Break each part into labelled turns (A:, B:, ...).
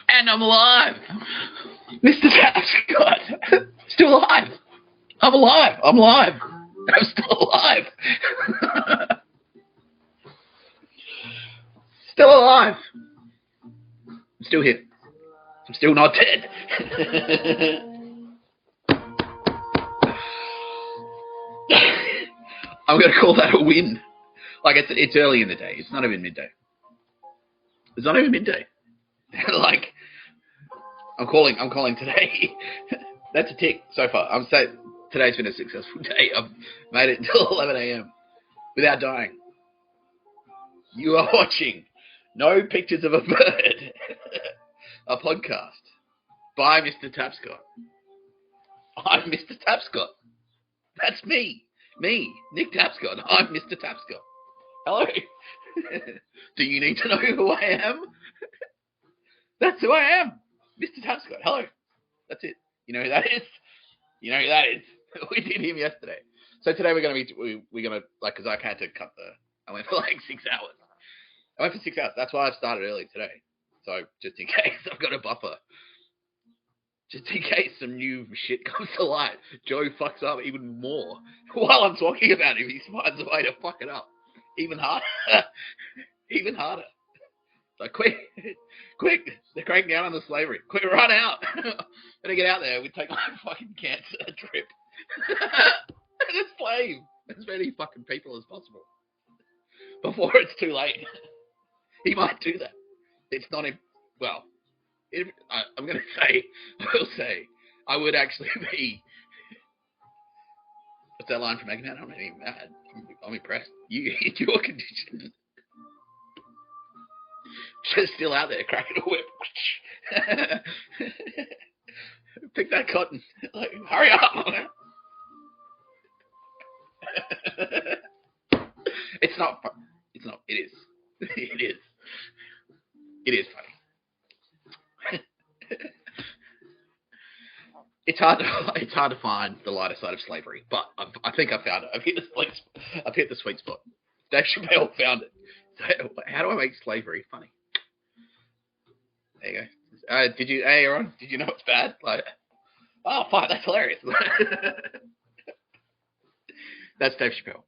A: And I'm alive. Mr. Tapscott. Still alive. I'm alive. I'm alive. I'm still alive. Still alive. I'm still here. I'm still not dead. I'm going to call that a win. Like, it's early in the day. It's not even midday. It's not even midday. Like, I'm calling today. That's a tick so far. I'm saying today's been a successful day. I've made it until 11 a.m. without dying. You are watching No Pictures of a Bird, a podcast by Mr. Tapscott. I'm Mr. Tapscott. That's me. Me, Nick Tapscott. I'm Mr. Tapscott. Hello. Do you need to know who I am? That's who I am. Mr. Tapscott. Hello. That's it. You know who that is? You know who that is? We did him yesterday. So today we're going to like, because I had to cut I went for like 6 hours. I went for 6 hours. That's why I started early today. So just in case I've got a buffer. Just in case some new shit comes to light. Joe fucks up even more. While I'm talking about him, he finds a way to fuck it up. Even harder. Even harder. So quick, they're cranking down on the slavery. Quick, run out. Better get out there. We take my fucking cancer trip. And enslave as many fucking people as possible before it's too late. He might do that. It's not him. Well, I'm going to say, I will say, I would actually be. What's that line from Mega Man? I'm not even mad. I'm impressed. You, in your condition. Just still out there cracking a whip. Pick that cotton. Like, hurry up. It's not fun. It's not. It is. It is. It is funny. It's hard to find the lighter side of slavery, but I think I found it. I've hit the sweet spot. Dave Chappelle found it. So, how do I make slavery funny? There you go. Hey, Aaron, did you know it's bad? Like, oh, fuck, that's hilarious. That's Dave Chappelle.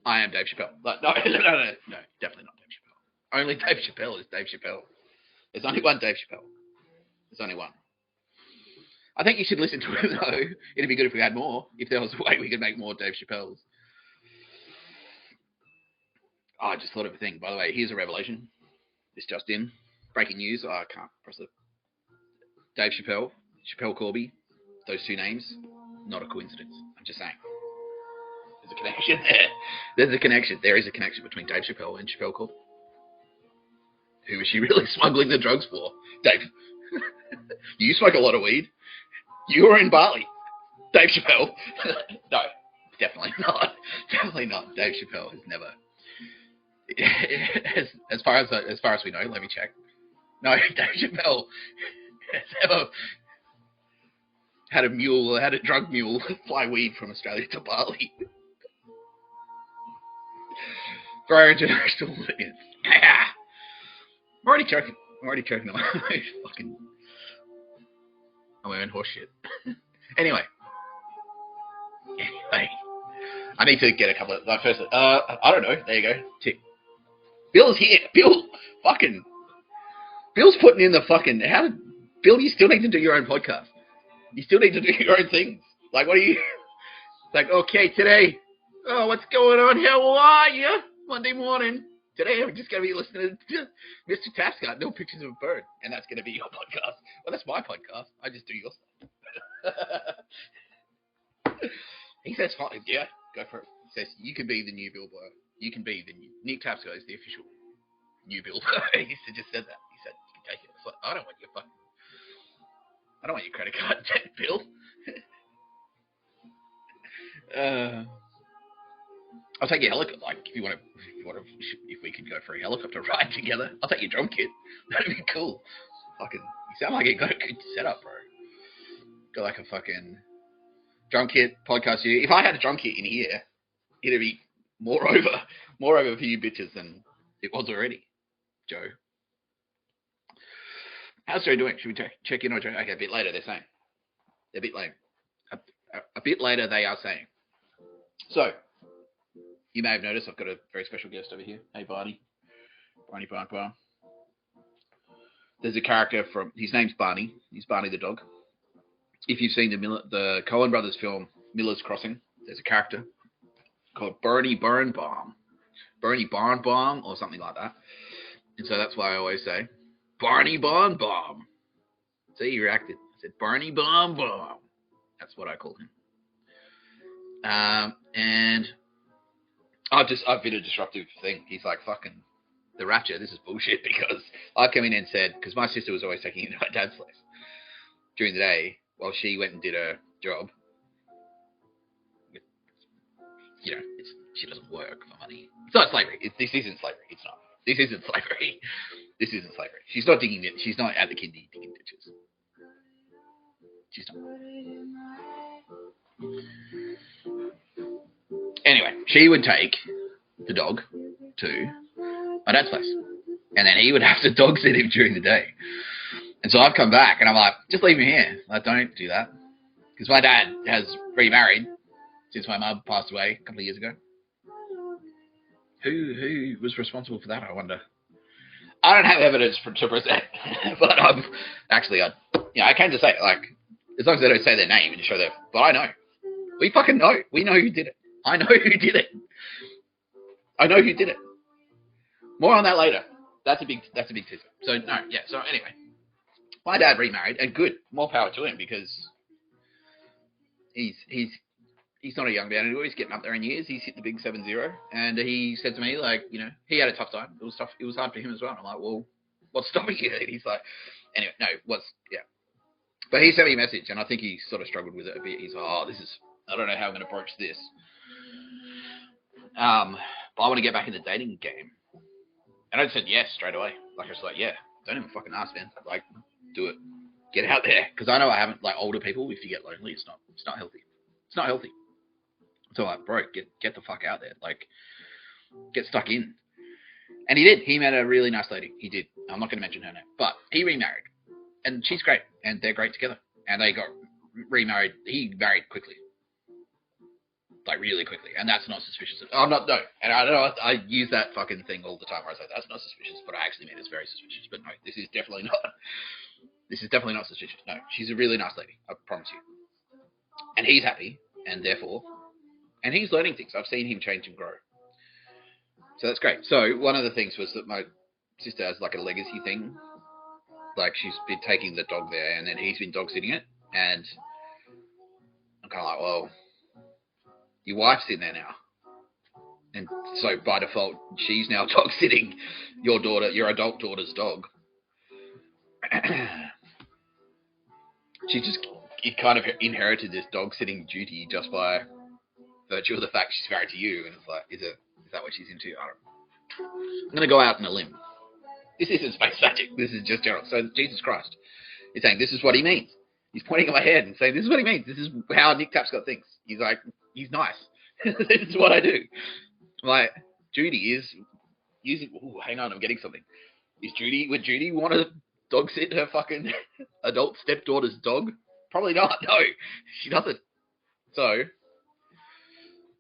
A: I am Dave Chappelle. Like, no, definitely not Dave Chappelle. Only Dave Chappelle is Dave Chappelle. There's only one Dave Chappelle. There's only one. I think you should listen to it, though. It'd be good if we had more. If there was a way we could make more Dave Chappelles. Oh, I just thought of a thing. By the way, here's a revelation. This just in. Breaking news. Oh, I can't press it. Dave Chappelle, Chappelle Corby. Those two names, not a coincidence. I'm just saying. There's a connection there. There's a connection. There is a connection between Dave Chappelle and Chappelle Corby. Who was she really smuggling the drugs for? Dave. You smoke a lot of weed. You were in Bali. Dave Chappelle. No, definitely not. Definitely not. Dave Chappelle has never. As far as we know, let me check. No, Dave Chappelle has ever had a drug mule fly weed from Australia to Bali. For our international audience. I'm already choking on my fucking. I'm wearing horse shit. Anyway, I need to get a couple of. Like first, I don't know. There you go. Tick. Bill's here. Bill's putting in the fucking. Bill? You still need to do your own podcast. You still need to do your own things. Like, what are you? Like, okay, today. Oh, what's going on? How are you? Monday morning. Today I'm just going to be listening to Mr. Tapscott, No Pictures of a Bird. And that's going to be your podcast. Well, that's my podcast. I just do your stuff. He says, fine. Yeah, go for it. He says, you can be the new Bill Burr. You can be the new... Nick Tapscott is the official new Bill Burr. He just said that. He said, you can take it. It's like, I don't want your credit card, Bill. I'll take your helicopter. Like, if we could go for a helicopter ride together, I'll take your drum kit. That'd be cool. Fucking, you sound like you got a good setup, bro. Got like a fucking drum kit, podcast studio. If I had a drum kit in here, it'd be more over for you bitches than it was already, Joe. How's Joe doing? Should we check in on Joe? Okay, a bit later, they're saying. A bit later. A bit later, they are saying. So, you may have noticed I've got a very special guest over here. Hey, Barney. Barney Barnbar. There's a character from, his name's Barney. He's Barney the dog. If you've seen the Coen Brothers film, Miller's Crossing, there's a character called Bernie Birnbaum. Bernie Barnbaum or something like that. And so that's why I always say, Barney Barnbaum. See, he reacted. I said, Barney Barnbaum. That's what I called him. And I've been a disruptive thing. He's like, fucking, the rapture, this is bullshit, because I come in and said, because my sister was always taking me to my dad's place during the day while she went and did her job. You know, she doesn't work for money. It's not slavery. This isn't slavery. It's not. This isn't slavery. This isn't slavery. She's not digging it. She's not at the kindy digging ditches. She's not. Anyway, she would take the dog to my dad's place. And then he would have to dog sit him during the day. And so I've come back and I'm like, just leave him here. Like, don't do that. Because my dad has remarried since my mum passed away a couple of years ago. Who was responsible for that, I wonder? I don't have evidence to present, but I came to say it, like, as long as they don't say their name and show their, but I know. We fucking know. We know who did it. I know who did it. I know who did it. More on that later. That's a big teaser. So no, yeah. So anyway, my dad remarried, and good, more power to him, because he's not a young man anymore. He's getting up there in years. He's hit the big 70, and he said to me, like, you know, he had a tough time. It was tough. It was hard for him as well. And I'm like, well, what's stopping you? And he's like, anyway, no, yeah. But he sent me a message, and I think he sort of struggled with it a bit. He's like, I don't know how I'm going to approach this. But I want to get back in the dating game. And I said yes straight away. Like, I was like, yeah, don't even fucking ask, man. Like, do it. Get out there. Because I know I haven't, like, older people, if you get lonely, it's not healthy. It's not healthy. So, like, bro, get the fuck out there. Like, get stuck in. And he did. He met a really nice lady. He did. I'm not going to mention her name. But he remarried. And she's great. And they're great together. And they got remarried. He married quickly. Like, really quickly. And that's not suspicious. No. And I know I use that fucking thing all the time where I say, that's not suspicious. But I actually mean it's very suspicious. But no, this is definitely not. This is definitely not suspicious. No, she's a really nice lady. I promise you. And he's happy. And therefore... And he's learning things. I've seen him change and grow. So that's great. So one of the things was that my sister has like a legacy thing. Like, she's been taking the dog there, and then he's been dog sitting it. And I'm kind of like, well, your wife's in there now. And so by default, she's now dog sitting your adult daughter's dog. It kind of inherited this dog sitting duty just by virtue of the fact she's married to you. And it's like, is that what she's into? I don't know. I'm going to go out on a limb. This isn't space magic. This is just general. So Jesus Christ is saying, this is what he means. He's pointing at my head and saying, this is what he means. This is how Nick Tapscott thinks. He's like, he's nice. This is what I do. Like, Judy is using... Ooh, hang on, I'm getting something. Would Judy want to dog sit her fucking adult stepdaughter's dog? Probably not. No, she doesn't. So,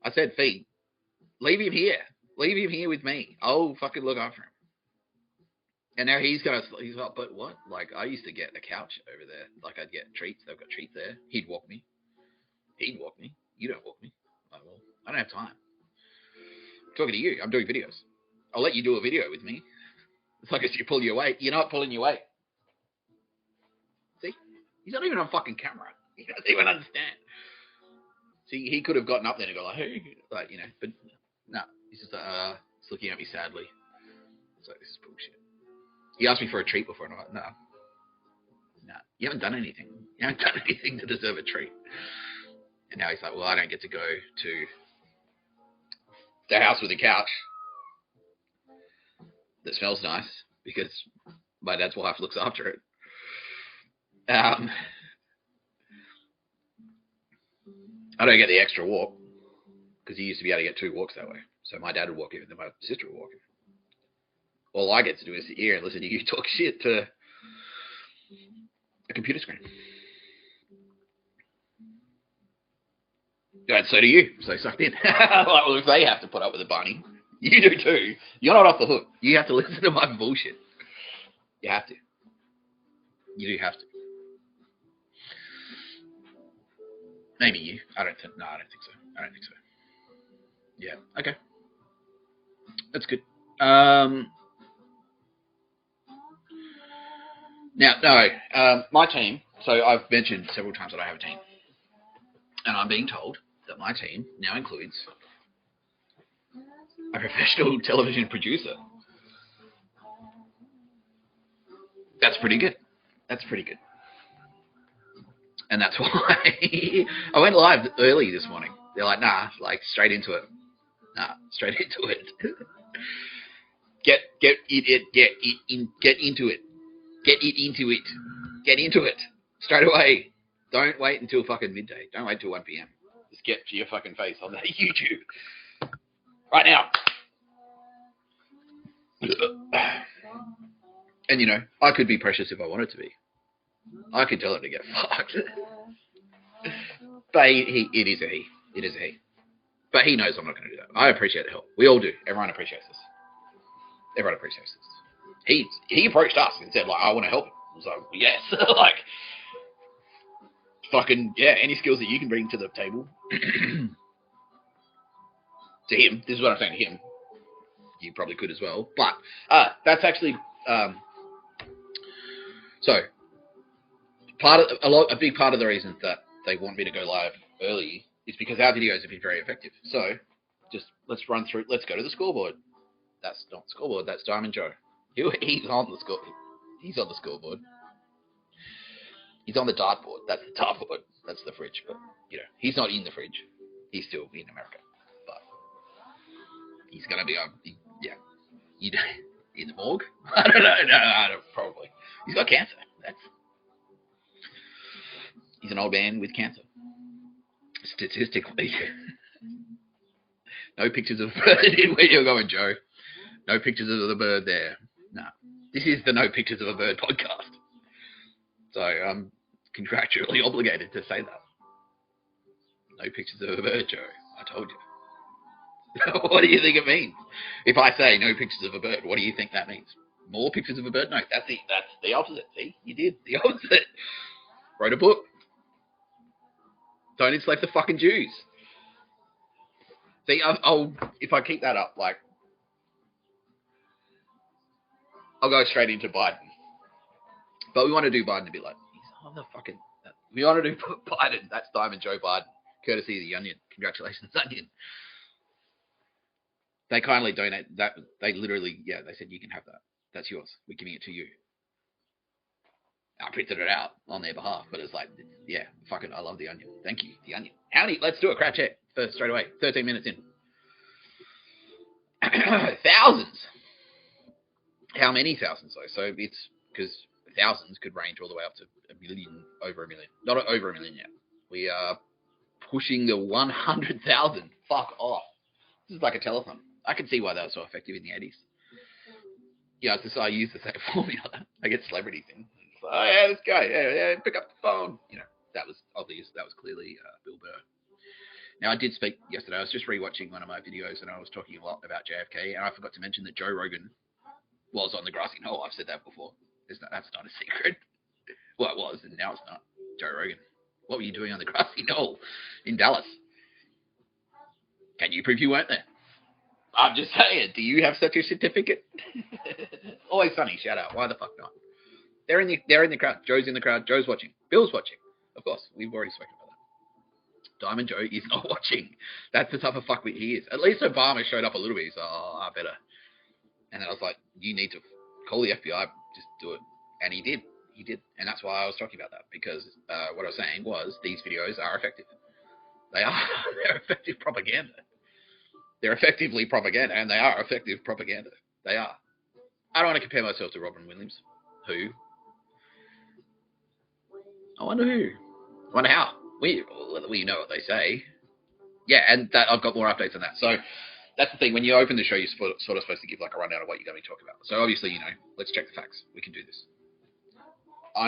A: I said, Fee, leave him here. Leave him here with me. I'll fucking look after him. And now he's like, but what? Like, I used to get a couch over there. Like, I'd get treats. They've got treats there. He'd walk me. You don't walk me. Like, well, I don't have time. I'm talking to you. I'm doing videos. I'll let you do a video with me. It's like as you pull your weight. You're not pulling your weight. See? He's not even on fucking camera. He doesn't even understand. See, he could have gotten up there and go like, hey, like, you know, but no. He's just he's looking at me sadly. It's like, this is bullshit. He asked me for a treat before, and I'm like, no, you haven't done anything. You haven't done anything to deserve a treat. And now he's like, well, I don't get to go to the house with a couch that smells nice because my dad's wife looks after it. I don't get the extra walk because he used to be able to get 2 walks that way. So my dad would walk him, and then my sister would walk him. All I get to do is sit here and listen to you talk shit to A computer screen. Yeah, and so do you. So sucked in. Like, well, if they have to put up with it, Barney, you do too. You're not off the hook. You have to listen to my bullshit. You have to. You do have to. Maybe you. I don't think so. I don't think so. Yeah. Okay. That's good. Now, no. My team. So I've mentioned several times that I have a team, and I'm being told that my team now includes a professional television producer. That's pretty good. That's pretty good. And that's why I went live early this morning. They're like, nah, like straight into it. Nah, straight into it. Get into it. Get into it. Straight away. Don't wait until fucking midday. Don't wait till 1 p.m. Just get to your fucking face on that YouTube. Right now. And you know, I could be precious if I wanted to be. I could tell him to get fucked. But it is a he. It is a he. But he knows I'm not going to do that. I appreciate the help. We all do. Everyone appreciates this. Everyone appreciates this. He approached us and said, like, I want to help him. I was like, yes. Like, fucking, yeah, any skills that you can bring to the table. To him. This is what I'm saying to him. You probably could as well. But that's actually... So, a big part of the reason that they want me to go live early is because our videos have been very effective. So, just let's run through. Let's go to the scoreboard. That's not scoreboard. That's Diamond Joe. He's on the score. He's on the scoreboard. He's on the dartboard. That's the dartboard. That's the fridge. But you know, he's not in the fridge. He's still in America. But he's gonna be on. Yeah. You know, in the morgue? I don't know. No, I don't, probably. He's got cancer. He's an old man with cancer. Statistically. No pictures of a bird in where you're going, Joe. No pictures of the bird there. No. This is the No Pictures of a Bird podcast. So I'm contractually obligated to say that. No pictures of a bird, Joe. I told you. What do you think it means? If I say no pictures of a bird, what do you think that means? More pictures of a bird? No, that's the opposite. See, you did the opposite. Wrote a book. Don't enslave the fucking Jews. See, I'll if I keep that up, like, I'll go straight into Biden. But we want to do Biden to be like, he's on the fucking. We want to do Biden. That's Diamond Joe Biden, courtesy of the Onion. Congratulations, Onion. They kindly donate that. They literally, yeah, they said you can have that. That's yours. We're giving it to you. I printed it out on their behalf, but it's like, yeah, fucking, I love the Onion. Thank you, the Onion. How many? Let's do a crowd check first, straight away. 13 minutes in. Thousands. How many thousands though? So it's because thousands could range all the way up to a million, over a million. Not over a million yet. We are pushing the 100,000. Fuck off. This is like a telethon. I can see why they were so effective in the 80s. Yeah, so I use the same formula. I get celebrities in. So, oh, yeah, this guy, yeah, pick up the phone. You know, that was obvious. That was clearly Bill Burr. Now, I did speak yesterday. I was just rewatching one of my videos, and I was talking a lot about JFK, and I forgot to mention that Joe Rogan was on the grassy knoll. I've said that before. That's not a secret. Well, it was, and now it's not. Joe Rogan. What were you doing on the grassy knoll in Dallas? Can you prove you weren't there? I'm just saying, do you have such a certificate? Always Sunny, shout out. Why the fuck not? They're in the crowd. Joe's in the crowd. Joe's watching. Bill's watching. Of course, we've already spoken about that. Diamond Joe is not watching. That's the type of fuckwit he is. At least Obama showed up a little bit. He's like, oh, I better. And then I was like, you need to call the FBI. Just do it. And he did. He did. And that's why I was talking about that. Because what I was saying was these videos are effective. They are. They're effective propaganda. They're effectively propaganda, and they are effective propaganda. They are. I don't want to compare myself to Robin Williams. Who? I wonder who. I wonder how. We know what they say. Yeah, and that I've got more updates on that. So that's the thing. When you open the show, you're sort of supposed to give like a rundown of what you're going to be talking about. So obviously, you know, let's check the facts. We can do this.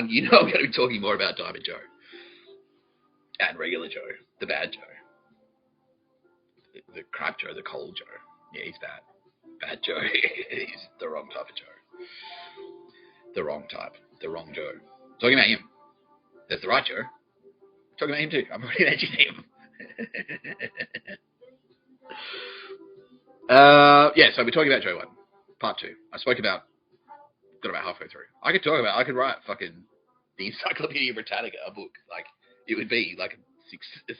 A: you know I'm going to be talking more about Diamond Joe and regular Joe, the bad Joe, the crap Joe, the cold Joe. Yeah, he's bad. Bad Joe. He's the wrong type of Joe. The wrong type. The wrong Joe. Talking about him. There's the right Joe. Talking about him too. I'm already mentioning him. Yeah, so we're talking about Joe 1, part 2. I spoke about, got about halfway through. I could write fucking the Encyclopedia Britannica, a book. Like, it would be like a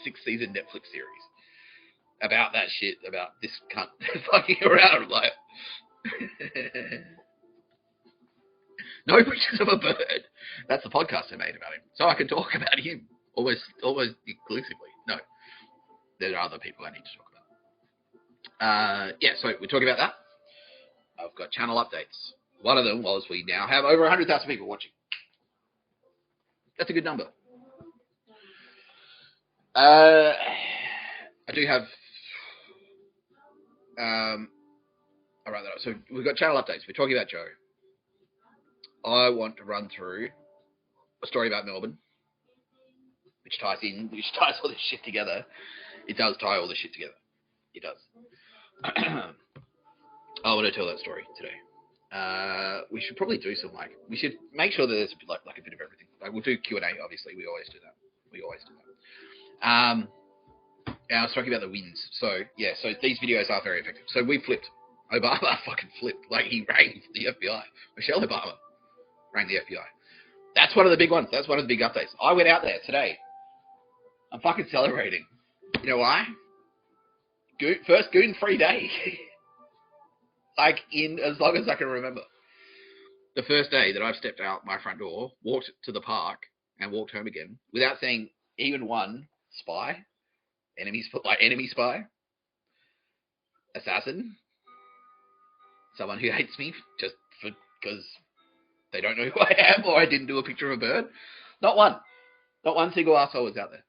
A: six-season Netflix series about that shit, about this cunt fucking around. Like, no pictures of a bird. That's the podcast I made about him. So I can talk about him almost exclusively. No, there are other people I need to talk about. Yeah, so we're talking about that. I've got channel updates. One of them was we now have over 100,000 people watching. That's a good number. I do have... I'll write that up. So we've got channel updates. We're talking about Joe. I want to run through a story about Melbourne, which ties all this shit together. It does tie all this shit together. It does. I want to tell that story today. We should probably do some, we should make sure that there's a bit, like a bit of everything. Like, we'll do Q&A, obviously. We always do that. And I was talking about the wins. So, yeah, so these videos are very effective. So we flipped. Obama fucking flipped. Like, he rang the FBI. Michelle Obama rang the FBI. That's one of the big ones. That's one of the big updates. I went out there today. I'm fucking celebrating. You know why? First gluten-free day. Like, in as long as I can remember. The first day that I've stepped out my front door, walked to the park, and walked home again without seeing even one spy, enemy spy, assassin, someone who hates me just because they don't know who I am or I didn't do a picture of a bird. Not one. Not one single asshole was out there.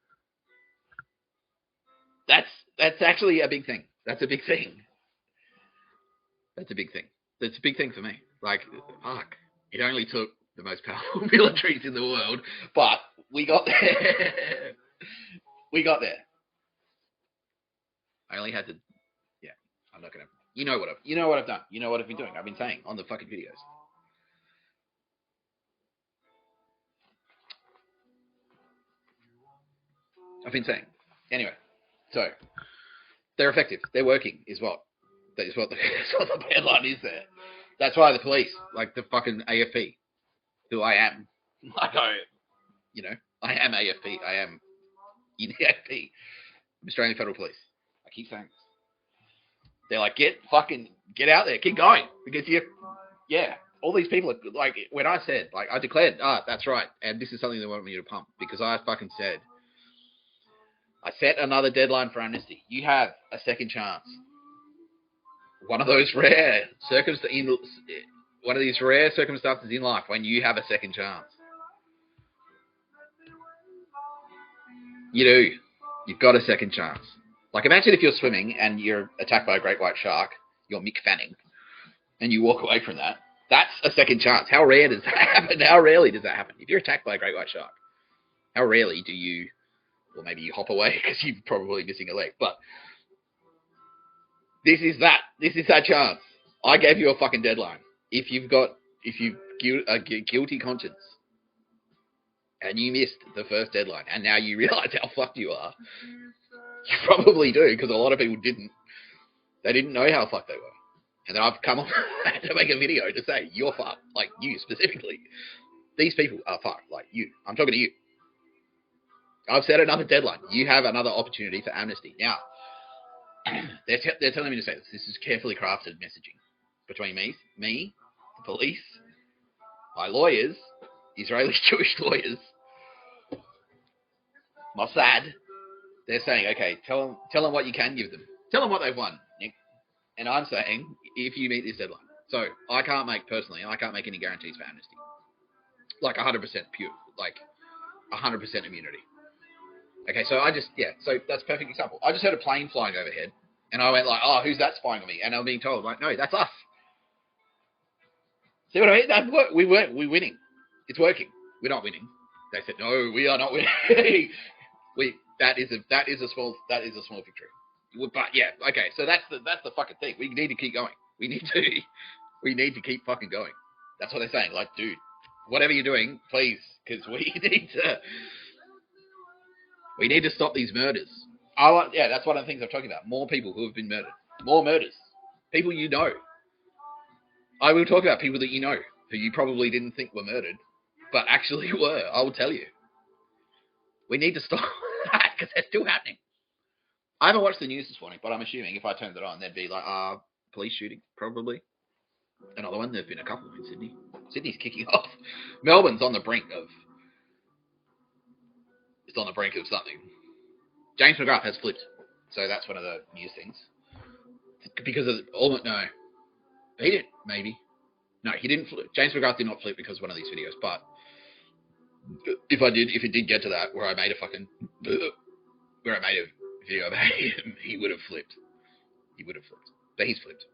A: That's actually a big thing. That's a big thing. That's a big thing. That's a big thing for me. Like, fuck. It only took the most powerful militaries in the world, but we got there. We got there. I only had to, yeah, I'm not going to, you know what I've done. You know what I've been doing. I've been saying on the fucking videos. I've been saying. Anyway, so they're effective. They're working is what the headline is there. That's why the police, like the fucking AFP, who I am, I am AFP. I am in the AFP, Australian Federal Police. I keep saying this. They're like, get out there, keep going, because all these people are like, when I said, like, I declared, that's right, and this is something they want me to pump, because I fucking said, I set another deadline for amnesty. You have a second chance. One of these rare circumstances in life when you have a second chance. You do. You've got a second chance. Like, imagine if you're swimming and you're attacked by a great white shark, you're Mick Fanning, and you walk away from that. That's a second chance. How rare does that happen? How rarely does that happen? If you're attacked by a great white shark, how rarely do you, or maybe you hop away because you're probably missing a leg, but this is that chance. I gave you a fucking deadline. If you've a guilty conscience and you missed the first deadline and now you realize how fucked you are, you probably do, because a lot of people didn't. They didn't know how fucked they were. And then I've come on to make a video to say, you're fucked. Like, you specifically. These people are fucked. Like, you. I'm talking to you. I've set another deadline. You have another opportunity for amnesty. Now, they're telling me to say this. This is carefully crafted messaging between me, the police, my lawyers, Israeli Jewish lawyers, Mossad. They're saying, okay, tell them what you can give them. Tell them what they've won, Nick. And I'm saying, if you meet this deadline. So I can't make any guarantees for amnesty. Like 100% pure, like 100% immunity. Okay, so so that's a perfect example. I just heard a plane flying overhead, and I went like, oh, who's that spying on me? And I'm being told, like, no, that's us. See what I mean? We're winning. It's working. We're not winning. They said, no, we are not winning. That is a small victory. But yeah, okay. So that's the fucking thing. We need to keep going. We need to keep fucking going. That's what they're saying. Like, dude, whatever you're doing, please, because we need to stop these murders. That's one of the things I'm talking about. More people who have been murdered. More murders. People you know. I will talk about people that you know who you probably didn't think were murdered, but actually were. I will tell you. We need to stop that because they're still happening. I haven't watched the news this morning, but I'm assuming if I turned it on, there'd be like, police shooting, probably. Another one. There've been a couple in Sydney. Sydney's kicking off. Melbourne's on the brink of. It's on the brink of something. James McGrath has flipped, so that's one of the news things. Because of no, he didn't. Maybe no, he didn't flip. James McGrath did not flip because of one of these videos. But if it did get to that where I made a video about him, he would have flipped. But he's flipped.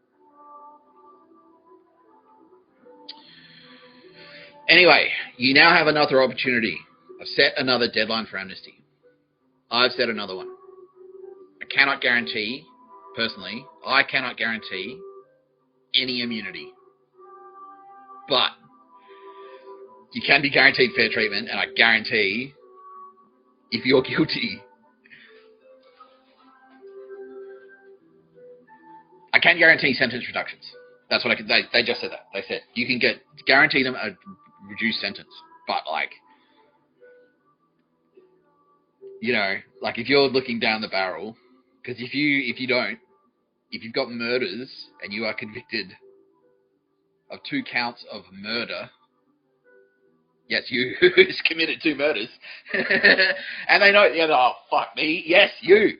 A: Anyway, you now have another opportunity. I've set another deadline for amnesty. I've set another one. I cannot guarantee any immunity. But you can be guaranteed fair treatment, and I guarantee if you're guilty, I can guarantee sentence reductions. That's what they just said that. They said you can guarantee them a reduced sentence. But like, like if you're looking down the barrel, because if you've got murders and you are convicted of 2 counts of murder, yes, you who's committed 2 murders, and they know, oh fuck me, yes, you've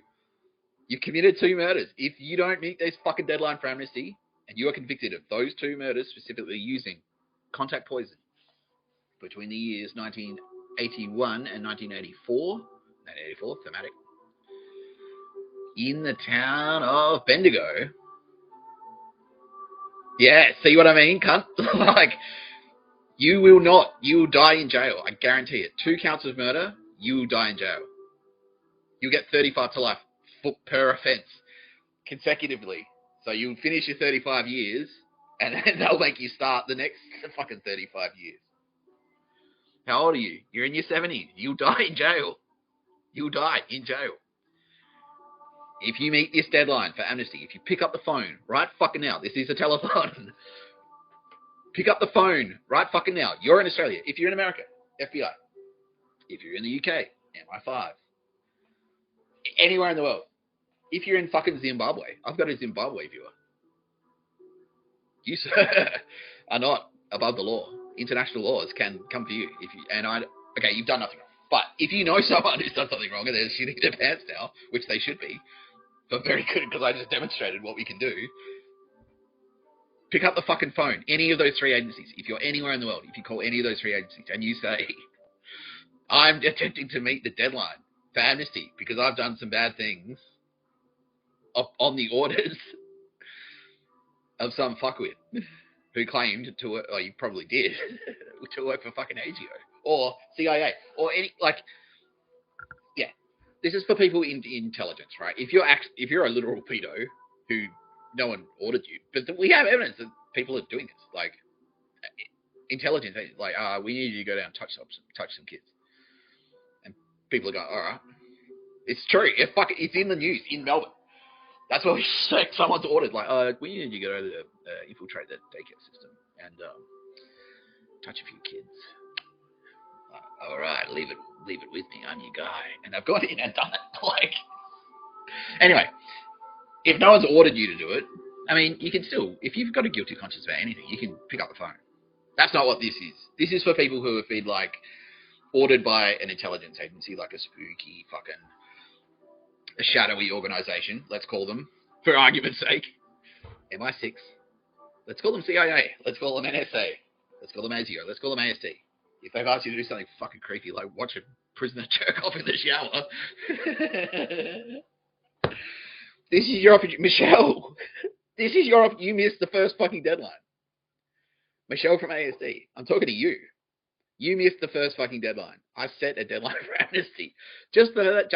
A: committed 2 murders. If you don't meet this fucking deadline for amnesty, and you are convicted of those 2 murders, specifically using contact poison between the years 1981 and 1984, thematic, in the town of Bendigo. Yeah, see what I mean, cunt? Like, you will die in jail. I guarantee it. 2 counts of murder, you will die in jail. You'll get 35 to life per offence consecutively. So you'll finish your 35 years, and then they'll make you start the next fucking 35 years. How old are you? You're in your 70s. You'll die in jail. You'll die in jail. If you meet this deadline for amnesty, if you pick up the phone right fucking now, this is a telethon. Pick up the phone right fucking now. You're in Australia. If you're in America, FBI. If you're in the UK, MI5. Anywhere in the world. If you're in fucking Zimbabwe, I've got a Zimbabwe viewer. You, sir, are not above the law. International laws can come for you. Okay, you've done nothing wrong. But if you know someone who's done something wrong and they're shitting their pants now, which they should be, but very good because I just demonstrated what we can do, pick up the fucking phone. Any of those 3 agencies. If you're anywhere in the world, if you call any of those 3 agencies and you say, I'm attempting to meet the deadline for amnesty because I've done some bad things on the orders of some fuckwit who claimed to work, you probably did, to work for fucking AGO or CIA or any, yeah. This is for people in intelligence, right? If you're a literal pedo who no one ordered you, but we have evidence that people are doing this, like intelligence, we need you to go down and touch some kids, and people are going, all right, it's true, it's in the news in Melbourne. That's what we say. Someone's ordered, we need you to go to infiltrate the daycare system and touch a few kids. All right, leave it with me. I'm your guy, and I've gone in and done it. Anyway, if no one's ordered you to do it, I mean, you can still, if you've got a guilty conscience about anything, you can pick up the phone. That's not what this is. This is for people who have been ordered by an intelligence agency, like a spooky fucking a shadowy organization, let's call them, for argument's sake. MI6. Let's call them CIA. Let's call them NSA. Let's call them ASIO. Let's call them AST. If they've asked you to do something fucking creepy, like watch a prisoner jerk off in the shower. This is your opportunity. Michelle, this is your opportunity. You missed the first fucking deadline. Michelle from ASD, I'm talking to you. You missed the first fucking deadline. I set a deadline for amnesty. Just for that.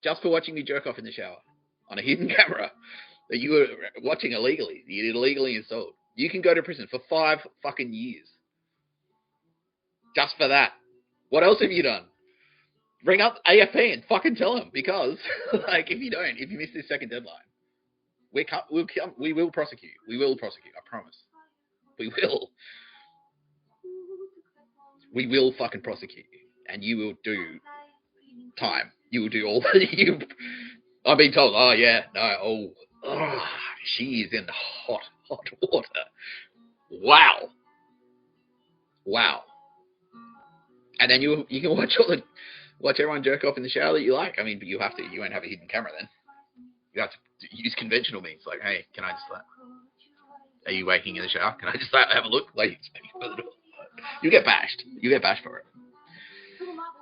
A: Just for watching me jerk off in the shower on a hidden camera that you were watching illegally. You did illegally installed. You can go to prison for 5 fucking years. Just for that. What else have you done? Ring up AFP and fucking tell them, because like if you miss this second deadline, we will prosecute. We will prosecute. I promise. We will. We will fucking prosecute you, and you will do time. You will do all you. I'm being told. Oh yeah, no. Oh, she is in hot water. Wow. And then you can watch everyone jerk off in the shower that you like. I mean, but you have to. You won't have a hidden camera then. You have to use conventional means. Like, hey, can I just are you waking in the shower? Can I just have a look? Like, you get bashed. You get bashed for it.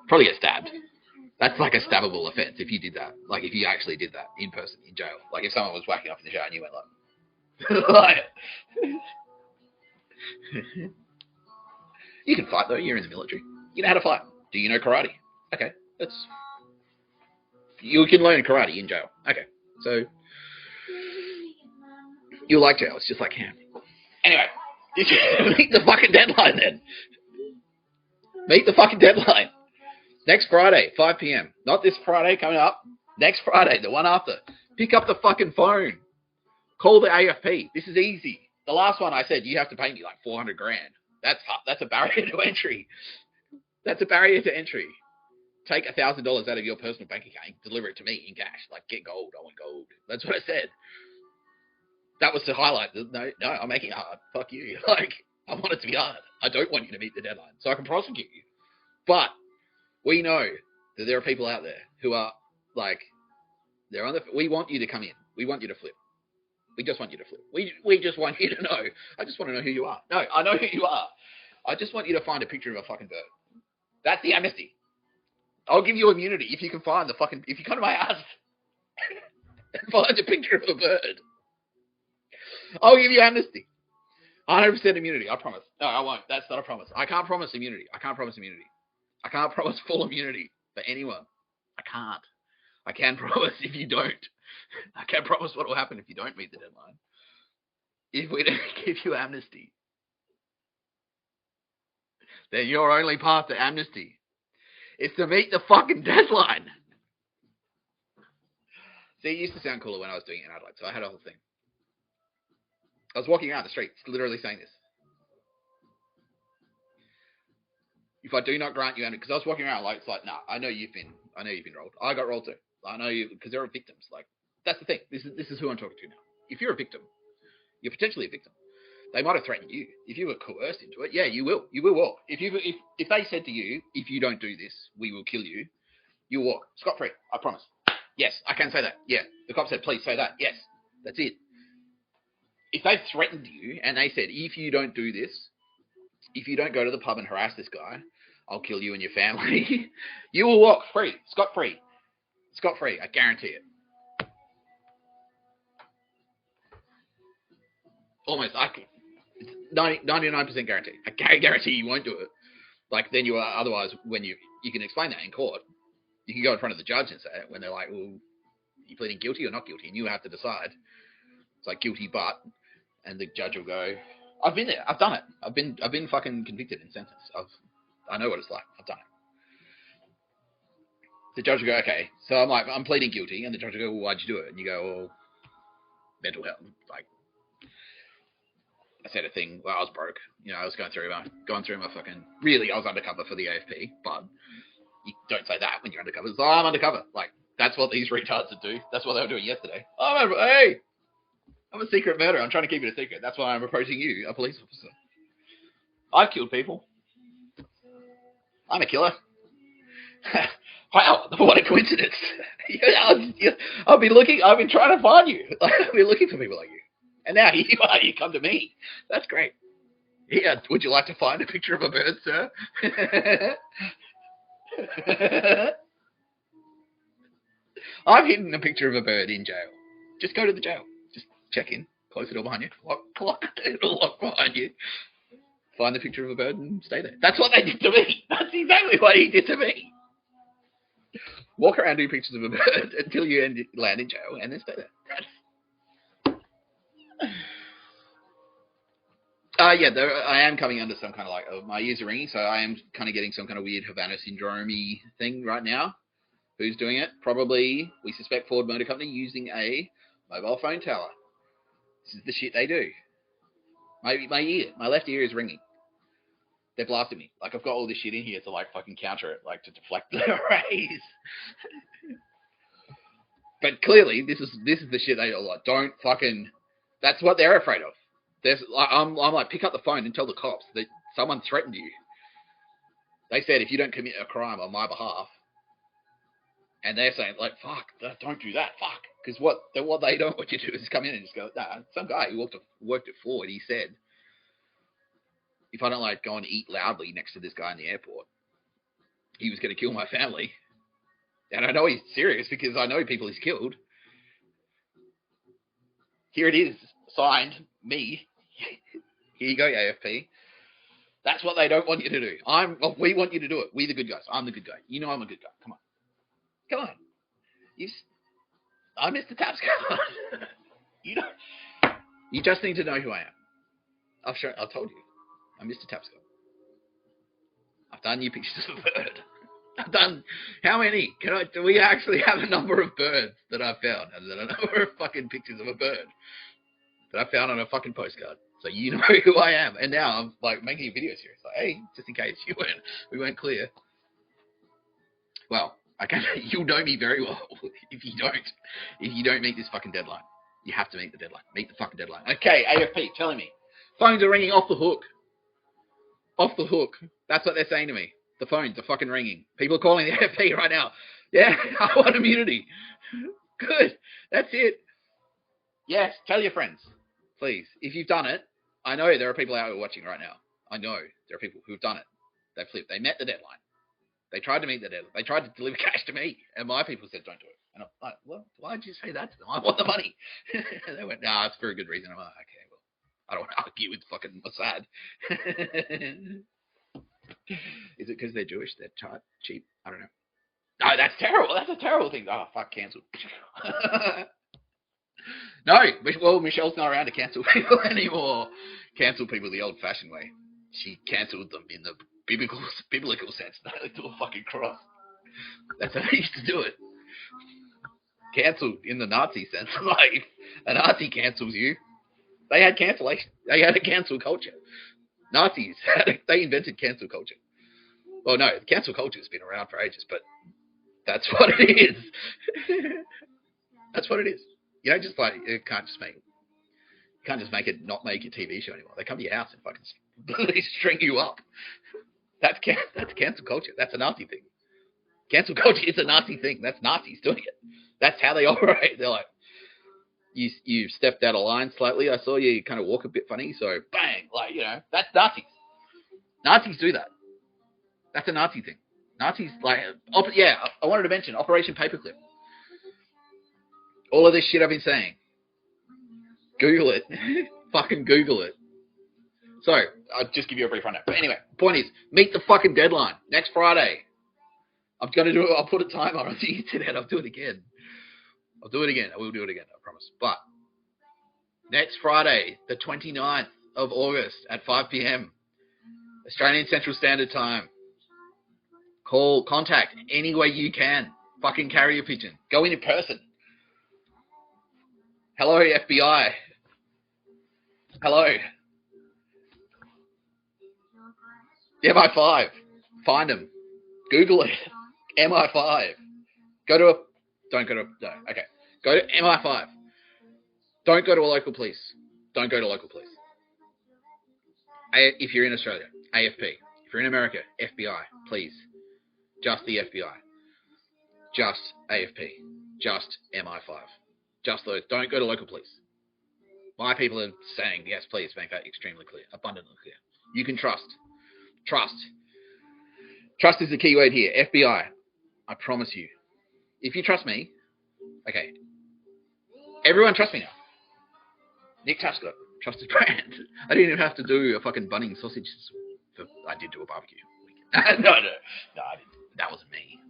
A: Probably get stabbed. That's like a stabbable offense if you did that. Like if you actually did that in person in jail. Like if someone was whacking off in the shower and you went like, you can fight though. You're in the military. You know how to fight. Do you know karate? Okay, you can learn karate in jail. Okay, so you like jail. It's just like him. Anyway, meet the fucking deadline then. Meet the fucking deadline. Next Friday, 5 p.m. Not this Friday coming up. Next Friday, the one after. Pick up the fucking phone. Call the AFP. This is easy. The last one I said, you have to pay me like $400 grand. That's a barrier to entry. That's a barrier to entry. Take $1,000 out of your personal bank account and deliver it to me in cash. Like, get gold. I want gold. That's what I said. That was the highlight. No, I'm making it hard. Fuck you. Like, I want it to be hard. I don't want you to meet the deadline so I can prosecute you. But we know that there are people out there who are like, we want you to come in. We want you to flip. We just want you to flip. We just want you to know. I just want to know who you are. No, I know who you are. I just want you to find a picture of a fucking bird. That's the amnesty. I'll give you immunity if you can find if you come to my house and find a picture of a bird. I'll give you amnesty. 100% immunity, I promise. No, I won't. That's not a promise. I can't promise immunity. I can't promise full immunity for anyone. I can't. I can promise if you don't. I can promise what will happen if you don't meet the deadline. If we don't give you amnesty, then your only path to amnesty is to meet the fucking deadline. See, it used to sound cooler when I was doing it in Adelaide, so I had a whole thing. I was walking around the street, literally saying this. If I do not grant you amnesty, because I was walking around like, it's like, nah, I know you've been rolled. I got rolled too. I know you, because there are victims. Like, that's the thing. This is who I'm talking to now. If you're a victim, you're potentially a victim. They might have threatened you. If you were coerced into it, yeah, you will. You will walk. If they said to you, if you don't do this, we will kill you, you'll walk. Scot-free, I promise. Yes, I can say that. Yeah. The cop said, please say that. Yes. That's it. If they threatened you and they said, if you don't do this, if you don't go to the pub and harass this guy, I'll kill you and your family, you will walk free, scot-free. Scot-free, I guarantee it. Almost, 99% guarantee. I guarantee you won't do it. Like, then you are, otherwise, when you can explain that in court, you can go in front of the judge and say it when they're like, well, are you pleading guilty or not guilty? And you have to decide. It's like guilty, but, and the judge will go, I've been there. I've done it. I've been fucking convicted and sentenced. I know what it's like. I've done it. The judge will go, okay. So I'm like, I'm pleading guilty. And the judge will go, well, why'd you do it? And you go, well, mental health. Like, I said a thing. Well, I was broke. You know, I was going through my fucking, really, I was undercover for the AFP. But you don't say that when you're undercover. So I'm undercover. Like, that's what these retards do. That's what they were doing yesterday. Hey, I'm a secret murderer. I'm trying to keep it a secret. That's why I'm approaching you, a police officer. I've killed people. I'm a killer. Wow, what a coincidence. I've been trying to find you. I've been looking for people like you. And now here you are, you come to me. That's great. Yeah, would you like to find a picture of a bird, sir? I've hidden a picture of a bird in jail. Just go to the jail. Just check in. Close the door behind you. Lock the door behind you. find the picture of a bird and stay there. That's what they did to me. That's exactly what he did to me. Walk around, do pictures of a bird until you land in jail, and then stay there. Yeah, I am coming under some kind of my ears are ringing, so I am kind of getting some kind of weird Havana syndrome-y thing right now. Who's doing it? Probably, we suspect Ford Motor Company using a mobile phone tower. This is the shit they do. My left ear is ringing. They're blasting me. I've got all this shit in here to fucking counter it, to deflect the rays. But clearly, this is the shit they don't fucking. That's what they're afraid of. I'm pick up the phone and tell the cops that someone threatened you. They said if you don't commit a crime on my behalf, and they're saying fuck, don't do that, fuck, because what they don't want you to do is come in and just go, nah. Some guy who worked at Ford, he said, if I don't go and eat loudly next to this guy in the airport, he was going to kill my family. And I know he's serious because I know people he's killed. Here it is, signed, me. Here you go, AFP. That's what they don't want you to do. We want you to do it. We the good guys. I'm the good guy. You know I'm a good guy. Come on. I'm Mr. Tapscott. You just need to know who I am. I've told you. I'm Mr. Tapscott. I've done new pictures of a bird. I've done how many? Do we actually have a number of birds that I've found? And then a number of fucking pictures of a bird that I found on a fucking postcard. So you know who I am. And now I'm making a video series. Hey, just in case we weren't clear. Well, you'll know me very well if you don't meet this fucking deadline. You have to meet the deadline. Meet the fucking deadline. Okay, AFP telling me. Phones are ringing off the hook. Off the hook. That's what they're saying to me. The phones are fucking ringing. People are calling the AFP right now. Yeah, I want immunity. Good. That's it. Yes, tell your friends. Please. If you've done it, I know there are people out there watching right now. I know there are people who've done it. They flipped. They met the deadline. They tried to meet the deadline. They tried to deliver cash to me. And my people said, don't do it. And I'm like, well, why did you say that to them? I want the money. And they went, nah, it's for a good reason. I'm like, okay, well, I don't want to argue with fucking Mossad. Is it because they're Jewish? They're cheap? I don't know. No, that's terrible. That's a terrible thing. Oh, fuck, cancelled. No, well, Michelle's not around to cancel people anymore. Cancel people the old-fashioned way. She cancelled them in the biblical sense. They to a fucking cross. That's how they used to do it. Cancelled in the Nazi sense. If a Nazi cancels you, they had cancellation. They had a cancel culture. Nazis, they invented cancel culture. Well, no, cancel culture has been around for ages, but that's what it is. That's what it is. You don't just you can't just make it not make a TV show anymore. They come to your house and fucking string you up. That's cancel culture. That's a Nazi thing. Cancel culture is a Nazi thing. That's Nazis doing it. That's how they operate. They're like, you stepped out of line slightly. I saw you kind of walk a bit funny, so bang, that's Nazis. Nazis do that. That's a Nazi thing. Nazis I wanted to mention Operation Paperclip. All of this shit I've been saying. Google it. Fucking Google it. So, I'll just give you a brief rundown. But anyway, point is, meet the fucking deadline. Next Friday. I'm going to do it. I'll put a timer on the internet. I'll do it again. I will do it again, I promise. But, next Friday, the 29th of August at 5 p.m. Australian Central Standard Time. Contact any way you can. Fucking carrier pigeon. Go in person. Hello, FBI. Hello. MI5. Find them. Google it. MI5. Go to MI5. Don't go to a local police. Don't go to local police. If you're in Australia, AFP. If you're in America, FBI, please. Just the FBI. Just AFP. Just MI5. Just those. Don't go to local police. My people are saying, yes, please make that extremely clear. Abundantly clear. You can trust. Trust. Trust is the key word here. FBI. I promise you. If you trust me, okay. Everyone trust me now. Nick Tapscott, Trusted brand. I didn't even have to do a fucking Bunnings sausage. I did do a barbecue. no, I didn't. That wasn't me.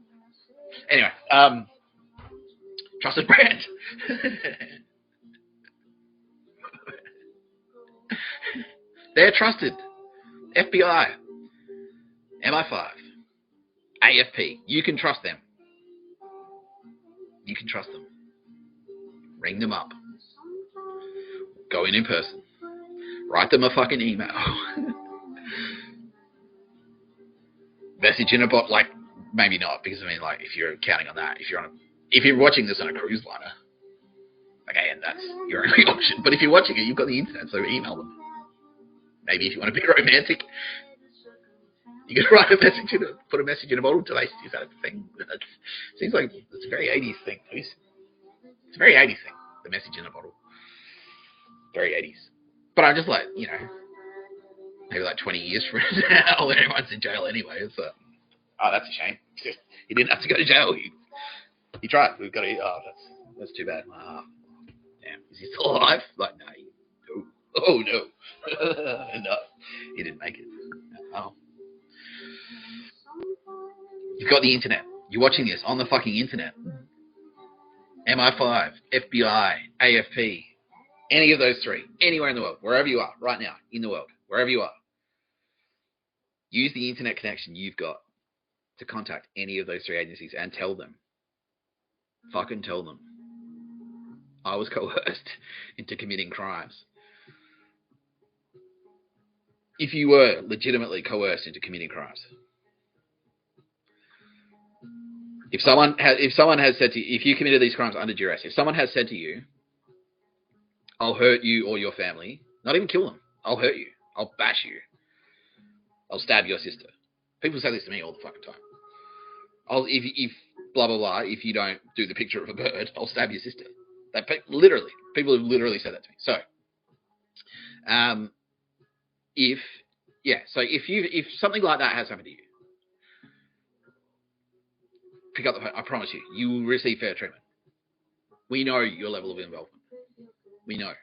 A: Anyway, trusted brand. They're trusted. FBI, MI5, AFP. You can trust them. You can trust them. Ring them up. Go in person. Write them a fucking email. Message in a bot, like, maybe not, because I mean, like, if you're counting on that, if you're watching this on a cruise liner, okay, and that's your only option. But if you're watching it, you've got the internet, so email them. Maybe if you want to be romantic, you can write a message put a message in a bottle. Do they use that thing? Seems like it's a very 80s thing, please. It's a very 80s thing, the message in a bottle. Very 80s. But I'm just like, you know, maybe like 20 years from now when everyone's in jail anyway. It's oh, that's a shame. He didn't have to go to jail. He tried. We've got to. Oh, that's too bad. Damn. Is he still alive? Like, no. Oh no. No, he didn't make it. Oh. You've got the internet. You're watching this on the fucking internet. MI5, FBI, AFP, any of those three, anywhere in the world, wherever you are, right now, in the world, wherever you are. Use the internet connection you've got to contact any of those three agencies and tell them. Fucking tell them. I was coerced into committing crimes. If you were legitimately coerced into committing crimes. If someone has said to you, if you committed these crimes under duress, if someone has said to you, I'll hurt you or your family, not even kill them, I'll hurt you, I'll bash you, I'll stab your sister. People say this to me all the fucking time. If blah blah blah, if you don't do the picture of a bird, I'll stab your sister. People have literally said that to me. So, if something like that has happened to you, pick up the phone. I promise you, you will receive fair treatment. We know your level of involvement. We know.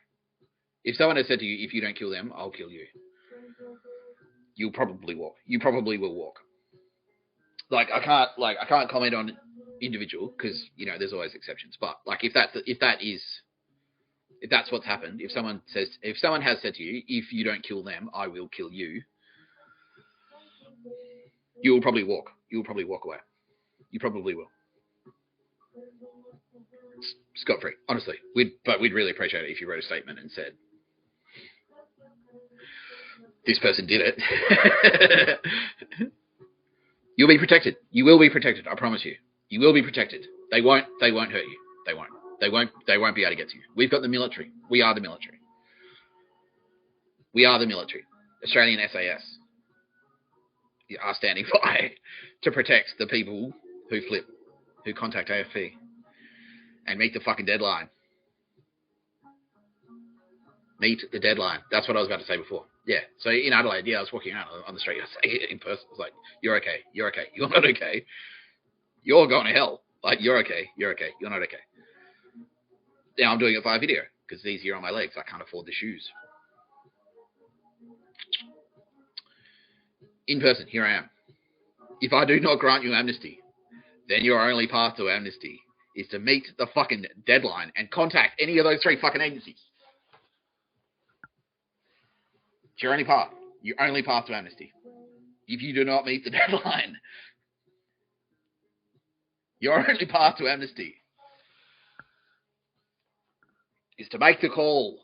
A: If someone has said to you, if you don't kill them, I'll kill you, you'll probably walk. You probably will walk. I can't comment on individual because, you know, there's always exceptions. But like if that's what's happened, if someone has said to you, if you don't kill them, I will kill you, you'll probably walk. You'll probably walk away. You probably will. Scot-free, honestly. We'd really appreciate it if you wrote a statement and said, this person did it. You'll be protected. You will be protected. I promise you. You will be protected. They won't hurt you. They won't be able to get to you. We've got the military. We are the military. We are the military. Australian SAS are standing by to protect the people who flip, who contact AFP and meet the fucking deadline. Meet the deadline. That's what I was about to say before. Yeah. So in Adelaide, I was walking around on the street. I say it in person. I was like, you're okay. You're okay. You're not okay. You're going to hell. Like, you're okay. You're okay. You're not okay. Now I'm doing it via video because it's easier on my legs. I can't afford the shoes. In person, here I am. If I do not grant you amnesty, then your only path to amnesty is to meet the fucking deadline and contact any of those three fucking agencies. It's your only path. Your only path to amnesty. If you do not meet the deadline, your only path to amnesty is to make the call.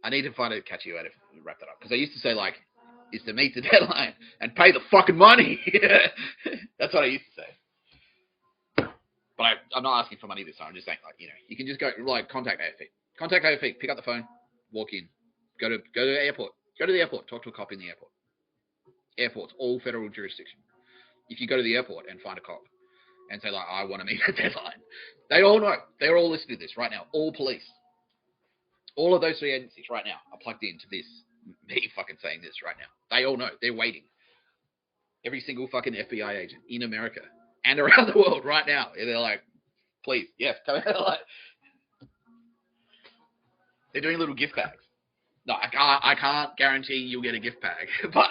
A: I need to find a catchy way to wrap that up. Because I used to say, like, is to meet the deadline and pay the fucking money. That's what I used to say. But I'm not asking for money this time. I'm just saying, like, you know, you can just go, like, contact AFP. Contact AFP. Pick up the phone. Walk in. Go to the airport. Go to the airport. Talk to a cop in the airport. Airports, all federal jurisdiction. If you go to the airport and find a cop and say, like, I want to meet the deadline, they all know. They're all listening to this right now. All police. All of those three agencies right now are plugged into this. Me fucking saying this right now. They all know. They're waiting. Every single fucking FBI agent in America and around the world right now. They're like, please, yes, come out. Like, They're doing little gift bags. No, I can't guarantee you'll get a gift bag, but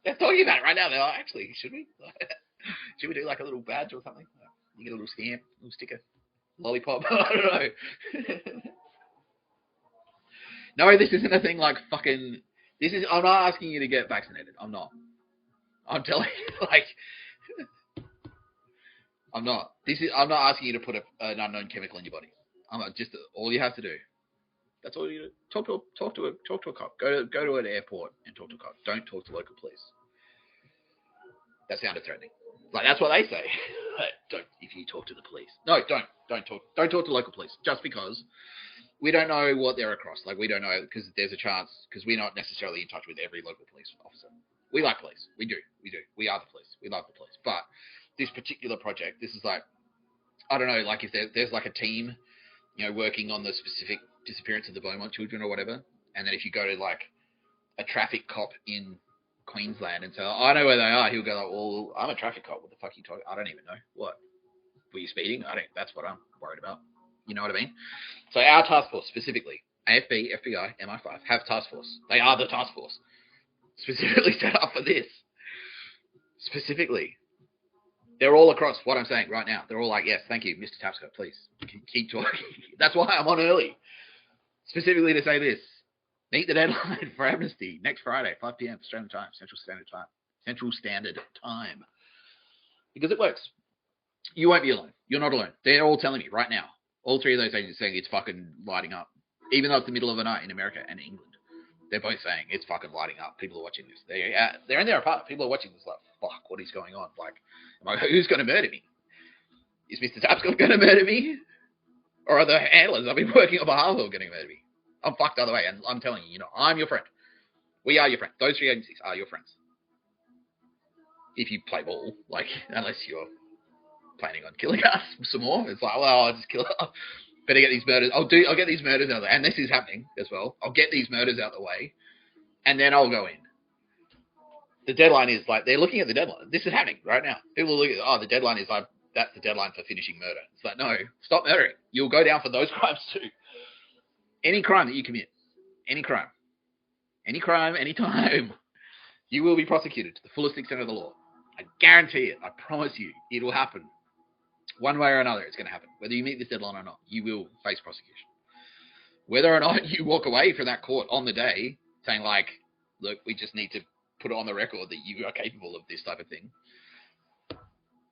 A: they're talking about it right now. They're like, actually, should we? Should we do like a little badge or something? You get a little stamp, a little sticker, lollipop. I don't know. No, this isn't a thing like fucking. I'm not asking you to get vaccinated. I'm not. I'm telling you, like, I'm not. I'm not asking you to put an unknown chemical in your body. I'm not, just all you have to do. That's all you do. Talk to a cop. Go to an airport and talk to a cop. Don't talk to local police. That sounded threatening. Like, that's what they say. Don't, if you talk to the police. No, don't talk to local police. Just because we don't know what they're across. Like, we don't know, because there's a chance, because we're not necessarily in touch with every local police officer. We like police. We do. We are the police. We love the police. But this particular project, this is like, I don't know, like if there's like a team, working on the specific disappearance of the Beaumont children or whatever, and then if you go to like a traffic cop in Queensland and say, I know where they are, he'll go like, well, I'm a traffic cop. What the fuck are you talking? I don't even know. What? Were you speeding? That's what I'm worried about. You know what I mean? So our task force specifically, AFB, FBI, MI5, have task force. They are the task force. Specifically set up for this. Specifically. They're all across what I'm saying right now. They're all like, yes, thank you, Mr. Tapscott, please. Keep talking. That's why I'm on early. Specifically to say this. Meet the deadline for amnesty next Friday, 5 p.m. Australian time, Central Standard Time. Because it works. You won't be alone. You're not alone. They're all telling me right now. All three of those agents saying it's fucking lighting up. Even though it's the middle of the night in America and England. They're both saying it's fucking lighting up. People are watching this. They're in their apartment. People are watching this like, fuck, what is going on? Like, who's going to murder me? Is Mr. Tapscott going to murder me? Or are the handlers I've been working on behalf of going to murder me? I'm fucked either way. And I'm telling you, I'm your friend. We are your friend. Those three agencies are your friends. If you play ball, like, unless you're planning on killing us some more. It's like, well, I'll just kill her. Better get these murders. I'll get these murders out of the way. And this is happening as well. I'll get these murders out of the way. And then I'll go in. The deadline is like, they're looking at the deadline. This is happening right now. People are looking at, the deadline is like, that's the deadline for finishing murder. It's like, no, stop murdering. You'll go down for those crimes too. Any crime that you commit, any crime, anytime, you will be prosecuted to the fullest extent of the law. I guarantee it. I promise you, it will happen. One way or another, it's going to happen. Whether you meet this deadline or not, you will face prosecution. Whether or not you walk away from that court on the day saying like, look, we just need to put it on the record that you are capable of this type of thing.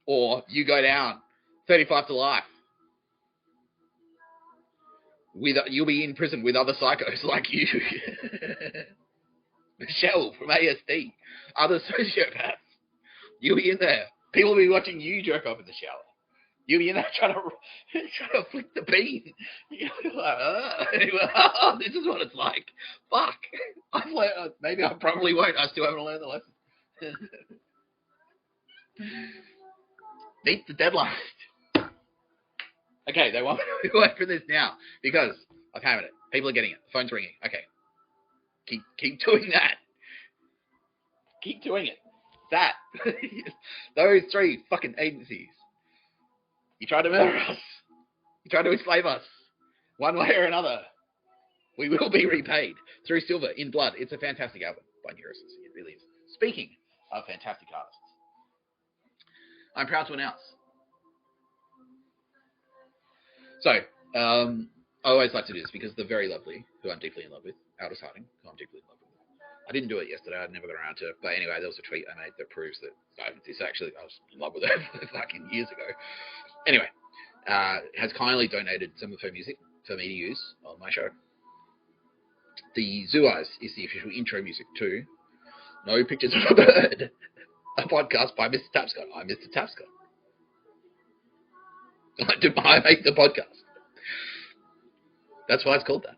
A: Or you go down 35 to life. You'll be in prison with other psychos like you. Michelle from ASD. Other sociopaths. You'll be in there. People will be watching you jerk off in the shower. You'll be in there trying to flick the bean. You're like, this is what it's like. Fuck. I've learned, maybe I probably won't. I still haven't learned the lesson. Meet the deadline. Okay, they want me to work for this now because I've hammered it. People are getting it. The phone's ringing. Okay. Keep doing that. Keep doing it. That. Those three fucking agencies. You tried to murder us. You tried to enslave us. One way or another. We will be repaid through silver in blood. It's a fantastic album by Neurosys. It really is. Speaking of fantastic artists, I'm proud to announce. So, I always like to do this because the very lovely, who I'm deeply in love with, Aldous Harding, who I'm deeply in love with. I didn't do it yesterday. I'd never got around to it. But anyway, there was a tweet I made that proves that I was in love with her fucking years ago. Anyway, has kindly donated some of her music for me to use on my show. The Zoo Eyes is the official intro music to No Pictures of a Bird, a podcast by Mr. Tapscott. I'm Mr. Tapscott. I make the podcast. That's why it's called that.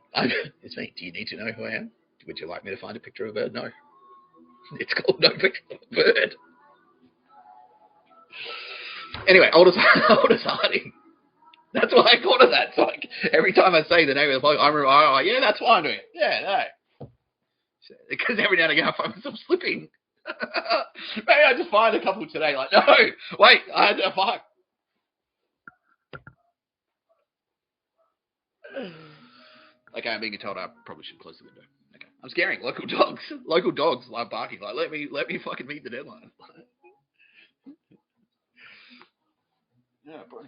A: It's me. Do you need to know who I am? Would you like me to find a picture of a bird? No. It's called No Picture of a Bird. Anyway, Aldous Harding. That's why I called it that. It's like every time I say the name of the podcast, I'm like, yeah, that's why I'm doing it. Yeah, no. Because every now and again I find myself slipping. Maybe I just find a couple today. Like, no, wait, I had to fuck. Okay, I'm being told I probably should close the window. Okay, I'm scaring local dogs. Local dogs love barking. Like, let me fucking meet the deadline. Yeah, boom.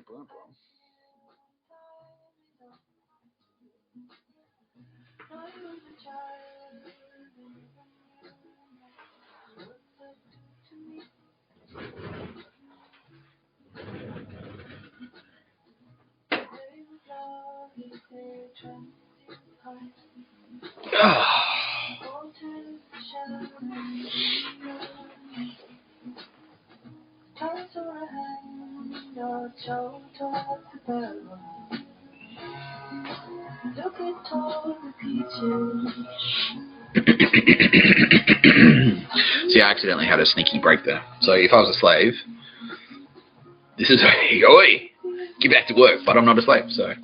A: See, I accidentally had a sneaky break there. So if I was a slave, this is oi, get back to work. But I'm not a slave, so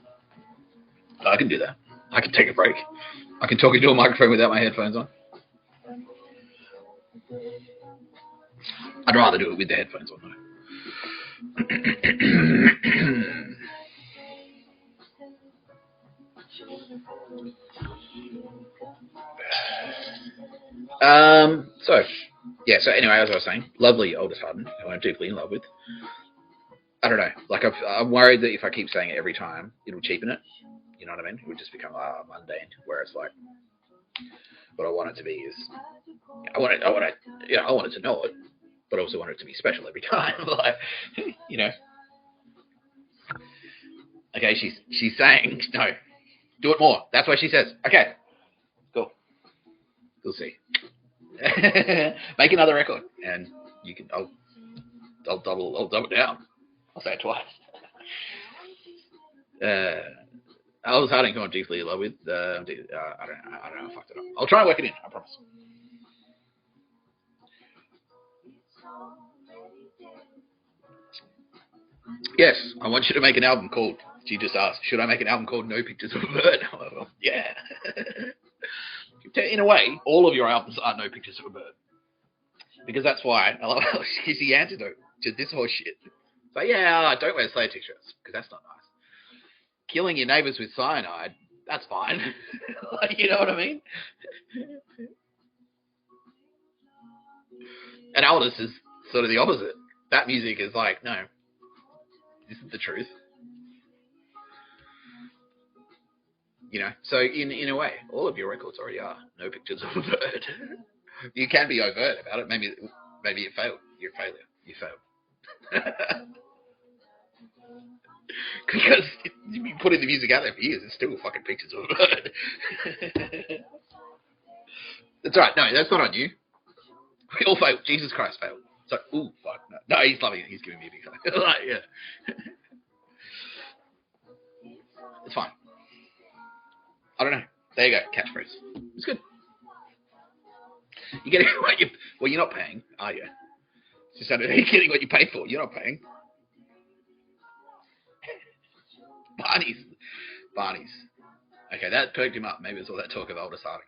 A: I can do that. I can take a break. I can talk into a microphone without my headphones on. I'd rather do it with the headphones on, though. So anyway, as I was saying, lovely oldest Hutton, who I'm deeply in love with. I don't know, like I'm worried that if I keep saying it every time, it'll cheapen it. You know what I mean? It would just become mundane. Whereas like, what I want it to be is, I want it to know it, but I also want it to be special every time. Like, you know. Okay, she's saying no, do it more. That's what she says. Okay, cool. We'll see. Make another record, and you can. I'll double down. I'll say it twice. I was harding who I'm deeply in love with. I don't know. I fucked it up. I'll try and work it in. I promise. Yes, I want you to make an album called. She just asked, should I make an album called No Pictures of a Bird? Yeah. In a way, all of your albums are No Pictures of a Bird. Because that's why I love how she's the antidote to this whole shit. So yeah, don't wear slave t-shirts, because that's not nice. Killing your neighbours with cyanide, that's fine. Like, you know what I mean? And Aldous is sort of the opposite. That music is like, no, this is the truth. You know, so in a way, all of your records already are No Pictures of a Bird. You can be overt about it. Maybe it failed. You're a failure. You failed. Because you've been putting the music out there for years. It's still fucking Pictures of a Bird. That's right. No, that's not on you. We all failed. Jesus Christ failed. So, ooh, fuck. No, he's loving it. He's giving me a big sign. Like, yeah. It's fine. I don't know. There you go. Catchphrase. It's good. You're getting what you. Well, you're not paying, are you? It's just you're getting what you pay for. You're not paying. Barney's. Okay, that perked him up. Maybe it's all that talk of Aldous Harding.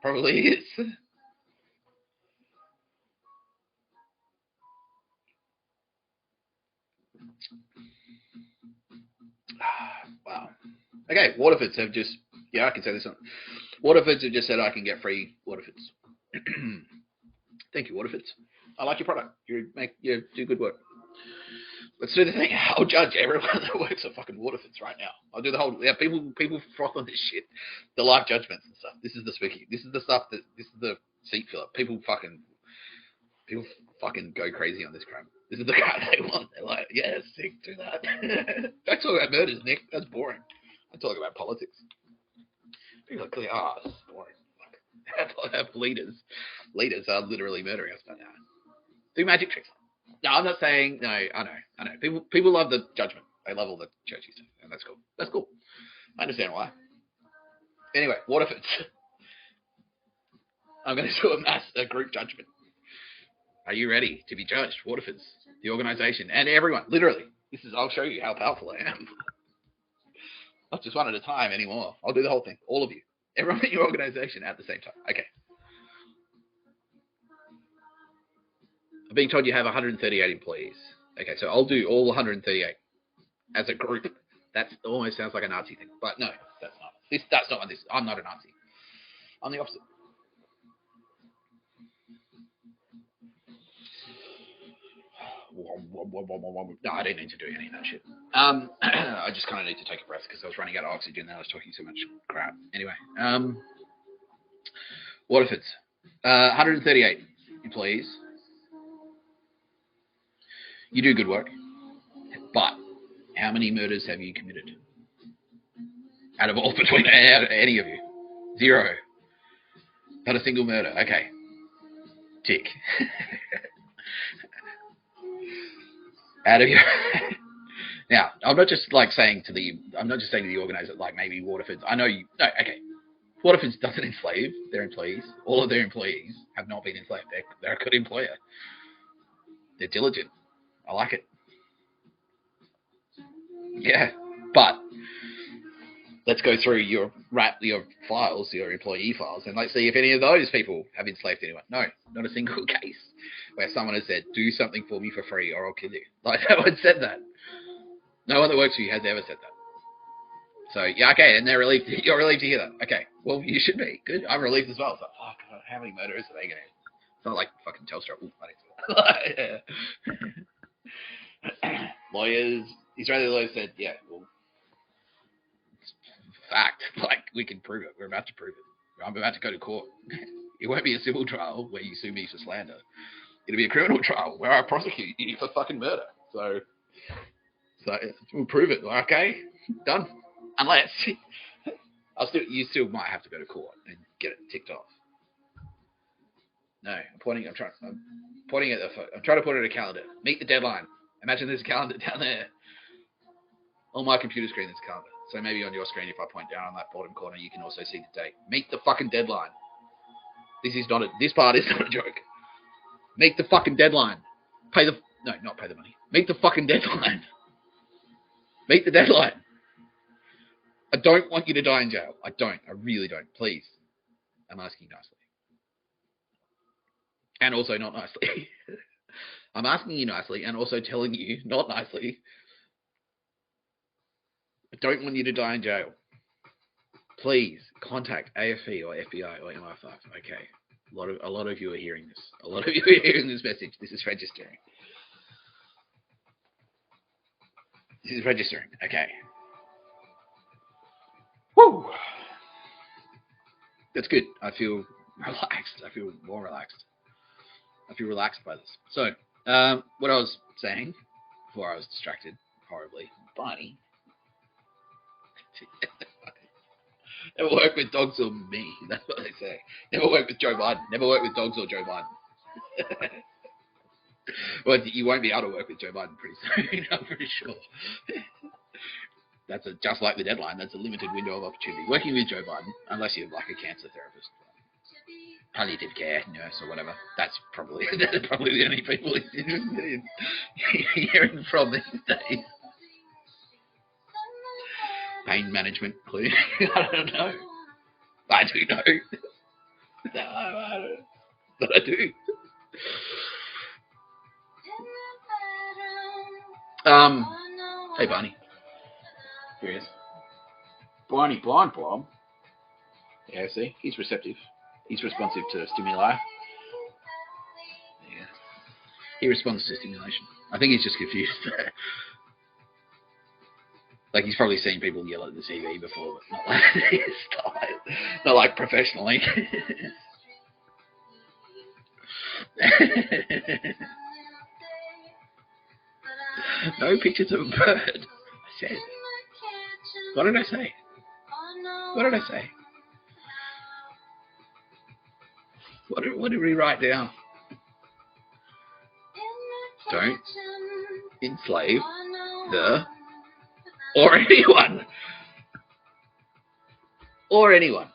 A: Probably is. Wow. Okay, Waterfords have just. Yeah, I can say this one. Waterfords have just said I can get free Waterfords. Thank you, Waterfords. I like your product. You do good work. Let's do the thing. I'll judge everyone that works at fucking Waterfords right now. I'll do the whole. Yeah, people froth on this shit. The live judgments and stuff. This is the spooky. This is the stuff that. This is the seat filler. People fucking go crazy on this crap. This is the guy they want. They're like, yeah, sick, do that. Don't talk about murders, Nick. That's boring. I talk about politics. People are clear. Ah, this is boring. Have leaders are literally murdering us. But no. Do magic tricks. No, I'm not saying. No, I know. People love the judgment. They love all the churchy stuff, and that's cool. That's cool. I understand why. Anyway, Waterfords. I'm going to do a group judgment. Are you ready to be judged? Waterfords, the organisation, and everyone. Literally, I'll show you how powerful I am. Not just one at a time anymore. I'll do the whole thing. All of you. Everyone in your organisation at the same time. Okay. I'm being told you have 138 employees. Okay, so I'll do all 138 as a group. That almost sounds like a Nazi thing, but no, that's not. That's not what this. I'm not a Nazi. I'm the opposite. No, I didn't need to do any of that shit. I just kind of need to take a breath because I was running out of oxygen and I was talking so much crap. Anyway, Waterfords, 138 employees. You do good work, but how many murders have you committed? Out of any of you? 0. Not a single murder. Okay. Tick. Out of your now, I'm not just saying to the organizer maybe Waterfords. I know you. No, okay. Waterfords doesn't enslave their employees. All of their employees have not been enslaved. They're a good employer. They're diligent. I like it. Yeah, but let's go through your files, your employee files, and let's see if any of those people have enslaved anyone. No, not a single case where someone has said, "Do something for me for free, or I'll kill you." Like, no one said that. No one that works for you has ever said that. So yeah, okay, and they're relieved. You're relieved to hear that. Okay, well, you should be. Good. I'm relieved as well. It's like, oh God, how many murderers are they going to? It's not like fucking Telstra. Ooh, Lawyers, Israeli lawyers said, yeah, well, it's fact. We can prove it. We're about to prove it. I'm about to go to court. It won't be a civil trial where you sue me for slander. It'll be a criminal trial where I prosecute you for fucking murder. So we'll prove it. Okay, done. Unless you still might have to go to court and get it ticked off. No, I'm trying to put it in a calendar. Meet the deadline. Imagine there's a calendar down there. On my computer screen, there's a calendar. So maybe on your screen, if I point down on that bottom corner, you can also see the date. Meet the fucking deadline. This part is not a joke. Meet the fucking deadline. Not pay the money. Meet the fucking deadline. Meet the deadline. I don't want you to die in jail. I don't. I really don't. Please. I'm asking nicely. And also not nicely. I'm asking you nicely and also telling you not nicely. I don't want you to die in jail. Please contact AFP or FBI or MI5. Okay. A lot of you are hearing this. A lot of you are hearing this message. This is registering. Okay. Woo! That's good. I feel relaxed. I feel more relaxed. I feel relaxed by this. So, what I was saying before I was distracted horribly. Barney. Never work with dogs or me. That's what they say. Never work with Joe Biden. Never work with dogs or Joe Biden. Well, you won't be able to work with Joe Biden pretty soon, I'm pretty sure. That's just like the deadline. That's a limited window of opportunity. Working with Joe Biden, unless you're like a cancer therapist, palliative care nurse or whatever. That's probably the only people he's interested in hearing from these days. Pain management, including. I don't know. I do know. No, I don't. But I do. Hey, Barney. Here he is. Barney Blind Bomb. Yeah, see? He's receptive. He's responsive to stimuli. Yeah. He responds to stimulation. I think he's just confused. Like, he's probably seen people yell at the TV before, but not like his style. Not like professionally. No pictures of a bird. I said. What did I say? What did I say? What did we write down? Don't enslave the or anyone. Or anyone.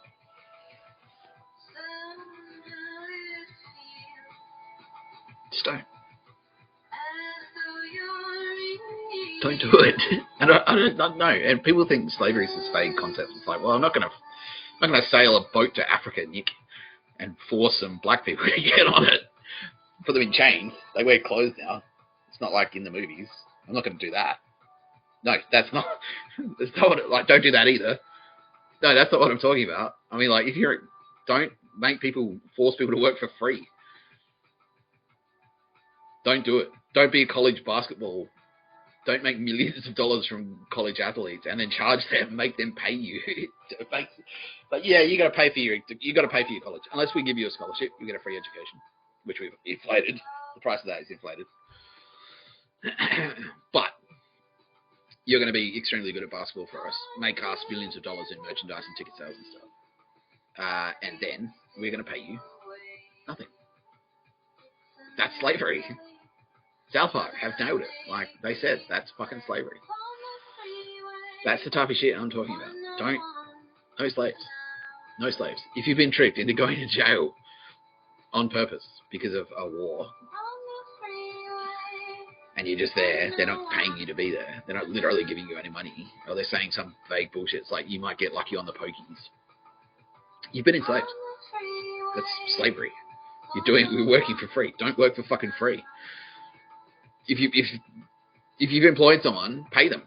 A: Just don't. Don't do it. And I don't know. And people think slavery is this vague concept. It's like, well, I'm not gonna sail a boat to Africa, Nick, and force some black people to get on it. Put them in chains. They wear clothes now. It's not like in the movies. I'm not gonna do that. No, that's not what, like, don't do that either. No, that's not what I'm talking about. I mean, like, if you're, don't force people to work for free. Don't do it. Don't be a college basketball. Don't make millions of dollars from college athletes and then charge them, make them pay you. But yeah, you got to pay for your college. Unless we give you a scholarship, you get a free education, which we've inflated. The price of that is inflated. But you're going to be extremely good at basketball for us. Make us billions of dollars in merchandise and ticket sales and stuff. And then we're going to pay you nothing. That's slavery. South Park have nailed it. Like they said, that's fucking slavery. That's the type of shit I'm talking about. No slaves. No slaves. If you've been tricked into going to jail on purpose because of a war, and you're just there, they're not paying you to be there. They're not literally giving you any money. Or they're saying some vague bullshit. It's like you might get lucky on the pokies. You've been enslaved. That's slavery. You're working for free. Don't work for fucking free. If you've employed someone, pay them.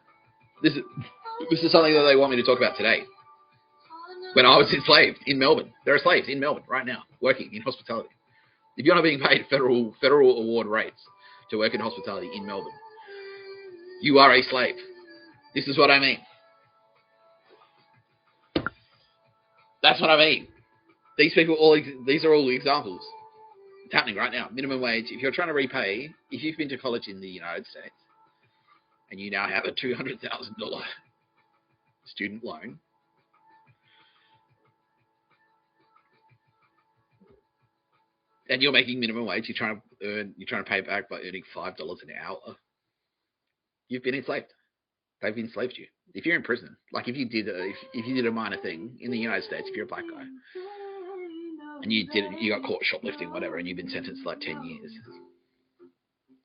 A: This is something that they want me to talk about today. When I was enslaved in Melbourne, there are slaves in Melbourne right now working in hospitality. If you're not being paid federal award rates to work in hospitality in Melbourne, you are a slave. This is what I mean. That's what I mean. These are all examples. It's happening right now. Minimum wage. If you're trying to repay, if you've been to college in the United States and you now have a $200,000 student loan, and you're making minimum wage, you're trying to pay it back by earning $5 an hour. You've been enslaved. They've enslaved you. If you're in prison, like if you did a minor thing in the United States, if you're a black guy, and you got caught shoplifting, whatever, and you've been sentenced to like 10 years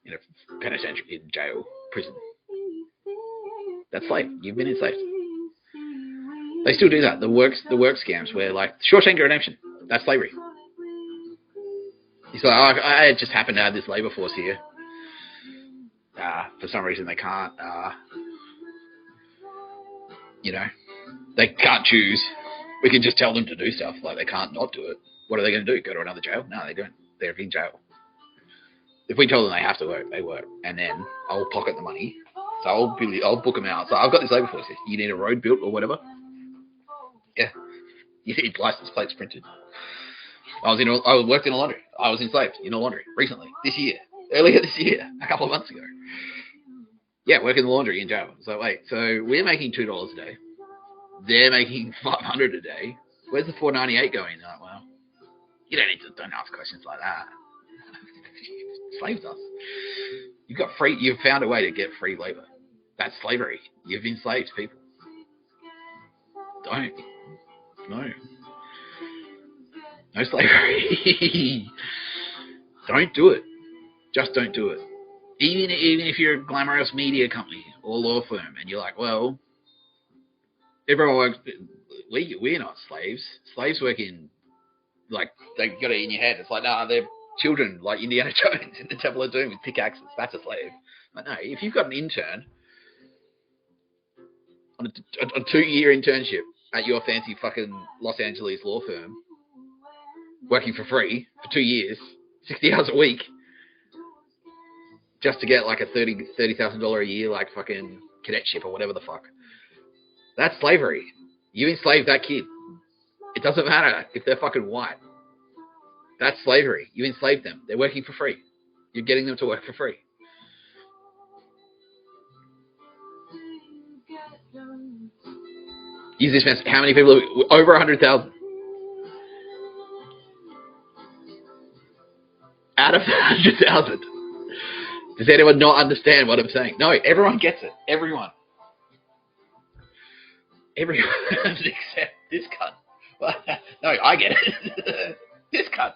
A: in a penitentiary, in jail, prison. That's slave. You've been enslaved. They still do that. The work scams where like Shawshank Redemption. That's slavery. He's like, I just happen to have this labor force here. For some reason they can't. They can't choose. We can just tell them to do stuff. Like they can't not do it. What are they going to do? Go to another jail? No, they don't. They're in jail. If we tell them they have to work, they work. And then I'll pocket the money. So I'll book them out. So I've got this labor force. You need a road built or whatever? Yeah. You need license plates printed. I worked in a laundry. I was enslaved in a laundry recently, earlier this year, a couple of months ago. Yeah, working in the laundry in jail. So we're making $2 a day. They're making $500 a day. Where's the $4.98 going? Like, well, you don't ask questions like that. Slaved us. You've found a way to get free labor. That's slavery. You've enslaved people. No slavery. Don't do it. Just don't do it. Even if you're a glamorous media company or law firm and you're like, well, everyone works. We're not slaves. Slaves work in, like, they got it in your head. It's like, nah, they're children like Indiana Jones in the Temple of Doom with pickaxes. That's a slave. But no, if you've got an intern on a 2-year internship at your fancy fucking Los Angeles law firm, working for free for 2 years, 60 hours a week, just to get like a $30,000 a year, like fucking cadetship or whatever the fuck. That's slavery. You enslaved that kid. It doesn't matter if they're fucking white. That's slavery. You enslaved them. They're working for free. You're getting them to work for free. Use this message. How many people? Over 100,000. Out of 100,000. Does anyone not understand what I'm saying? No, everyone gets it. Everyone. Except this cunt. No, I get it. This cunt.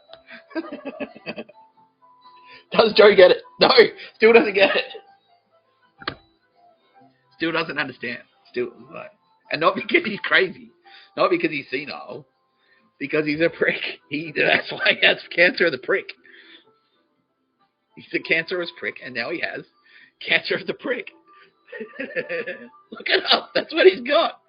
A: Does Joe get it? No, still doesn't get it. Still doesn't understand. Still, like, and not because he's crazy, not because he's senile, because he's a prick. That's why he has cancer of the prick. He's a cancerous prick, and now he has cancer of the prick. Look it up. That's what he's got.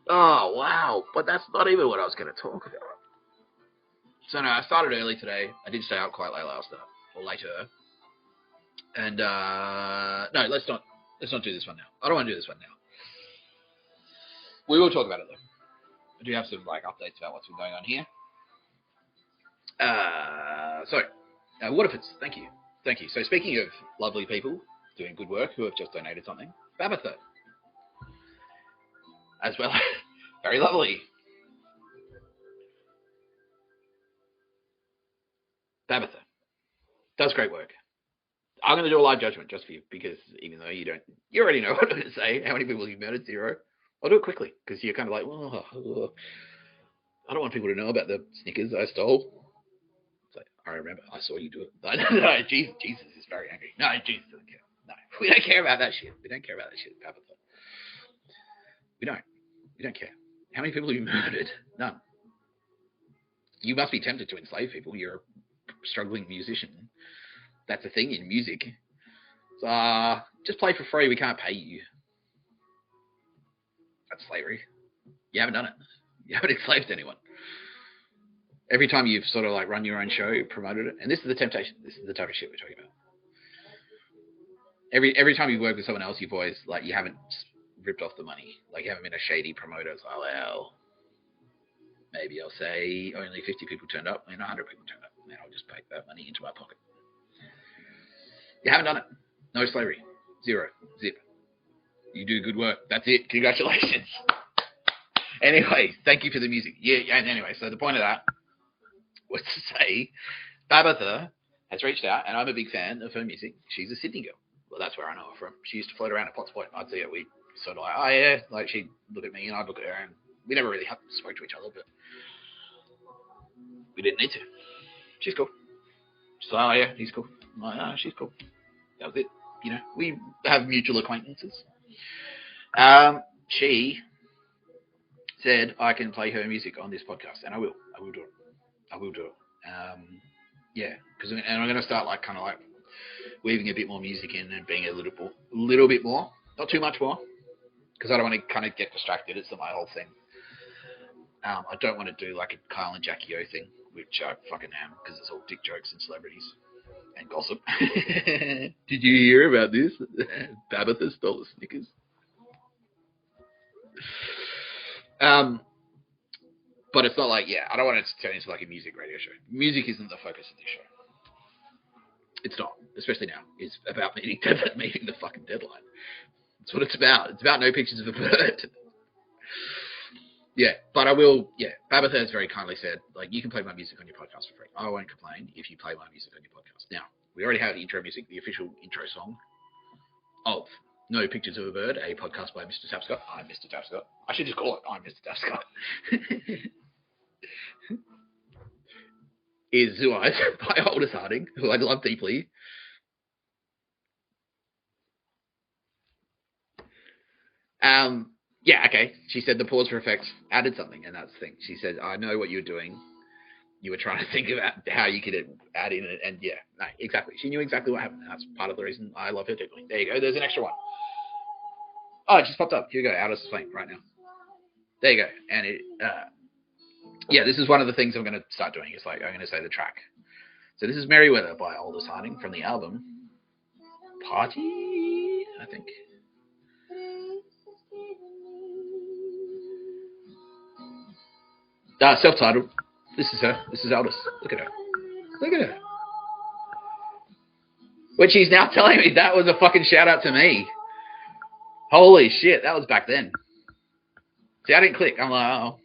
A: Oh, wow. But that's not even what I was going to talk about. So, no, I started early today. I did stay out quite late last night, or later. And, no, let's not do this one now. I don't want to do this one now. We will talk about it, though. I do have some, updates about what's been going on here. Waterfords, thank you. Thank you. So, speaking of lovely people doing good work who have just donated something, Babatha, as well. Very lovely. Babatha does great work. I'm going to do a live judgment just for you, because even though you already know what I'm going to say, how many people you've murdered, 0. I'll do it quickly, because you're kind of like, oh, I don't want people to know about the Snickers I stole. It's like, I remember, I saw you do it. No, Jesus is very angry. No, Jesus doesn't care. No, we don't care about that shit. We don't care about that shit, Babatha. We don't care. How many people have you murdered? None. You must be tempted to enslave people. You're a struggling musician. That's the thing in music. So, just play for free. We can't pay you. That's slavery. You haven't done it. You haven't enslaved anyone. Every time you've sort of run your own show, promoted it, and this is the temptation. This is the type of shit we're talking about. Every time you've worked with someone else, you've always you haven't ripped off the money. You haven't been a shady promoter. It's like, well, maybe I'll say only 50 people turned up and 100 people turned up, and I'll just take that money into my pocket. You haven't done it. No slavery. 0. Zip. You do good work. That's it. Congratulations. Anyway, thank you for the music. Yeah, and anyway, so the point of that was to say Babatha has reached out, and I'm a big fan of her music. She's a Sydney girl. Well, that's where I know her from. She used to float around at Potts Point. I'd see her. We sort of oh yeah, she'd look at me and I'd look at her, and we never really spoke to each other, but we didn't need to. She's cool. She's like, oh yeah, he's cool. I'm like, oh, she's cool. That was it. We have mutual acquaintances. She said I can play her music on this podcast, and I will. I will do it. Yeah, because I'm going to start weaving a bit more music in and being a little bit more, not too much more, because I don't want to kind of get distracted. It's not my whole thing. I don't want to do a Kyle and Jackie O thing, which I fucking am, because it's all dick jokes and celebrities and gossip. Did you hear about this? Babatha stole the Snickers. But it's not I don't want it to turn into a music radio show. Music isn't the focus of this show. It's not, especially now. It's about meeting the fucking deadline. That's what it's about. It's about no pictures of a bird. Yeah, but I will, Babatha has very kindly said, you can play my music on your podcast for free. I won't complain if you play my music on your podcast. Now, we already have intro music, the official intro song of No Pictures of a Bird, a podcast by Mr. Tapscott. I'm Mr. Tapscott. I should just call it I'm Mr. Tapscott. Is Zoo Eyes by Aldous Harding, who I love deeply. Yeah, okay. She said the pause for effect added something, and that's the thing. She said, I know what you're doing. You were trying to think about how you could add in it, and yeah, no, exactly. She knew exactly what happened, and that's part of the reason I love her deeply. There you go. There's an extra one. Oh, it just popped up. Here you go. Out of flame right now. There you go. And it, yeah, this is one of the things I'm going to start doing. It's I'm going to say the track. So this is Merryweather by Aldous Harding from the album Party, I think. Self-titled. This is her. This is Aldous. Look at her. Look at her. Which she's now telling me that was a fucking shout out to me. Holy shit, that was back then. See, I didn't click. I'm like, oh,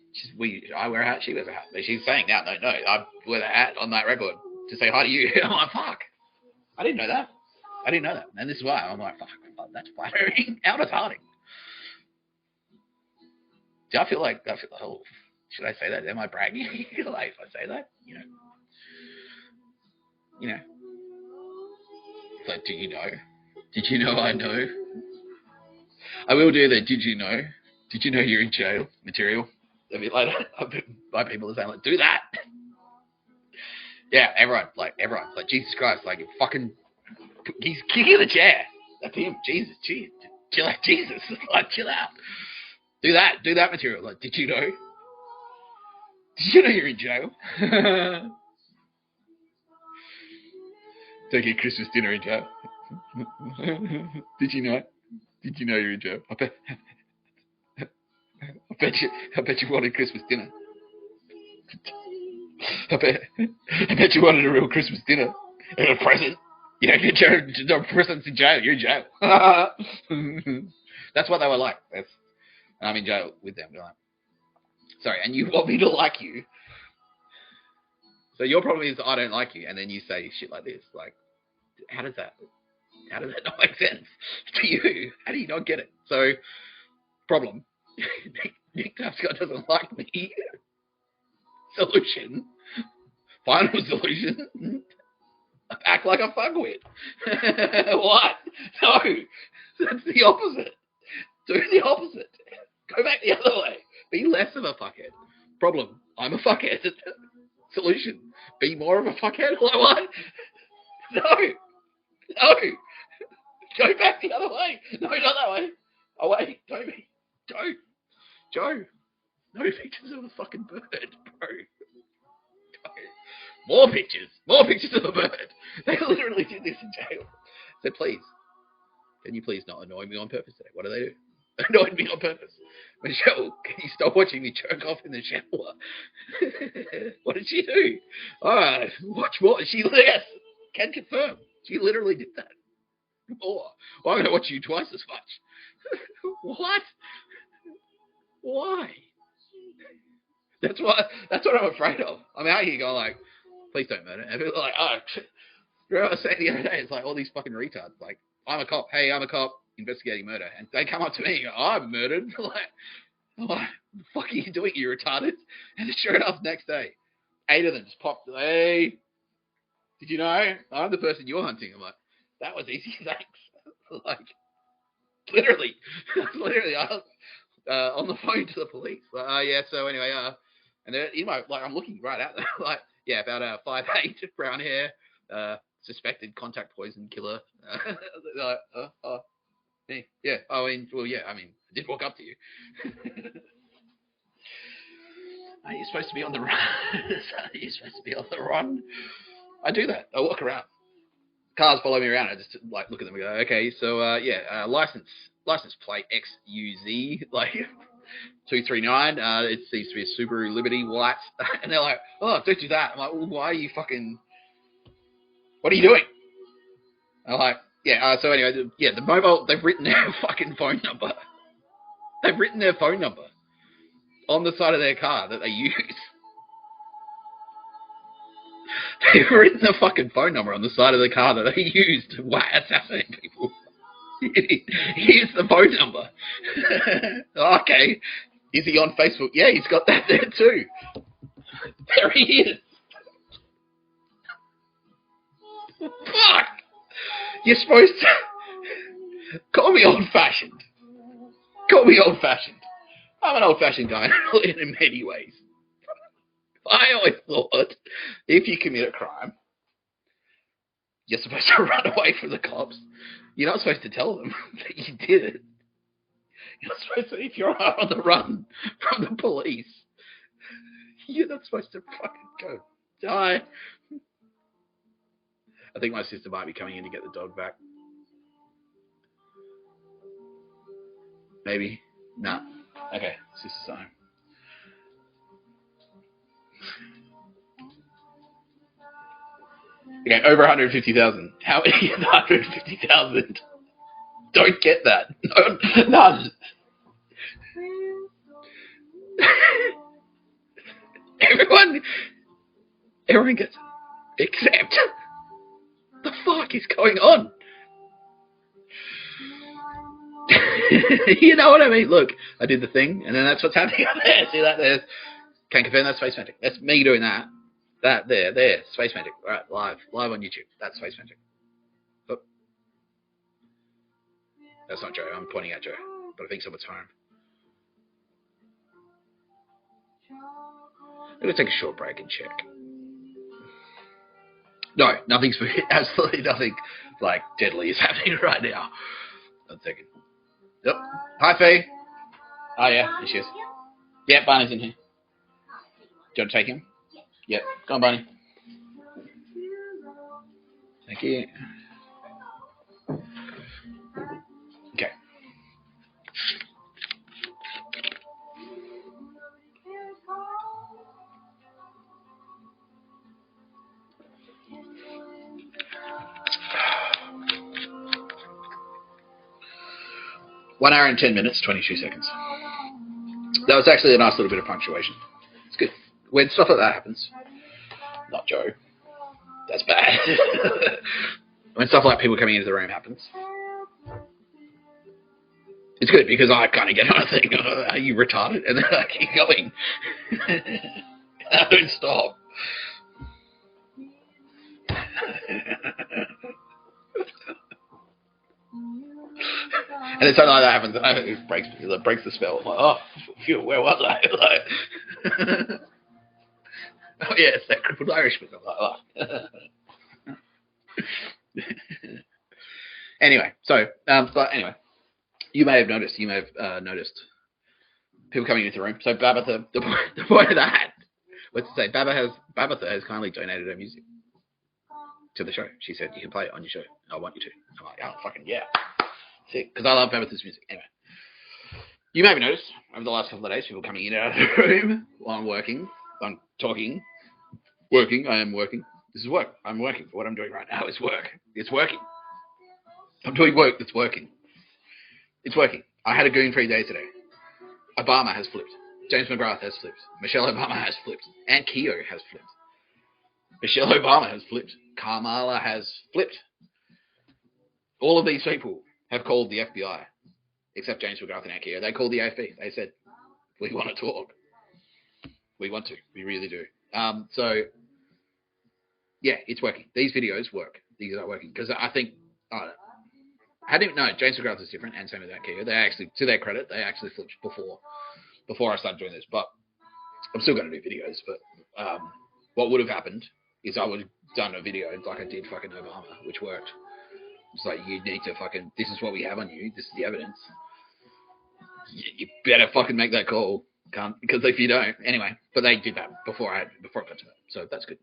A: I wear a hat, she wears a hat. But she's saying now, no, I wear the hat on that record to say hi to you. I'm like, fuck. I didn't know that. And this is why I'm like, fuck, that's flattering. Aldous Harding. Do I feel like, oh, should I say that? Am I bragging? If I say that, you know. But do you know? Did you know I know? I will do the did you know? Did you know you're in jail material? A bit later. My people are saying, do that. Yeah, everyone's like, Jesus Christ, fucking, he's kicking the chair. That's him. Jesus, jeez. Chill out, Jesus. Like, chill out. Do that material. Like, did you know? Did you know you're in jail? Taking Christmas dinner in jail. Did you know? Did you know you're in jail? I bet you wanted Christmas dinner. I bet you wanted a real Christmas dinner and a present. You don't get no presents in jail. You're in jail. That's what they were like. I'm in jail with them. Like, sorry, and you want me to like you. So your problem is I don't like you, and then you say shit like this. Like, how does that not make sense to you? How do you not get it? So, problem. Nick Tapscott doesn't like me. Solution. Final solution. Act like a fuckwit. What? No. That's the opposite. Do the opposite. Go back the other way. Be less of a fuckhead. Problem. I'm a fuckhead. Solution. Be more of a fuckhead. Like what? No. Go back the other way. No, not that way. Oh wait, don't be. Joe. No pictures of a fucking bird, bro. More pictures of a bird. They literally did this in jail. So please, can you please not annoy me on purpose today? What do they do? They annoyed me on purpose. Michelle, can you stop watching me jerk off in the shower? What did she do? Alright, watch more. Yes, can confirm. She literally did that. More. Well, I'm going to watch you twice as much. What? Why? That's what I'm afraid of. I'm out here going like, please don't murder. And people are like, oh, remember what I was saying the other day? It's like all these fucking retards. Like, I'm a cop. Hey, I'm a cop investigating murder. And they come up to me and go, oh, I'm murdered. I'm like, the fuck are you doing? You retarded? And sure enough, next day, 8 of them just popped. Hey, did you know I'm the person you're hunting? I'm like, that was easy, thanks. Like, literally, I was on the phone to the police. Like, yeah. So anyway, and they're in my I'm looking right at them. Like, yeah, about 5'8", brown hair, suspected contact poison killer. Like, me, yeah. I mean, well, yeah. I mean, I did walk up to you. Are you supposed to be on the run? You're supposed to be on the run. I do that. I walk around. Cars follow me around. I just like look at them and go, okay, so license plate XUZ like 239. It seems to be a Subaru Liberty white, and they're like, oh, don't do that. I'm like, well, why are you fucking? What are you doing? I'm like, yeah. So anyway, the mobile. They've written their fucking phone number. They've written their phone number on the side of their car that they use. They've written the fucking phone number on the side of the car that they used to assassinate people. Here's the phone number. Okay. Is he on Facebook? Yeah, he's got that there too. There he is. Fuck! You're supposed to... Call me old-fashioned. I'm an old-fashioned guy in many ways. I always thought if you commit a crime, you're supposed to run away from the cops. You're not supposed to tell them that you did it. You're not supposed to, if you're on the run from the police, you're not supposed to fucking go die. I think my sister might be coming in to get the dog back. Maybe. Nah. Okay, sister's home. Okay, over 150,000. How many is 150,000? Don't get that. No, none. Everyone gets it. Except, the fuck is going on? You know what I mean? Look, I did the thing, and then that's what's happening up there. See that there? Can't confirm that's Space Magic. That's me doing that. That there, Space Magic. All right, live on YouTube. That's Space Magic. Look. That's not Joe. I'm pointing at Joe, but I think someone's home. I'm gonna take a short break and check. No, nothing's absolutely nothing like deadly is happening right now. 1 second. Yep. Hi, Faye. Oh, yeah. There she is. Yeah, Barney's in here. Do you want to take him? Yep. Go on, Barney. Thank you. Okay. One hour and 10 minutes, 22 seconds. That was actually a nice little bit of punctuation. It's good. When stuff like that happens, not Joe, that's bad. When stuff like people coming into the room happens, it's good because I kind of get on a thing. Are you retarded? And then I keep going. I don't stop. And then something like that happens, and it breaks the spell. I'm like, oh, phew, where was I? Like, oh yeah, it's that crippled Irishman. I'm like, oh. Anyway, but anyway, you may have noticed people coming into the room. So Babatha, the point of that was to say Babatha has kindly donated her music to the show. She said you can play it on your show. I want you to. I'm like, oh fucking yeah. Because I love Babatha's music. Anyway, you may have noticed over the last couple of days, people coming in and out of the room while I'm working. I'm talking, working. I am working. This is work. I'm working. What I'm doing right now is work. It's working. I'm doing work that's working. It's working. I had a goon-free day today. Obama has flipped. James McGrath has flipped. Michelle Obama has flipped. Aunt Keogh has flipped. Michelle Obama has flipped. Kamala has flipped. All of these people have called the FBI, except James McGrath and Aunt Keogh. They called the AFB. They said, we want to talk. We want to. We really do. So, yeah, it's working. These videos work. These are working. Because I think, I didn't know, James McGrath is different, and same with Aunt Keogh. They actually, to their credit, they actually flipped before I started doing this. But I'm still going to do videos. But what would have happened is I would have done a video like I did fucking Obama, which worked. It's like, you need to fucking, this is what we have on you. This is the evidence. You better fucking make that call, cunt. Because if you don't, anyway. But they did that before I got to that. So that's good.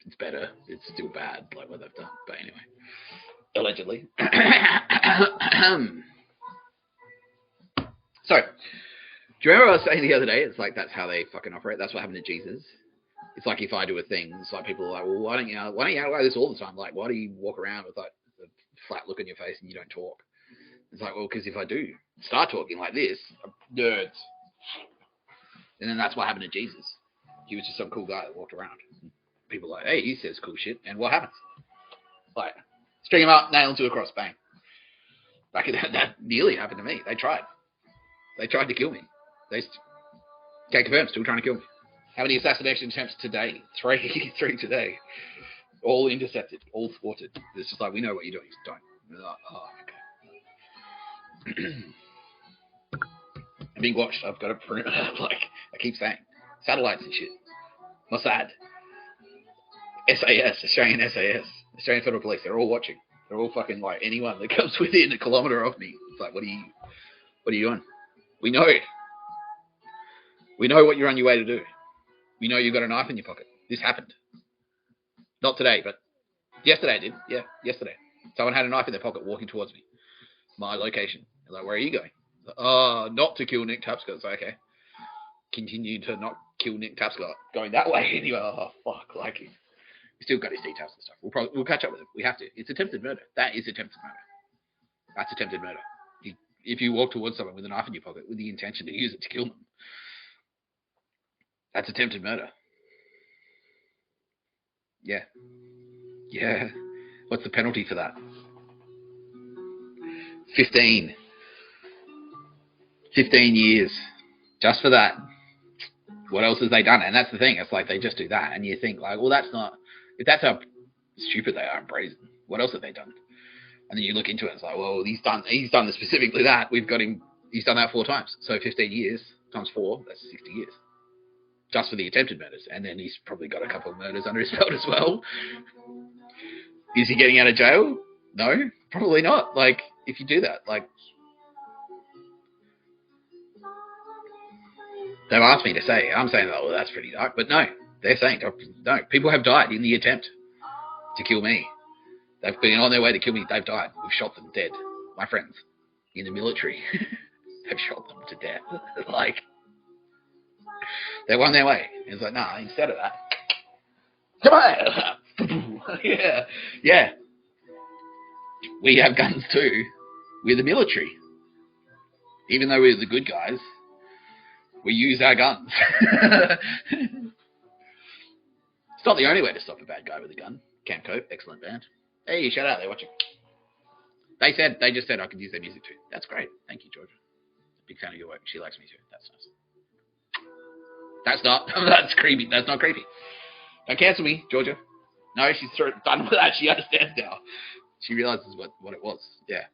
A: It's better. It's still bad, like what they've done. But anyway. Allegedly. So, do you remember what I was saying the other day? It's like, that's how they fucking operate. That's what happened to Jesus. It's like if I do a thing, it's like people are like, well, why don't you act like this all the time? Like, why do you walk around with like a flat look on your face and you don't talk? It's like, well, because if I do start talking like this, nerds. And then that's what happened to Jesus. He was just some cool guy that walked around. People are like, hey, he says cool shit. And what happens? Like, string him up, nail him to a cross, bang. Like, that nearly happened to me. They tried. They tried to kill me. Can't confirm, still trying to kill me. How many assassination attempts today? 3 today. All intercepted, all thwarted. It's just like, we know what you're doing. Just don't. Like, oh, okay. I'm being watched. I've got to print it. Like I keep saying, satellites and shit. Mossad, SAS, Australian SAS, Australian Federal Police. They're all watching. They're all fucking like anyone that comes within a kilometre of me. It's like, what are you doing? We know. We know what you're on your way to do. We know you've got a knife in your pocket. This happened. Not today, but yesterday it did. Yeah, yesterday. Someone had a knife in their pocket walking towards me. My location. They're like, where are you going? Like, not to kill Nick Tapscott. It's like, okay. Continue to not kill Nick Tapscott. Going that way anyway. Oh, fuck. Like, we still got his details and stuff. We'll catch up with him. We have to. It's attempted murder. That is attempted murder. That's attempted murder. If you walk towards someone with a knife in your pocket with the intention to use it to kill them, that's attempted murder. Yeah. Yeah. What's the penalty for that? 15 years. Just for that. What else has they done? And that's the thing. It's like they just do that. And you think like, well, that's not... If that's how stupid they are and brazen, what else have they done? And then you look into it. It's like, well, he's done specifically that. We've got him... He's done that 4 times. So 15 years times 4, that's 60 years. Just for the attempted murders. And then he's probably got a couple of murders under his belt as well. Is he getting out of jail? No, probably not. Like, if you do that, like, they've asked me to say, I'm saying, oh, well, that's pretty dark, but no, they're saying, no, people have died in the attempt to kill me. They've been on their way to kill me. They've died. We've shot them dead. My friends in the military have shot them to death. Like, they're on their way. It's like, nah, instead of that, come on. Yeah. We have guns too. We're the military. Even though we're the good guys, we use our guns. It's not the only way to stop a bad guy with a gun. Camp Cope, excellent band. Hey, shout out, they're watching. They just said I could use their music too. That's great. Thank you, Georgia. Big fan of your work. She likes me too. That's nice. That's creepy. That's not creepy. Don't cancel me, Georgia. No, she's done with that. She understands now. She realizes what it was. Yeah,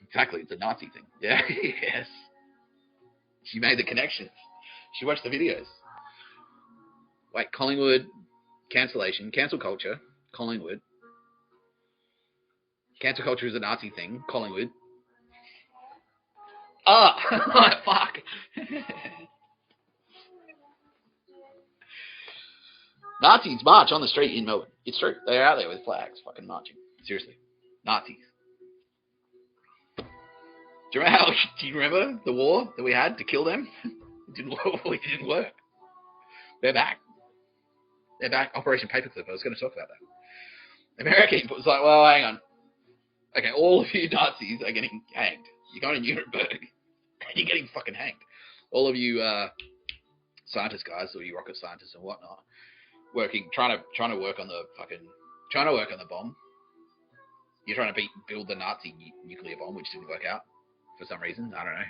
A: exactly. It's a Nazi thing. Yeah, yes. She made the connections. She watched the videos. Wait, Collingwood, cancellation, cancel culture, Collingwood. Cancel culture is a Nazi thing, Collingwood. Fuck. Nazis march on the street in Melbourne. It's true. They're out there with flags fucking marching. Seriously. Nazis. Do you remember the war that we had to kill them? It didn't work. They're back. Operation Paperclip. I was going to talk about that. America was like, well, hang on. Okay, all of you Nazis are getting hanged. You're going to Nuremberg, and you're getting fucking hanged. All of you scientist guys, or you rocket scientists and whatnot, trying to work on the bomb. You're trying to build the Nazi nuclear bomb, which didn't work out for some reason. I don't know.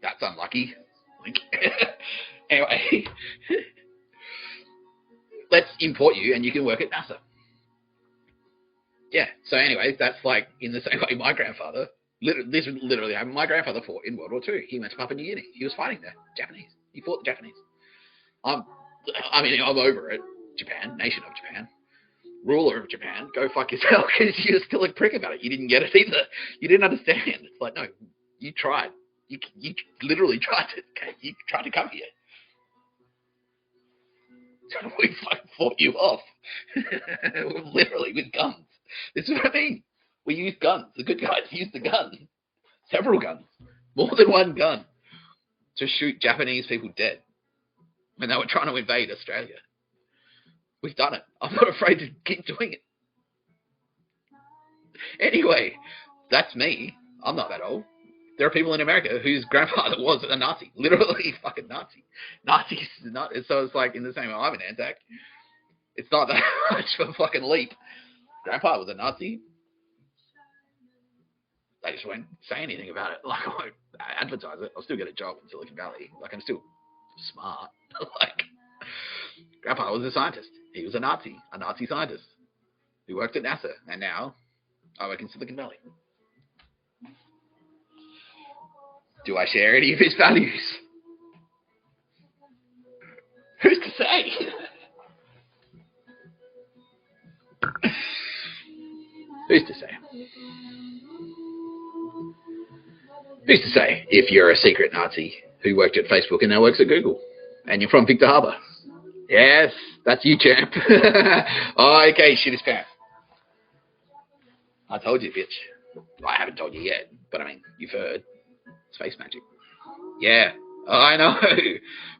A: That's unlucky. Anyway, let's import you, and you can work at NASA. Yeah. So anyway, that's like in the same way my grandfather, literally, my grandfather fought in World War II. He went to Papua New Guinea. He was fighting the Japanese. He fought the Japanese. I'm over it. Japan, nation of Japan, ruler of Japan. Go fuck yourself, because you're still a prick about it. You didn't get it either. You didn't understand. It's like, no, you tried. You literally tried to. Okay, you tried to come here. We fucking fought you off. Literally with guns. This is what I mean. We used guns. The good guys used the gun. Several guns. More than one gun. To shoot Japanese people dead. When they were trying to invade Australia. We've done it. I'm not afraid to keep doing it. Anyway, that's me. I'm not that old. There are people in America whose grandfather was a Nazi. Literally fucking Nazi. Nazis. So it's like in the same way I'm an Anzac. It's not that much of a fucking leap. Grandpa was a Nazi. They just won't say anything about it. Like, I won't advertise it. I'll still get a job in Silicon Valley. Like, I'm still smart. Like, Grandpa was a scientist. He was a Nazi scientist who worked at NASA. And now I work in Silicon Valley. Do I share any of his values? Who's to say? Who's to say? Who's to say if you're a secret Nazi who worked at Facebook and now works at Google and you're from Victor Harbour? Yes, that's you, champ. Oh, okay, shit his pants. I told you, bitch. Well, I haven't told you yet, but I mean, you've heard. Space magic. Yeah. Oh, I know.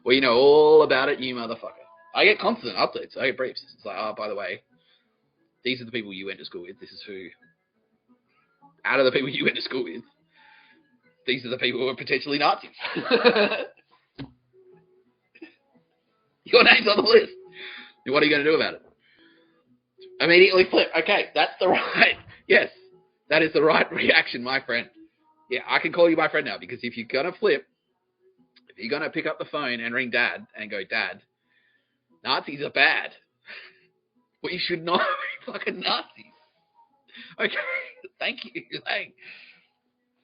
A: Well, you know all about it, you motherfucker. I get constant updates. I get briefs. It's like, oh, by the way, these are the people you went to school with. This is who, out of the people you went to school with, these are the people who are potentially Nazis. Your name's on the list. And what are you going to do about it? Immediately flip. Okay, that's the right. Yes, that is the right reaction, my friend. Yeah, I can call you my friend now, because if you're going to flip, if you're going to pick up the phone and ring Dad and go, Dad, Nazis are bad. Well, you should not be fucking Nazis. Okay, thank you.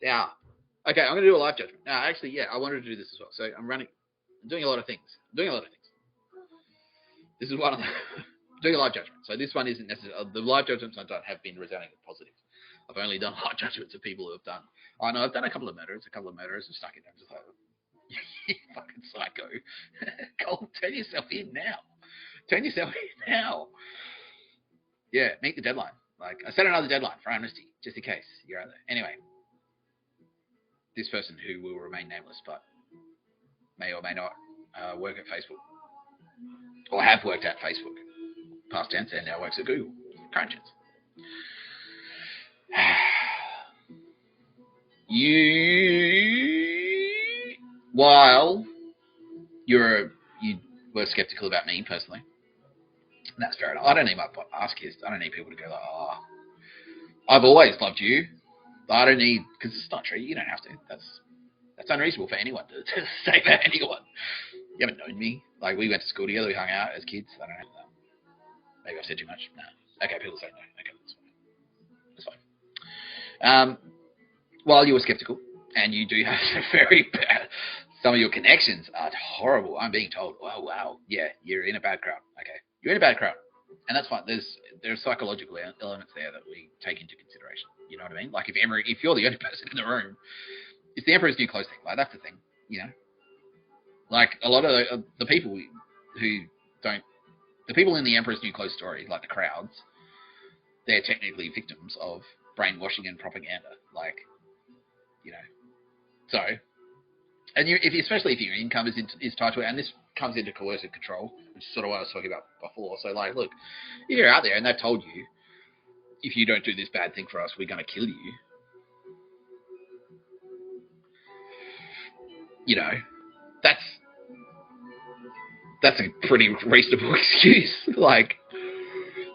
A: Now, okay, I'm going to do a life judgment. Now, actually, yeah, I wanted to do this as well. So I'm doing a lot of things. This is one of them. doing a live judgment. So this one isn't necessarily, the live judgments I've done have been resoundingly positive. I've only done live judgments of people who have done. I know I've done a couple of murderers. A couple of murderers have stuck in there. Just like, you fucking psycho. Cole, turn yourself in now. Turn yourself in now. Yeah, meet the deadline. Like, I set another deadline for amnesty, just in case you're out there. Anyway, this person who will remain nameless, but may or may not work at Facebook, or have worked at Facebook, past tense, and now works at Google. Current tense. While you were skeptical about me personally, and that's fair enough. I don't need my ask kids. I don't need people to go like, oh, I've always loved you. I don't need, because it's not true. You don't have to. That's unreasonable for anyone to say about anyone. You haven't known me. Like, we went to school together. We hung out as kids. I don't know. Maybe I've said too much. No. Okay, people say no. Okay, that's fine. That's fine. While you were skeptical, and you do have very bad, some of your connections are horrible. I'm being told. Oh, wow. Yeah, you're in a bad crowd. Okay. You're in a bad crowd. And that's fine. There's psychological elements there that we take into consideration. You know what I mean? Like, if you're the only person in the room, it's the Emperor's New Clothes thing. Like, that's the thing, you know? Like, a lot of the people who don't... The people in the Emperor's New Clothes story, like the crowds, they're technically victims of brainwashing and propaganda. Like, you know. So, and especially if your income is tied to it, and this comes into coercive control, which is sort of what I was talking about before. So, like, look, if you're out there and they've told you, if you don't do this bad thing for us, we're going to kill you. You know, that's a pretty reasonable excuse. Like,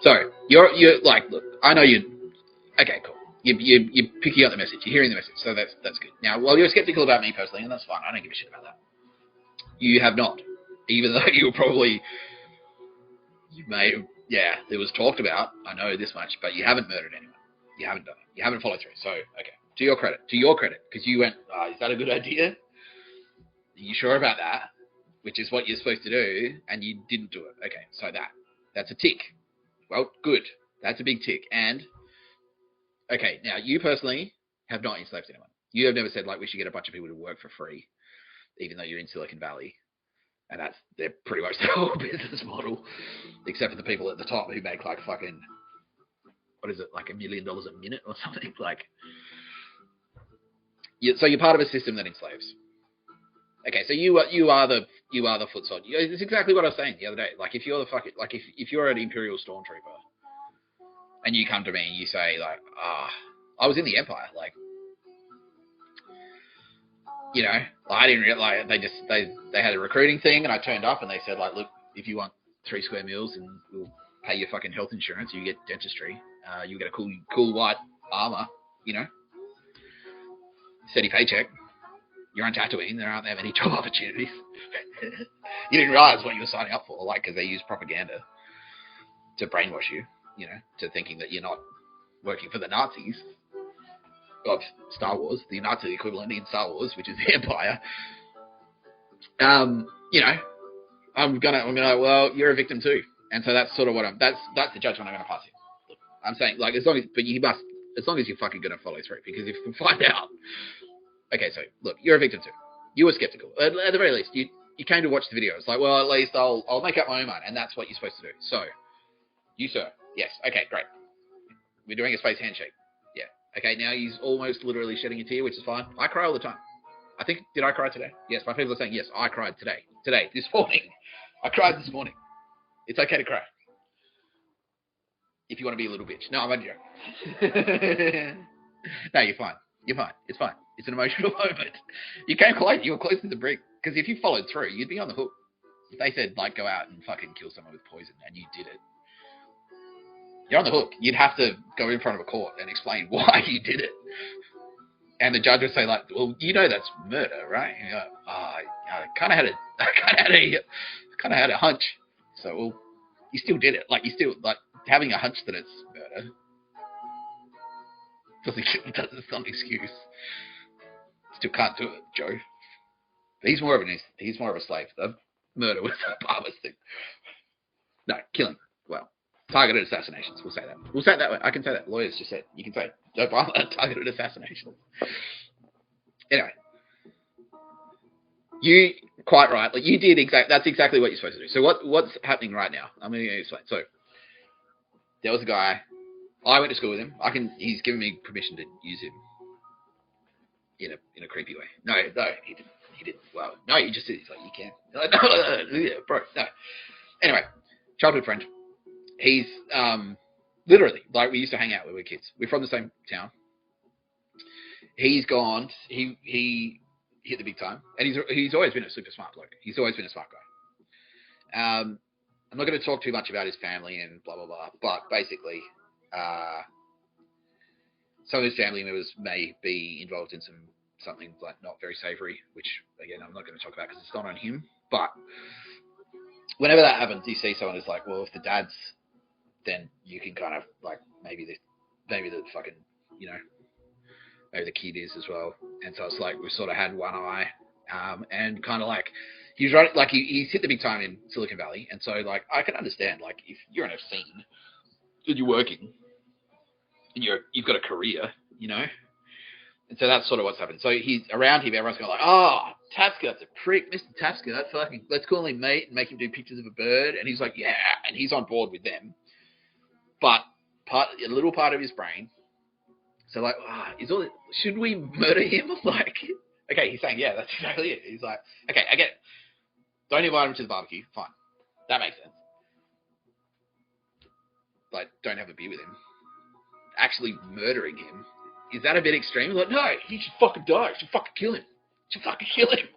A: so you're like, look, I know you. Okay, cool. You're picking up the message. You're hearing the message, so that's good. Now, while you're skeptical about me personally, and that's fine, I don't give a shit about that. You have not, even though you may have, yeah, there was talked about. I know this much, but you haven't murdered anyone. You haven't done it. You haven't followed through. So, okay, to your credit, because you went, is that a good idea? Are you sure about that? Which is what you're supposed to do, and you didn't do it. Okay, so that's a tick. Well, good. That's a big tick. And, okay, now, you personally have not enslaved anyone. You have never said, like, we should get a bunch of people to work for free, even though you're in Silicon Valley. And they're pretty much the whole business model, except for the people at the top who make, like, fucking, what is it, like $1 million a minute or something? Like, so you're part of a system that enslaves. Okay, so you are the foot soldier. It's exactly what I was saying the other day. Like, if you're the fucking, like, if you're an Imperial Stormtrooper and you come to me and you say, like, I was in the Empire, like, you know, I didn't realize, they had a recruiting thing, and I turned up and they said, like, look, if you want 3 square meals and we'll pay your fucking health insurance, you get dentistry, you get a cool white armor, you know, steady paycheck. You're on Tatooine, there aren't that many job opportunities. You didn't realize what you were signing up for, like, because they use propaganda to brainwash you, you know, to thinking that you're not working for the Nazis of Star Wars, the Nazi equivalent in Star Wars, which is the Empire. You know, I'm gonna, well, you're a victim too, and so that's sort of what that's the judgment I'm gonna pass you. I'm saying, like, as long as you're fucking gonna follow through, because if you find out. Okay, so, look, you're a victim too. You were skeptical. At the very least, you came to watch the video. It's like, well, at least I'll make up my own mind, and that's what you're supposed to do. So, you, sir. Yes. Okay, great. We're doing a space handshake. Yeah. Okay, now he's almost literally shedding a tear, which is fine. I cry all the time. I think, did I cry today? Yes, my people are saying, yes, I cried today. This morning. I cried this morning. It's okay to cry. If you want to be a little bitch. No, I'm only joking. No, you're fine. You're fine. It's fine. It's an emotional moment. You came close. You were close to the brink. Because if you followed through, you'd be on the hook. If they said, like, go out and fucking kill someone with poison, and you did it, you're on the hook. You'd have to go in front of a court and explain why you did it. And the judge would say, like, well, you know that's murder, right? And you're like, I kind of had a hunch. So, well, you still did it. Like, you still, like, having a hunch that it's murder it's not an excuse. Still can't do it, Joe. He's more of a slave. The murder was a barbarous thing. No, killing. well, targeted assassinations. We'll say that. We'll say it that way. I can say that. Lawyers just said you can say no violent targeted assassinations. Anyway, you quite right. Like you did that's exactly what you're supposed to do. So what's happening right now? I'm going to explain. So there was a guy. I went to school with him. He's given me permission to use him in a creepy way. No, he didn't. He didn't. Well, no, he just did. He's like, you can. Like, no, yeah, bro, no. Anyway, childhood friend. He's literally like we used to hang out when we were kids. We're from the same town. He's gone. He hit the big time, and he's always been a super smart bloke. He's always been a smart guy. I'm not going to talk too much about his family and blah blah blah, but basically, some of his family members may be involved in something like not very savoury, which again I'm not going to talk about because it's not on him. But whenever that happens, you see someone who's like, well, if the dad's, then you can kind of like maybe the fucking maybe the kid is as well. And so it's like we sort of had one eye, and kind of like he was right, like he's hit the big time in Silicon Valley, and so like I can understand like if you're in a scene and you're working and you've got a career, and so that's sort of what's happened. So he's around him, everyone's going like, oh, Tapscott's a prick, Mr. Tapscott, fucking let's call him mate and make him do pictures of a bird, and he's like, yeah, and he's on board with them, but a little part of his brain. So like, should we murder him? Like, okay, he's saying, yeah, that's exactly it. He's like, okay, I get it. Don't invite him to the barbecue. Fine. That makes sense. Like, don't have a beer with him. Actually murdering him, is that a bit extreme? Like, no, he should fucking die. You should fucking kill him. You should fucking kill him.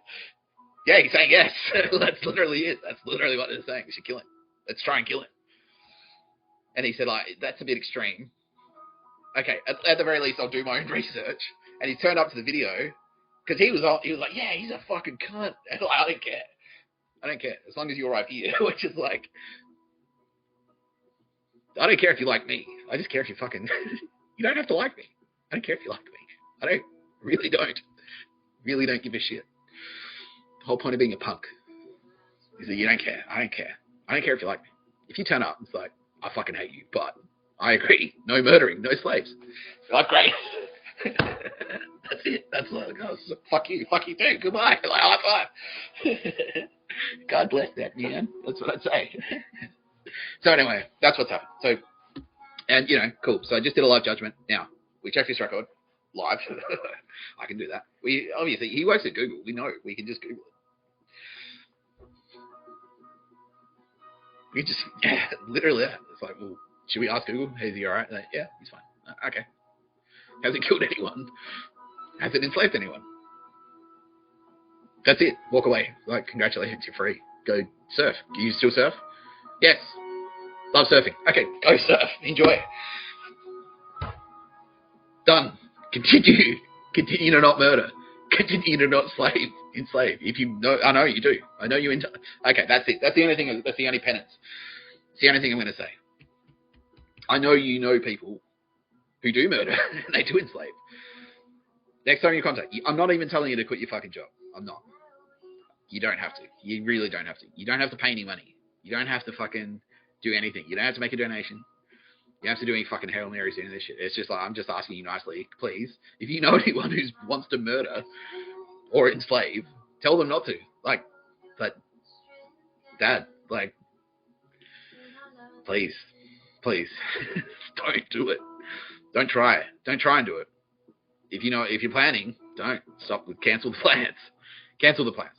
A: Yeah, he's saying yes. That's literally it. That's literally what they're saying. We should kill him. Let's try and kill him. And he said, like, that's a bit extreme. Okay, at the very least, I'll do my own research. And he turned up to the video because he was like, yeah, he's a fucking cunt. And like, I don't care. I don't care as long as you're right here, which is like, I don't care if you like me. I just care if you fucking. You don't have to like me. I don't care if you like me. I don't. Really don't. Really don't give a shit. The whole point of being a punk is that you don't care. I don't care. I don't care if you like me. If you turn up, it's like, I fucking hate you, but I agree. No murdering, no slaves. Like, great. That's it. That's like, oh, fuck you too. Goodbye. Like, high five. God bless that man. That's what I'd say. So anyway, that's what's happened. So, and cool. So I just did a live judgment. Now we check this record live. I can do that. We obviously he works at Google. We know we can just Google it. We just literally. It's like, well, should we ask Google? Is he all right? Like, yeah, he's fine. Okay. Hasn't killed anyone. Hasn't enslaved anyone. That's it. Walk away. Like, congratulations, you're free. Go surf. Do you still surf? Yes. Love surfing. Okay, go surf. Enjoy. Done. Continue. Continue to not murder. Continue to not enslave. If you know, I know you do. I know you. Okay, that's it. That's the only thing. That's the only penance. It's the only thing I'm going to say. I know you know people who do murder and they do enslave. Next time you contact, I'm not even telling you to quit your fucking job. I'm not. You don't have to. You really don't have to. You don't have to pay any money. You don't have to fucking do anything. You don't have to make a donation. You don't have to do any fucking Hail Marys or any of this shit. It's just like, I'm just asking you nicely, please, if you know anyone who wants to murder or enslave, tell them not to. Like, but, Dad, like, please, don't do it. Don't try it. Don't try and do it. If you're planning, don't stop. Cancel the plans. Cancel the plans.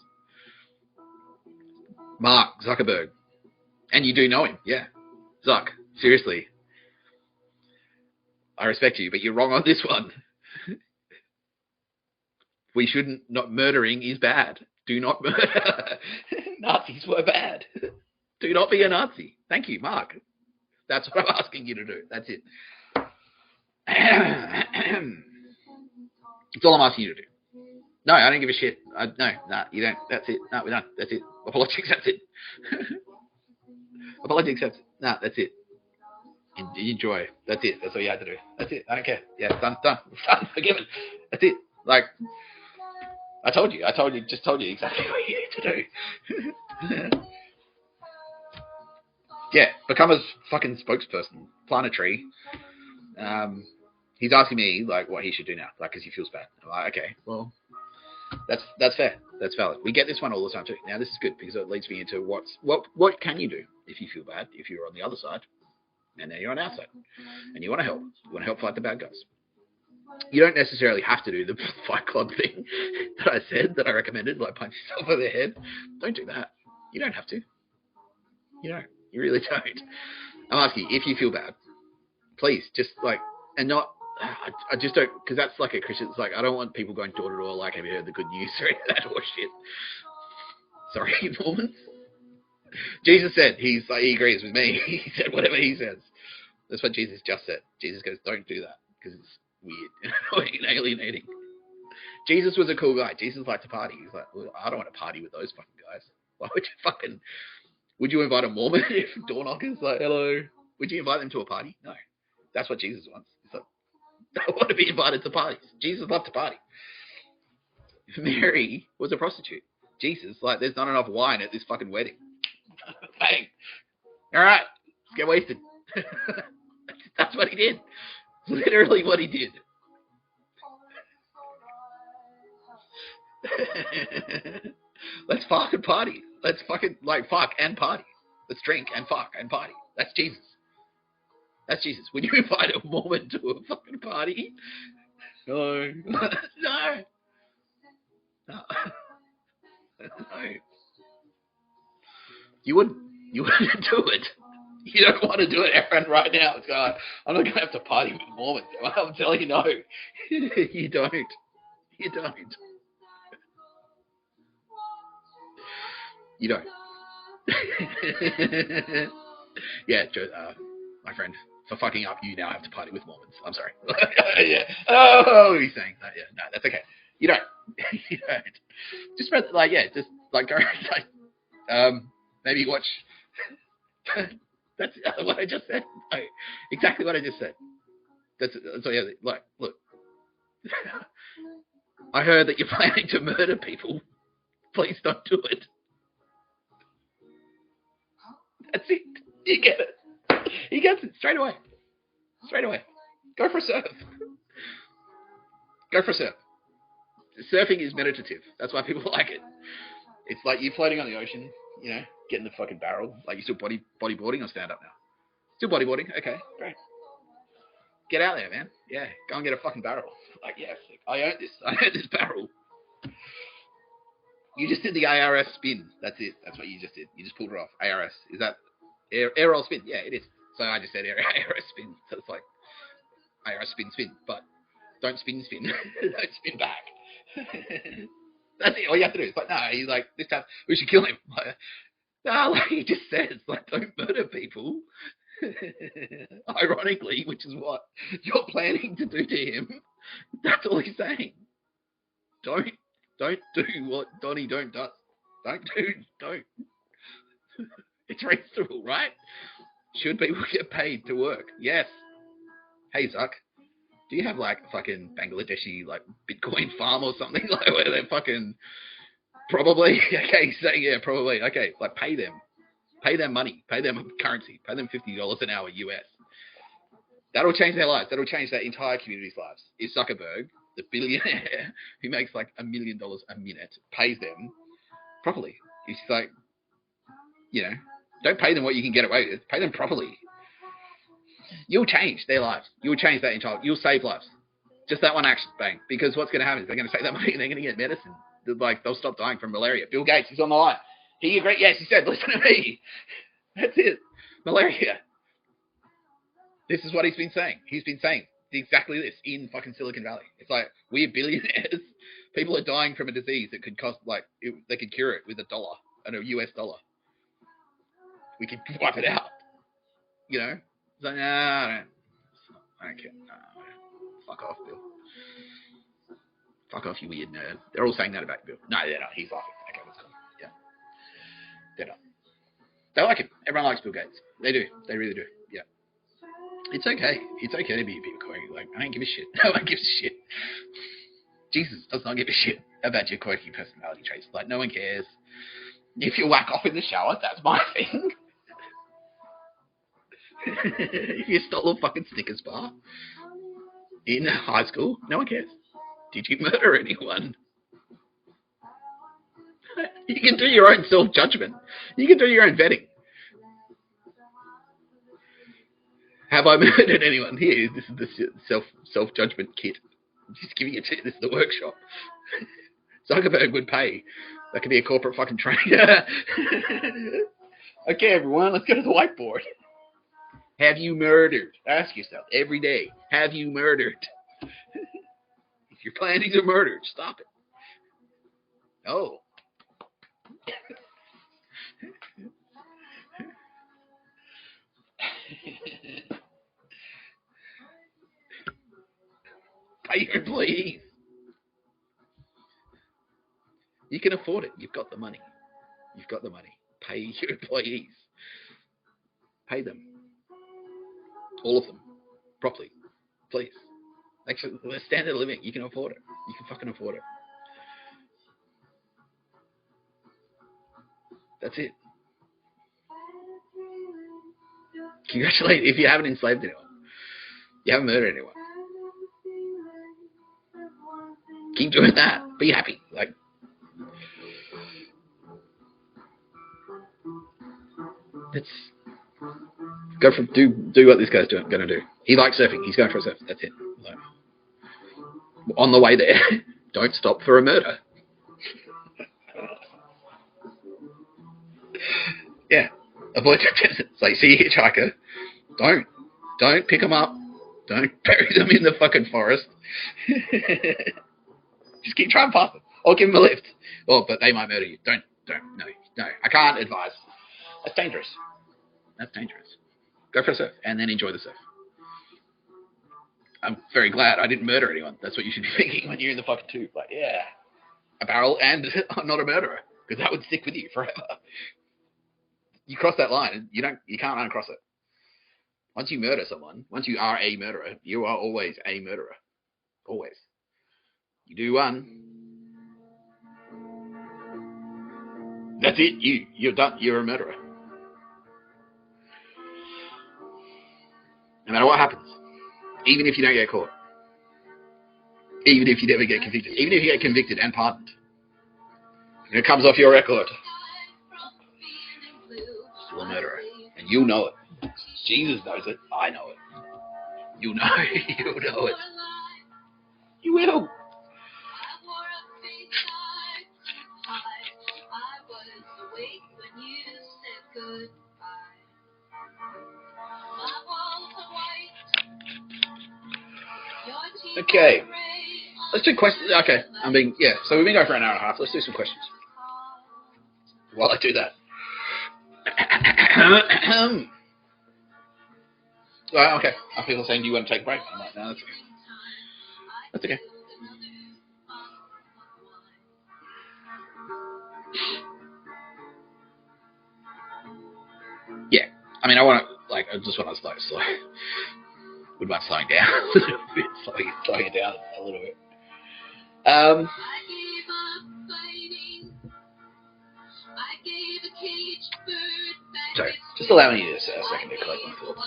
A: Mark Zuckerberg. And you do know him, yeah. Zuck, seriously. I respect you, but you're wrong on this one. We shouldn't, not murdering is bad. Do not murder. Nazis were bad. Do not be a Nazi. Thank you, Mark. That's what I'm asking you to do. That's it. That's all I'm asking you to do. No, I don't give a shit. No, you don't. That's it. No, we're done. That's it. Apology accepted. Apology accepted. No, that's it. Enjoy. That's it. That's all you had to do. That's it. I don't care. Yeah, done. Done. Forgiven. That's it. Like, I told you exactly what you need to do. Yeah, become a fucking spokesperson. Plant a tree. He's asking me like what he should do now, like because he feels bad. I'm like, okay, well, that's fair. That's valid. We get this one all the time too. Now this is good because it leads me into what can you do if you feel bad if you're on the other side, and now you're on our side, and you want to help. You want to help fight the bad guys. You don't necessarily have to do the Fight Club thing that I said, that I recommended, like punch yourself over the head. Don't do that. You don't have to. You don't. You really don't. I'm asking you, if you feel bad, please, just like, and not, I just don't, because that's like a Christian, it's like, I don't want people going door to door, like, have you heard the good news or any of that horseshit. Sorry, Mormons. Jesus said, he agrees with me. He said whatever he says. That's what Jesus just said. Jesus goes, don't do that, because it's weird and alienating. Jesus was a cool guy. Jesus liked to party. He's like, well, I don't want to party with those fucking guys. Why would you invite a Mormon if door knockers like, hello? Would you invite them to a party? No. That's what Jesus wants. He's like, I want to be invited to parties. Jesus loved to party. Mary was a prostitute. Jesus, like, there's not enough wine at this fucking wedding. Bang. All right, let's get wasted. That's what he did. Literally what he did. Let's fucking party. Let's fucking, like, fuck and party. Let's drink and fuck and party. That's Jesus. That's Jesus. Would you invite a Mormon to a fucking party? No. No. No. No. You wouldn't do it. You don't want to do it, everyone, right now. It's going, I'm not going to have to party with Mormons. I'm telling you, no. You don't. You don't. You don't. Yeah, my friend, for fucking up, you now have to party with Mormons. I'm sorry. Yeah. Oh, he's saying that. Yeah, no, that's okay. You don't. You don't. Just like, yeah, just like go, like, maybe watch. That's what I just said. No, exactly what I just said. So yeah, like, look. I heard that you're planning to murder people. Please don't do it. That's it. You get it. He gets it straight away. Straight away. Go for a surf. Go for a surf. Surfing is meditative. That's why people like it. It's like you floating on the ocean, you know, getting the fucking barrel. Like, you still bodyboarding or stand up now? Still bodyboarding. Okay, great. Get out there, man. Yeah, go and get a fucking barrel. Like, yeah, I own this. I own this barrel. You just did the ARS spin. That's it. That's what you just did. You just pulled it off. ARS. Is that air roll spin? Yeah, it is. So I just said ARS spin. So it's like ARS spin. But don't spin. Don't spin back. That's it. All you have to do. It's like, no, he's like, this time we should kill him. Like, no, like he just says, like, don't murder people. Ironically, which is what you're planning to do to him. That's all he's saying. Don't do what Donnie don't do. Don't. It's reasonable, right? Should people get paid to work? Yes. Hey, Zuck, do you have like a fucking Bangladeshi like Bitcoin farm or something like where they're fucking probably okay? Saying yeah, probably okay. Like pay them money, pay them currency, pay them $50 an hour US. That'll change their lives. That'll change that entire community's lives. If Zuckerberg, the billionaire who makes like $1 million a minute, pays them properly, it's like, you know, don't pay them what you can get away with. Pay them properly. You'll change their lives. You'll change that entire. You'll save lives. Just that one action, bang. Because what's going to happen is they're going to save that money and they're going to get medicine. Like, they'll stop dying from malaria. Bill Gates, he's on the line. He agreed. Yes, he said, listen to me. That's it. Malaria. This is what he's been saying. He's been saying exactly this in fucking Silicon Valley. It's like, we're billionaires. People are dying from a disease that could cost, like, they could cure it with $1 and a US dollar. We could wipe it out. You know? It's like, nah, I don't care. Nah, fuck off, Bill. Fuck off, you weird nerd. They're all saying that about Bill. No, they're not. He's laughing. Okay, let's go. Yeah. They're not. They like him. Everyone likes Bill Gates. They do. They really do. Yeah. It's okay. It's okay to be a bit quirky. Like, I don't give a shit. No one gives a shit. Jesus does not give a shit about your quirky personality traits. Like, no one cares. If you whack off in the shower, that's my thing. If you stole a fucking Snickers bar in high school, no one cares. Did you murder anyone? You can do your own self-judgment. You can do your own vetting. Have I murdered anyone? Here, this is the self-judgment kit. I'm just giving it to you. This is the workshop. Zuckerberg would pay. That could be a corporate fucking trainer. Okay, everyone, let's go to the whiteboard. Have you murdered? Ask yourself every day. Have you murdered? If you're planning to murder, stop it. Oh. Pay your employees. You can afford it. You've got the money. You've got the money. Pay your employees. Pay them. All of them. Properly. Please. Actually, the standard of living. You can afford it. You can fucking afford it. That's it. Congratulate if you haven't enslaved anyone. You haven't murdered anyone. Keep doing that. Be happy. Like, let's go for do what this guy's going to do. He likes surfing. He's going for a surf. That's it. Like, on the way there, don't stop for a murder. Yeah. Avoid it's like, see a hitchhiker. Don't pick them up. Don't bury them in the fucking forest. Just keep trying past them. Or give them a lift. Oh, but they might murder you. Don't. No. I can't advise. That's dangerous. Go for a surf and then enjoy the surf. I'm very glad I didn't murder anyone. That's what you should be thinking when you're in the fucking tube. Like, yeah, a barrel and I'm not a murderer, because that would stick with you forever. You cross that line, you can't uncross it. Once you murder someone, once you are a murderer, you are always a murderer. Always. You do one, that's it. You're done. You're a murderer. No matter what happens, even if you don't get caught, even if you never get convicted, even if you get convicted and pardoned, and it comes off your record, still a murderer, and you'll know it. Jesus knows it. I know it. You'll know it. You'll know it. You will. Okay. Let's do questions. Okay. So we've been going for an hour and a half. Let's do some questions. While I do that. Well, okay. Are people saying, do you want to take a break? I'm like, no, that's okay. Yeah. I mean, I just want to slow. Would mind slowing down a little bit. Slowing it down a little bit. Sorry, just allow me a second to collect my thoughts.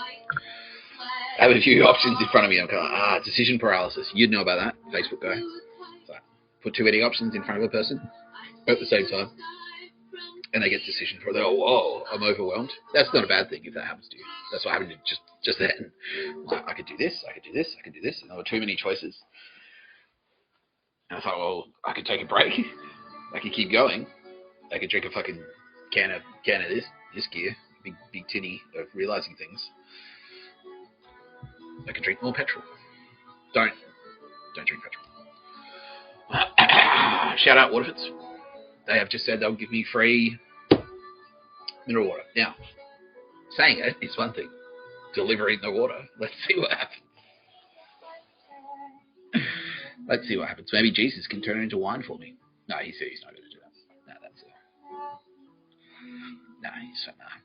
A: I have a few options in front of me. I'm going, decision paralysis. You'd know about that, Facebook guy. So, put too many options in front of a person at the same time, and they get decision for it. Whoa, I'm overwhelmed. That's not a bad thing if that happens to you. That's what happened just then. Like, I could do this, I could do this, I could do this, and there were too many choices. And I thought, well, I could take a break. I could keep going. I could drink a fucking can of this gear, big tinny of realizing things. I could drink more petrol. Don't drink petrol. Shout out Waterfords. They have just said they'll give me free mineral water. Now, saying it is one thing. Delivering the water, let's see what happens. Let's see what happens. Maybe Jesus can turn it into wine for me. No, he said he's not going to do that. No, that's it. No,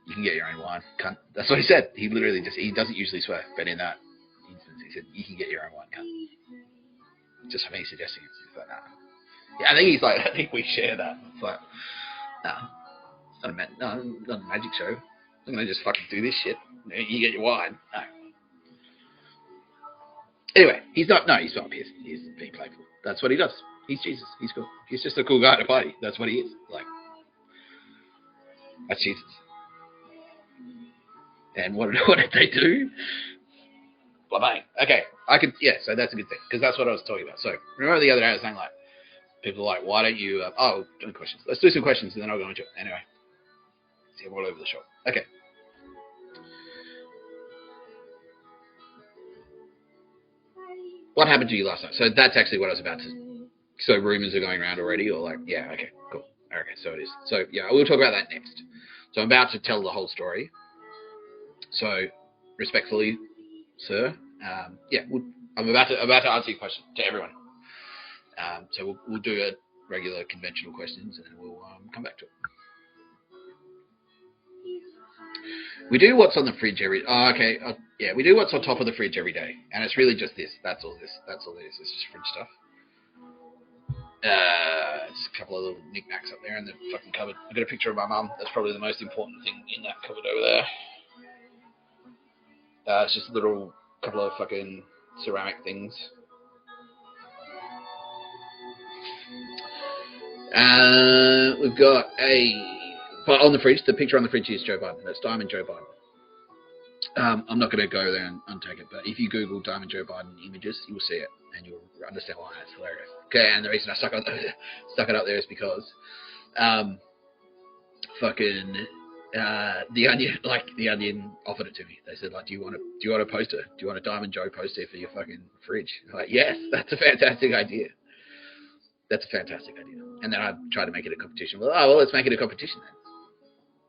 A: you can get your own wine. Cunt. That's what he said. He literally he doesn't usually swear, but in that instance, he said, you can get your own wine, cunt. Just for me suggesting it. He's like, nah. Yeah, I think we share that. It's like, no, it's not a magic show. I'm going to just fucking do this shit. You get your wine. No. Anyway, he's not pissed. He's being playful. That's what he does. He's Jesus. He's cool. He's just a cool guy at a party. That's what he is. Like, that's Jesus. And what did they do? Blah. Okay, so that's a good thing, because that's what I was talking about. So, remember the other day I was saying, like, people are like, why don't you, doing questions. Let's do some questions, and then I'll go into it. Anyway. See, I'm all over the shop. Okay. What happened to you last night? So that's actually what I was about to. So rumors are going around already, or like, yeah, okay, cool. Okay, so it is. So yeah, we'll talk about that next. So I'm about to tell the whole story. So respectfully, sir, I'm about to answer your question to everyone. So we'll do a regular conventional questions, and then we'll come back to it. We do what's on the fridge every. We do what's on top of the fridge every day, and it's really just this. That's all it is. It's just fridge stuff. Just a couple of little knickknacks up there in the fucking cupboard. I've got a picture of my mum. That's probably the most important thing in that cupboard over there. It's just a little couple of fucking ceramic things. We've got but on the fridge, the picture on the fridge is Joe Biden. That's Diamond Joe Biden. I'm not going to go there and untake it, but if you Google Diamond Joe Biden images, you will see it, and you'll understand why. It's hilarious. Okay, and the reason I stuck it up there is because the Onion offered it to me. They said, like, do you want a poster? Do you want a Diamond Joe poster for your fucking fridge? I'm like, yes, that's a fantastic idea. That's a fantastic idea. And then I tried to make it a competition. Well, let's make it a competition then.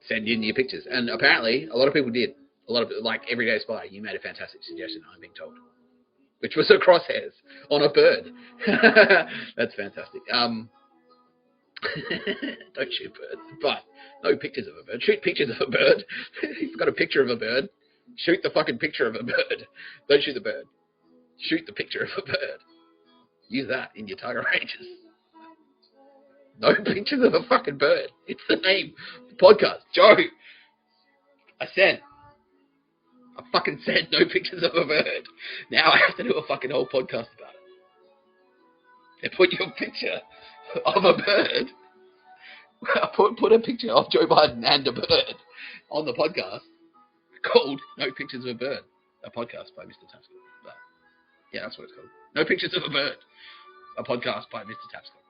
A: Send in your pictures. And apparently, a lot of people did. A lot of, like, Everyday Spy, you made a fantastic suggestion, I'm being told. Which was a crosshairs on a bird. That's fantastic. Don't shoot birds. But no pictures of a bird. Shoot pictures of a bird. If you've got a picture of a bird, shoot the fucking picture of a bird. Don't shoot the bird. Shoot the picture of a bird. Use that in your target ranges. No pictures of a fucking bird. It's the name of the podcast. Joe, I fucking said no pictures of a bird. Now I have to do a fucking whole podcast about it. And put your picture of a bird. Put a picture of Joe Biden and a bird on the podcast called No Pictures of a Bird. A podcast by Mr. Tapscott. But, yeah, that's what it's called. No Pictures of a Bird. A podcast by Mr. Tapscott.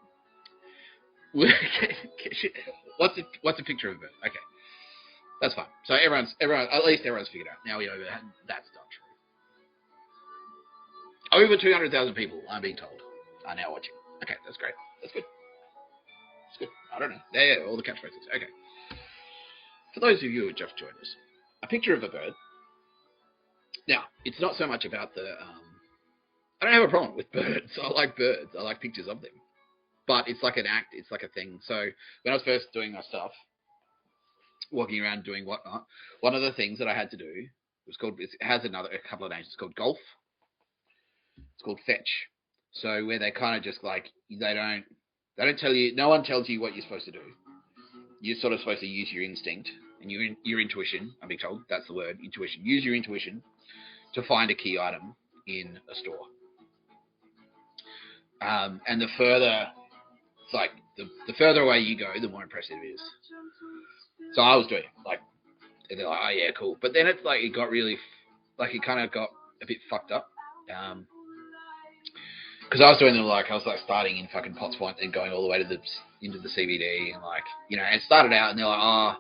A: What's a picture of a bird? Okay. That's fine. So everyone's figured out. Now we know that's not true. Over 200,000 people, I'm being told, are now watching. Okay, that's great. That's good. That's good. I don't know. Yeah, all the catchphrases. Okay. For those of you who have just joined us, a picture of a bird. Now, it's not so much about the. I don't have a problem with birds. I like birds. I like pictures of them. But it's like an act. It's like a thing. So when I was first doing my stuff, walking around doing whatnot, one of the things that I had to do was called. It has a couple of names. It's called golf. It's called fetch. So where they kind of just like they don't tell you. No one tells you what you're supposed to do. You're sort of supposed to use your instinct and your intuition. I'm being told that's the word, intuition. Use your intuition to find a key item in a store. And the further, it's like the further away you go, the more impressive it is. So I was doing it, like, and they're like, oh yeah, cool. But then it's like it got really, like it kind of got a bit fucked up. Because I was doing them like I was like starting in fucking Potts Point and going all the way to into the CBD and like and started out and they're like, oh,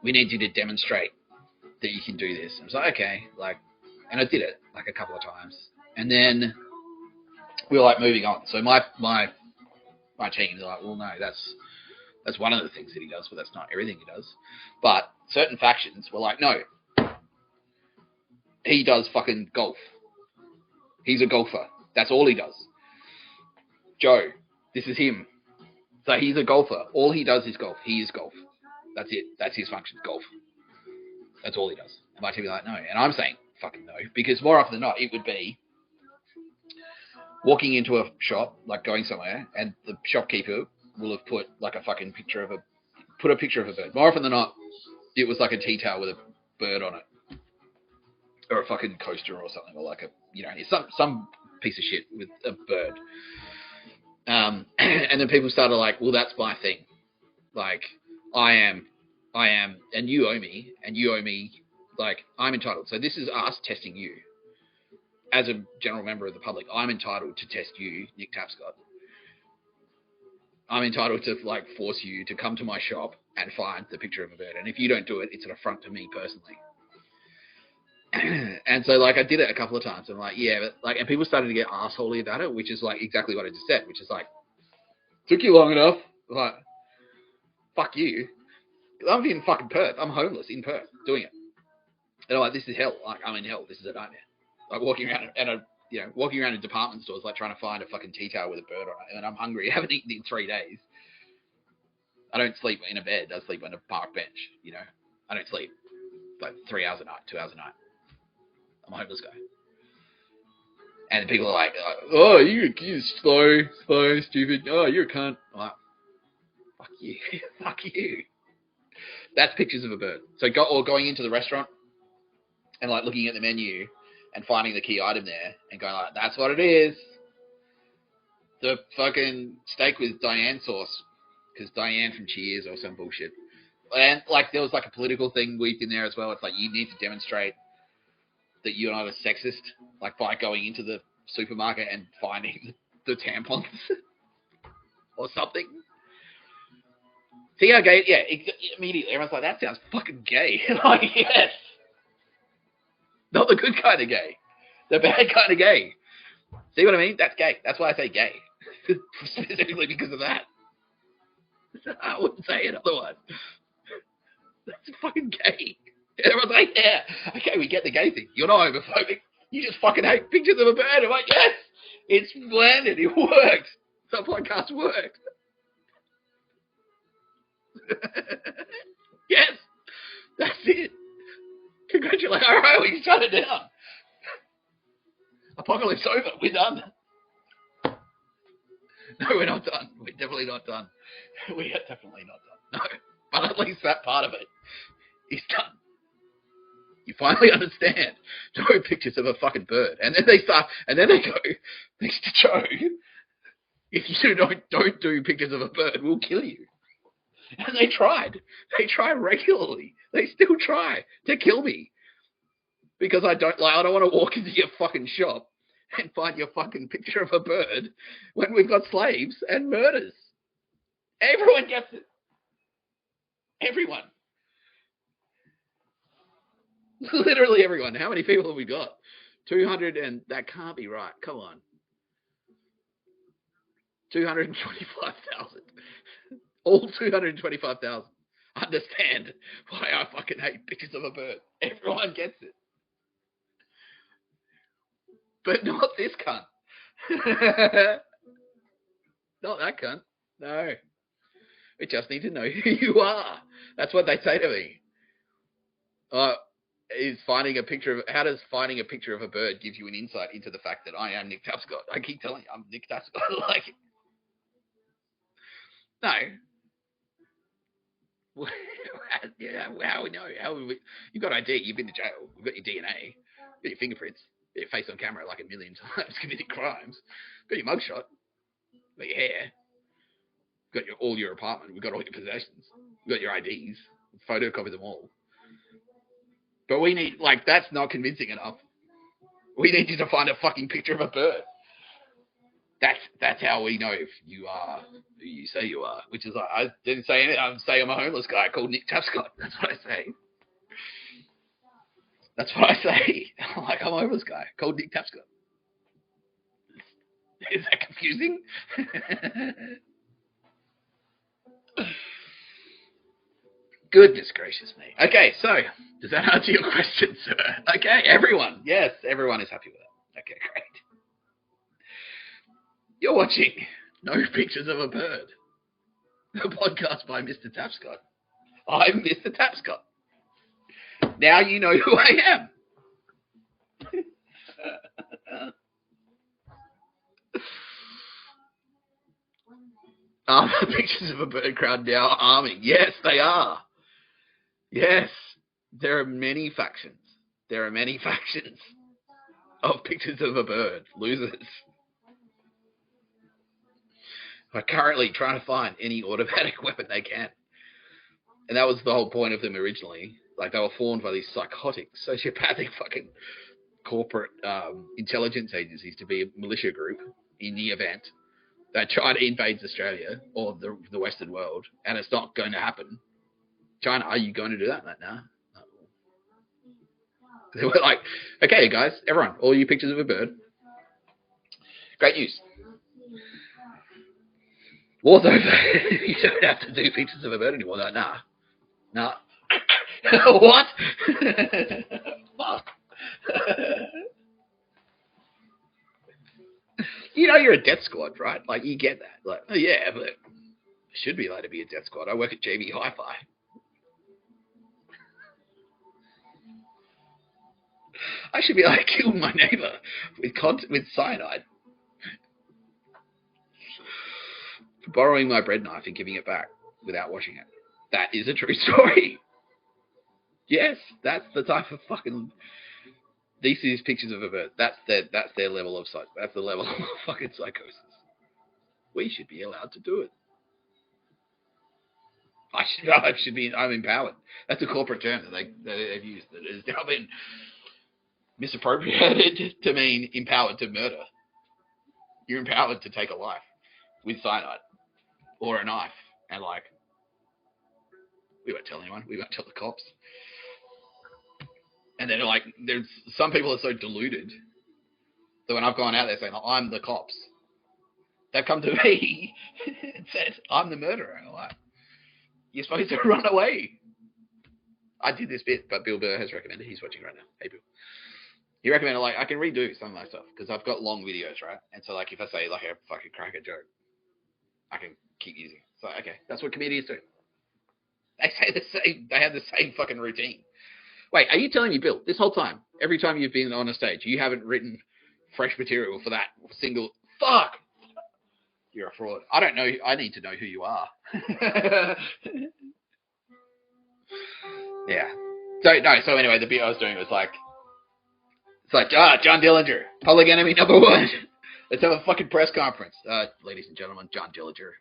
A: we need you to demonstrate that you can do this. I was like, okay, like, and I did it like a couple of times, and then we were like moving on. So my team, they're like, well, no, that's one of the things that he does, but that's not everything he does. But certain factions were like, no, he does fucking golf. He's a golfer. That's all he does. Joe, this is him. So he's a golfer. All he does is golf. He is golf. That's it. That's his function, golf. That's all he does. And my team be like, no. And I'm saying fucking no. Because more often than not, it would be walking into a shop, like going somewhere, and the shopkeeper will have put like a fucking picture of a bird. More often than not, it was like a tea towel with a bird on it. or a fucking coaster or something, or like a, you know, some piece of shit with a bird. And then people started like, well, that's my thing. Like, I am, and you owe me, like, I'm entitled. So this is us testing you. As a general member of the public, I'm entitled to test you, Nick Tapscott. I'm entitled to, like, force you to come to my shop and find the picture of a bird. And if you don't do it, it's an affront to me personally. And so, like, I did it a couple of times. And, like, yeah, but, like, and people started to get assholey about it, which is, like, exactly what I just said, which is, like, took you long enough. Like, fuck you. I'm in fucking Perth. I'm homeless in Perth doing it. And I'm like, this is hell. Like, I'm in hell. This is a nightmare. Like, walking around in department stores, like, trying to find a fucking tea towel with a bird on it. And I'm hungry. I haven't eaten in 3 days. I don't sleep in a bed. I sleep on a park bench, you know. I don't sleep like 3 hours a night, 2 hours a night. I'm a homeless guy. And people are like, oh, you're slow, stupid. Oh, you're a cunt. I'm like, fuck you. Fuck you. That's pictures of a bird. So going into the restaurant and, like, looking at the menu and finding the key item there and going like, that's what it is. The fucking steak with Diane sauce. Because Diane from Cheers or some bullshit. And, like, there was, like, a political thing weaved in there as well. It's like, you need to demonstrate that you're not a sexist, like, by going into the supermarket and finding the tampons or something. See how gay? Yeah, immediately everyone's like, that sounds fucking gay. Like, yes. Not the good kind of gay. The bad kind of gay. See what I mean? That's gay. That's why I say gay. Specifically because of that. I wouldn't say it otherwise. That's fucking gay. Everyone's like, yeah, okay, we get the gay thing. You're not homophobic. You just fucking hate pictures of a bird. I'm like, yes, it's landed. It worked. The podcast worked. Yes, that's it. Congratulations. All right, we can shut it down. Apocalypse over. We're done. No, we're not done. We're definitely not done. We are definitely not done. No, but at least that part of it is done. You finally understand. No pictures of a fucking bird. And then they start, and then they go, Mr. Joe, if you don't do pictures of a bird, we'll kill you. And they tried. They try regularly. They still try to kill me. Because I don't want to walk into your fucking shop and find your fucking picture of a bird when we've got slaves and murders. Everyone gets it. Everyone. Literally everyone. How many people have we got? 200 and that can't be right. Come on. 225,000. All 225,000 understand why I fucking hate pictures of a bird. Everyone gets it. But not this cunt. Not that cunt. No. We just need to know who you are. That's what they say to me. Is finding a picture of, how does finding a picture of a bird give you an insight into the fact that I am Nick Tapscott? I keep telling you, I'm Nick Tapscott. Like, no. Yeah, how we know? You've got ID, you've been to jail, you've got your DNA, you've got your fingerprints, you've got your face on camera like a million times, committed crimes, you've got your mugshot, you've got your hair, you've got all your apartment, we've got all your possessions, you've got your IDs, photocopy them all. But we need, like, that's not convincing enough. We need you to find a fucking picture of a bird. That's how we know if you are who you say you are. Which is like, I didn't say anything. I'm saying I'm a homeless guy called Nick Tapscott. That's what I say. That's what I say. I'm like, I'm a homeless guy called Nick Tapscott. Is that confusing? Goodness gracious me. Okay, so does that answer your question, sir? Okay, everyone. Yes, everyone is happy with that. Okay, great. You're watching No Pictures of a Bird, a podcast by Mr. Tapscott. I'm Mr. Tapscott. Now you know who I am. Are the Pictures of a Bird crowd now arming? Yes, they are. Yes, there are many factions. There are many factions of pictures of a bird. Losers are currently trying to find any automatic weapon they can. And that was the whole point of them originally. Like, they were formed by these psychotic, sociopathic fucking corporate intelligence agencies to be a militia group in the event that China invades Australia or the Western world, and it's not going to happen. China, are you going to do that? Like, nah. They were like, okay, guys, everyone, all you pictures of a bird. Great news. War's over. You don't have to do pictures of a bird anymore. Like, nah. What? Fuck. You know you're a death squad, right? Like, you get that. Like, oh yeah, but it should be allowed to be a death squad. I work at JB Hi-Fi. I should be able to kill my neighbor with cyanide. For borrowing my bread knife and giving it back without washing it. That is a true story. Yes, that's the type of fucking... These are pictures of a bird. That's their level of that's the level of fucking psychosis. We should be allowed to do it. I'm empowered. That's a corporate term that they've used that has now been misappropriated to mean empowered to murder. You're empowered to take a life with cyanide or a knife, and like, we won't tell anyone. We won't tell the cops. And then like, there's some people are so deluded that when I've gone out there saying, I'm the cops, they've come to me and said, I'm the murderer. And I'm like, you're supposed to run away. I did this bit, but Bill Burr has recommended. He's watching right now. Hey, Bill. He recommended, like, I can redo some of my stuff because I've got long videos, right? And so, like, if I say, like, a fucking cracker joke, I can keep using it. So, okay, that's what comedians do. They say the same, they have the same fucking routine. Wait, are you telling me, Bill, this whole time, every time you've been on a stage, you haven't written fresh material for that single... Fuck! You're a fraud. I don't know. I need to know who you are. Yeah. So anyway, the bit I was doing was like... It's like, John Dillinger, public enemy number one. Let's have a fucking press conference. Ladies and gentlemen, John Dillinger.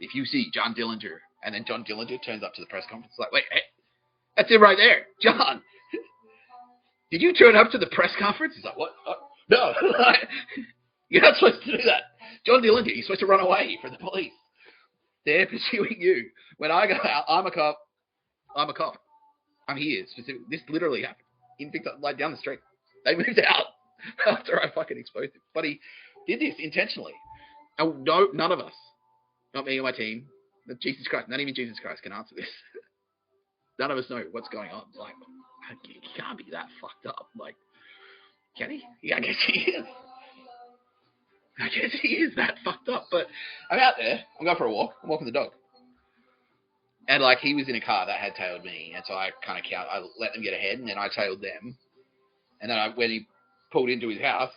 A: If you see John Dillinger, and then John Dillinger turns up to the press conference, it's like, wait, hey, that's him right there. John, did you turn up to the press conference? He's like, what? No. You're not supposed to do that. John Dillinger, you're supposed to run away from the police. They're pursuing you. When I go out, I'm a cop. I'm here. This literally happened. He picked up, like, down the street. They moved out after I fucking exposed him. But he did this intentionally. And no, none of us, not me or my team, Jesus Christ, not even Jesus Christ can answer this. None of us know what's going on. Like, he can't be that fucked up. Like, can he? Yeah, I guess he is. I guess he is that fucked up. But I'm out there. I'm going for a walk. I'm walking the dog. And, like, he was in a car that had tailed me. And so I kind of I let them get ahead, and then I tailed them. And then when he pulled into his house,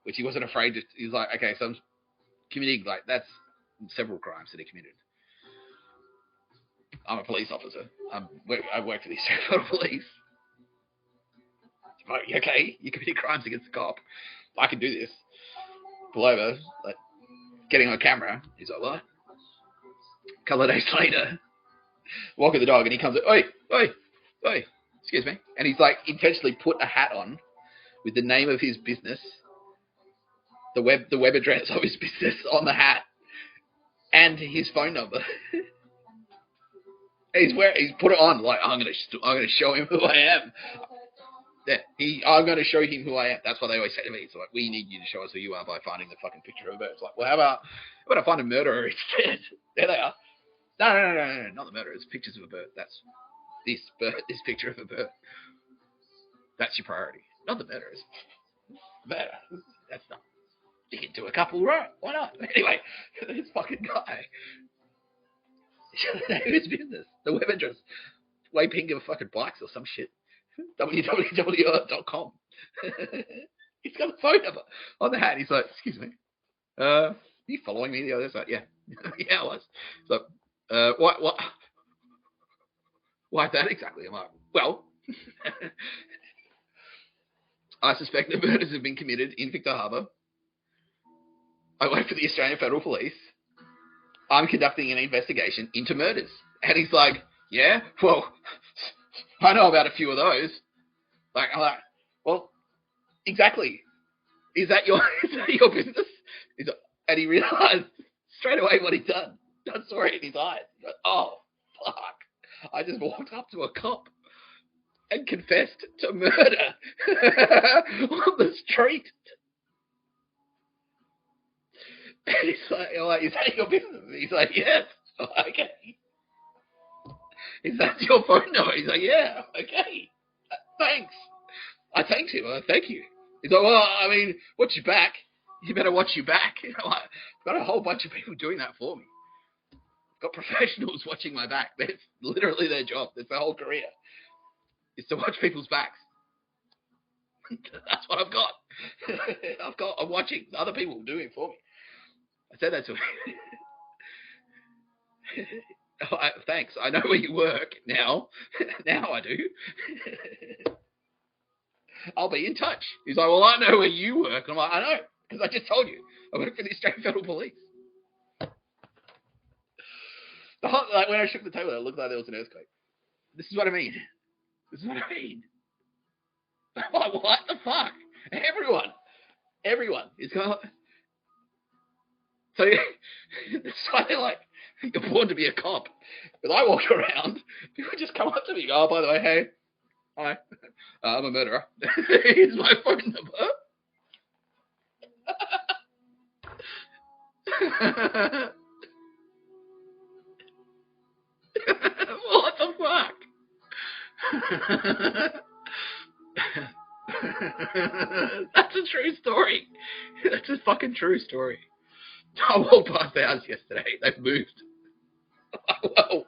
A: which he wasn't afraid to, he was like, okay, so I'm committing, like, that's several crimes that he committed. I'm a police officer. I work for the Australian Police. Okay, you committed crimes against the cop. I can do this. Pull over, like, getting on camera. He's like, what? A couple of days later, walking the dog, and he comes up, oi, excuse me. And he's like intentionally put a hat on with the name of his business, the web address of his business on the hat, and his phone number. He's put it on like, I'm gonna show him who I am. Yeah, I'm gonna show him who I am. That's what they always say to me. It's like, we need you to show us who you are by finding the fucking picture of a bird. It's like, well, how about I find a murderer instead? There they are. No, not the murderer. It's pictures of a bird. That's this picture of a bird. That's your priority. Not the murderers. Murder. That's not. You can do a couple, right? Why not? Anyway, this fucking guy. His business. The web address. Way pinker fucking bikes or some shit. www.com. He's got a phone number on the hat. He's like, excuse me. Are you following me the other side? Yeah. Yeah, I was. So, what? Why that exactly? I'm like, well, I suspect that murders have been committed in Victor Harbour. I work for the Australian Federal Police. I'm conducting an investigation into murders. And he's like, yeah, well, I know about a few of those. Like, I'm like, well, exactly. Is that your business? And he realized straight away what he'd done. I saw it in his eyes. He goes, oh, fuck. I just walked up to a cop and confessed to murder on the street. And he's like, is that your business? He's like, yes. Okay. Is that your phone number? He's like, yeah. Okay. Thanks. I thanked him. Thank you. He's like, well, I mean, watch your back. You better watch your back. I've got a whole bunch of people doing that for me. I've got professionals watching my back. That's literally their job. That's their whole career. Is to watch people's backs. That's what I've got. I'm watching other people doing it for me. I said that to him. Thanks. I know where you work now. Now I do. I'll be in touch. He's like, well, I know where you work. And I'm like, I know, because I just told you. I work for the Australian Federal Police. Like, when I shook the table, it looked like there was an earthquake. This is what I mean. Like, what the fuck? Everyone is going. So it's kind of like you're born to be a cop. Because I walk around, people just come up to me and go, oh, by the way, hey, hi, I'm a murderer. Here's my phone number. What the fuck? That's a true story. That's a fucking true story. I walked past the house yesterday. They've moved. Well,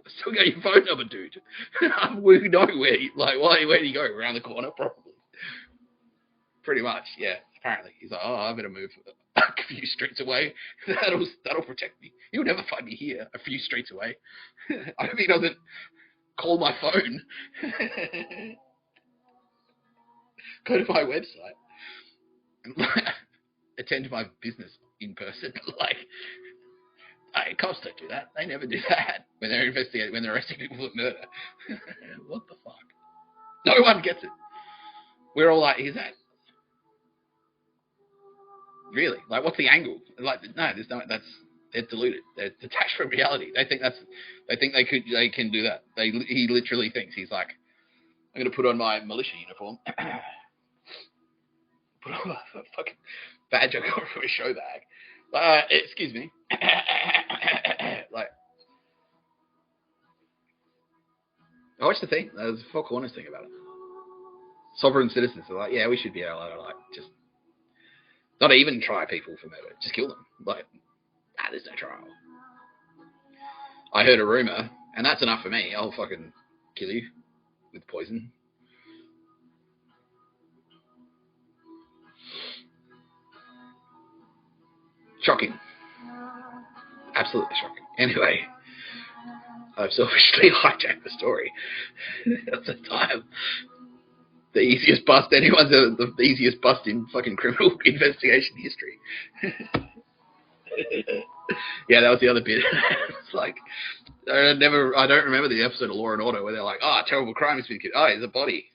A: still got your phone number, dude. We know where you, like, where do you go? Around the corner, probably. Pretty much, yeah. Apparently, he's like, oh, I better move a few streets away. That'll protect me. You'll never find me here, a few streets away. I hope he doesn't call my phone. Go to my website and attend to my business in person. Like, hey, cops don't do that. They never do that when they're investigating, when they're arresting people for murder. What the fuck? No one gets it. We're all like, is that really? Like, what's the angle? Like, no, there's no. They're deluded. They're detached from reality. They think they can do that. He literally thinks he's like, I'm gonna put on my militia uniform, put on a fucking badge I got from a show bag. Excuse me. Like, I watched the thing. There's a Four Corners thing about it. Sovereign citizens are like, yeah, we should be able to, like, just not even try people for murder. Just kill them. Like, there's no trial. I heard a rumor, and that's enough for me. I'll fucking kill you with poison. Shocking. Absolutely shocking. Anyway, I've selfishly hijacked the story. At the time. The easiest bust the easiest bust in fucking criminal investigation history. Yeah, that was the other bit. It's like, I don't remember the episode of Law and Order where they're like, oh, terrible crime has been committed. Oh, there's a body.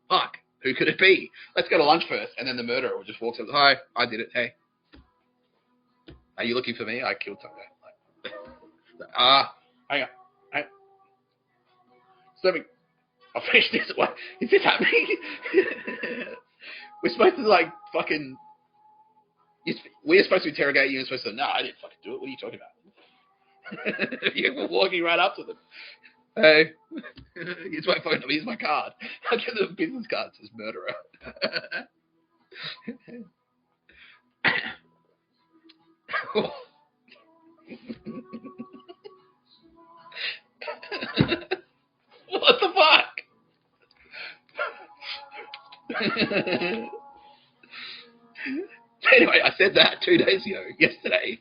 A: Fuck. Who could it be? Let's go to lunch first. And then the murderer just walks up. Hi, I did it. Hey. Are you looking for me? I killed someone. Hang on. Serving. I'll finish this. What? Is this happening? We're supposed to, like, fucking... We're supposed to interrogate you and supposed to... No, I didn't fucking do it. What are you talking about? You were walking right up to them. Hey, here's my phone number. Here's my card. I'll give them a business card. It says murderer. What the fuck? Anyway, I said that 2 days ago. Yesterday,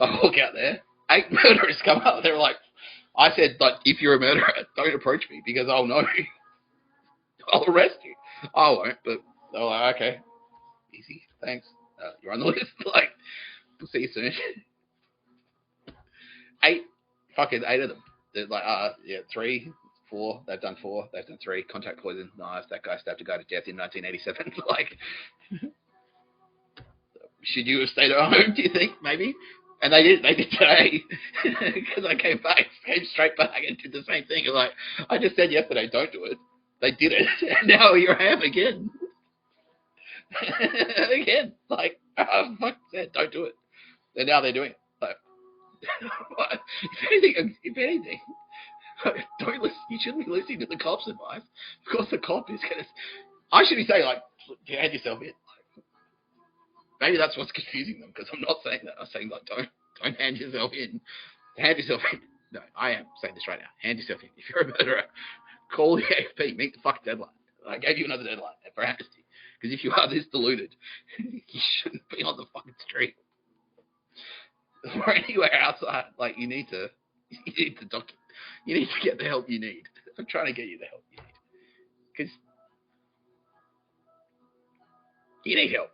A: I walk out there. 8 murderers come up. They're like, I said, like, if you're a murderer, don't approach me because I'll know. I'll arrest you. I won't, but they're like, okay, easy, thanks. You're on the list. Like, we'll see you soon. Eight of them. They're like, yeah, 3, 4. They've done 4. They've done 3. Contact poison. Nice. That guy stabbed a guy to death in 1987. Like, should you have stayed at home? Do you think maybe? And they did. They did today because I came straight back and did the same thing. Like I just said yesterday, don't do it. They did it, and now here I am again. Again, like fuck said, don't do it. And now they're doing it. Like, if anything, don't listen. You shouldn't be listening to the cops' advice because the cop is gonna. I should be saying like, hand yourself in. Maybe that's what's confusing them because I'm not saying that. I'm saying like, don't hand yourself in. Hand yourself in. No, I am saying this right now. Hand yourself in. If you're a murderer, call the AFP. Meet the fucking deadline. I gave you another deadline for amnesty. Because if you are this deluded, you shouldn't be on the fucking street or anywhere outside. Like you need to get the help you need. I'm trying to get you the help you need because you need help.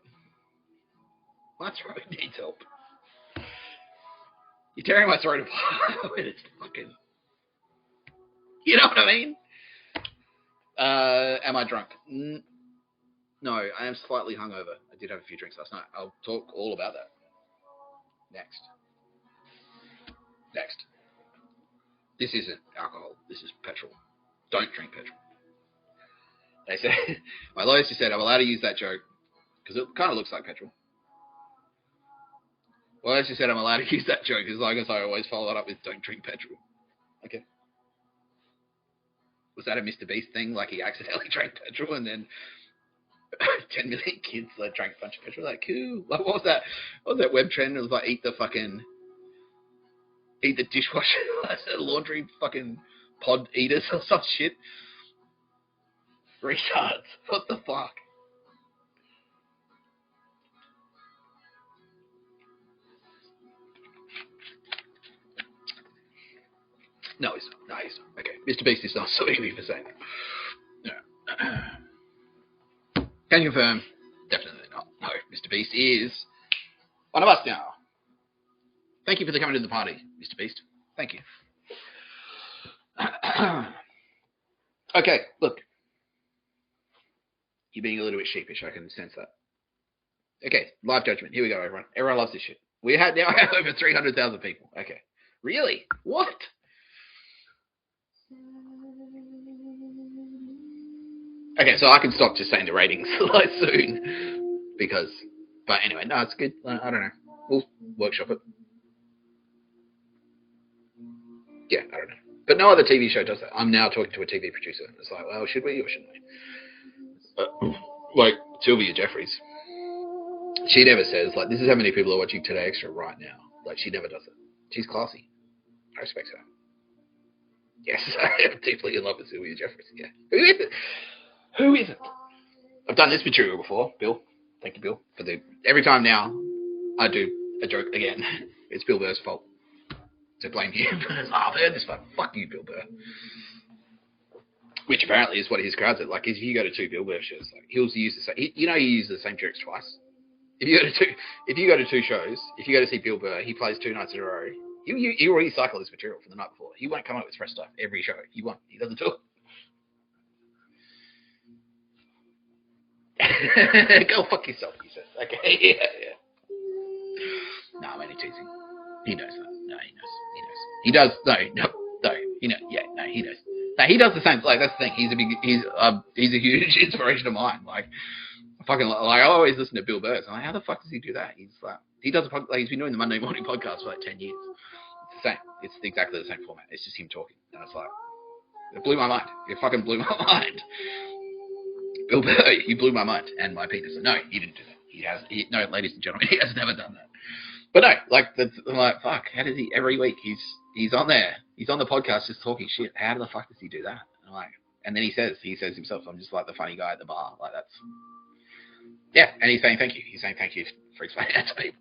A: My throat needs help. You're tearing my throat apart with it's fucking. You know what I mean? Am I drunk? No, I am slightly hungover. I did have a few drinks last night. I'll talk all about that. Next. This isn't alcohol. This is petrol. Don't drink petrol. They said, my lawyer just said I'm allowed to use that joke because it kind of looks like petrol. Well, as you said, I'm allowed to use that joke as long as I always follow it up with don't drink petrol. Okay. Was that a Mr. Beast thing? Like he accidentally drank petrol and then 10 million kids like drank a bunch of petrol? Like, cool. Like, what was that? What was that web trend? It was like eat the dishwasher, laundry fucking pod eaters or some shit. Retards. What the fuck? No, he's not. Okay, Mr. Beast is not suing me for saying that. No. Can you confirm? Definitely not. No, Mr. Beast is one of us now. Thank you for coming to the party, Mr. Beast. Thank you. Okay, look. You're being a little bit sheepish, I can sense that. Okay, live judgment. Here we go, everyone. Everyone loves this shit. We now have over 300,000 people. Okay. Really? What? Okay, so I can stop just saying the ratings like soon but anyway, no, it's good. I don't know. We'll workshop it. Yeah, I don't know. But no other TV show does that. I'm now talking to a TV producer. It's like, well, should we or shouldn't we? Like Sylvia Jeffries. She never says, like, this is how many people are watching Today Extra right now. Like, she never does it. She's classy. I respect her. Yes, I am deeply in love with Sylvia Jeffries. Yeah. Who isn't? I've done this material before, Bill. Thank you, Bill. Every time now I do a joke again, it's Bill Burr's fault. To blame him. I've heard this one. Fuck you, Bill Burr. Which apparently is what his crowd's at. Like, if you go to 2 Bill Burr shows, like, he'll use the same. He uses the same jokes twice. If you go to 2 shows, if you go to see Bill Burr, he plays 2 nights in a row. You recycle this material from the night before. He won't come up with fresh stuff every show. He won't. He doesn't do it. Go fuck yourself, he says. Okay, yeah. No, I'm only teasing. He knows that. No, he knows. He does. No. You know. Yeah. No, he knows. No, he does the same. Like that's the thing. He's a huge inspiration of mine. Like, I always listen to Bill Burr. I'm like, how the fuck does he do that? He's like, he does he's been doing the Monday morning podcast for like 10 years. It's the same. It's exactly the same format. It's just him talking. And it's like, it blew my mind. It fucking blew my mind. Bill Burr, you blew my mind and my penis. No, he didn't do that. No, ladies and gentlemen, he has never done that. But no, I'm like, fuck, how does he, every week, he's on there, he's on the podcast just talking shit. How the fuck does he do that? And I'm like, and then he says himself, I'm just like the funny guy at the bar. Like that's, yeah, and he's saying thank you. He's saying thank you for explaining that to people.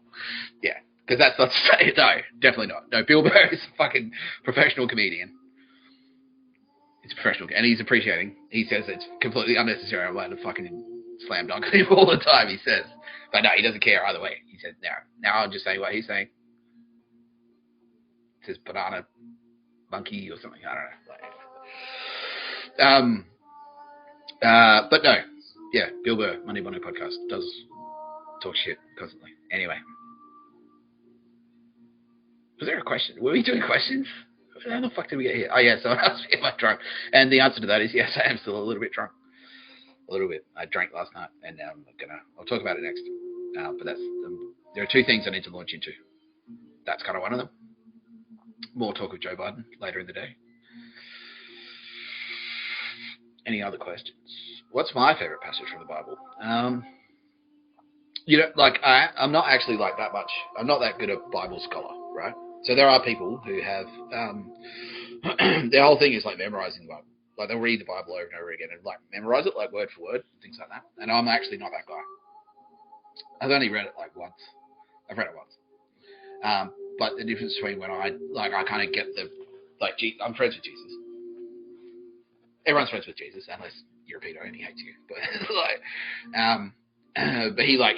A: Yeah, because that's not to say, no, definitely not. No, Bill Burr is a fucking professional comedian. It's professional, and he's appreciating. He says it's completely unnecessary. I'm like to fucking slam dunk him all the time. He says, but no, he doesn't care either way. He says, now I'll just say what he's saying. It says banana monkey or something. I don't know. But no, yeah, Bill Burr, Monday Bono podcast does talk shit constantly. Anyway, was there a question? Were we doing questions? How the fuck did we get here? Oh yeah, someone asked me if I'm drunk, and the answer to that is yes, I am still a little bit drunk. A little bit. I drank last night, and now I'll talk about it next. But there are two things I need to launch into. That's kind of one of them. More talk of Joe Biden later in the day. Any other questions? What's my favorite passage from the Bible? I'm not actually like that much. I'm not that good a Bible scholar, right? So there are people who have their whole thing is like memorizing the Bible. Like they'll read the Bible over and over again and like memorize it like word for word, things like that. And I'm actually not that guy. I've only read it like once. I've read it once. But the difference between when I kind of get I'm friends with Jesus. Everyone's friends with Jesus unless you're a pedo and he hates you. But but he look.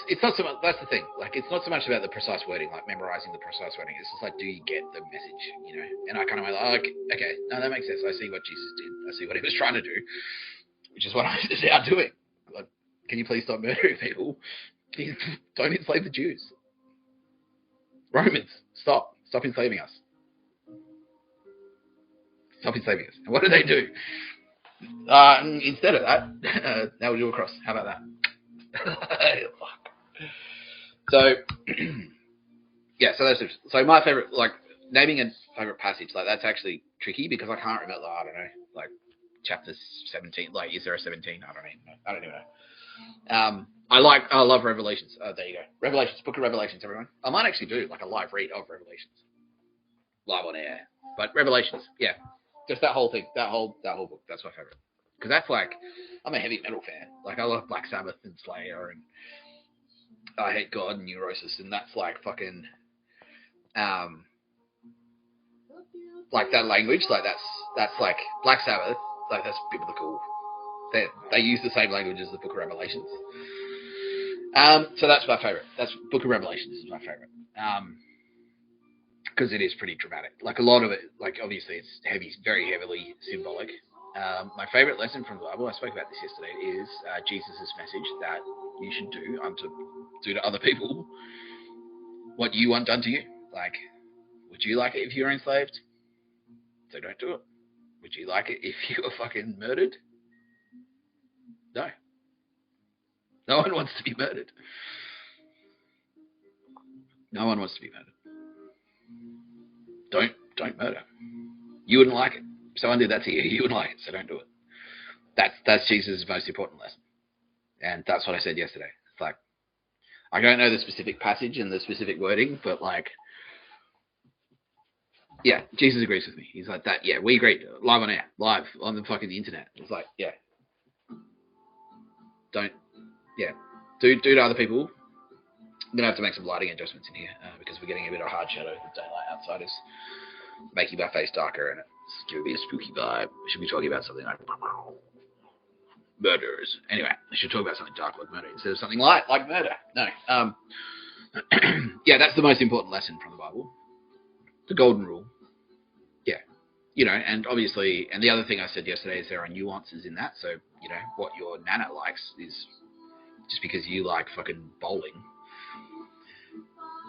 A: It's not so much. That's the thing. Like, it's not so much about the precise wording, like memorizing the precise wording. It's just like, do you get the message? You know. And I kind of went, okay, no, that makes sense. I see what Jesus did. I see what he was trying to do, which is what I'm now doing. Like, can you please stop murdering people? Please don't enslave the Jews. Romans, stop enslaving us. Stop enslaving us. And what do they do? Instead of that, now we'll do a cross. How about that? So, yeah, so my favorite, like, naming a favorite passage, like, that's actually tricky because I can't remember, I don't know, like, chapter 17, like, is there a 17? I don't even know. I love Revelations. There you go. Revelations, Book of Revelations, everyone. I might actually do, like, a live read of Revelations. Live on air. But Revelations, yeah. Just that whole thing, that whole book, that's my favorite. Because that's like, I'm a heavy metal fan. Like, I love Black Sabbath and Slayer and I Hate God and Neurosis, and that's like fucking, like that language, like that's like Black Sabbath, like that's biblical. They use the same language as the Book of Revelations. So that's my favorite. That's Book of Revelations is my favorite. Because it is pretty dramatic. Like a lot of it, like obviously it's heavy, very heavily symbolic. My favorite lesson from the Bible, I spoke about this yesterday, is Jesus' message that you should do to other people what you want done to you. Like, would you like it if you were enslaved? So don't do it. Would you like it if you were fucking murdered? No. No one wants to be murdered. No one wants to be murdered. Don't murder. You wouldn't like it. If someone did that to you, you wouldn't like it, so don't do it. That's Jesus' most important lesson. And that's what I said yesterday. It's like, I don't know the specific passage and the specific wording, but like, yeah, Jesus agrees with me. He's like that. Yeah, we agree. Live on air, live on the fucking internet. It's like, yeah, do to other people. I'm gonna have to make some lighting adjustments in here because we're getting a bit of hard shadow. The daylight outside is making my face darker, and it's giving me a spooky vibe. We should be talking about something like murders. Anyway, I should talk about something dark like murder instead of something light like murder. No. Yeah, that's the most important lesson from the Bible. The golden rule. Yeah. You know, and obviously, and the other thing I said yesterday is there are nuances in that. So, you know, what your nana likes is just because you like fucking bowling.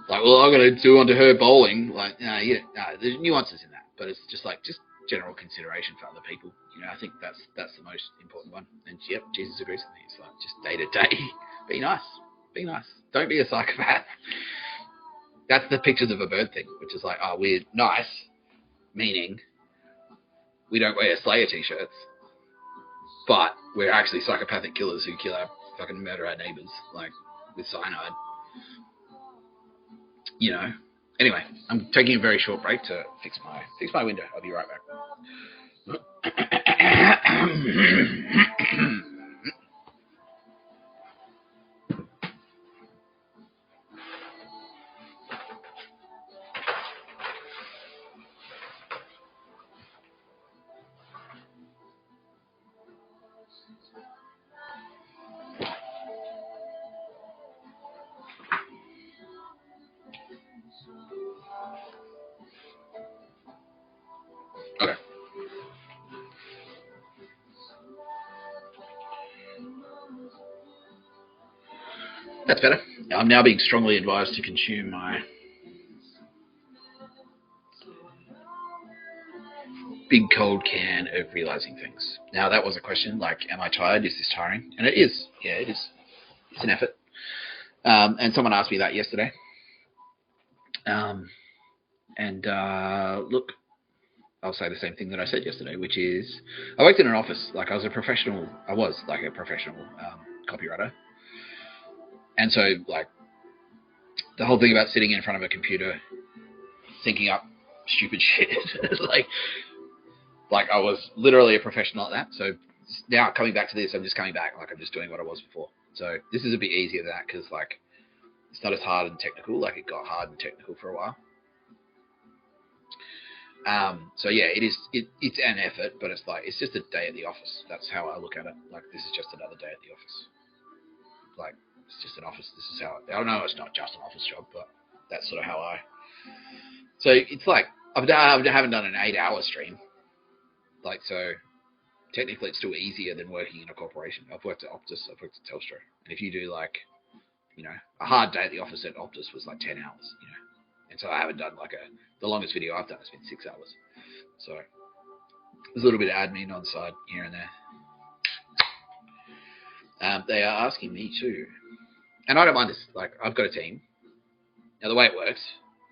A: Like, well, I'm going to do onto her bowling. Like, there's nuances in that. But it's just like, just general consideration for other people. You know, I think that's the most important one. And yep, Jesus agrees with me. It's like, just day to day, be nice. Be nice. Don't be a psychopath. That's the pictures of a bird thing, which is like, oh, we're nice, meaning we don't wear Slayer t-shirts, but we're actually psychopathic killers who murder our neighbors, like, with cyanide. You know. Anyway, I'm taking a very short break to fix my window. I'll be right back. That's better. I'm now being strongly advised to consume my big cold can of realizing things. Now, that was a question, like, am I tired? Is this tiring? And it is. Yeah, it is. It's an effort. And someone asked me that yesterday. Look, I'll say the same thing that I said yesterday, which is I worked in an office. Like, I was a professional copywriter. And so, like, the whole thing about sitting in front of a computer thinking up stupid shit, like I was literally a professional at that. So now coming back to this, I'm just coming back like I'm just doing what I was before. So this is a bit easier than that because like it's not as hard and technical. Like it got hard and technical for a while. So yeah, it's an effort, but it's just a day at the office. That's how I look at it. Like this is just another day at the office. Like it's just an office. This is how I don't know. It's not just an office job, but that's sort of how I. So it's like I haven't done an 8-hour stream. Like so, technically it's still easier than working in a corporation. I've worked at Optus. I've worked at Telstra. And if you do like, a hard day at the office at Optus was like 10 hours. And so I haven't done the longest video I've done has been 6 hours. So there's a little bit of admin on the side here and there. They are asking me too. And I don't mind this. Like, I've got a team. Now, the way it works,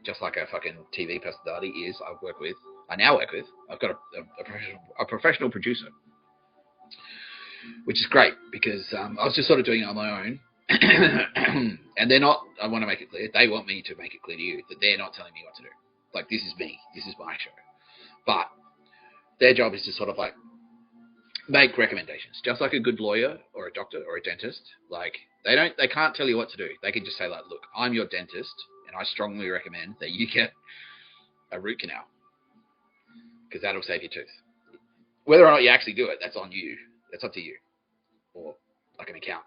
A: just like a fucking TV personality is, I've got a professional producer, which is great because I was just sort of doing it on my own. And they're not, I want to make it clear, they want me to make it clear to you that they're not telling me what to do. Like, this is me. This is my show. But their job is to sort of like make recommendations, just like a good lawyer or a doctor or a dentist. Like they can't tell you what to do. They can just say like, look, I'm your dentist, and I strongly recommend that you get a root canal because that'll save your tooth. Whether or not you actually do it, that's on you. That's up to you. Or like an accountant,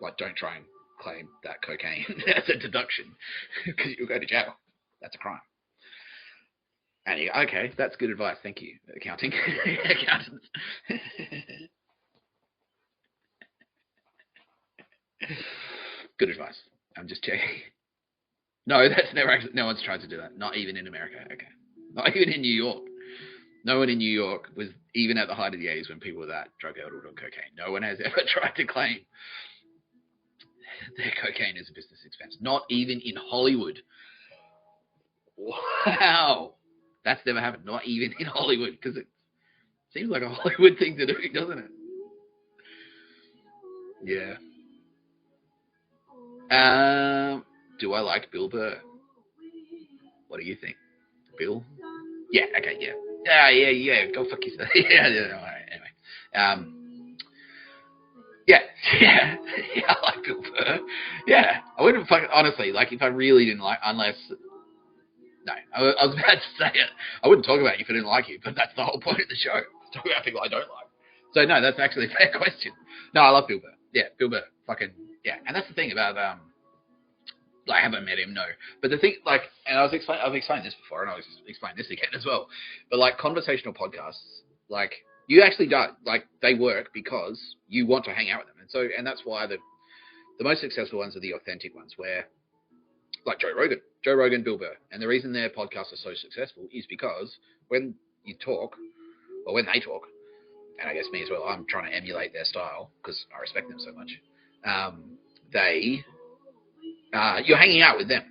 A: like don't try and claim that cocaine as a deduction because you'll go to jail. That's a crime. And you go, okay, that's good advice. Thank you, accounting. Accountants. Good advice. I'm just checking. No, that's never actually. No one's tried to do that. Not even in America. Okay. Not even in New York. No one in New York was even at the height of the 80s when people were that drug-addled on cocaine. No one has ever tried to claim their cocaine is a business expense. Not even in Hollywood. Wow. That's never happened. Not even in Hollywood, because it seems like a Hollywood thing to do, doesn't it? Yeah. Do I like Bill Burr? What do you think? Bill? Yeah, okay, yeah. Yeah, go fuck yourself. Yeah, all right, anyway. Yeah, I like Bill Burr. Yeah, I wouldn't honestly, like, if I really didn't like, unless... No, I was about to say it. I wouldn't talk about you if I didn't like you, but that's the whole point of the show. Talk about people I don't like. So no, that's actually a fair question. No, I love Bill Burr. Yeah, Bill Burr. Fucking, yeah. And that's the thing about, I haven't met him, no. But the thing, like, and I've explained this before, and I'll explain this again as well. But, like, conversational podcasts, like, you actually don't, like, they work because you want to hang out with them. And that's why the most successful ones are the authentic ones, where, like Joe Rogan, Bill Burr. And the reason their podcasts are so successful is because when you talk, or when they talk, and I guess me as well, I'm trying to emulate their style because I respect them so much. You're hanging out with them.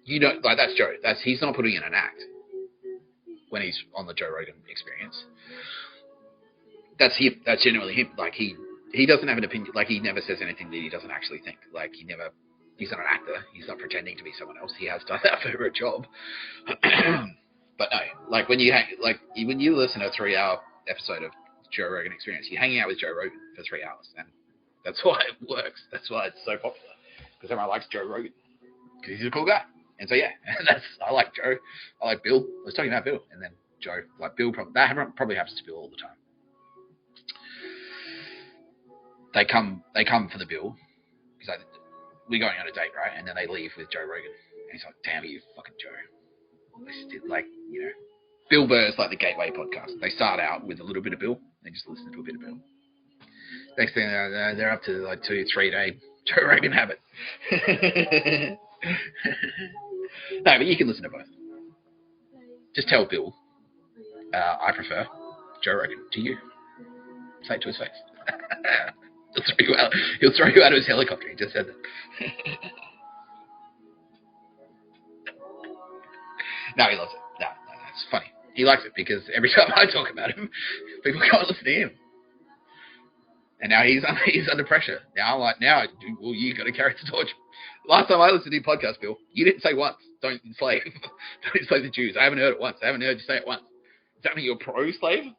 A: You know, like that's Joe. He's not putting in an act when he's on the Joe Rogan Experience. That's him. That's genuinely him. Like he doesn't have an opinion. Like he never says anything that he doesn't actually think. Like he's not an actor. He's not pretending to be someone else. He has done that for a job. But no, like when you listen to a 3-hour episode of Joe Rogan Experience, you're hanging out with Joe Rogan for 3 hours, and that's why it works. That's why it's so popular. Because everyone likes Joe Rogan. Because he's a cool guy. And so, yeah, I like Joe. I like Bill. I was talking about Bill. And then Joe. Like Bill, that probably happens to Bill all the time. They come for the Bill. He's like, we're going on a date, right? And then they leave with Joe Rogan. And he's like, damn you, fucking Joe. Like, Bill Burr is like the gateway podcast. They start out with a little bit of Bill. They just listen to a bit of Bill. Next thing they're up to like 2-3 day Joe Rogan habit. No, but you can listen to both. Just tell Bill, I prefer Joe Rogan to you. Say it to his face. He'll throw you out. He'll throw you out of his helicopter. He just said that. No, he loves it. No, it's funny. He likes it because every time I talk about him, people go and listen to him. And now he's under pressure. Now, well, you got to carry the torch. Last time I listened to your podcast, Bill, you didn't say once, don't enslave the Jews. I haven't heard it once. I haven't heard you say it once. Does that mean you're pro-slave?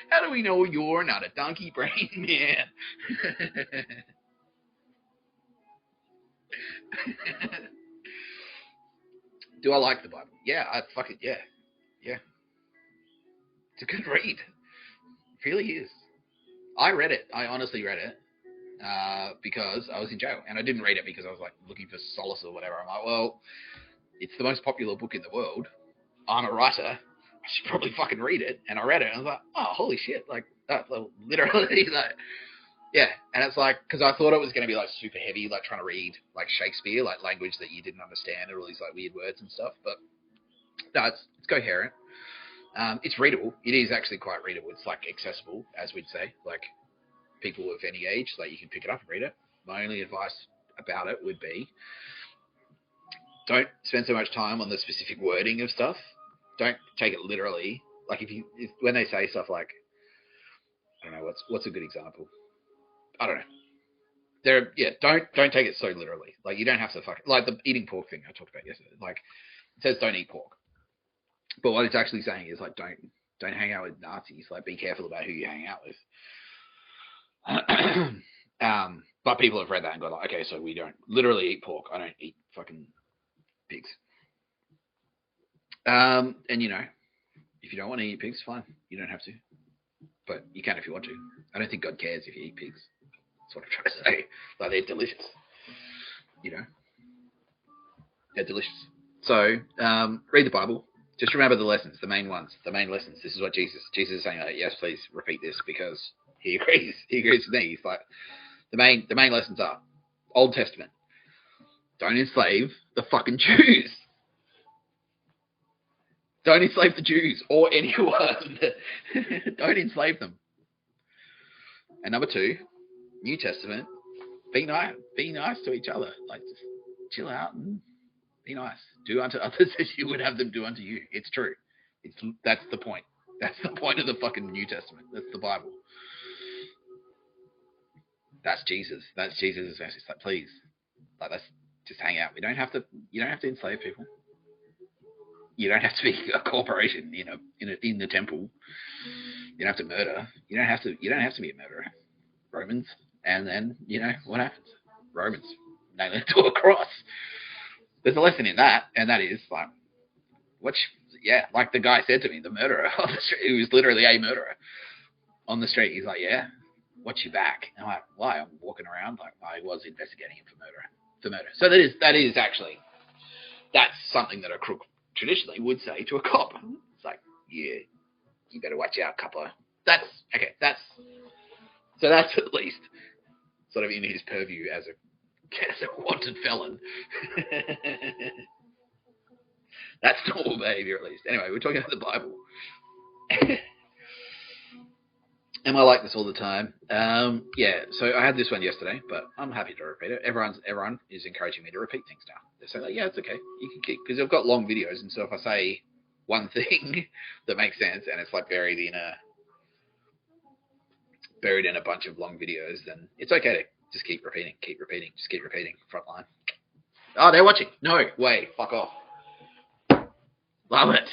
A: How do we know you're not a donkey brain man? Do I like the Bible? Yeah, yeah. It's a good read. It really is. I read it. I honestly read it because I was in jail, and I didn't read it because I was like looking for solace or whatever. I'm like, well, it's the most popular book in the world. I'm a writer. I should probably fucking read it. And I read it, and I was like, oh, holy shit! Like that, literally, like, yeah. And it's like, because I thought it was going to be like super heavy, like trying to read like Shakespeare, like language that you didn't understand, and all these like weird words and stuff. But no, it's coherent. It's readable. It is actually quite readable. It's like accessible, as we'd say. Like people of any age, like you can pick it up and read it. My only advice about it would be don't spend so much time on the specific wording of stuff. Don't take it literally. Like if when they say stuff like, I don't know, what's a good example? I don't know. Don't take it so literally. Like you don't have to like the eating pork thing I talked about yesterday. Like it says don't eat pork. But what it's actually saying is like don't hang out with Nazis. Like be careful about who you hang out with. But people have read that and gone like, okay, so we don't literally eat pork. I don't eat fucking pigs. And you know, if you don't want to eat pigs, fine. You don't have to. But you can if you want to. I don't think God cares if you eat pigs. That's what I'm trying to say. Like they're delicious. You know? They're delicious. So, read the Bible. Just remember the lessons, the main ones, the main lessons. This is what Jesus is saying. Like, yes, please repeat this because he agrees. He agrees with me. He's like, the main lessons are Old Testament. Don't enslave the fucking Jews. Don't enslave the Jews or anyone. Don't enslave them. And number 2, New Testament. Be nice. Be nice to each other. Like, just chill out and be nice. Do unto others as you would have them do unto you. It's true. That's the point. That's the point of the fucking New Testament. That's the Bible. That's Jesus. That's Jesus' message. Like, please, like, let's just hang out. You don't have to enslave people. You don't have to be a corporation, you know, in the temple. You don't have to murder. You don't have to be a murderer. Romans, and then you know what happens. Romans nail it to a cross. There's a lesson in that, and that is like, like the guy said to me, the murderer on the street, who was literally a murderer on the street. He's like, yeah, what's your back? And I'm like, why? I'm walking around like I was investigating him for murder. So that is actually, that's something that a crook traditionally would say to a cop. It's like, yeah, you better watch out, copper. That's okay. That's at least sort of in his purview as a wanted felon. That's normal behavior, at least. Anyway, we're talking about the Bible. Am I like this all the time? Yeah, so I had this one yesterday, but I'm happy to repeat it. Everyone is encouraging me to repeat things now. They say, like, yeah, it's okay. You can keep, because I've got long videos, and so if I say one thing that makes sense and it's like buried in a bunch of long videos, then it's okay to just keep repeating. Frontline. Oh, they're watching. No way. Fuck off. Love it.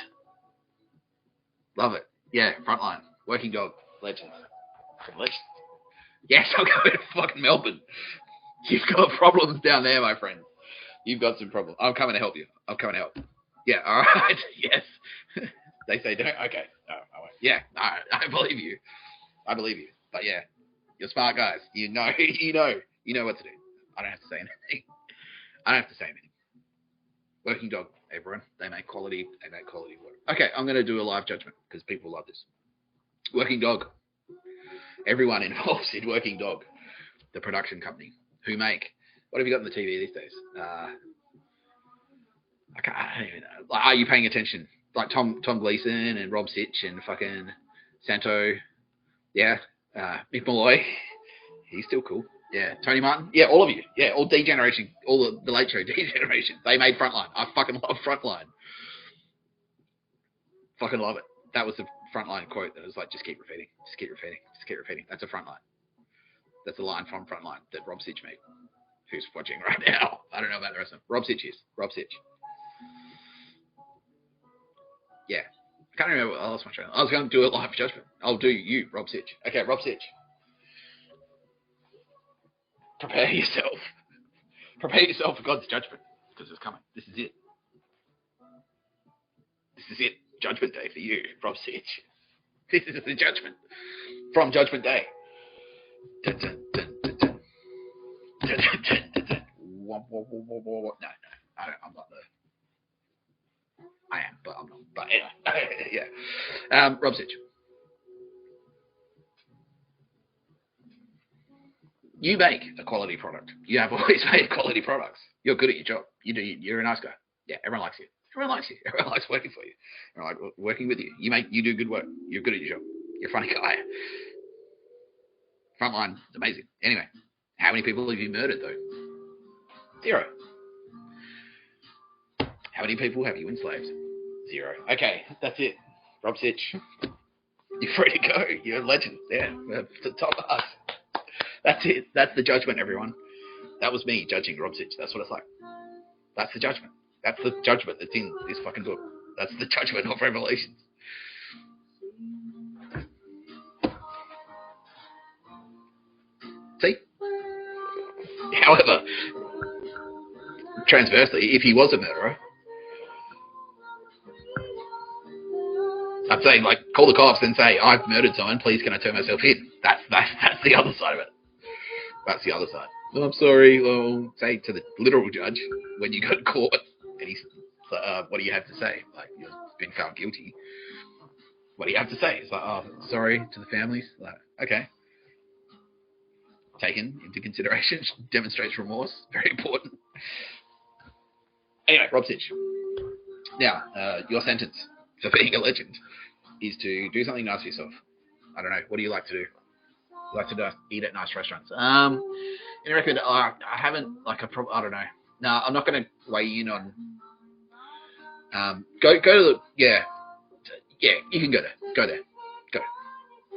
A: Yeah, Frontline. Working Dog. Legends. Yes, I'll go to fucking Melbourne. You've got problems down there, my friend. You've got some problems. I'm coming to help you. Yeah, all right. Yes. They say don't. Okay. No, I won't. Yeah, all right. I believe you. But yeah, you're smart guys. You know what to do. I don't have to say anything. Working Dog, everyone. They make quality work. Okay, I'm going to do a live judgment because people love this. Working Dog. Everyone involved in Working Dog. the production company who make. What have you got on the TV these days? I don't even know. Like, are you paying attention? Like Tom Gleason and Rob Sitch and fucking Santo. Yeah. Mick Malloy. He's still cool. Yeah. Tony Martin. Yeah, all of you. Yeah, all D Generation. All the Late Show D Generation. They made Frontline. I fucking love Frontline. Fucking love it. That was the Frontline quote that was like, just keep repeating. Just keep repeating. Just keep repeating. That's a Frontline. That's a line from Frontline that Rob Sitch made. Who's watching right now? I don't know about the rest of them. Rob Sitch is. Rob Sitch. Yeah. I can't remember what else I was going to do a live judgment. I'll do you, Rob Sitch. Okay, Rob Sitch. Prepare yourself. Prepare yourself for God's judgment, because it's coming. This is it. This is it. Judgment Day for you, Rob Sitch. This is the judgment from Judgment Day. Dun, dun, dun, dun, dun. Dun, dun, dun, dun, dun. No, I'm not the... I am, but I'm not. But anyway, yeah. Rob Sitch. You make a quality product. You have always made quality products. You're good at your job. You're a nice guy. Yeah, everyone likes you. Everyone likes you. Everyone likes working for you. Everyone likes working with you. You do good work. You're good at your job. You're a funny guy. Frontline, amazing. Anyway, how many people have you murdered though? 0. How many people have you enslaved? 0. Okay, that's it. Rob Sitch, you're free to go. You're a legend. Yeah, the top of us. That's it. That's the judgment, everyone. That was me judging Rob Sitch. That's what it's like. That's the judgment. That's the judgment that's in this fucking book. That's the judgment of Revelations. See? However, transversely, if he was a murderer, I'd say, like, call the cops and say, I've murdered someone, please can I turn myself in? That's the other side of it. That's the other side. Oh, I'm sorry. Well, say to the literal judge, when you go to court, and he's, what do you have to say? Like, you've been found guilty. What do you have to say? It's like, oh, sorry to the families. Like, okay. Taken into consideration, demonstrates remorse. Very important. Anyway, Rob Sitch. Now, your sentence for being a legend is to do something nice for yourself. I don't know. What do you like to do? You like to eat at nice restaurants. In record, I haven't, like, I don't know. No, I'm not going to weigh in on. Go to the, yeah, you can go there. Go there. Go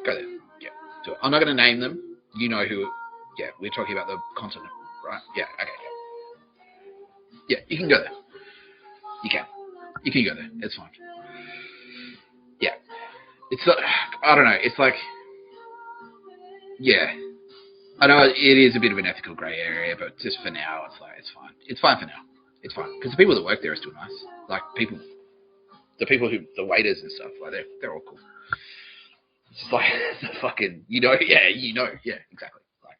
A: there. Yeah, do it. I'm not going to name them. You know who. Yeah, we're talking about the continent, right? Yeah, okay. Yeah, you can go there. You can go there. It's fine. Yeah. It's, I don't know. It's like, yeah. I know it is a bit of an ethical grey area, but just for now, it's like, it's fine. It's fine for now. It's fine. Because the people that work there are still nice. Like, the waiters and stuff, like, they're all cool. It's just like, the fucking, yeah, exactly. Like,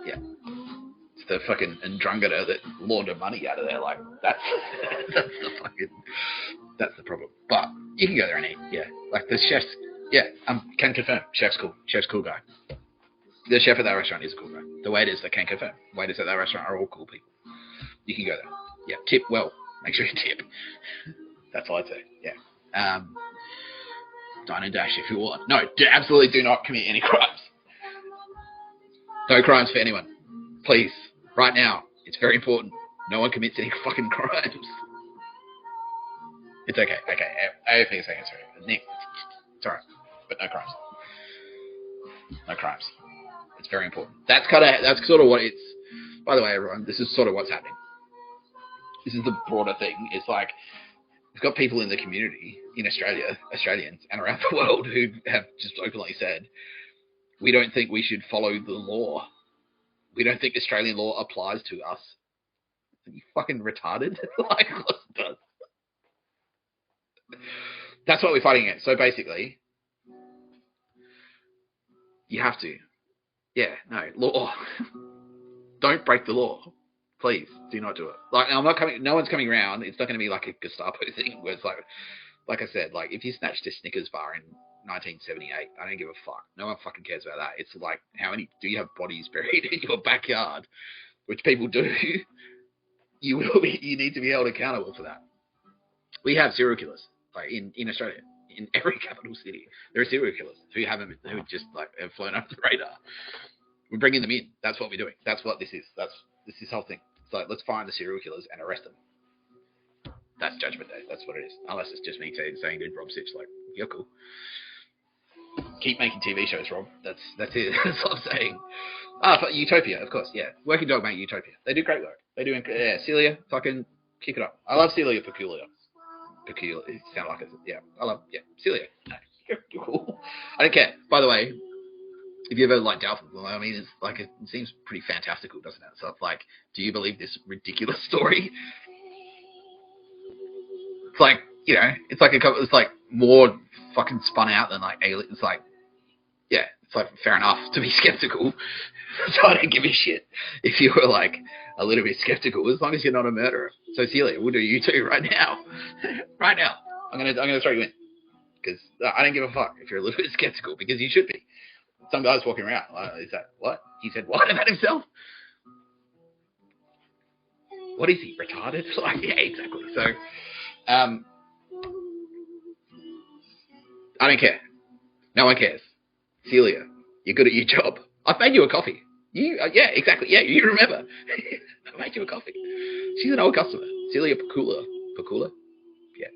A: yeah. It's the fucking Ndrungata that launder money out of there. Like, that's the problem. But you can go there and eat, yeah. Like, the chefs, yeah, can confirm. Chef's cool. Chef's cool guy. The chef at that restaurant is a cool guy. The waiters, I can confirm. Waiters at that restaurant are all cool people. You can go there. Yeah, tip well. Make sure you tip. That's all I'd say. Yeah. Dine and dash if you want. No, absolutely do not commit any crimes. No crimes for anyone. Please. Right now. It's very important. No one commits any fucking crimes. It's okay. Okay. Everything is okay. Sorry. Nick. It's alright. But no crimes. No crimes. It's very important. That's sort of what it's. By the way, everyone, this is sort of what's happening. This is the broader thing. It's like we've got people in the community in Australia, Australians, and around the world who have just openly said, we don't think we should follow the law. We don't think Australian law applies to us. Are you fucking retarded? Like, of course it does. That's what we're fighting against. So basically, you have to. Yeah, no, law. Don't break the law. Please, do not do it. Like, no one's coming around. It's not going to be like a Gestapo thing where it's like I said, like, if you snatched a Snickers bar in 1978. I don't give a fuck. No one fucking cares about that. It's like, how many do you have bodies buried in your backyard, which people do? You need to be held accountable for that. We have serial killers like in Australia. In every capital city, there are serial killers who just like have flown under the radar. We're bringing them in. That's what we're doing. That's what this is. This whole thing. It's like, let's find the serial killers and arrest them. That's Judgment Day. That's what it is. Unless it's just me saying to Rob Sitch, like, you're cool. Keep making TV shows, Rob. That's it. That's what I'm saying. Utopia, of course. Yeah, Working Dog make Utopia. They do great work. They do. Yeah, Celia, fucking kick it up. I love Celia Peculiar. Peculiar. It sounds like it. Yeah, I love. Yeah, Celia. You're cool. I don't care. By the way, if you ever like doubt them, well, I mean, it's like it seems pretty fantastical, doesn't it? So it's like, do you believe this ridiculous story? It's like, you know, it's like more fucking spun out than like alien. It's like, yeah, it's like fair enough to be skeptical. So I don't give a shit if you were like a little bit skeptical, as long as you're not a murderer. So Celia, we'll do you too right now. Right now, I'm gonna throw you in because I don't give a fuck if you're a little bit skeptical, because you should be. Some guy's walking around. Is that what he said? What about himself? What is he, retarded? Like, yeah, exactly. So, I don't care. No one cares. Celia, you're good at your job. I've made you a coffee. Yeah, exactly. Yeah, you remember. I made you a coffee. She's an old customer. Celia Pacula? Yeah.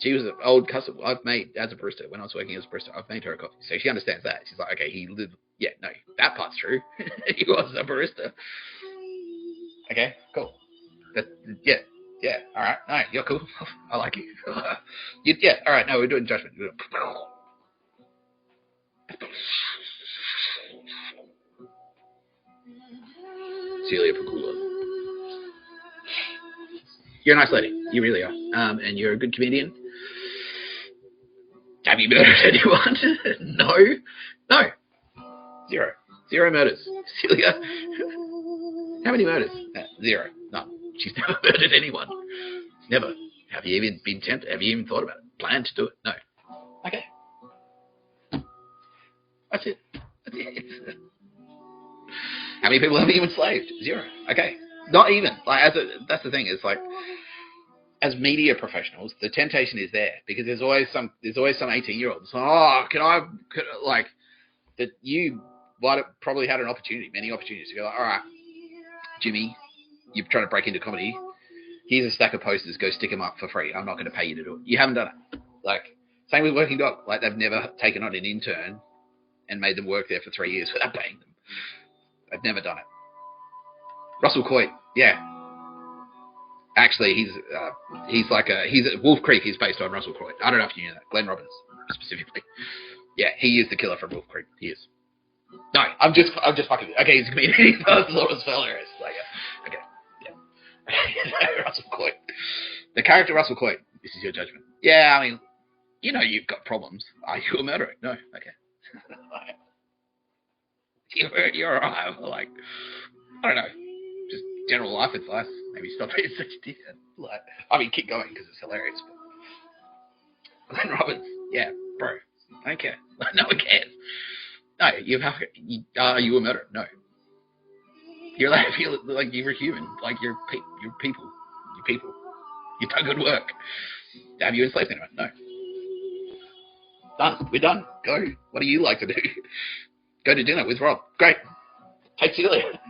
A: She was an old customer I've made as a barista. When I was working as a barista, I've made her a coffee. So she understands that. She's like, okay, he lived. Yeah, no, that part's true. He was a barista. Okay, cool. Yeah, all right. No, you're cool. I like you. Yeah, all right. No, we're doing Judgment. Celia Pacula. You're a nice lady. You really are. And you're a good comedian. Have you murdered anyone? No. Zero murders. Celia. How many murders? Zero. No. She's never murdered anyone. Never. Have you even been tempted? Have you even thought about it? Planned to do it? No. Okay. That's it. How many people have you enslaved? Zero. Okay. Not even. Like, that's the thing. It's like, as media professionals, the temptation is there, because there's always some 18-year-olds. Like, that you might have probably had many opportunities to go, like, all right, Jimmy, you're trying to break into comedy. Here's a stack of posters. Go stick them up for free. I'm not going to pay you to do it. You haven't done it. Like, same with Working Dog. Like, they've never taken on an intern and made them work there for 3 years without paying them. I've never done it. Russell Coight, yeah. Actually, he's Wolf Creek is based on Russell Coight. I don't know if you knew that. Glenn Robbins, specifically. Yeah, he is the killer from Wolf Creek. He is. No, I'm just fucking. Okay, he's a comedian. He thought it was hilarious. Like, okay, yeah. Russell Coight. The character Russell Coight. This is your judgment. Yeah, I mean, you know you've got problems. Are you a murderer? No. Okay. You're alright. Like, I don't know. Just general life advice. Maybe stop being such a dickhead. Like, I mean, keep going because it's hilarious. But Glenn Robbins, yeah, bro, I don't care. No one cares. No, are you a murderer? No. You're allowed to feel like you're a human. Like you're people. You've done good work. Have you enslaved anyone? No. Done. We're done. Go. What do you like to do? Go to dinner with Rob. Great. Take Celia.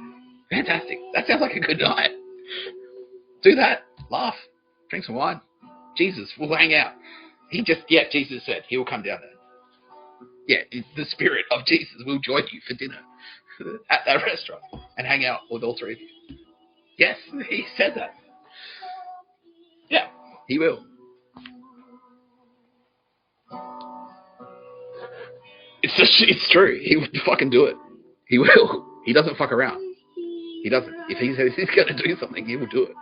A: Fantastic. That sounds like a good night. Do that. Laugh. Drink some wine. Jesus, we'll hang out. Jesus said he'll come down there. Yeah, the spirit of Jesus will join you for dinner at that restaurant and hang out with all three of you. Yes, he said that. Yeah, he will. It's true. He would fucking do it. He will. He doesn't fuck around. He doesn't. If he says he's going to do something, he will do it.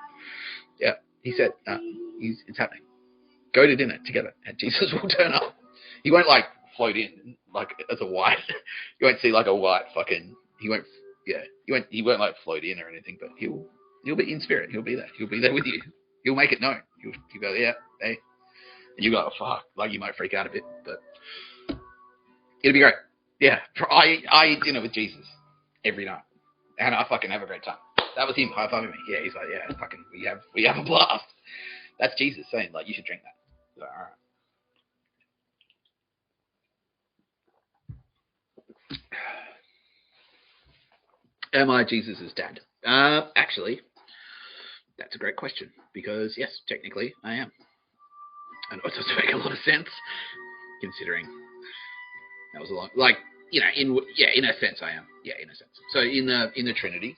A: Yeah, he said it's happening. Go to dinner together, and Jesus will turn up. He won't like float in like as a white. You won't see like a white fucking. He won't. Yeah, he won't like float in or anything, but he'll be in spirit. He'll be there. He'll be there with you. He'll make it known. He'll go, yeah, hey, And you go, oh, fuck, like you might freak out a bit, but it'll be great. Yeah, I eat dinner with Jesus every night, and I fucking have a great time. That was him high-fiving me. Yeah, he's like, yeah, fucking, we have a blast. That's Jesus saying, like, you should drink that. Like, all right. Am I Jesus' dad? Actually, that's a great question, because yes, technically I am. I know it doesn't make a lot of sense, considering that was a long, like, you know, in a sense I am. Yeah, in a sense. So in the Trinity,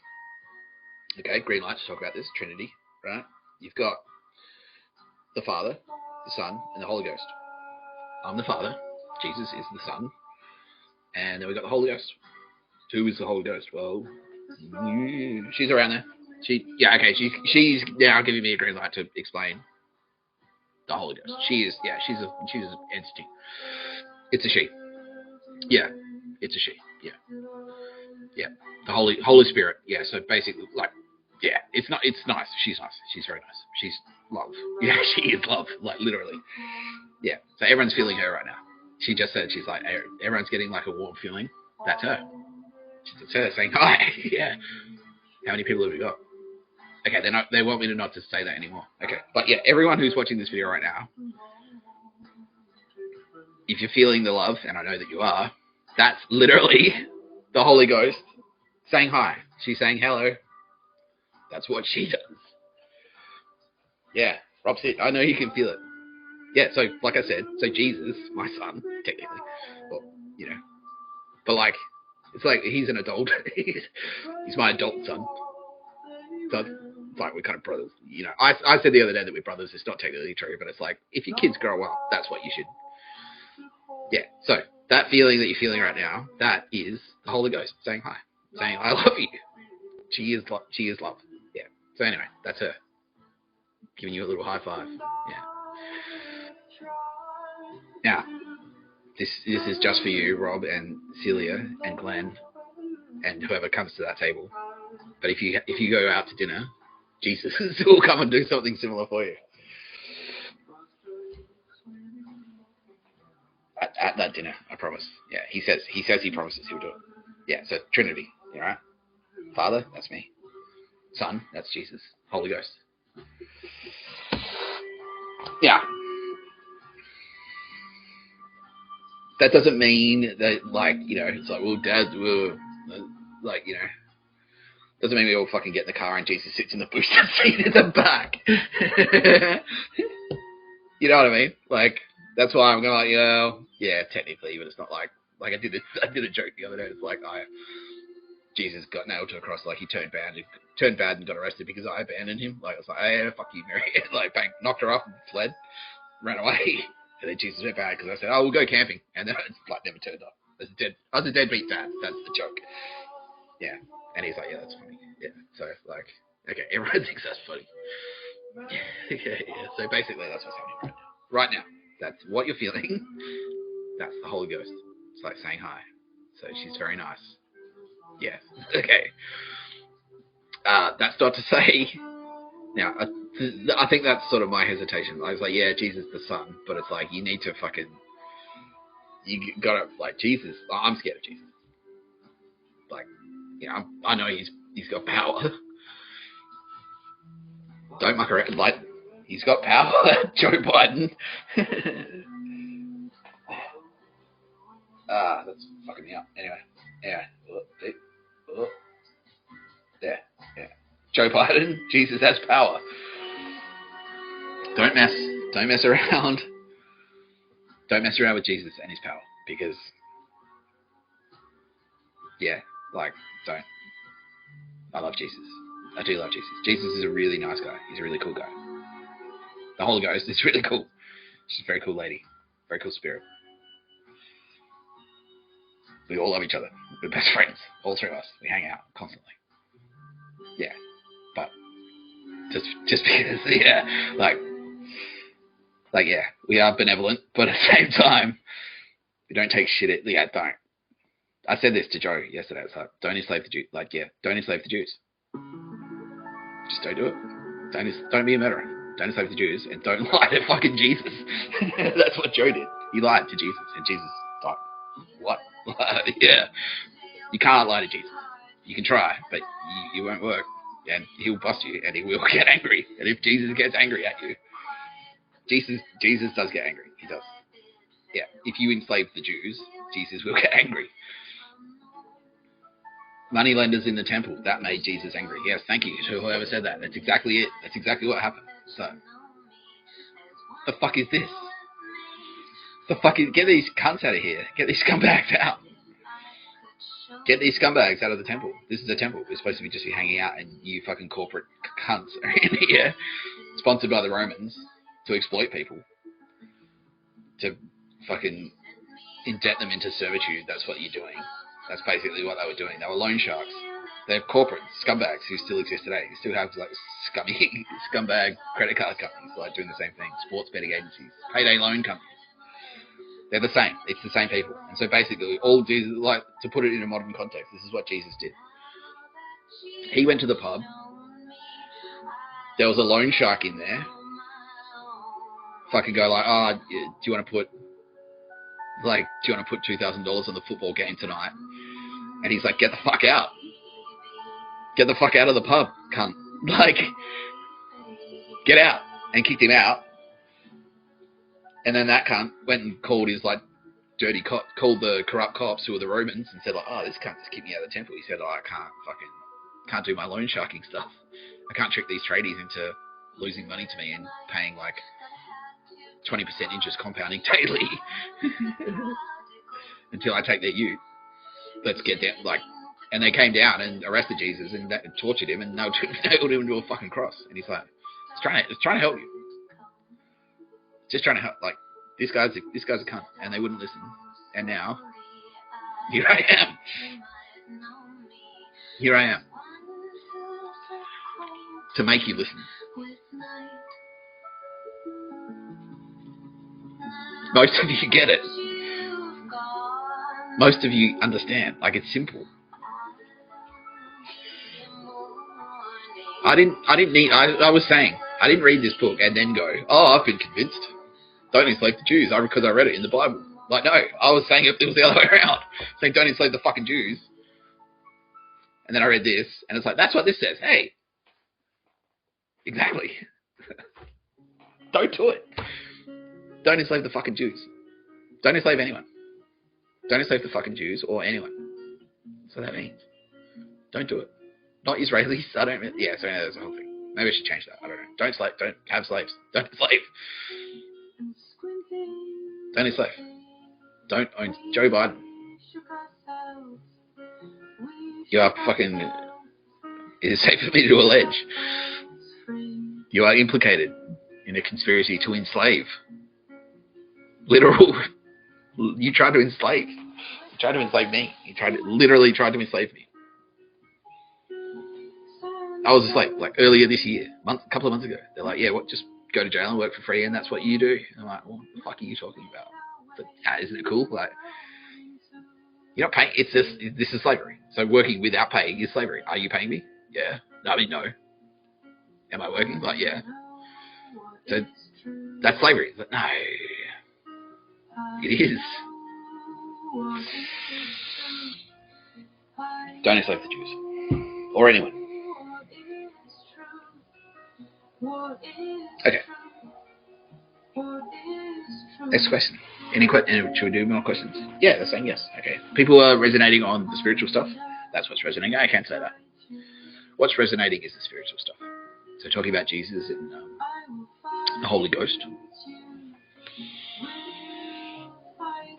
A: okay, green light to talk about this, Trinity, right? You've got the Father, the Son, and the Holy Ghost. I'm the Father, Jesus is the Son, and then we've got the Holy Ghost. Who is the Holy Ghost? Well, she's around there. She's now giving me a green light to explain the Holy Ghost. She's an entity. It's a she. Yeah, it's a she. Yeah. The Holy Spirit. Yeah. So basically, like, yeah, it's nice. She's nice. She's very nice. She's love. Yeah, she is love. Like, literally. Yeah. So everyone's feeling her right now. She just said, she's like, everyone's getting like a warm feeling. That's her. It's her saying hi. Yeah. How many people have we got? Okay, they want me to not to say that anymore. Okay. But yeah, everyone who's watching this video right now, if you're feeling the love, and I know that you are, that's literally the Holy Ghost saying hi. She's saying hello. That's what she does. Yeah, Rob's it. I know you can feel it. Yeah, so like I said, so Jesus, my son, technically, well, you know, but like, it's like he's an adult. He's my adult son. So it's like we're kind of brothers. You know, I said the other day that we're brothers. It's not technically true, but it's like if your kids grow up, that's what you should. Yeah. So that feeling that you're feeling right now, that is the Holy Ghost saying hi, saying I love you. She is love. Yeah. So anyway, that's her giving you a little high five. Yeah. Now, this is just for you, Rob and Celia and Glenn and whoever comes to that table. But if you go out to dinner, Jesus will come and do something similar for you. At that dinner, I promise. Yeah, he says he promises he'll do it. Yeah, so Trinity, all right? Father, that's me. Son, that's Jesus. Holy Ghost. Yeah. That doesn't mean that, like, you know, it's like, well, Dad, like, you know, doesn't mean we all fucking get in the car and Jesus sits in the booster seat in the back. You know what I mean? Like, that's why I'm going like, yeah, technically, but it's not like I did a joke the other day. It's like Jesus got nailed to a cross, like he turned bad and got arrested because I abandoned him. Like, I was like, hey, fuck you, Mary. Like, bang, knocked her off and fled, ran away. And then Jesus went bad because I said, oh, we'll go camping. And then it's like never turned up. I was a deadbeat dad. That's the joke. Yeah. And he's like, yeah, that's funny. Yeah. So, like, okay, everyone thinks that's funny. Yeah. So basically, that's what's happening right now. That's what you're feeling. That's the Holy Ghost. It's like saying hi. So she's very nice. Yeah. Okay. That's not to say. Now, I think that's sort of my hesitation. I was like, yeah, Jesus the Son, but it's like you need to fucking. You gotta, like, Jesus. I'm scared of Jesus. Like, you know, I know he's got power. Don't muck around. Like, he's got power. Joe Biden. That's fucking me up. Anyway. There. Yeah. Joe Biden. Jesus has power. Don't mess around. Don't mess around with Jesus and his power, because, yeah, like, don't. I love Jesus. I do love Jesus. Jesus is a really nice guy. He's a really cool guy. The Holy Ghost is really cool. She's a very cool lady. Very cool spirit. We all love each other. We're best friends. All three of us. We hang out constantly. Yeah. But just because, yeah, like, yeah, we are benevolent, but at the same time, we don't take shit at, yeah, don't. I said this to Joe yesterday. It's like, don't enslave the Jews. Like, yeah, don't enslave the Jews. Just don't do it. Don't be a murderer. Don't enslave the Jews, and don't lie to fucking Jesus. That's what Joe did. He lied to Jesus, and Jesus thought, what? Yeah. You can't lie to Jesus. You can try, but you won't work. And he'll bust you, and he will get angry. And if Jesus gets angry at you, Jesus does get angry. He does. Yeah. If you enslave the Jews, Jesus will get angry. Moneylenders in the temple, that made Jesus angry. Yes, thank you to whoever said that. That's exactly it. That's exactly what happened. So, the fuck is this? Get these cunts out of here. Get these scumbags out. Get these scumbags out of the temple. This is a temple. We're supposed to be just hanging out, and you fucking corporate cunts are in here, sponsored by the Romans, to exploit people, to fucking indebt them into servitude. That's what you're doing. That's basically what they were doing. They were loan sharks. They're corporate scumbags who still exist today. You still have like scummy scumbag credit card companies like doing the same thing. Sports betting agencies, payday loan companies. They're the same. It's the same people. And so basically, all Jesus, like to put it in a modern context, this is what Jesus did. He went to the pub. There was a loan shark in there. Fucking go like, do you want to put $2,000 on the football game tonight? And he's like, get the fuck out. Get the fuck out of the pub, cunt. Like, get out. And kicked him out. And then that cunt went and called his, like, called the corrupt cops who were the Romans and said, like, this cunt just kicked me out of the temple. He said, I can't do my loan sharking stuff. I can't trick these tradies into losing money to me and paying, like, 20% interest compounding daily until I take their ute. Let's get down, like, and they came down and arrested Jesus and tortured him and nailed him to a fucking cross. And he's like, it's trying to help you. Just trying to help, like, this guy's a cunt, and they wouldn't listen. And now, here I am. Here I am. To make you listen. Most of you get it. Most of you understand. Like, it's simple. I was saying, I didn't read this book and then go, I've been convinced. Don't enslave the Jews, because I read it in the Bible. Like, no, I was saying it was the other way around. Saying, don't enslave the fucking Jews. And then I read this, and it's like, that's what this says. Hey. Exactly. Don't do it. Don't enslave the fucking Jews. Don't enslave anyone. Don't enslave the fucking Jews or anyone. That's what that means. Don't do it. Not Israelis. So that's the whole thing. Maybe I should change that. I don't know. Don't have slaves. Don't enslave. Don't enslave. Don't own Joe Biden. You are fucking... It is safe for me to allege. You are implicated in a conspiracy to enslave. Literal. You tried to enslave. You tried to enslave me. You literally tried to enslave me. I was a slave, like, earlier this year, a couple of months ago. They're like, just go to jail and work for free, and that's what you do. And I'm like, what the fuck are you talking about? But, isn't it cool? Like, you're not paying. This is slavery. So working without paying is slavery. Are you paying me? Yeah. No. Am I working? Like, yeah. So that's slavery. It's like, no. It is. Don't enslave the Jews. Or anyone. Okay. Next question. Should we do more questions? Yeah, they're saying yes. Okay. People are resonating on the spiritual stuff. That's what's resonating. I can't say that. What's resonating is the spiritual stuff. So talking about Jesus and the Holy Ghost.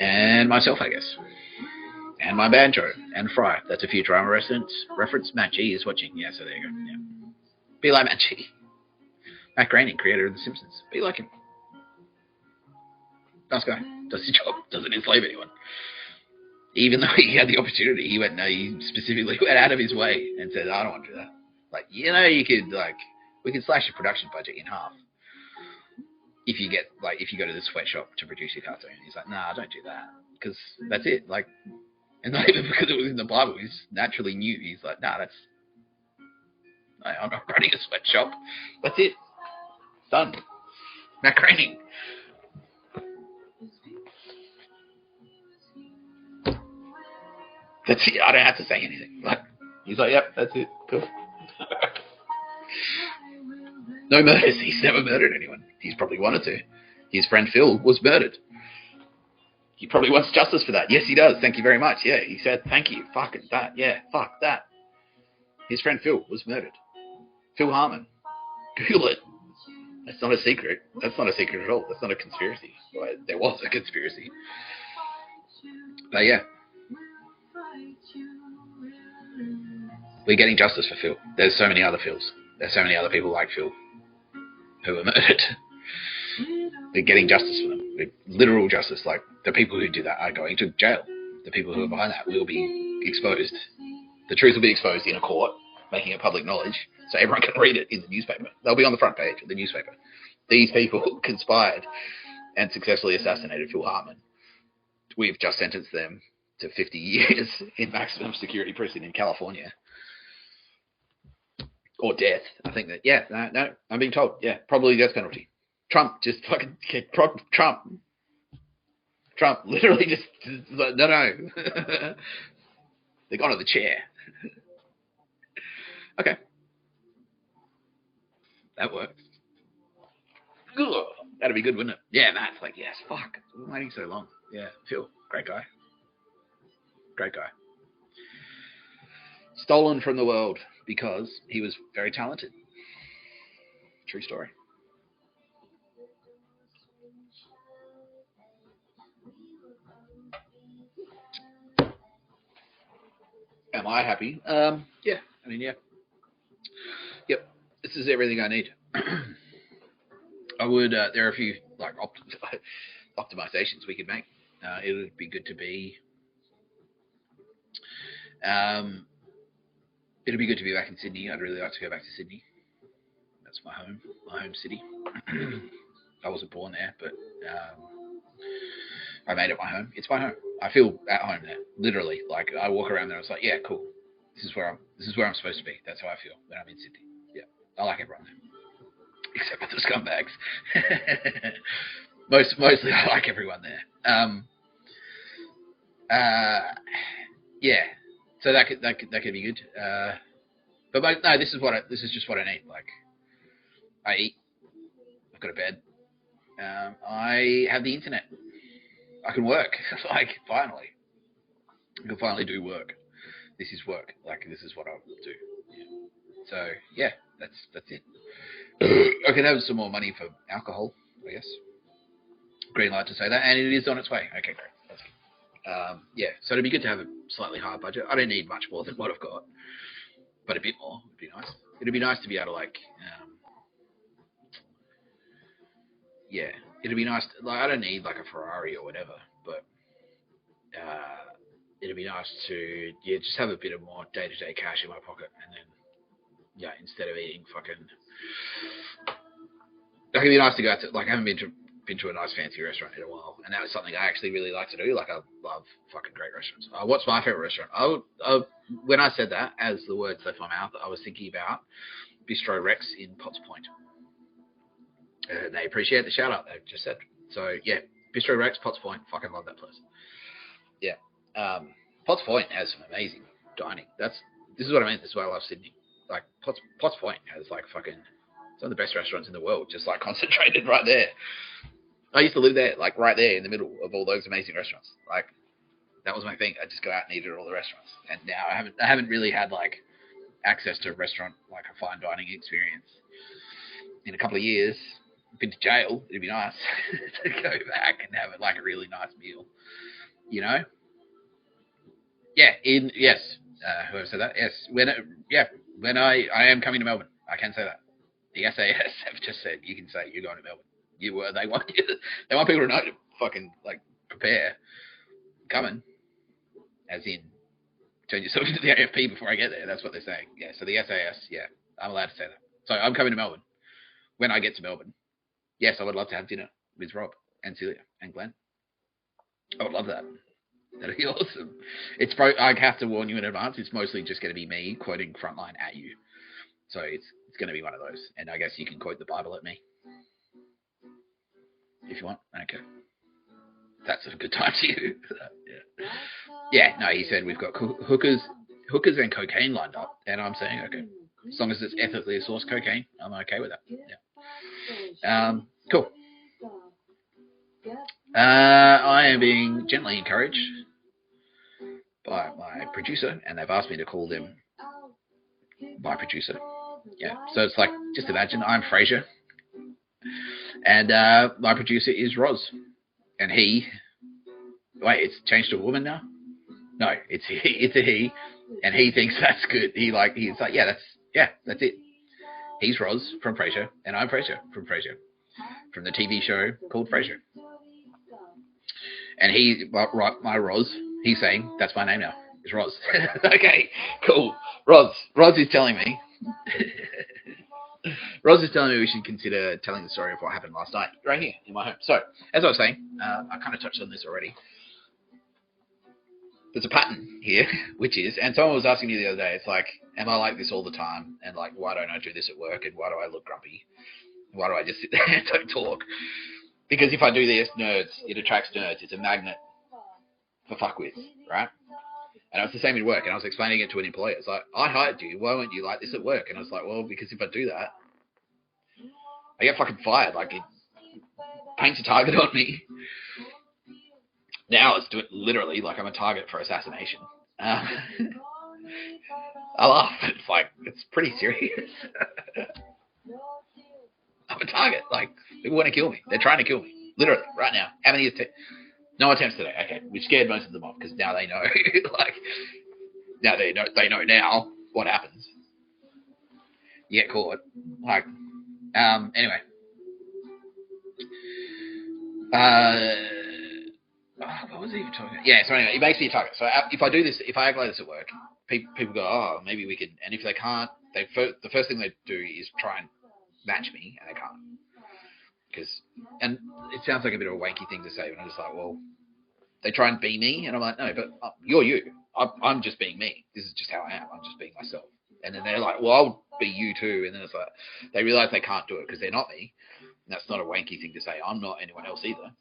A: And myself, I guess. And my banjo. And Fry. That's a Futurama reference. Matt G is watching. Yeah, so there you go. Yeah. Be like Matt G. Matt Groening, creator of The Simpsons. Be like him. Nice guy. Does his job. Doesn't enslave anyone. Even though he had the opportunity, he specifically went out of his way and said, I don't want to do that. Like, we could slash the production budget in half. If you go to the sweatshop to produce your cartoon. He's like, nah, don't do that. Because that's it. Like, and not even because it was in the Bible. He's naturally knew. He's like, nah, I'm not running a sweatshop. That's it. Done. Matt Groening. That's it. I don't have to say anything. Like, he's like, yep, that's it. Cool. No murders. He's never murdered anyone. He's probably wanted to. His friend Phil was murdered. He probably wants justice for that. Yes, he does. Thank you very much. Yeah, he said, thank you. Fucking that. Yeah, fuck that. His friend Phil was murdered. Phil Harmon. Google it. That's not a secret. That's not a secret at all. That's not a conspiracy. Well, there was a conspiracy. But yeah. We're getting justice for Phil. There's so many other Phils. There's so many other people like Phil who were murdered. We're getting justice for them. Literal justice. Like, the people who do that are going to jail. The people who are behind that will be exposed. The truth will be exposed in a court, making it public knowledge, so everyone can read it in the newspaper. They'll be on the front page of the newspaper. These people conspired and successfully assassinated Phil Hartman. We've just sentenced them to 50 years in maximum security prison in California. Or death. I think that, yeah, no, I'm being told, yeah, probably death penalty. Trump just fucking, Trump literally just no. They got on the chair. Okay. That works. Ugh, that'd be good, wouldn't it? Yeah, Matt's like, yes, fuck. We've been waiting so long. Yeah, Phil, great guy. Great guy. Stolen from the world because he was very talented. True story. Am I happy? Yeah. I mean, yeah. Yep. This is everything I need. I would. There are a few like optimizations we could make. It would be good to be. It'd be good to be back in Sydney. I'd really like to go back to Sydney. That's my home city. I wasn't born there, but I made it my home. It's my home. I feel at home there. Literally, like I walk around there. I was like, yeah, cool. This is where I'm supposed to be. That's how I feel when I'm in Sydney. Yeah, I like everyone there, except for the scumbags. Mostly, I like everyone there. Yeah. So that could be good. But no, this is just what I need. Like, I eat. I've got a bed. I have the internet. I can work. Like, finally, I can finally do work. This is work. Like, this is what I will do. Yeah. So yeah, that's it. I can have some more money for alcohol, I guess. Green light to say that, and it is on its way. Okay, great. That's good. Yeah, so it'd be good to have a slightly higher budget. I don't need much more than what I've got, but a bit more would be nice. It'd be nice to be able to like, yeah, it'd be nice. Like, I don't need like a Ferrari or whatever, but it'd be nice to just have a bit of more day-to-day cash in my pocket, and then instead of eating fucking, like, it'd be nice to go out to, like, I haven't been to a nice fancy restaurant in a while, and that was something I actually really like to do. Like, I love fucking great restaurants. What's my favorite restaurant? When I said that, as the words left my mouth, I was thinking about Bistro Rex in Potts Point. They appreciate the shout out they just said. So yeah, Bistro Rex, Potts Point, fucking love that place. Yeah, Potts Point has some amazing dining. This is what I mean. This is why I love Sydney. Like, Potts Point has like fucking some of the best restaurants in the world, just like concentrated right there. I used to live there, like right there in the middle of all those amazing restaurants. Like, that was my thing. I just go out and eat at all the restaurants. And now I haven't really had like access to a restaurant, like a fine dining experience, in a couple of years. Been to jail. It'd be nice to go back and have like a really nice meal. You know? Yeah. Yes. Whoever said that? Yes. When I am coming to Melbourne, I can say that. The SAS have just said you can say you're going to Melbourne. They want people to know to fucking like prepare. Coming, as in turn yourself into the AFP before I get there. That's what they're saying. Yeah. So the SAS, yeah, I'm allowed to say that. So I'm coming to Melbourne. When I get to Melbourne, yes, I would love to have dinner with Rob and Celia and Glenn. I would love that. That'd be awesome. I have to warn you in advance. It's mostly just going to be me quoting Frontline at you. So it's going to be one of those. And I guess you can quote the Bible at me if you want. I don't care. that's a good time to you. Yeah, no, he said we've got hookers and cocaine lined up, and I'm saying okay, as long as it's ethically sourced cocaine, I'm okay with that. Yeah. Cool. I am being gently encouraged by my producer, and they've asked me to call them my producer. Yeah, so it's like, just imagine I'm Frasier, and my producer is Roz, and he. Wait, it's changed to a woman now. No, it's a he, and he thinks that's good. He's like, yeah, that's it. He's Roz from Frasier, and I'm Frasier from Frasier, from the TV show called Frasier. And my Roz, he's saying that's my name now. It's Roz. Okay, cool. Roz is telling me. Roz is telling me we should consider telling the story of what happened last night, right here in my home. So, as I was saying, I kind of touched on this already. There's a pattern here, which is, and someone was asking me the other day, it's like, am I like this all the time? And like, why don't I do this at work? And why do I look grumpy? Why do I just sit there and don't talk? Because if I do this, nerds, it attracts nerds. It's a magnet for fuckwits, right? And it was the same in work. And I was explaining it to an employer. It's like, I hired you. Why weren't you like this at work? And I was like, well, because if I do that, I get fucking fired. Like, it paints a target on me. Now it's literally like I'm a target for assassination. I laugh. It's like, it's pretty serious. I'm a target. Like, people want to kill me. They're trying to kill me. Literally, right now. How many attempts? No attempts today. Okay, we scared most of them off because now they know. Like, now they know now what happens. You get caught. Like, anyway. What was he even talking about? Yeah, so anyway, it makes me a target. So if I do this, if I act like this at work, people go, oh, maybe we could. And if they can't, the first thing they do is try and match me, and they can't. And it sounds like a bit of a wanky thing to say, but I'm just like, well, they try and be me, and I'm like, no, but you're you. I'm just being me. This is just how I am. I'm just being myself. And then they're like, well, I'll be you too. And then it's like, they realize they can't do it because they're not me. And that's not a wanky thing to say. I'm not anyone else either.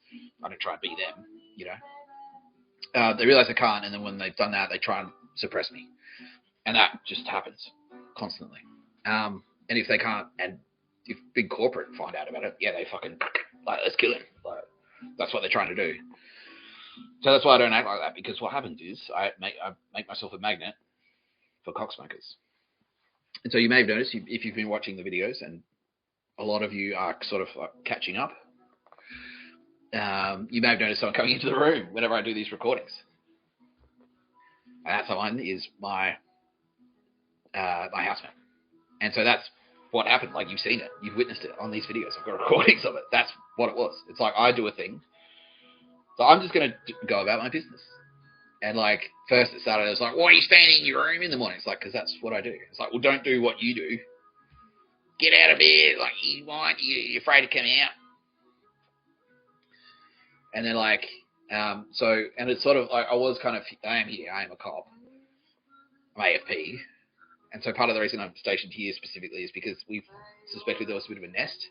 A: I don't try and be them, you know. They realize they can't, and then when they've done that, they try and suppress me. And that just happens constantly. And if they can't, and if big corporate find out about it, yeah, they fucking, like, let's kill him. Like, that's what they're trying to do. So that's why I don't act like that, because what happens is I make myself a magnet for cocksmokers. And so you may have noticed, if you've been watching the videos, and a lot of you are sort of like catching up, you may have noticed someone coming into the room whenever I do these recordings. And that someone is my housemate. And so that's what happened. Like, you've seen it. You've witnessed it on these videos. I've got recordings of it. That's what it was. It's like, I do a thing. So I'm just going to go about my business. And, like, first it started, it was like, why are you standing in your room in the morning? It's like, because that's what I do. It's like, well, don't do what you do. Get out of bed. Like, you're afraid to come out. And then, like, and it's sort of like, I am here. I am a cop. I'm AFP. And so part of the reason I'm stationed here specifically is because we've suspected there was a bit of a nest.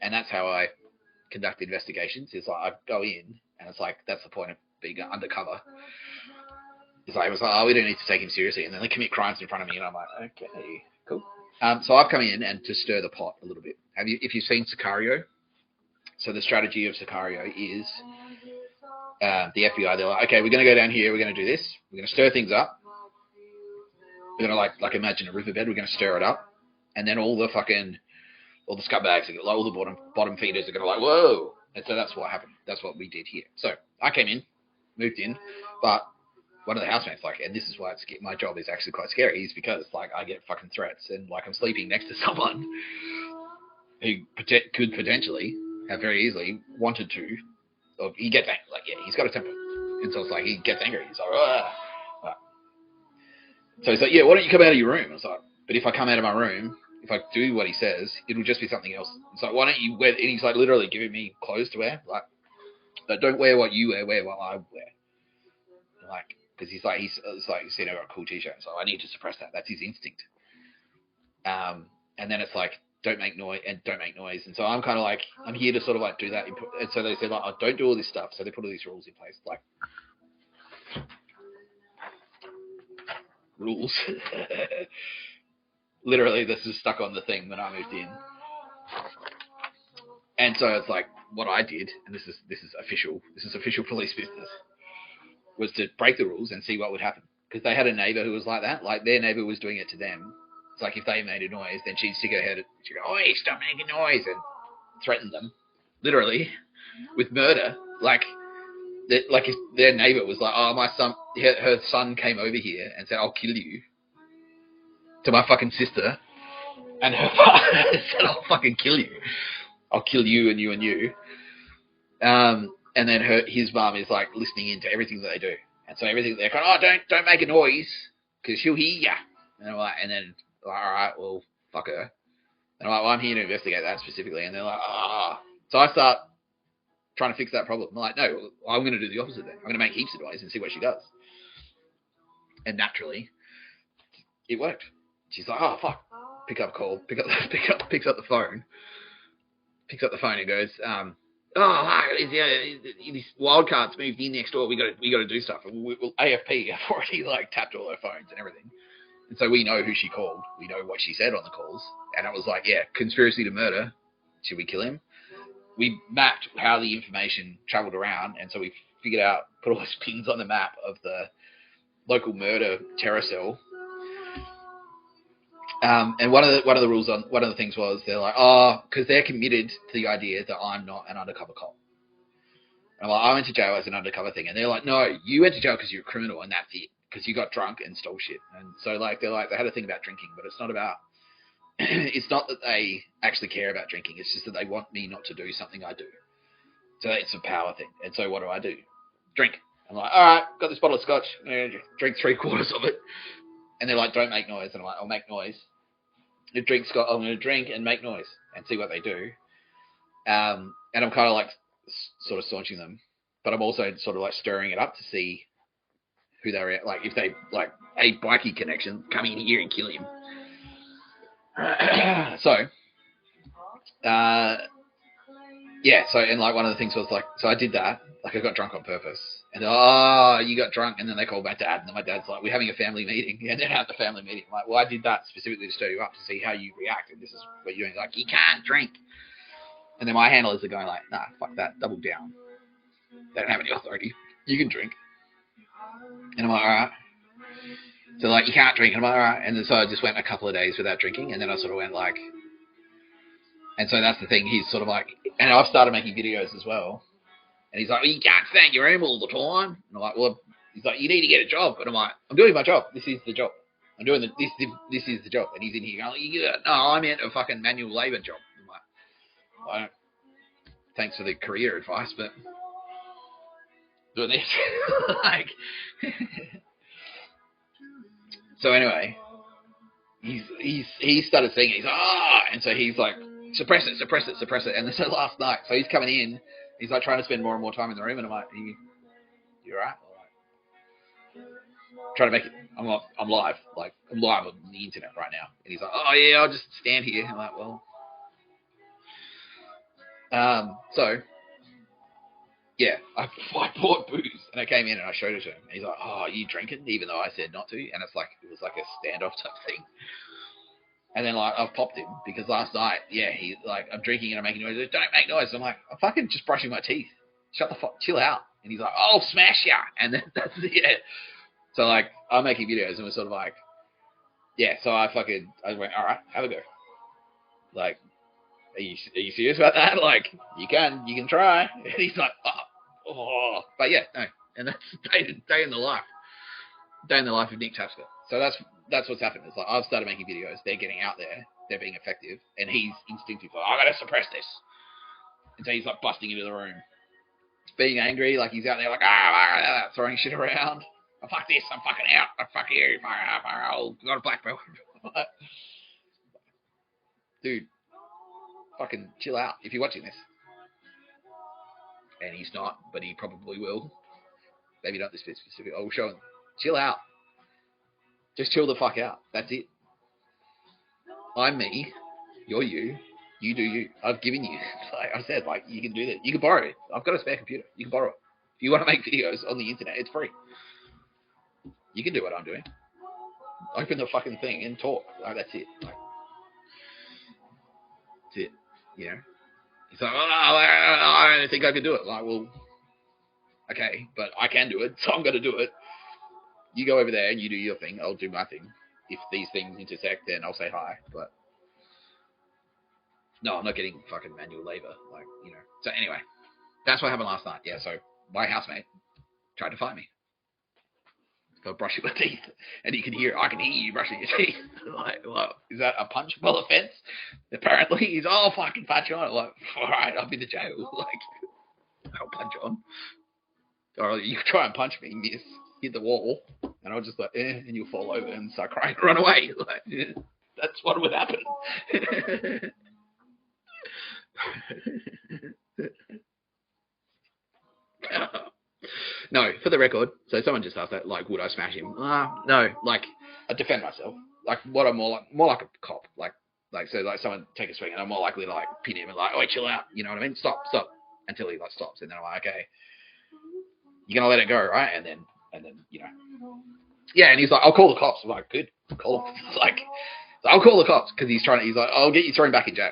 A: And that's how I conduct investigations, is like, I go in, and it's like, that's the point of being undercover. It's like, oh, we don't need to take him seriously. And then they commit crimes in front of me, and I'm like, okay, cool. So I've come in and to stir the pot a little bit. If you've seen Sicario, so the strategy of Sicario is the FBI, they're like, okay, we're going to go down here, we're going to do this, we're going to stir things up. We're going to like imagine a riverbed, we're going to stir it up, and then all the scumbags, like all the bottom feeders are going to like, whoa. And so that's what happened. That's what we did here. So I came in, moved in, but one of the housemates, like, and this is why my job is actually quite scary, is because, like, I get fucking threats, and, like, I'm sleeping next to someone who could potentially have very easily wanted to, or he gets angry, like, yeah, he's got a temper, and so it's like, he gets angry, he's like, ah. So he's like, yeah, why don't you come out of your room? I was like, but if I come out of my room, if I do what he says, it'll just be something else. It's like, why don't you wear, and he's like literally giving me clothes to wear, like, but don't wear what you wear what I wear. Like, because it's like, you see, I got a cool t-shirt, so I need to suppress that. That's his instinct. And then it's like, don't make noise, and so I'm kind of like, I'm here to sort of like do that, and so they said like, oh, don't do all this stuff, so they put all these rules in place, like rules. Literally, this is stuck on the thing when I moved in, and so it's like what I did, and this is official police business, was to break the rules and see what would happen, because they had a neighbor who was like that, like their neighbor was doing it to them. It's like if they made a noise, then she'd stick her head, she'd go, "Oi, stop making noise," and threaten them, literally, with murder. Like if their neighbor was like, "Oh, my son, her son came over here and said, I'll kill you," to my fucking sister, and her father said, "I'll fucking kill you. I'll kill you and you and you." And then his mum is like listening into everything that they do, and so everything they're going, "Oh, don't make a noise, because she'll hear ya." And I'm like, and then like, all right, well, fuck her. And I'm like, well, I'm here to investigate that specifically. And they're like, ah. So I start trying to fix that problem. I'm like, no, I'm going to do the opposite then. I'm going to make heaps of noise and see what she does. And naturally, it worked. She's like, oh, fuck. Picks up the phone. Picks up the phone and goes, these wildcards moved in next door. We got to do stuff. AFP have already like tapped all her phones and everything. And so we know who she called. We know what she said on the calls. And it was like, yeah, conspiracy to murder. Should we kill him? We mapped how the information traveled around. And so we figured out, put all those pins on the map of the local murder terror cell. And one of the rules on one of the things was they're like, oh, because they're committed to the idea that I'm not an undercover cop. And I'm like, I went to jail as an undercover thing. And they're like, no, you went to jail because you're a criminal and that's it. Because you got drunk and stole shit. And so like they had a thing about drinking, but it's not about it's not that they actually care about drinking, it's just that they want me not to do something I do. So it's a power thing. And so what do? Drink. I'm like, alright, got this bottle of scotch, I'm gonna drink 3/4 of it. And they're like, don't make noise. And I'm like, I'll make noise. I'm gonna drink and make noise and see what they do. And I'm kind of like sort of staunching them, but I'm also sort of like stirring it up to see who they're like, if they like a bikie connection, come in here and kill him. So and like one of the things was like, so I did that, like I got drunk on purpose, and you got drunk, and then they called my dad, and then my dad's like, we're having a family meeting, and then at the family meeting, I'm like, well, I did that specifically to stir you up to see how you react, and this is what you're doing, like, you can't drink. And then my handlers are going like, nah, fuck that, double down. They don't have any authority. You can drink. And I'm like, all right. So like, you can't drink. And I'm like, all right. And then so I just went a couple of days without drinking, and then I sort of went like, and so that's the thing. He's sort of like, and I've started making videos as well. And he's like, well, you can't stay in your room all the time. And I'm like, well, he's like, you need to get a job. And I'm like, I'm doing my job. This is the job. I'm doing this is the job. And he's in here going, no, I meant a fucking manual labour job. I'm like, I don't. Thanks for the career advice, but doing this, like. So anyway, he started saying it. He's like, and so he's like, suppress it. And this is last night. So he's coming in. He's like trying to spend more and more time in the room, and I'm like, you alright? Trying to make it. I'm live. Like, I'm live on the internet right now. And he's like, oh yeah, I'll just stand here. I'm like, well. So, yeah, I bought booze, and I came in and I showed it to him. And he's like, oh, are you drinking? Even though I said not to. And it was like a standoff type thing. And then like I've popped him because last night, yeah, he's like, I'm drinking and I'm making noise. Don't make noise. I'm like, I'm fucking just brushing my teeth. Shut the fuck, chill out. And he's like, oh, smash ya. And then that's it. So like, I'm making videos and we're sort of like, yeah. So I went, all right, have a go. Like, are you serious about that? Like, you can try. And he's like, oh. But yeah, no. And that's day in the life of Nick Tapscott. So that's what's happened. It's like, I've started making videos. They're getting out there. They're being effective. And he's instinctively like, I gotta suppress this. And so he's like busting into the room, being angry. Like he's out there like, throwing shit around. Oh, fuck this. I'm fucking out. Oh, fuck you. I'll got a black belt. Dude, fucking chill out if you're watching this. And he's not, but he probably will. Maybe not this bit specific. I'll show him. Chill out. Just chill the fuck out. That's it. I'm me. You're you. You do you. I've given you. Like I said, like you can do that. You can borrow it. I've got a spare computer. You can borrow it. If you want to make videos on the internet, it's free. You can do what I'm doing. Open the fucking thing and talk. Like that's it. Like, that's it. You know. He's like, I don't think I can do it. Like, well, okay, but I can do it, so I'm going to do it. You go over there and you do your thing. I'll do my thing. If these things intersect, then I'll say hi. But no, I'm not getting fucking manual labor. Like, you know. So anyway, that's what happened last night. Yeah, so my housemate tried to fight me. Go brushing my teeth, and you can hear. I can hear you brushing your teeth. Like, well, is that a punchable offence? Apparently, he's all fucking punch on. Like, all right, I'll be the jail. Like, I'll punch on. Or you try and punch me, miss, hit the wall, and I'll just like, and you'll fall over and start crying, run away. Like, that's what would happen. No, for the record, so someone just asked that, like, would I smash him? No, like, I defend myself. Like, what I'm more like a cop. Like, so, like, someone take a swing, and I'm more likely to, like, pin him and, like, oh, chill out, you know what I mean? Stop, until he, like, stops, and then I'm like, okay, you're gonna let it go, right? And then, you know, yeah, and he's like, I'll call the cops. I'm like, good, call them. Like, I'll call the cops, because he's like, I'll get you thrown back in jail.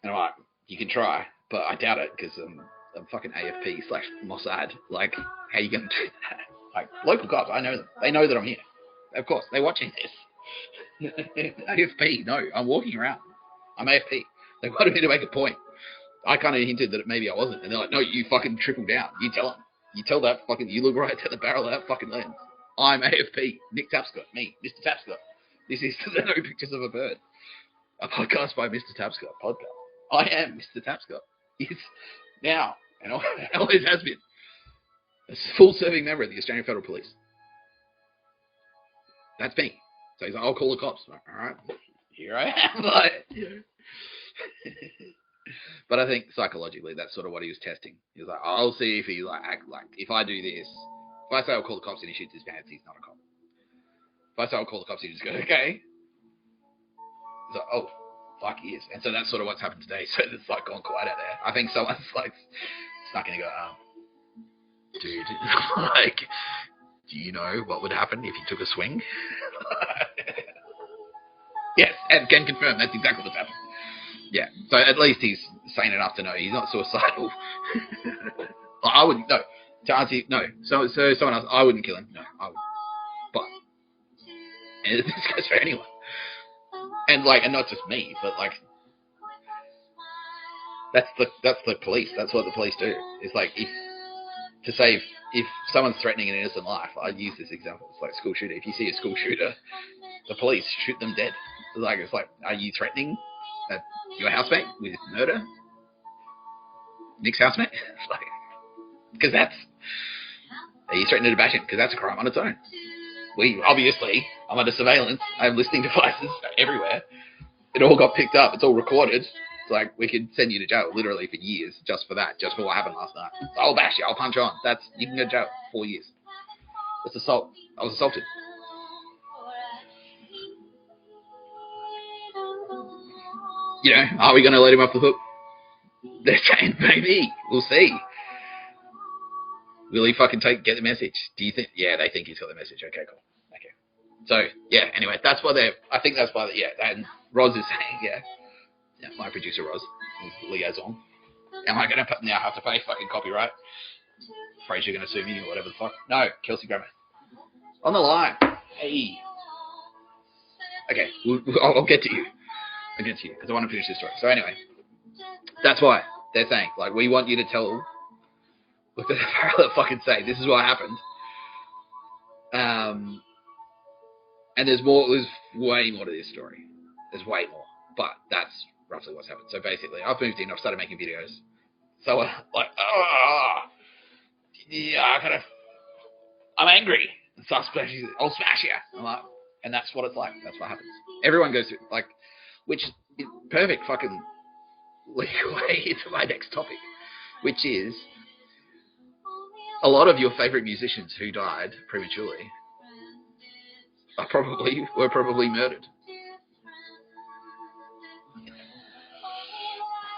A: And I'm like, you can try, but I doubt it, because I'm fucking AFP/Mossad. Like, how you gonna do that? Like, local cops, I know them. They know that I'm here. Of course, they're watching this. AFP, no, I'm walking around. I'm AFP. They wanted me to make a point. I kind of hinted that maybe I wasn't, and they're like, no, you fucking triple down. You tell them. You tell that fucking, you look right at the barrel of that fucking lens. I'm AFP, Nick Tapscott, me, Mr. Tapscott. This is the No Pictures of a Bird, a podcast by Mr. Tapscott podcast. I am Mr. Tapscott. He's now, and always has been, a full-serving member of the Australian Federal Police. That's me. So he's like, I'll call the cops. Like, all right, here I am. Like, but I think psychologically, that's sort of what he was testing. He was like, I'll see if he like act like, if I do this, if I say I'll call the cops and he shoots his pants, he's not a cop. If I say I'll call the cops, he just goes, okay. He's like, oh, fuck, he is. And so that's sort of what's happened today. So it's like gone quiet out there. I think someone's like snuck in and go, dude, like, do you know what would happen if you took a swing? Yes, and can confirm that's exactly what's happened. Yeah, so at least he's sane enough to know he's not suicidal. I wouldn't, no. To answer, no. So someone else, I wouldn't kill him. No, I wouldn't. But, and this goes for anyone. And like, and not just me, but like, that's the police. That's what the police do. It's like, if someone's threatening an innocent life, I use this example. It's like school shooter. If you see a school shooter, the police shoot them dead. It's like, are you threatening your housemate with murder? Nick's housemate? Like, because that's, are you threatening to bash him? Because that's a crime on its own. I'm under surveillance. I have listening devices everywhere. It all got picked up. It's all recorded. It's like, we could send you to jail literally for years just for that, just for what happened last night. So I'll bash you. I'll punch on. You can go to jail 4 years. It's assault. I was assaulted. You know, are we going to let him off the hook? They're saying maybe. We'll see. Will he fucking get the message? Do you think? Yeah, they think he's got the message. Okay, cool. Okay. So, yeah, anyway, that's why I think that's why, and Roz is saying, yeah, my producer Roz, liaison. Am I going to now have to pay fucking copyright? Afraid you're going to sue me or whatever the fuck. No, Kelsey Grammer. On the line. Hey. Okay, I'll get to you. I'll get to you, because I want to finish this story. So anyway, that's why they're saying, like, we want you to tell, look at the parallel fucking say, this is what happened. And there's way more to this story. There's way more. But that's roughly what's happened. So basically, I've moved in, I've started making videos. So, I'm angry. So I'll smash you. I'm like, and that's what it's like. That's what happens. Everyone goes through, like, which is perfect fucking way into my next topic, which is a lot of your favorite musicians who died prematurely were probably murdered.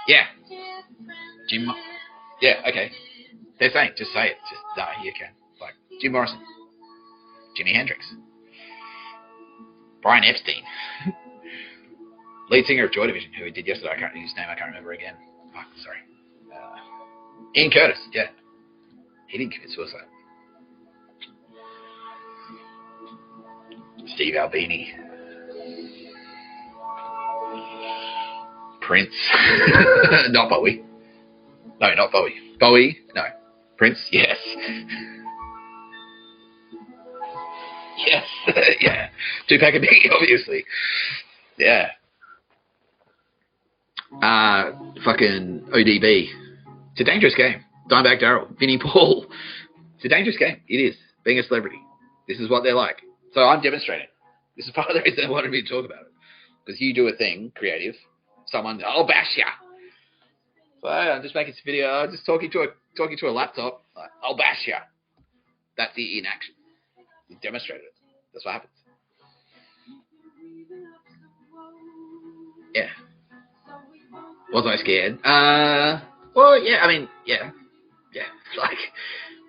A: Yeah. Jim. Yeah. Okay. They're saying, just say it. Just you can. Like Jim Morrison, Jimi Hendrix, Brian Epstein, lead singer of Joy Division, who we did yesterday. His name I can't remember again. Fuck, sorry. Ian Curtis. Yeah. He didn't commit suicide. Steve Albini. Prince. Not Bowie. No, not Bowie. Bowie? No. Prince? Yes. Yes. Yeah. Tupac and Biggie, obviously. Yeah. Fucking ODB. It's a dangerous game. Dimebag Darrell. Vinnie Paul. It's a dangerous game. It is. Being a celebrity. This is what they're like. So I'm demonstrating. This is part of the reason I wanted me to talk about it. Because you do a thing, creative. Someone, I'll bash ya. So I'm just making this video. I'm just talking to a laptop. I'll bash ya. That's it in action. You demonstrated it. That's what happens. Yeah. Was I scared? Well, yeah. I mean, yeah. Like,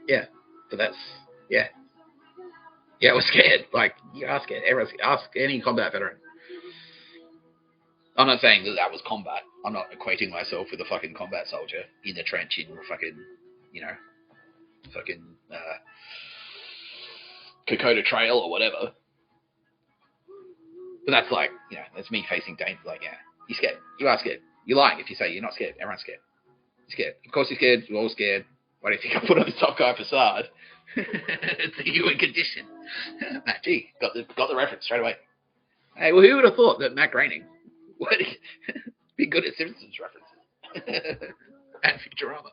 A: yeah. But that's, yeah. Yeah, I was scared. Like, you are scared. Everyone's scared. Ask any combat veteran. I'm not saying that was combat. I'm not equating myself with a fucking combat soldier in the trench in fucking, Kokoda Trail or whatever. But that's like, that's me facing danger. Like, yeah, you're scared. You are scared. You're lying if you say you're not scared. Everyone's scared. You're scared. Of course you're scared. You're all scared. Why do you think I put on this tough guy facade? It's a human condition. Matt G got the reference straight away. Hey, well, who would have thought that Matt Groening would be good at Simpsons references and Futurama?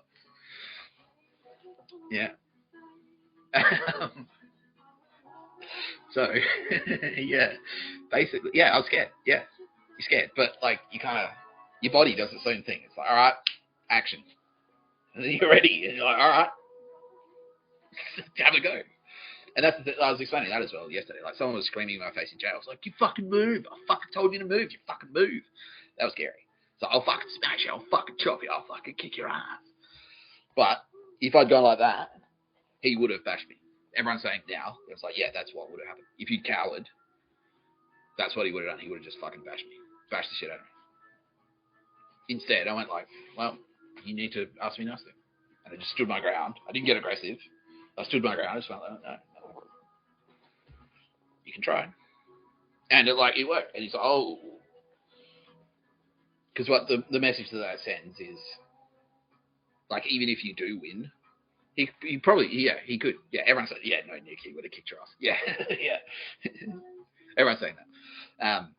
A: Yeah. So, yeah, basically, yeah, I was scared. Yeah, you're scared, but like your body does its own thing. It's like, all right, action, and then you're ready, and you're like, all right, have a go. And I was explaining that as well yesterday. Like, someone was screaming in my face in jail. I was like, you fucking move. I fucking told you to move. You fucking move. That was scary. So I'll fucking smash you. I'll fucking chop you. I'll fucking kick your ass. But if I'd gone like that, he would have bashed me. Everyone's saying now, it was like, yeah, that's what would have happened. If you'd cowered, that's what he would have done. He would have just fucking bashed me. Bashed the shit out of me. Instead, I went like, well, you need to ask me nicely. And I just stood my ground. I didn't get aggressive. I stood my ground. I just went like, no. You can try. And it worked. And he's like, oh. Because what the message that sends is, like, even if you do win, he probably, yeah, he could. Yeah, everyone's like, yeah, no, Nick, he would have kicked your ass. Yeah, yeah. Everyone's saying that.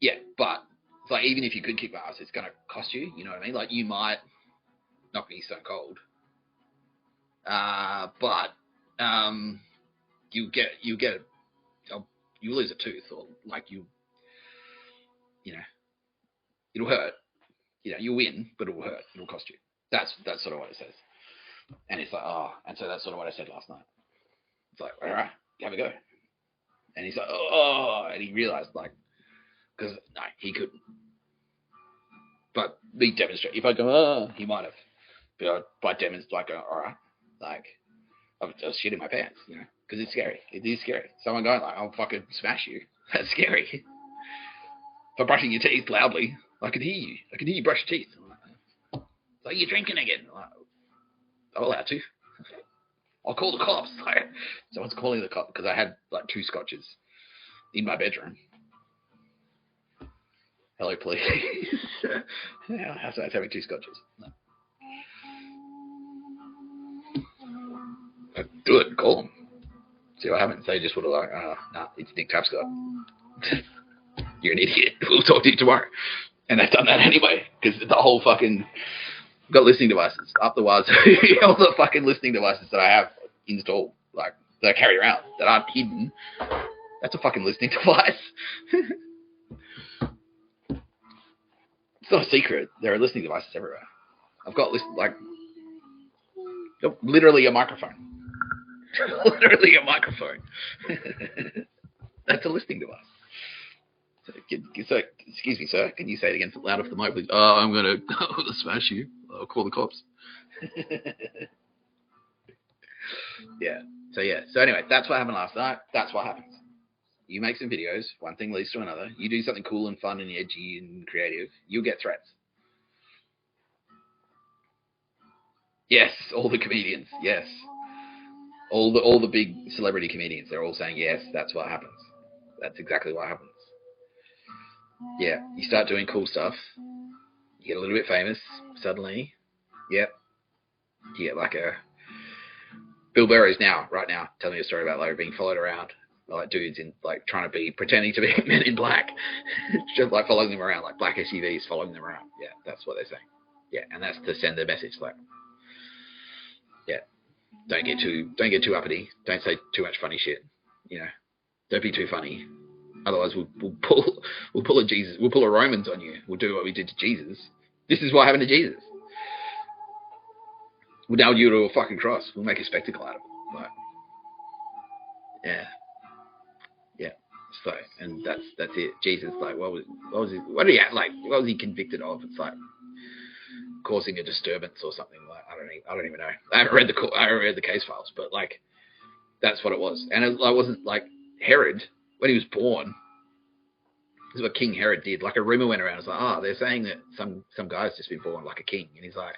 A: Yeah, but it's like, even if you could kick my ass, it's going to cost you. You know what I mean? Like, you might knock me stone cold. But you lose a tooth, or like it'll hurt. You win, but it'll hurt. It'll cost you. That's sort of what it says. And it's like, oh, and so that's sort of what I said last night. It's like, all right, have a go. And he's like, oh, and he realized, like, because no, he couldn't. But me demonstrate. If I go, oh, he might have. But by demonstrate, like, all right, like, I was shitting my pants, because it's scary. It is scary. Someone going like, I'll fucking smash you. That's scary. For brushing your teeth loudly, I can hear you. I can hear you brush your teeth. Like, you're drinking again. Like, I'm allowed to. I'll call the cops. Like, someone's calling the cops because I had like 2 scotches in my bedroom. Hello, police. How's that having 2 scotches? No. Do it. Call them. See what happens. They just would have like, nah, it's Nick Tapscott. You're an idiot. We'll talk to you tomorrow. And they've done that anyway, because the whole fucking got listening devices up the wazoo. All the fucking listening devices that I have installed, like that I carry around that aren't hidden. That's a fucking listening device. It's not a secret. There are listening devices everywhere. I've got literally a microphone. Literally a microphone. That's a listening device. So, excuse me, sir. Can you say it again loud off the mic, please? Oh, I'm gonna smash you. I'll call the cops. Yeah. So anyway, that's what happened last night. That's what happens. You make some videos. One thing leads to another. You do something cool and fun and edgy and creative. You'll get threats. Yes, all the comedians. Yes, all the big celebrity comedians. They're all saying yes. That's what happens. That's exactly what happens. Yeah, you start doing cool stuff. You get a little bit famous suddenly. Yep. You get like a Bill Burr's right now, telling me a story about like being followed around by like dudes in like pretending to be men in black, just like following them around, like black SUVs following them around. Yeah, that's what they're saying. Yeah, and that's to send the message like, yeah, don't get too uppity. Don't say too much funny shit. You know, don't be too funny. Otherwise, we'll pull a Jesus. We'll pull a Romans on you. We'll do what we did to Jesus. This is what happened to Jesus. We'll nail you to a fucking cross. We'll make a spectacle out of it. Like, yeah. So, and that's it. Jesus, like, what did he convicted of? It's like causing a disturbance or something. Like, I don't even know. I haven't read the case files, but like, that's what it was. And it wasn't like Herod when he was born. This is what King Herod did. Like a rumor went around. It's like, they're saying that some guy's just been born like a king, and he's like,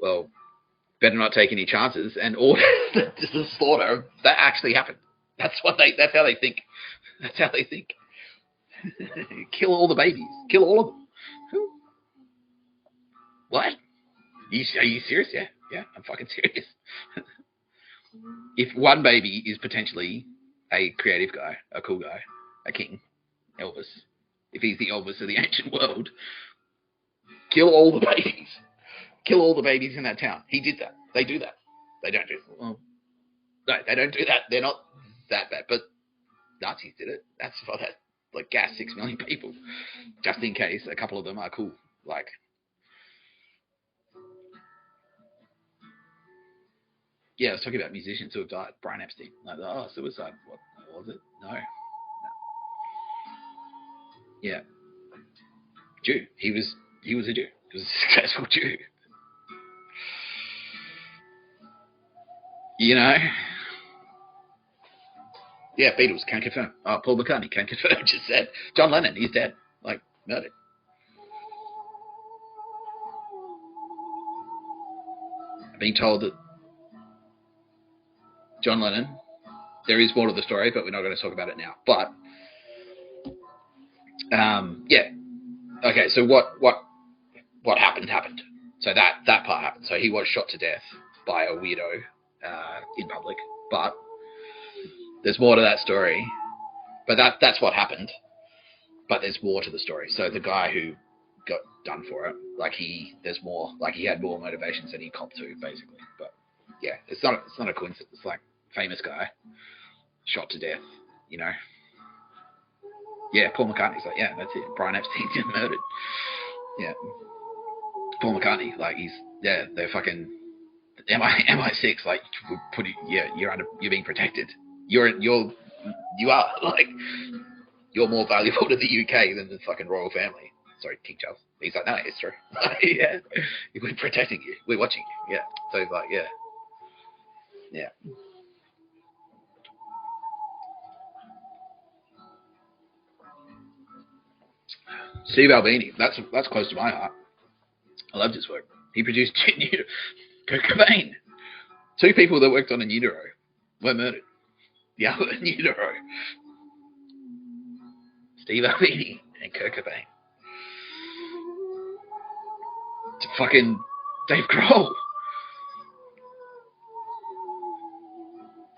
A: well, better not take any chances and order the slaughter. That actually happened. That's how they think. That's how they think. Kill all the babies. Kill all of them. What? Are you serious? Yeah, I'm fucking serious. If one baby is potentially a creative guy, a cool guy, a king, Elvis, if he's the Elvis of the ancient world, kill all the babies. Kill all the babies in that town. He did that. They do that. They don't do it. Well, no, they don't do that. They're not that bad. But Nazis did it. That's for that. Like, gas 6 million people. Just in case a couple of them are cool. Like, yeah, I was talking about musicians who have died. Brian Epstein. Like, suicide. What was it? No. Yeah. Jew. He was a Jew. He was a successful Jew. You know? Yeah, Beatles, can't confirm. Paul McCartney, can't confirm, just said. John Lennon, he's dead. Like, murdered. I'm being told that John Lennon, there is more to the story, but we're not going to talk about it now. But, yeah. Okay, so what happened? So that part happened. So he was shot to death by a weirdo in public. But there's more to that story. But that's what happened. But there's more to the story. So the guy who got done for it, there's more. Like, he had more motivations than he copped to, basically. But yeah, it's not a coincidence. It's like famous guy shot to death. You know. Yeah, Paul McCartney's like, yeah, that's it. Brian Epstein's murdered. Yeah. Paul McCartney, like, they're fucking MI6, like, you're being protected. You are, like, you're more valuable to the UK than the fucking royal family. Sorry, King Charles. He's like, no, it's true. Yeah. We're protecting you. We're watching you. Yeah. So he's like, yeah. Yeah. Steve Albini, that's close to my heart. I loved his work. He produced Kurt Cobain. 2 people that worked on a Neuro were murdered. The other Neuro. Steve Albini and Kurt Cobain. To fucking Dave Grohl.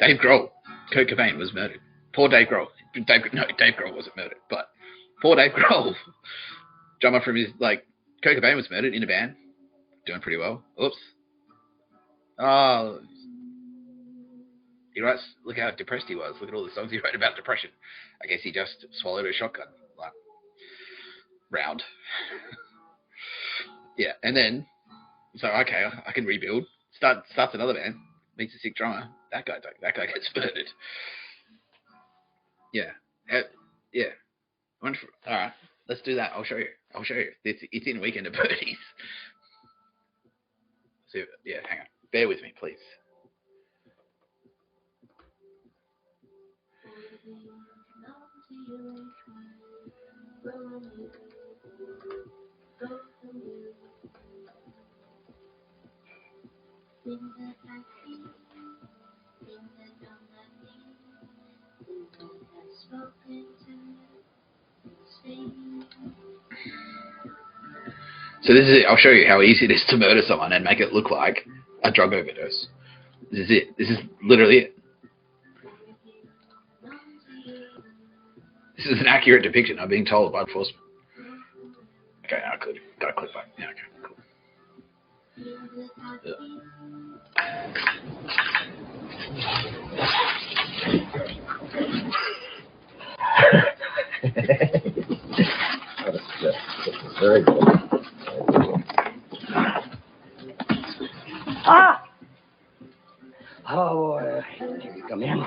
A: Dave Grohl. Kurt Cobain was murdered. Poor Dave Grohl. Dave Grohl wasn't murdered, but poor Dave Grohl. Drummer from his, like, Kurt Cobain was murdered in a band. Doing pretty well. Oops. Oh. He writes, look how depressed he was. Look at all the songs he wrote about depression. I guess he just swallowed a shotgun. Like, round. Yeah, and then, so, okay, I can rebuild. Starts another band. meets a sick drummer. That guy gets murdered. Yeah. Yeah. All right. Let's do that. I'll show you. It's in Weekend at Bernie's. So, yeah, hang on. Bear with me, please. So this is it. I'll show you how easy it is to murder someone and make it look like a drug overdose. This is it. This is literally it. This is an accurate depiction. I'm being told by enforcement. Okay, I gotta click back. Yeah, okay, cool.
B: Very good. Ah! Oh, boy. Come in.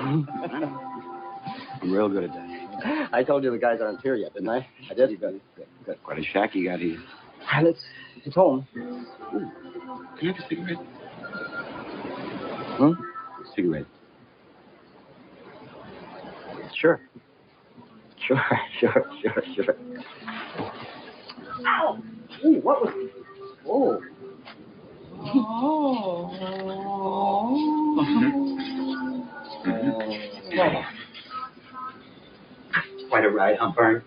B: I'm real good at that. I told you the guys aren't here yet, didn't I? I did? Good. Quite a shack you got here. And it's home. Ooh. Can you have a cigarette? A cigarette. Sure. Ow! Ooh, what was... Whoa. Quite a ride, huh, Fern?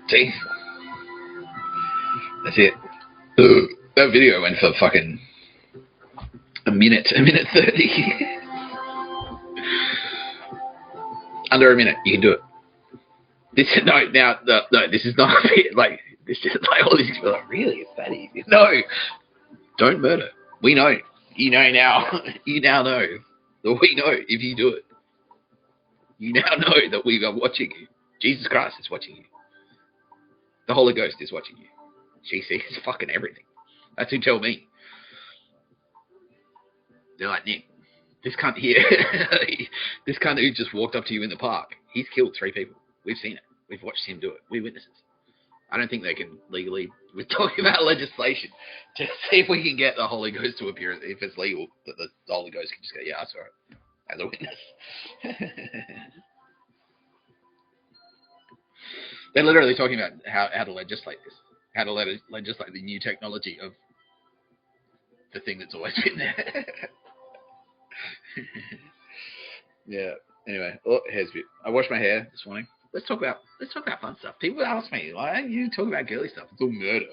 A: See? That's it. That video went for fucking a minute 30. Under a minute, you can do it. This is no, this is not a bit like this is like all these people are like, really, it's that easy. No. Don't murder. We know. You know now. You now know that we know if you do it. You now know that we are watching you. Jesus Christ is watching you. The Holy Ghost is watching you. She sees fucking everything. That's who tell me. They're like, Nick, this cunt here, this cunt who just walked up to you in the park, he's killed 3 people. We've seen it. We've watched him do it. We're witnesses. I don't think they can legally. We're talking about legislation to see if we can get the Holy Ghost to appear. If it's legal, that the Holy Ghost can just go, yeah, I saw it as a witness. They're literally talking about how to legislate this, how to legislate the new technology of the thing that's always been there. Yeah. Anyway, hair's bit. I washed my hair this morning. Let's talk about fun stuff. People ask me, why don't you talk about girly stuff? It's all murder.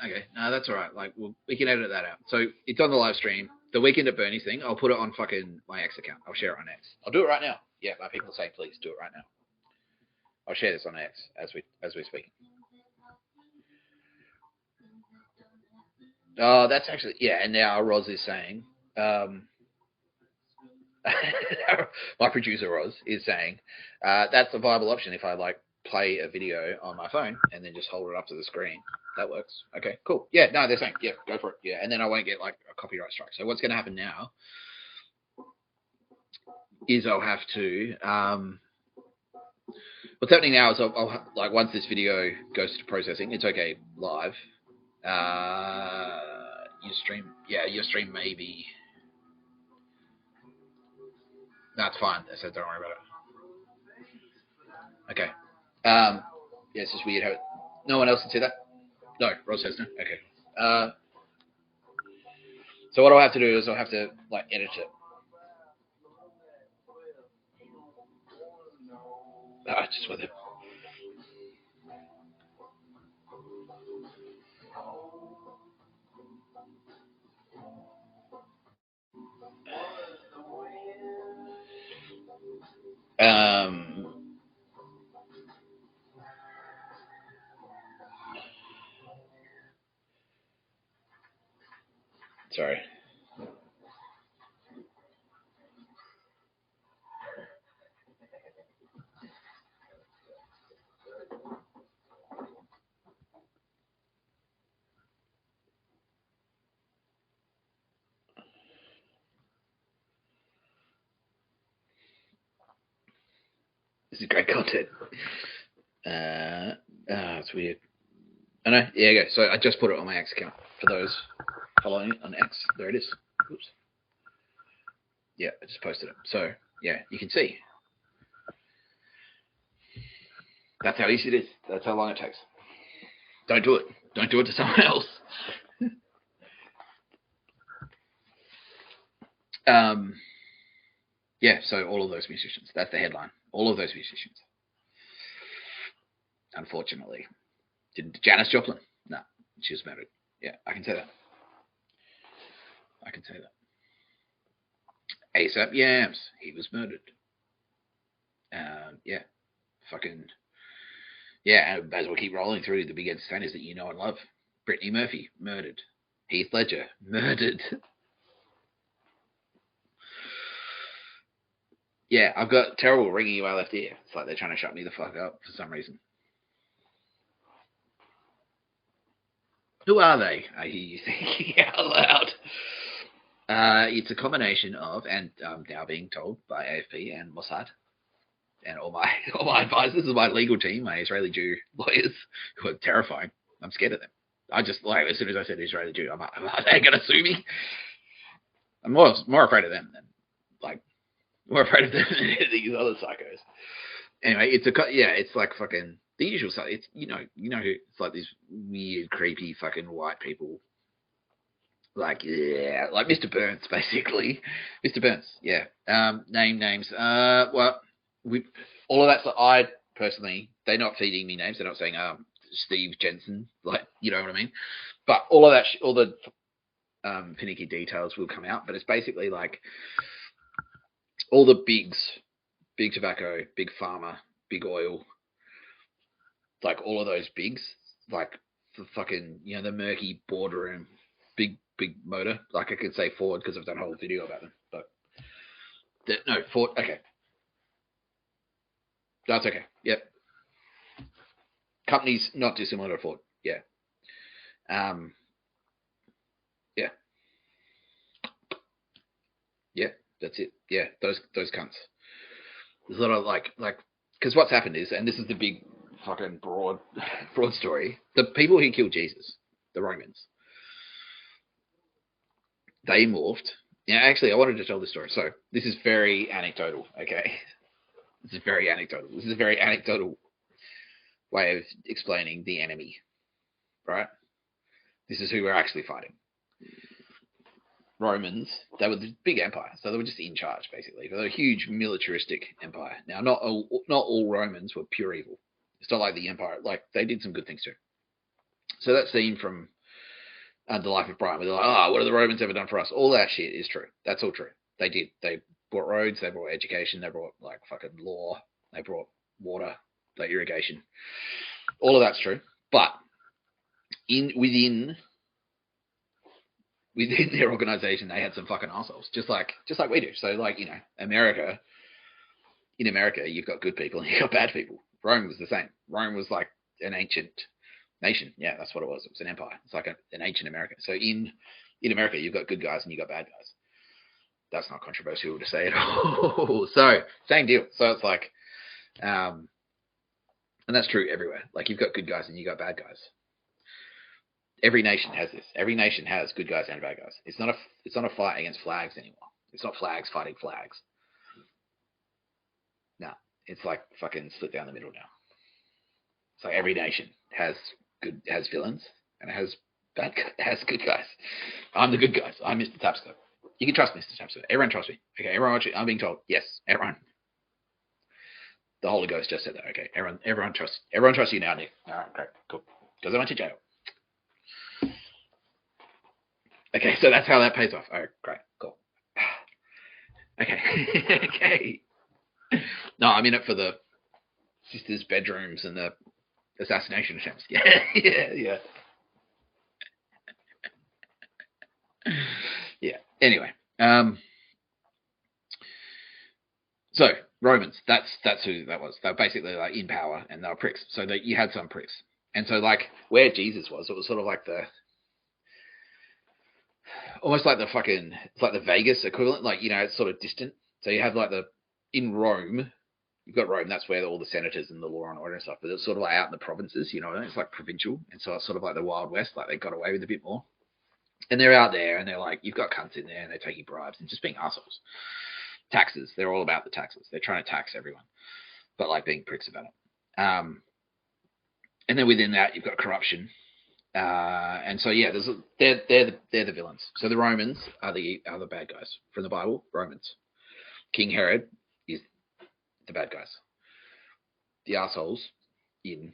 A: Okay, no, that's all right. Like, we can edit that out. So it's on the live stream. The Weekend at Bernie's thing. I'll put it on fucking my X account. I'll share it on X. I'll do it right now. Yeah, my people say please do it right now. I'll share this on X as we speak. Oh, that's actually And now Roz is saying. My producer Roz is saying that's a viable option if I play a video on my phone and then just hold it up to the screen. That works. Okay, cool. Yeah, no, they're saying go for it. Yeah, and then I won't get a copyright strike. So what's going to happen now is I'll have to. What's happening now is I'll once this video goes to processing, it's okay live. Your stream may be. That's fine. I said don't worry about it. Okay. It's just weird how no one else can see that. No, Ross says no. Okay. So what I'll have to do is I'll have to edit it. Just with it. This is great content. It's weird. I know. Yeah, go. So I just put it on my X account for those following on X. There it is. Oops. Yeah, I just posted it. So yeah, you can see. That's how easy it is. That's how long it takes. Don't do it. Don't do it to someone else. Yeah, so all of those musicians. That's the headline. All of those musicians. Unfortunately. Did Janis Joplin? No, she was murdered. Yeah, I can say that. I can say that. ASAP Yams, he was murdered. Yeah, fucking. Yeah, and as we keep rolling through the big entertainers that you know and love. Brittany Murphy, murdered. Heath Ledger, murdered. Yeah, I've got terrible ringing in my left ear. It's like they're trying to shut me the fuck up for some reason. Who are they? I hear you thinking out loud. It's a combination of, and I'm now being told by AFP and Mossad, and all my advisors of my legal team, my Israeli Jew lawyers, who are terrifying. I'm scared of them. I just, like, as soon as I said Israeli Jew, are they going to sue me? I'm more afraid of them than, like, more afraid of them than these other psychos. Anyway, it's like fucking the usual stuff. It's you know who it's like these weird, creepy fucking white people. Like like Mr. Burns, basically. Mr. Burns, yeah. Name names. Well, all of that stuff. I personally, they're not feeding me names. They're not saying Steve Jensen, like, you know what I mean. But all of that, all the finicky details will come out. But it's basically like all the bigs. Big tobacco, big pharma, big oil, like all of those bigs, like the fucking, the murky boardroom, big motor. Like I could say Ford because I've done a whole video about them, but no, Ford. Okay, that's okay. Yep. Companies not dissimilar to Ford. Yeah. Yeah. Yeah. That's it. Yeah. Those cunts. There's a lot of like, because what's happened is, and this is the big fucking broad story, the people who killed Jesus, the Romans, they morphed. Yeah, actually, I wanted to tell this story. So this is very anecdotal, okay? This is very anecdotal. This is a very anecdotal way of explaining the enemy, right? This is who we're actually fighting. Romans, they were the big empire, so they were just in charge, basically. They were a huge militaristic empire. Now, not all Romans were pure evil. It's not like the empire, like, they did some good things too. So that scene from The Life of Brian, where they're like, what have the Romans ever done for us? All that shit is true. That's all true. They did. They brought roads, they brought education, they brought, like, fucking law, they brought water, like irrigation. All of that's true. But within their organization, they had some fucking assholes, just like we do. So, like, America, you've got good people and you've got bad people. Rome was the same. Rome was like an ancient nation. Yeah, that's what it was. It was an empire. It's like an ancient America. So in America, you've got good guys and you've got bad guys. That's not controversial to say at all. So, same deal. So it's like, and that's true everywhere. Like, you've got good guys and you've got bad guys. Every nation has this. Every nation has good guys and bad guys. It's not a fight against flags anymore. It's not flags fighting flags. No, it's like fucking split down the middle now. It's like every nation has villains and it has good guys. I'm the good guys. I'm Mr. Tapscott. You can trust Mr. Tapscott. Everyone trusts me. Okay, I'm being told. Yes, everyone. The Holy Ghost just said that. Okay, everyone trusts you now, Nick. All right, great, cool. Because I went to jail. Okay, so that's how that pays off. Oh, great, cool. Okay, okay. No, I'm in it for the sisters' bedrooms and the assassination attempts. Yeah, yeah. Yeah. Anyway, so Romans, that's who that was. They were basically like in power and they were pricks. So you had some pricks, and so like where Jesus was, it was sort of like almost like it's like the Vegas equivalent. Like, it's sort of distant. So you have like in Rome, you've got Rome. That's where all the senators and the law and order and stuff. But it's sort of like out in the provinces, you know. It's like provincial, and so it's sort of like the Wild West. Like they got away with a bit more. And they're out there, and they're like, you've got cunts in there, and they're taking bribes and just being assholes. Taxes. They're all about the taxes. They're trying to tax everyone, but like being pricks about it. And then within that, you've got corruption. And so yeah, they're the villains. So the Romans are the bad guys from the Bible. Romans. King Herod is the bad guys. The assholes in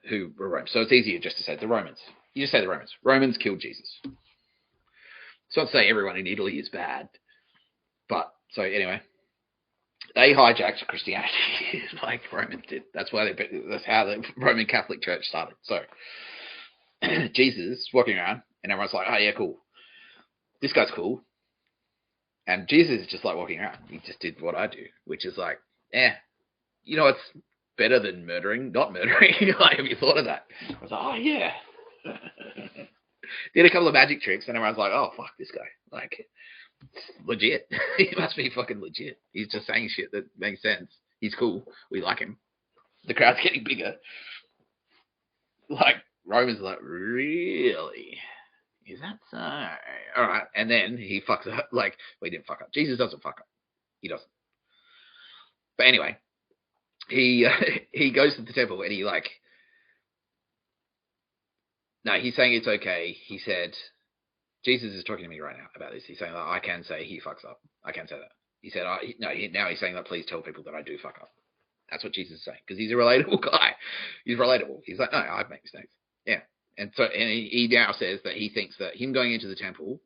A: who were Rome. So it's easier just to say the Romans. You just say the Romans. Romans killed Jesus. So I'd say everyone in Italy is bad. But so anyway, they hijacked Christianity like Romans did. That's how the Roman Catholic Church started. So Jesus is walking around, and everyone's like, "Oh yeah, cool. This guy's cool." And Jesus is just like walking around. He just did what I do, which is like, you know, it's better than murdering, not murdering. Like, have you thought of that? I was like, oh yeah. Did a couple of magic tricks, and everyone's like, "Oh fuck, this guy! Like, it's legit. He must be fucking legit. He's just saying shit that makes sense. He's cool. We like him." The crowd's getting bigger. Like Roman's like, "Really? Is that so? All right." And then he fucks up. Like, well, he didn't fuck up. Jesus doesn't fuck up. He doesn't. But anyway, he goes to the temple and he like. No, he's saying it's okay. He said, Jesus is talking to me right now about this. He's saying that I can say he fucks up. I can say that. He said, now he's saying that please tell people that I do fuck up. That's what Jesus is saying, because he's a relatable guy. He's relatable. He's like, no, I make mistakes. Yeah. And so, and he now says that he thinks that him going into the temple,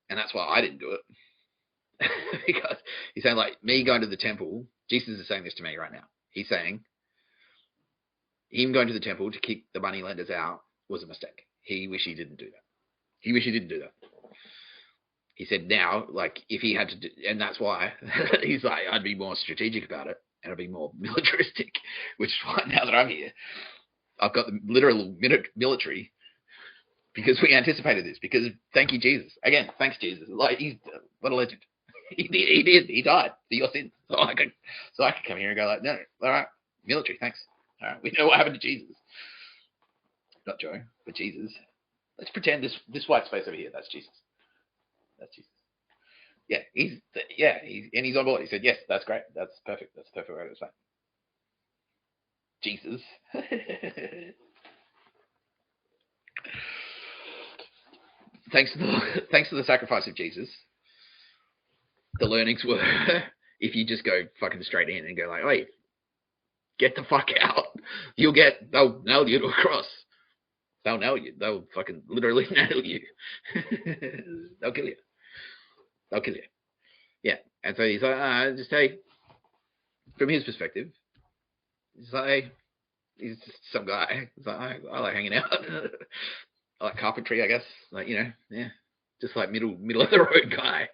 A: and that's why I didn't do it, because he's saying like me going to the temple, Jesus is saying this to me right now. He's saying him going to the temple to kick the money lenders out was a mistake. He wished he didn't do that. He wished he didn't do that. He said now, like, if he had to do, and that's why, he's like, I'd be more strategic about it, and I'd be more militaristic, which is why now that I'm here, I've got the literal military, because we anticipated this, because thank you, Jesus. Again, thanks, Jesus. Like, what a legend. He died for your sins. So I could come here and go like, no, all right, military, thanks. All right, we know what happened to Jesus. Not Joe, but Jesus. Let's pretend this white space over here, that's Jesus. That's Jesus. Yeah, he's on board. He said, yes, that's great. That's perfect. That's the perfect way to say Jesus. Thanks to the sacrifice of Jesus, the learnings were, if you just go fucking straight in and go like, wait, get the fuck out, they'll nail you to a cross. They'll nail you. They'll fucking literally nail you. They'll kill you. Yeah. And so he's like, just hey, from his perspective, he's like, hey, he's just some guy. He's like, I like hanging out. I like carpentry, I guess. Like, you know, yeah, just like middle of the road guy.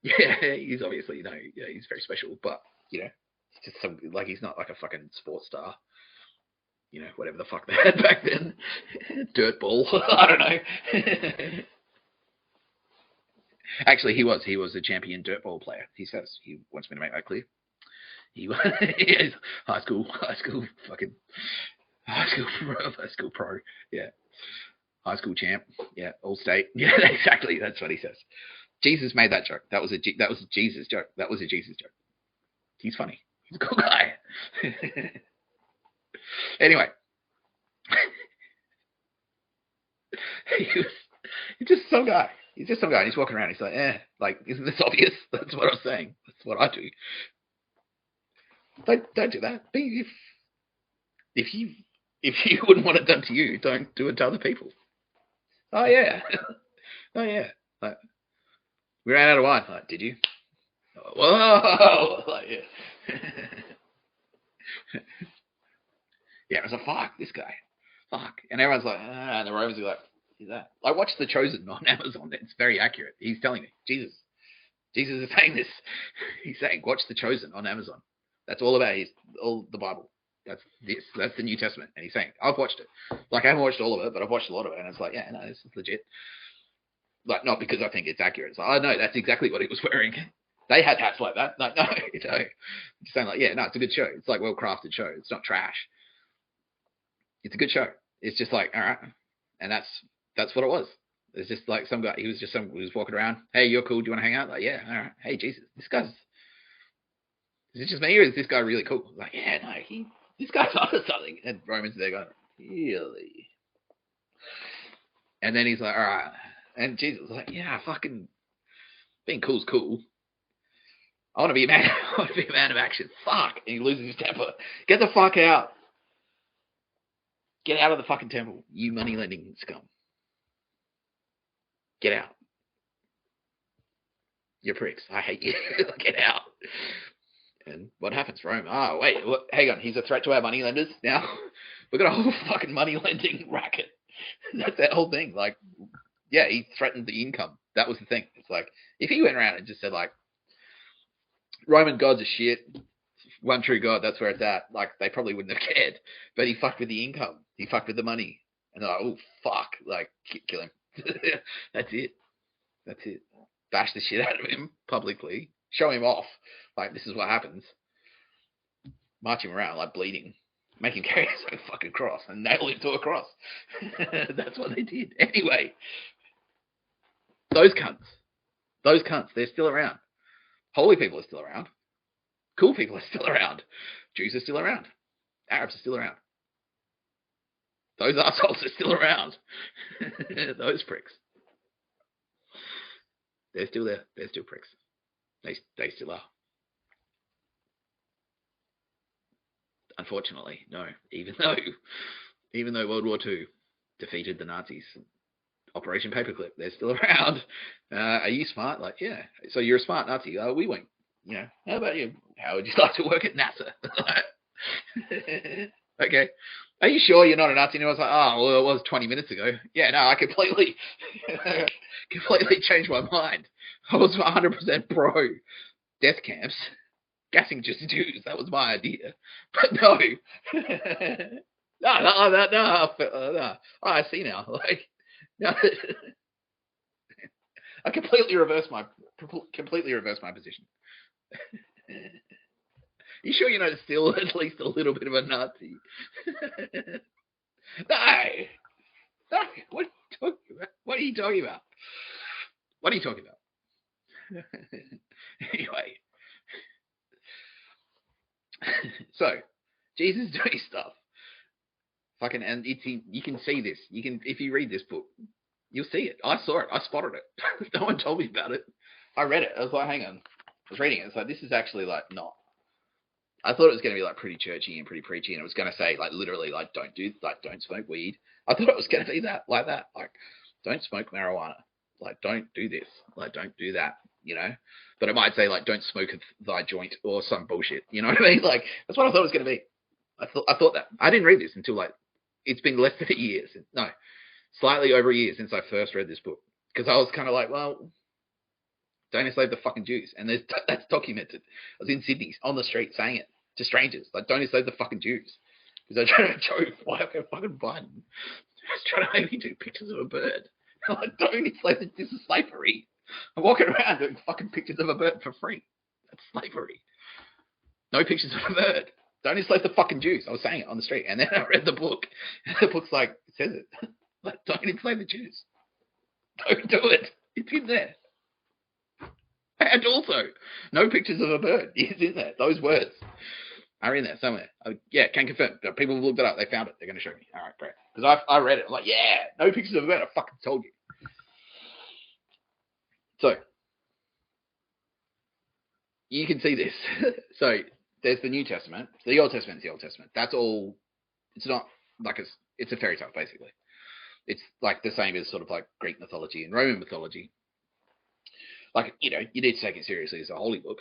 A: Yeah, he's obviously, you know, yeah, he's very special, but you know, it's just like he's not like a fucking sports star. You know, whatever the fuck they had back then. Dirt ball. I don't know. Actually, he was a champion dirtball player. He says he wants me to make that clear. He was high school pro. Yeah, high school champ. Yeah, all state. Yeah, exactly. That's what he says. Jesus made that joke. That was a Jesus joke. That was a Jesus joke. He's funny. He's a cool guy. Anyway, he's just some guy. He's just some guy, and he's walking around. He's like, like, isn't this obvious? That's what I'm saying. That's what I do. Don't do that. If you wouldn't want it done to you, don't do it to other people. Oh yeah, oh yeah. Like, we ran out of wine. Like, did you? Whoa! Like, yeah. Yeah, it was like, fuck, this guy. Fuck. And everyone's like, and the Romans are like, who's that? I watched The Chosen on Amazon. It's very accurate. He's telling me. Jesus is saying this. He's saying, watch The Chosen on Amazon. That's all about all the Bible. That's the New Testament. And he's saying, I've watched it. Like, I haven't watched all of it, but I've watched a lot of it. And it's like, yeah, no, this is legit. Like, not because I think it's accurate. It's like, oh, no, that's exactly what he was wearing. They had hats like that. Like, no, just saying like, yeah, no, it's a good show. It's like well-crafted show. It's not trash. It's a good show. It's just like, all right. And that's what it was. It's just like some guy, he was walking around. Hey, you're cool. Do you want to hang out? Like, yeah, all right. Hey, Jesus, is it just me or is this guy really cool? Like, yeah, no, this guy's onto something. And Roman's there going, really? And then he's like, all right. And Jesus was like, yeah, fucking being cool's cool. I want to be a man. I want to be a man of action. Fuck. And he loses his temper. Get the fuck out. Get out of the fucking temple, you money lending scum. Get out. You're pricks. I hate you. Get out. And what happens, Rome? Oh, wait. Hang on. He's a threat to our money lenders now. We've got a whole fucking money lending racket. That's that whole thing. Like, yeah, he threatened the income. That was the thing. It's like, if he went around and just said, like, Roman gods are shit, one true God, that's where it's at, like, they probably wouldn't have cared. But he fucked with the income. He fucked with the money. And they're like, oh, fuck. Like, kill him. That's it. That's it. Bash the shit out of him publicly. Show him off. Like, this is what happens. March him around, like, bleeding. Make him carry his own fucking cross and nail him to a cross. That's what they did. Anyway. Those cunts, they're still around. Holy people are still around. Cool people are still around. Jews are still around. Arabs are still around. Those assholes are still around. Those pricks. They're still there. They're still pricks. They still are. Unfortunately, no. Even though World War II defeated the Nazis, Operation Paperclip, they're still around. Are you smart? Like, yeah. So you're a smart Nazi. We went. You know. How about you? How would you like to work at NASA? Okay. Are you sure you're not a Nazi? And I was like, oh, well, it was 20 minutes ago. Yeah, no, I completely changed my mind. I was 100% pro death camps, gassing just Jews. That was my idea. But no. No. Oh, I see now. Like, no. I completely reversed my position. You sure you're not still at least a little bit of a Nazi? No. What are you talking about? What are you talking about? Anyway. So, Jesus doing stuff. Fucking, and you can see this. You can, if you read this book, you'll see it. I saw it. I spotted it. No one told me about it. I read it. I was like, hang on. I was reading it. It's like, this is actually like not. I thought it was going to be like pretty churchy and pretty preachy, and it was going to say like literally like don't smoke weed. I thought it was going to be that like don't smoke marijuana, like don't do this, like don't do that, you know. But it might say like don't smoke thy joint or some bullshit, you know what I mean? Like that's what I thought it was going to be. I thought that. I didn't read this until like it's been less than a year, slightly over a year since I first read this book, because I was kind of like, well, don't enslave the fucking Jews, and that's documented. I was in Sydney on the street saying it to strangers, like don't enslave the fucking Jews, because they're trying to joke why fucking Biden was trying to make me do pictures of a bird. I'm like, don't enslave this is slavery. I'm walking around doing fucking pictures of a bird for free. That's slavery. No pictures of a bird. Don't enslave the fucking Jews. I was saying it on the street, and then I read the book, and the book's like, it says it. Like, don't enslave the Jews. Don't do it. It's in there. And also, no pictures of a bird is in there. Those words are in there somewhere. Yeah, can confirm. People have looked it up. They found it. They're going to show me. All right, great. Because I read it. I'm like, yeah, no pictures of a bird. I fucking told you. So, you can see this. So, there's the New Testament. The Old Testament is the Old Testament. That's all. It's not like it's a fairy tale, basically. It's like the same as sort of like Greek mythology and Roman mythology. Like, you know, you need to take it seriously as a holy book.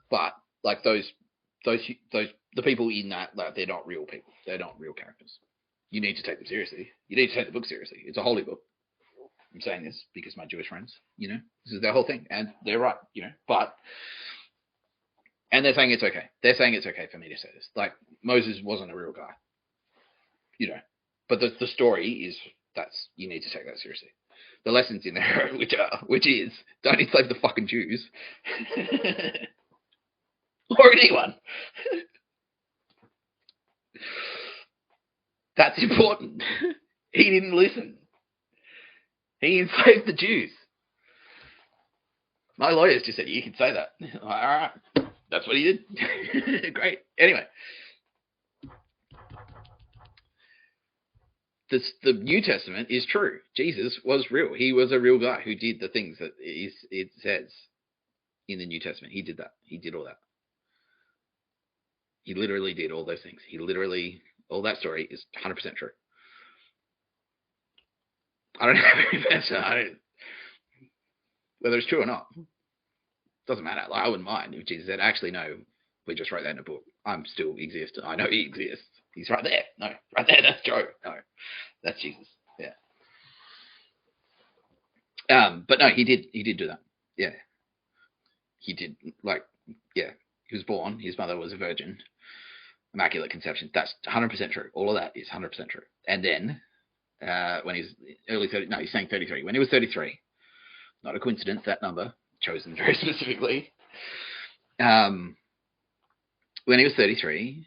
A: But, like, the people in that, like, they're not real people. They're not real characters. You need to take them seriously. You need to take the book seriously. It's a holy book. I'm saying this because my Jewish friends, you know, this is their whole thing. And they're right, you know. But, and they're saying it's okay. They're saying it's okay for me to say this. Like, Moses wasn't a real guy. You know. But the story is, you need to take that seriously. the lessons in there, which is don't enslave the fucking Jews or anyone. That's important. He didn't listen. He enslaved the Jews. My lawyers just said, you can say that. Like, all right. That's what he did. Great. Anyway. The New Testament is true. Jesus was real. He was a real guy who did the things that it says in the New Testament. He did that. He did all that. He literally did all those things. All that story is 100% true. I don't have any better. Whether it's true or not, doesn't matter. Like, I wouldn't mind if Jesus said, actually, no, we just wrote that in a book. I'm still exist. I know he exists. He's right there. No, right there. That's Joe. No, that's Jesus. Yeah. But no, he did do that. Yeah. He did. Like, yeah. He was born. His mother was a virgin. Immaculate conception. That's 100% true. All of that is 100% true. And then, when he's early 30, no, he's saying 33. When he was 33, not a coincidence, that number, chosen very specifically. When he was 33,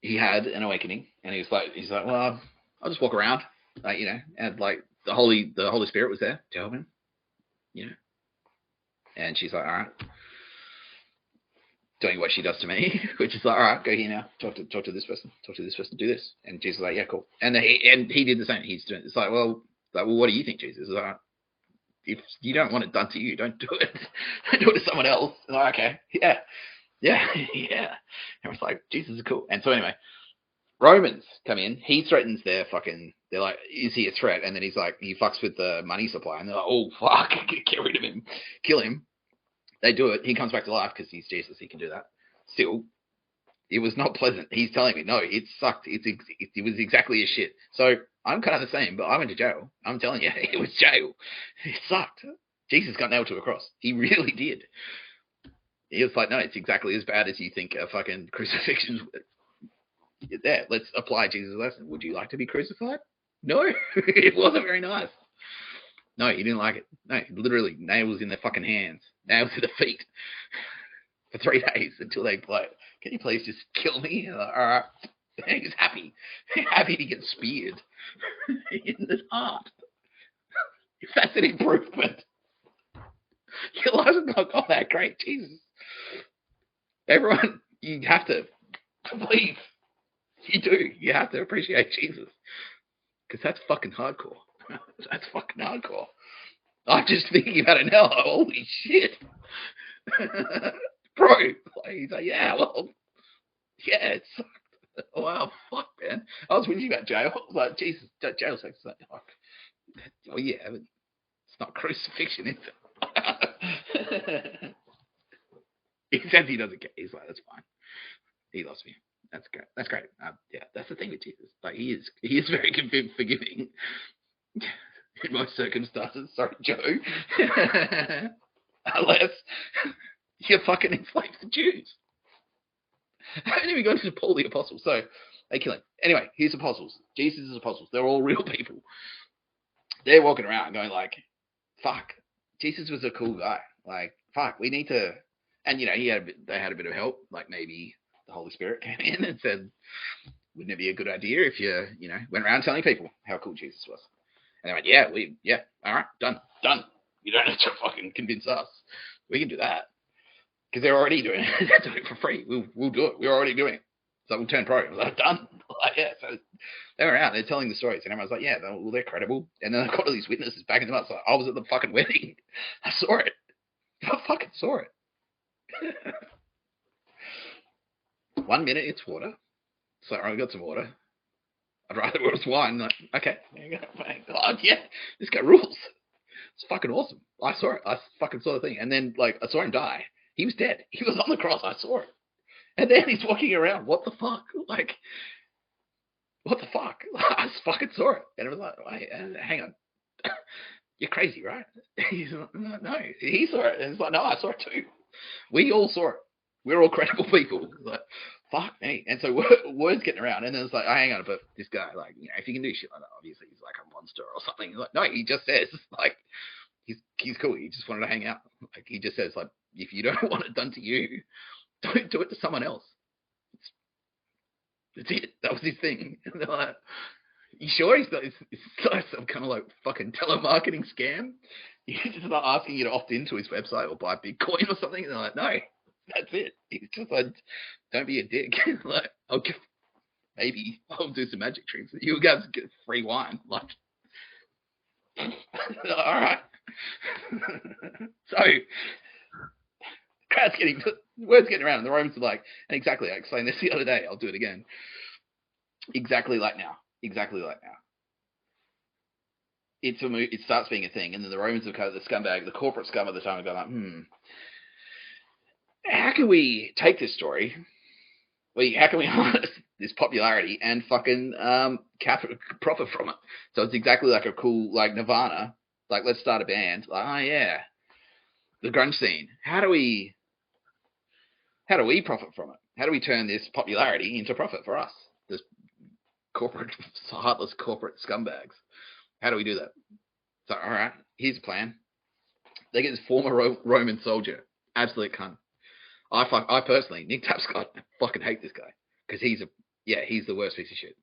A: he had an awakening, and he's like, well, I'll just walk around, like, and like the Holy Spirit was there to help him, and she's like, all right, doing what she does to me, which is like, all right, go here now, talk to this person, do this, and Jesus is like, yeah, cool, and he did the same. He's doing it's like, well, what do you think, Jesus? It's like, if you don't want it done to you, don't do it. Do it to someone else. And like, okay, yeah. And it's like, Jesus is cool. And so anyway, Romans come in. He threatens they're like, is he a threat? And then he's like, he fucks with the money supply. And they're like, oh, fuck, get rid of him. Kill him. They do it. He comes back to life because he's Jesus. He can do that. Still, it was not pleasant. He's telling me, no, it sucked. It was exactly as shit. So I'm kind of the same, but I went to jail. I'm telling you, it was jail. It sucked. Jesus got nailed to a cross. He really did. He was like, no, it's exactly as bad as you think a fucking crucifixion. There, let's apply Jesus' lesson. Would you like to be crucified? No, it wasn't very nice. No, he didn't like it. No, literally, nails in their fucking hands, nails in the feet for 3 days until they like, can you please just kill me? Like, all right. And he's happy to get speared in the heart. If that's an improvement, your life's not got that great, Jesus. Everyone, you have to, please, you do. You have to appreciate Jesus, because that's fucking hardcore. That's fucking hardcore. I'm just thinking about it now. Holy shit, bro! Like, he's like, yeah, well, yeah, it sucked. Wow, fuck, man. I was whinging about jail. I was like, Jesus, jail sex. Like, oh yeah, but it's not crucifixion, is it? He says he doesn't care. He's like, that's fine. He loves me. That's great. That's great. Yeah, that's the thing with Jesus. Like, he is very forgiving in most circumstances. Sorry, Joe. Unless you fucking enslaved the Jews. I haven't even gone to Paul the Apostle. So they kill him. Anyway, his apostles. Jesus' apostles. They're all real people. They're walking around going like, fuck, Jesus was a cool guy. Like, fuck, we need to. And, they had a bit of help. Like, maybe the Holy Spirit came in and said, wouldn't it be a good idea if you, went around telling people how cool Jesus was? And they went, yeah, all right, done. You don't have to fucking convince us. We can do that. Because they're already doing it. They're doing it for free. We'll do it. We're already doing it. So we'll turn pro. I was like, done. Like, yeah. So they were out. They're telling the stories. And everyone's like, yeah, they're credible. And then I've got all these witnesses backing them up. So I was at the fucking wedding. I saw it. I fucking saw it. 1 minute it's water. So I got some water. I'd rather it was wine. Like, okay, there you go. God, yeah, this guy rules. It's fucking awesome. I saw it. I fucking saw the thing. And then, like, I saw him die. He was dead. He was on the cross. I saw it. And then he's walking around. What the fuck? Like, what the fuck? I fucking saw it. And it was like, wait, hang on. You're crazy, right? He's like, no, he saw it. And it's like, no, I saw it too. We all saw it. We're all credible people. Like, fuck me. And so word's getting around, and then it's like, oh, hang on, but this guy, like, you know, if he can do shit like that, obviously he's like a monster or something. He's like, no, he just says, like, he's cool. He just wanted to hang out. Like, he just says, like, if you don't want it done to you, don't do it to someone else. That's it. That was his thing. And they're like, you sure it's like some kind of like fucking telemarketing scam? He's just not asking you to opt into his website or buy Bitcoin or something. And they're like, no, that's it. He's just like, don't be a dick. Like, maybe I'll do some magic tricks. You guys get free wine. Like, all right. So, word's getting around, and the Romans are like, and exactly, I explained this the other day. I'll do it again. Exactly like now. It starts being a thing, and then the Romans have kind of the scumbag, the corporate scum at the time, have gone like, how can we take this story? How can we harness this popularity and fucking profit from it? So it's exactly like a cool, like Nirvana, like let's start a band, like, oh yeah, the grunge scene. How do we profit from it? How do we turn this popularity into profit for us? This heartless corporate scumbags. How do we do that? So, all right, here's a plan. They get this former Roman soldier, absolute cunt. I personally, Nick Tapscott, fucking hate this guy because he's the worst piece of shit.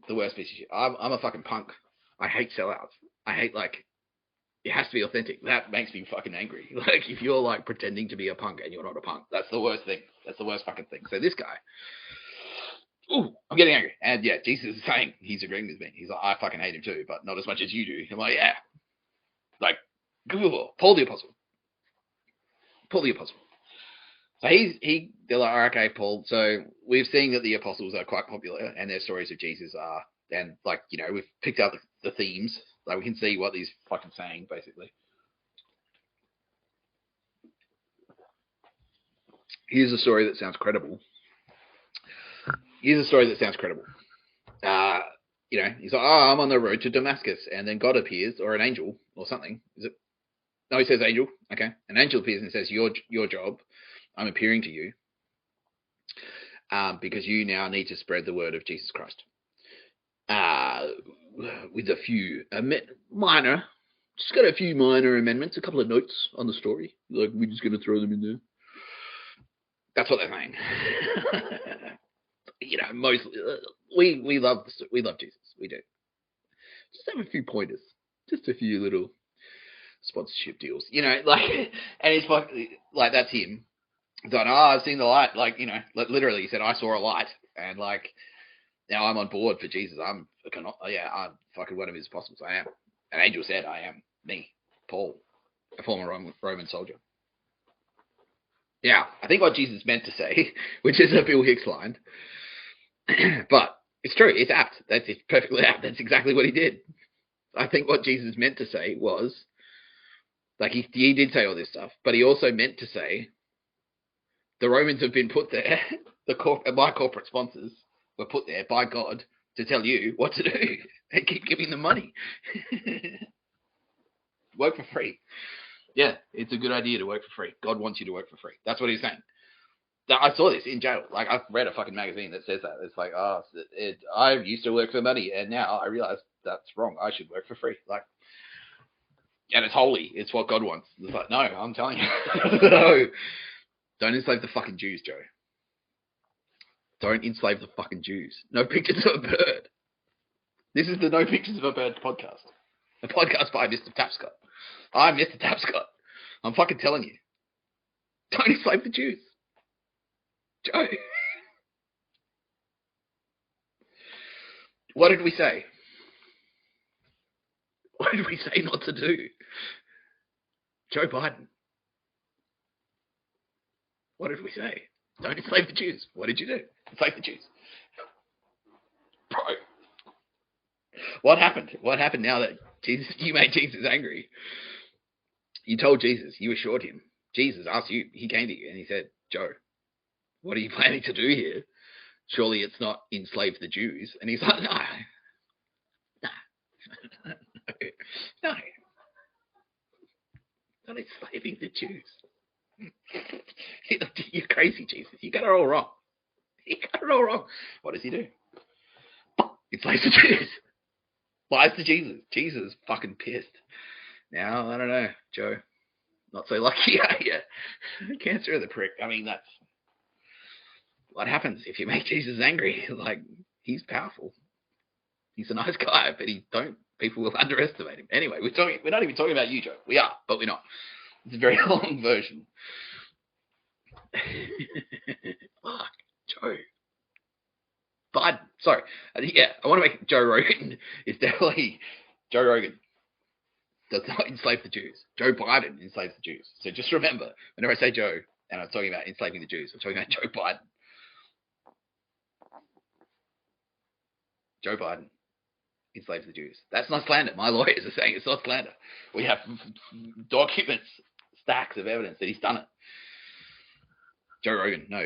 A: The worst piece of shit. I'm a fucking punk. I hate sellouts. I hate, like, it has to be authentic. That makes me fucking angry. Like, if you're like pretending to be a punk and you're not a punk, that's the worst thing. That's the worst fucking thing. So this guy, I'm getting angry. And yeah, Jesus is saying, he's agreeing with me. He's like, I fucking hate him too, but not as much as you do. I'm like, yeah. Like, Paul the Apostle. So they're like, okay, Paul. So we've seen that the apostles are quite popular, and their stories of Jesus are, and like, you know, we've picked up the themes. Like, we can see what he's fucking saying, basically. Here's a story that sounds credible. You know, he's like, oh, I'm on the road to Damascus, and then God appears, or an angel, or something. Is it? No, he says angel. Okay, an angel appears and says, your job. I'm appearing to you, because you now need to spread the word of Jesus Christ. With a few minor amendments, a couple of notes on the story. Like, we're just going to throw them in there. That's what they're saying. You know, mostly we love Jesus. We do. Just have a few pointers, just a few little sponsorship deals. You know, like, and it's like that's him. He's like, oh, I've seen the light. Like, you know, literally, he said, I saw a light, and like, now I'm on board for Jesus. I'm fucking one of his apostles. I am. An angel said, I am me, Paul, a former Roman soldier. Yeah, I think what Jesus meant to say, which is a Bill Hicks line, but it's true. It's apt. It's perfectly apt. That's exactly what he did. I think what Jesus meant to say was, like, he did say all this stuff, but he also meant to say, the Romans have been put there, my corporate sponsors were put there by God to tell you what to do and keep giving them money. Work for free. Yeah, it's a good idea to work for free. God wants you to work for free. That's what he's saying. I saw this in jail. Like, I've read a fucking magazine that says that. It's like, I used to work for money, and now I realize that's wrong. I should work for free. Like, and it's holy. It's what God wants. It's like, no, I'm telling you. No. Don't enslave the fucking Jews, Joe. Don't enslave the fucking Jews. No pictures of a bird. This is the No Pictures of a Bird podcast. A podcast by Mr. Tapscott. I'm Mr. Tapscott. I'm fucking telling you. Don't enslave the Jews. Joe. What did we say? What did we say not to do? Joe Biden. What did we say? Don't enslave the Jews. What did you do? Enslave the Jews. Bro. What happened? What happened now that you made Jesus angry? You told Jesus, you assured him. Jesus asked you, he came to you and he said, Joe, what are you planning to do here? Surely it's not enslave the Jews. And he's like, no. Not enslaving the Jews. You're crazy, Jesus. You got it all wrong. You got it all wrong. What does he do? Enslaves the Jews. Lies to Jesus. Jesus is fucking pissed. Now, I don't know, Joe. Not so lucky, are you? Cancer of the prick. I mean, that's what happens if you make Jesus angry. Like, he's powerful. He's a nice guy, but people will underestimate him. Anyway, we're not even talking about you, Joe. We are, but we're not. It's a very long version. Fuck, Joe. Biden. Sorry. Yeah, I want to make Joe Rogan is definitely Joe Rogan does not enslave the Jews. Joe Biden enslaves the Jews. So just remember, whenever I say Joe and I'm talking about enslaving the Jews, I'm talking about Joe Biden. Joe Biden enslaves the Jews. That's not slander. My lawyers are saying it's not slander. We have documents, stacks of evidence that he's done it. Joe Rogan, no.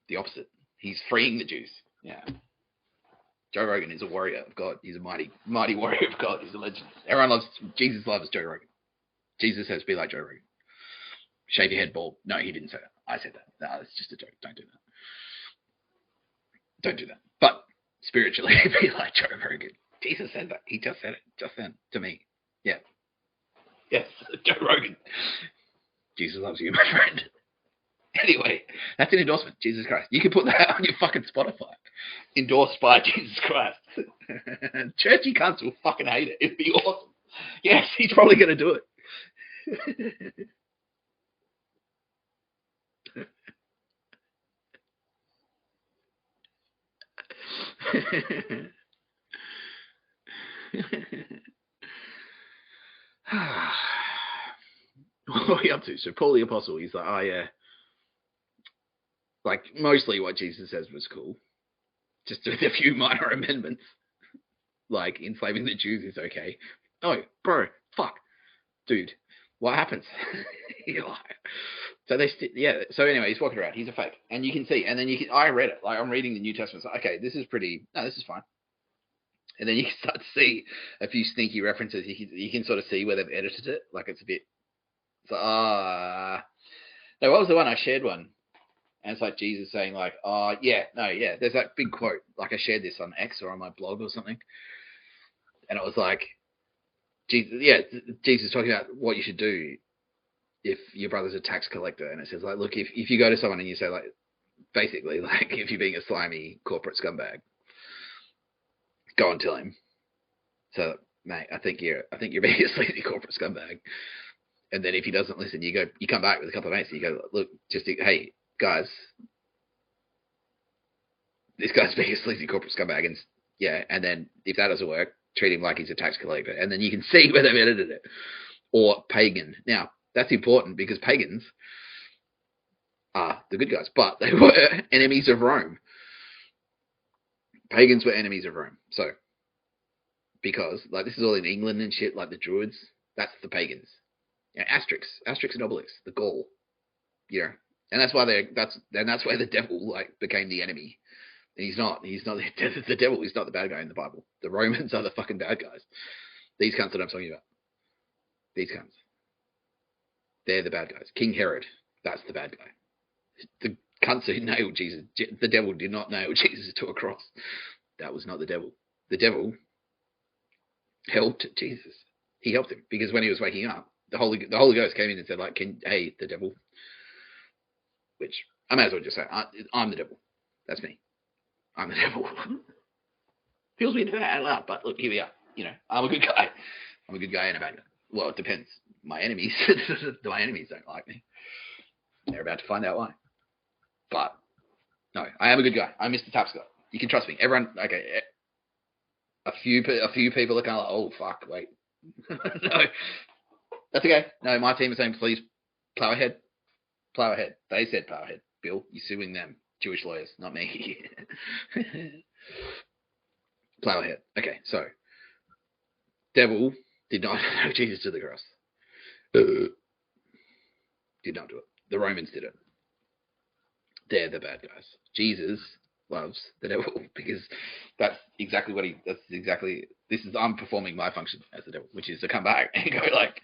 A: The opposite. He's freeing the Jews. Yeah. Joe Rogan is a warrior of God. He's a mighty, mighty warrior of God. He's a legend. Jesus loves Joe Rogan. Jesus says, be like Joe Rogan. Shave your head bald. No, he didn't say that. I said that. No, it's just a joke. Don't do that. Don't do that. But spiritually, be like Joe Rogan. Jesus said that. He just said it just then to me. Yeah. Yes, Joe Rogan. Jesus loves you, my friend. Anyway, that's an endorsement. Jesus Christ. You can put that on your fucking Spotify. Endorsed by Jesus Christ. Churchy cunts will fucking hate it. It'd be awesome. Yes, he's probably going to do it. What are we up to? So Paul the Apostle, he's like, oh yeah. Like, mostly what Jesus says was cool. Just with a few minor amendments. Like, enslaving the Jews is okay. Oh, bro, fuck. Dude, what happens? So so anyway, he's walking around. He's a fake. And you can see, and then I read it. Like, I'm reading the New Testament. So, okay, this is fine. And then you can start to see a few sneaky references. You can sort of see where they've edited it. Like, it's a bit, no, what was the one? I shared one. And it's like Jesus saying like, there's that big quote. Like I shared this on X or on my blog or something. And it was like, Jesus talking about what you should do if your brother's a tax collector. And it says like, look, if you go to someone and you say like, basically like if you're being a slimy corporate scumbag, go and tell him. So mate, I think you're being a sleazy corporate scumbag. And then if he doesn't listen, you come back with a couple of mates and you go, look, hey, guys, this guy's being a sleazy corporate scumbag, and then if that doesn't work, treat him like he's a tax collector, and then you can see where they've edited it. Or pagan. Now, that's important because pagans are the good guys, but they were enemies of Rome. Pagans were enemies of Rome. So, because, like, this is all in England and shit, like the Druids, that's the pagans. You know, Asterix and Obelix, the Gaul, you know. And that's why the devil like became the enemy. And he's not the devil. He's not the bad guy in the Bible. The Romans are the fucking bad guys. These cunts that I'm talking about. These cunts. They're the bad guys. King Herod, that's the bad guy. The cunts who nailed Jesus. The devil did not nail Jesus to a cross. That was not the devil. The devil helped Jesus. He helped him because when he was waking up, the Holy Ghost came in and said like, hey, the devil. Which I may as well just say, I'm the devil. That's me. I'm the devil. Feels weird to say out loud, but look, here we are. You know, I'm a good guy. I'm a good guy and a bad guy. Well, it depends. My enemies don't like me. They're about to find out why. But no, I am a good guy. I'm Mr. Tapscott. You can trust me. Everyone, okay. A few people are kind of like, oh fuck, wait. No, that's okay. No, my team is saying, please plow ahead. Plow ahead. They said plow ahead. Bill, you're suing them. Jewish lawyers, not me. Plow ahead. Okay, so devil did not nail Jesus to the cross. Did not do it. The Romans did it. They're the bad guys. Jesus loves the devil because I'm performing my function as the devil, which is to come back and go like,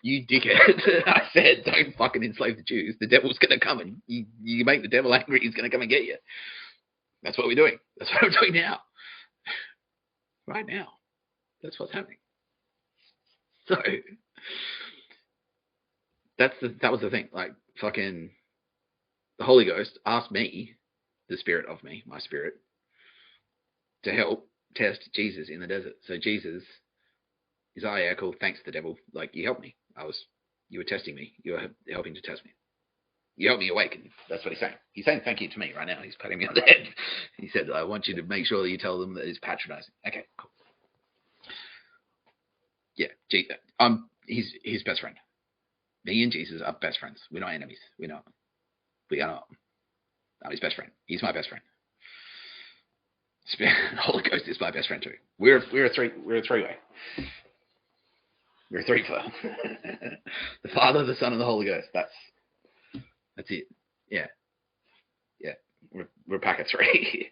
A: You dickhead. I said, don't fucking enslave the Jews. The devil's going to come and you make the devil angry. He's going to come and get you. That's what we're doing. That's what I'm doing now. Right now. That's what's happening. So, that was the thing. Like, fucking, the Holy Ghost asked me, the spirit of me, my spirit, to help test Jesus in the desert. So Jesus is, oh yeah, cool, thanks the devil. Like, you helped me. You were testing me. You were helping to test me. You helped me awaken. That's what he's saying. He's saying thank you to me right now. He's patting me on the head. He said, I want you to make sure that you tell them that it's patronizing. Okay, cool. Yeah, he's his best friend. Me and Jesus are best friends. We're not enemies. We are not. I'm his best friend. He's my best friend. The Holy Ghost is my best friend too. We're a three-way. We're a three-for. The Father, the Son, and the Holy Ghost. That's it. Yeah. We're a pack of three.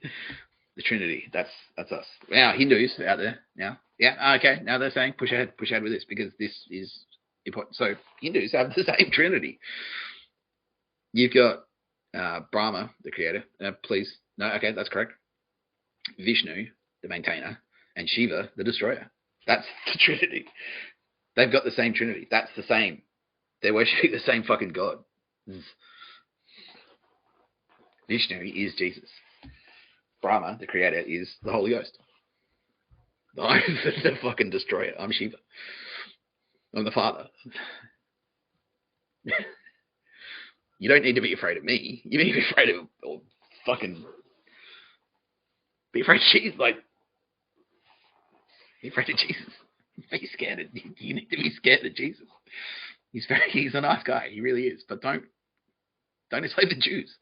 A: The Trinity. That's us. Now Hindus out there now. Yeah. Okay. Now they're saying push ahead with this because this is important. So Hindus have the same Trinity. You've got Brahma, the creator. Please. No. Okay. That's correct. Vishnu, the maintainer, and Shiva, the destroyer. That's the Trinity. They've got the same Trinity. That's the same. They're worshipping the same fucking God. Vishnu is Jesus. Brahma, the creator, is the Holy Ghost. I'm the fucking destroyer. I'm Shiva. I'm the Father. You don't need to be afraid of me. You need to be afraid of fucking... Be afraid of Jesus. Like, be afraid of Jesus. Be scared of... You need to be scared of Jesus. He's a nice guy. He really is. But don't enslave the Jews.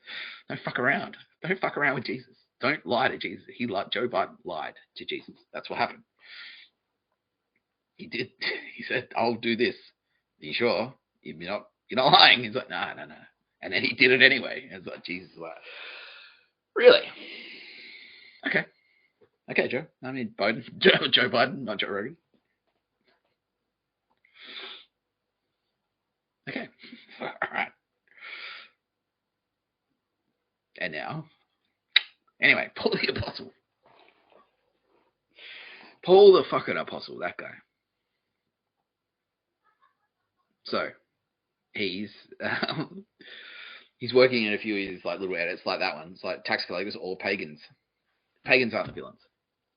A: Don't fuck around. Don't fuck around with Jesus. Don't lie to Jesus. Joe Biden lied to Jesus. That's what happened. He did. He said, "I'll do this." Are you sure? You're not lying. He's like, no. And then he did it anyway. It's like Jesus is like, really? Okay, Joe. I mean, Biden. Joe Biden, not Joe Rogan. Okay. All right. And now, anyway, Paul the Apostle. Paul the fucking Apostle, that guy. So, he's working in a few of these like little edits like that one. It's like tax collectors or pagans. Pagans aren't the villains.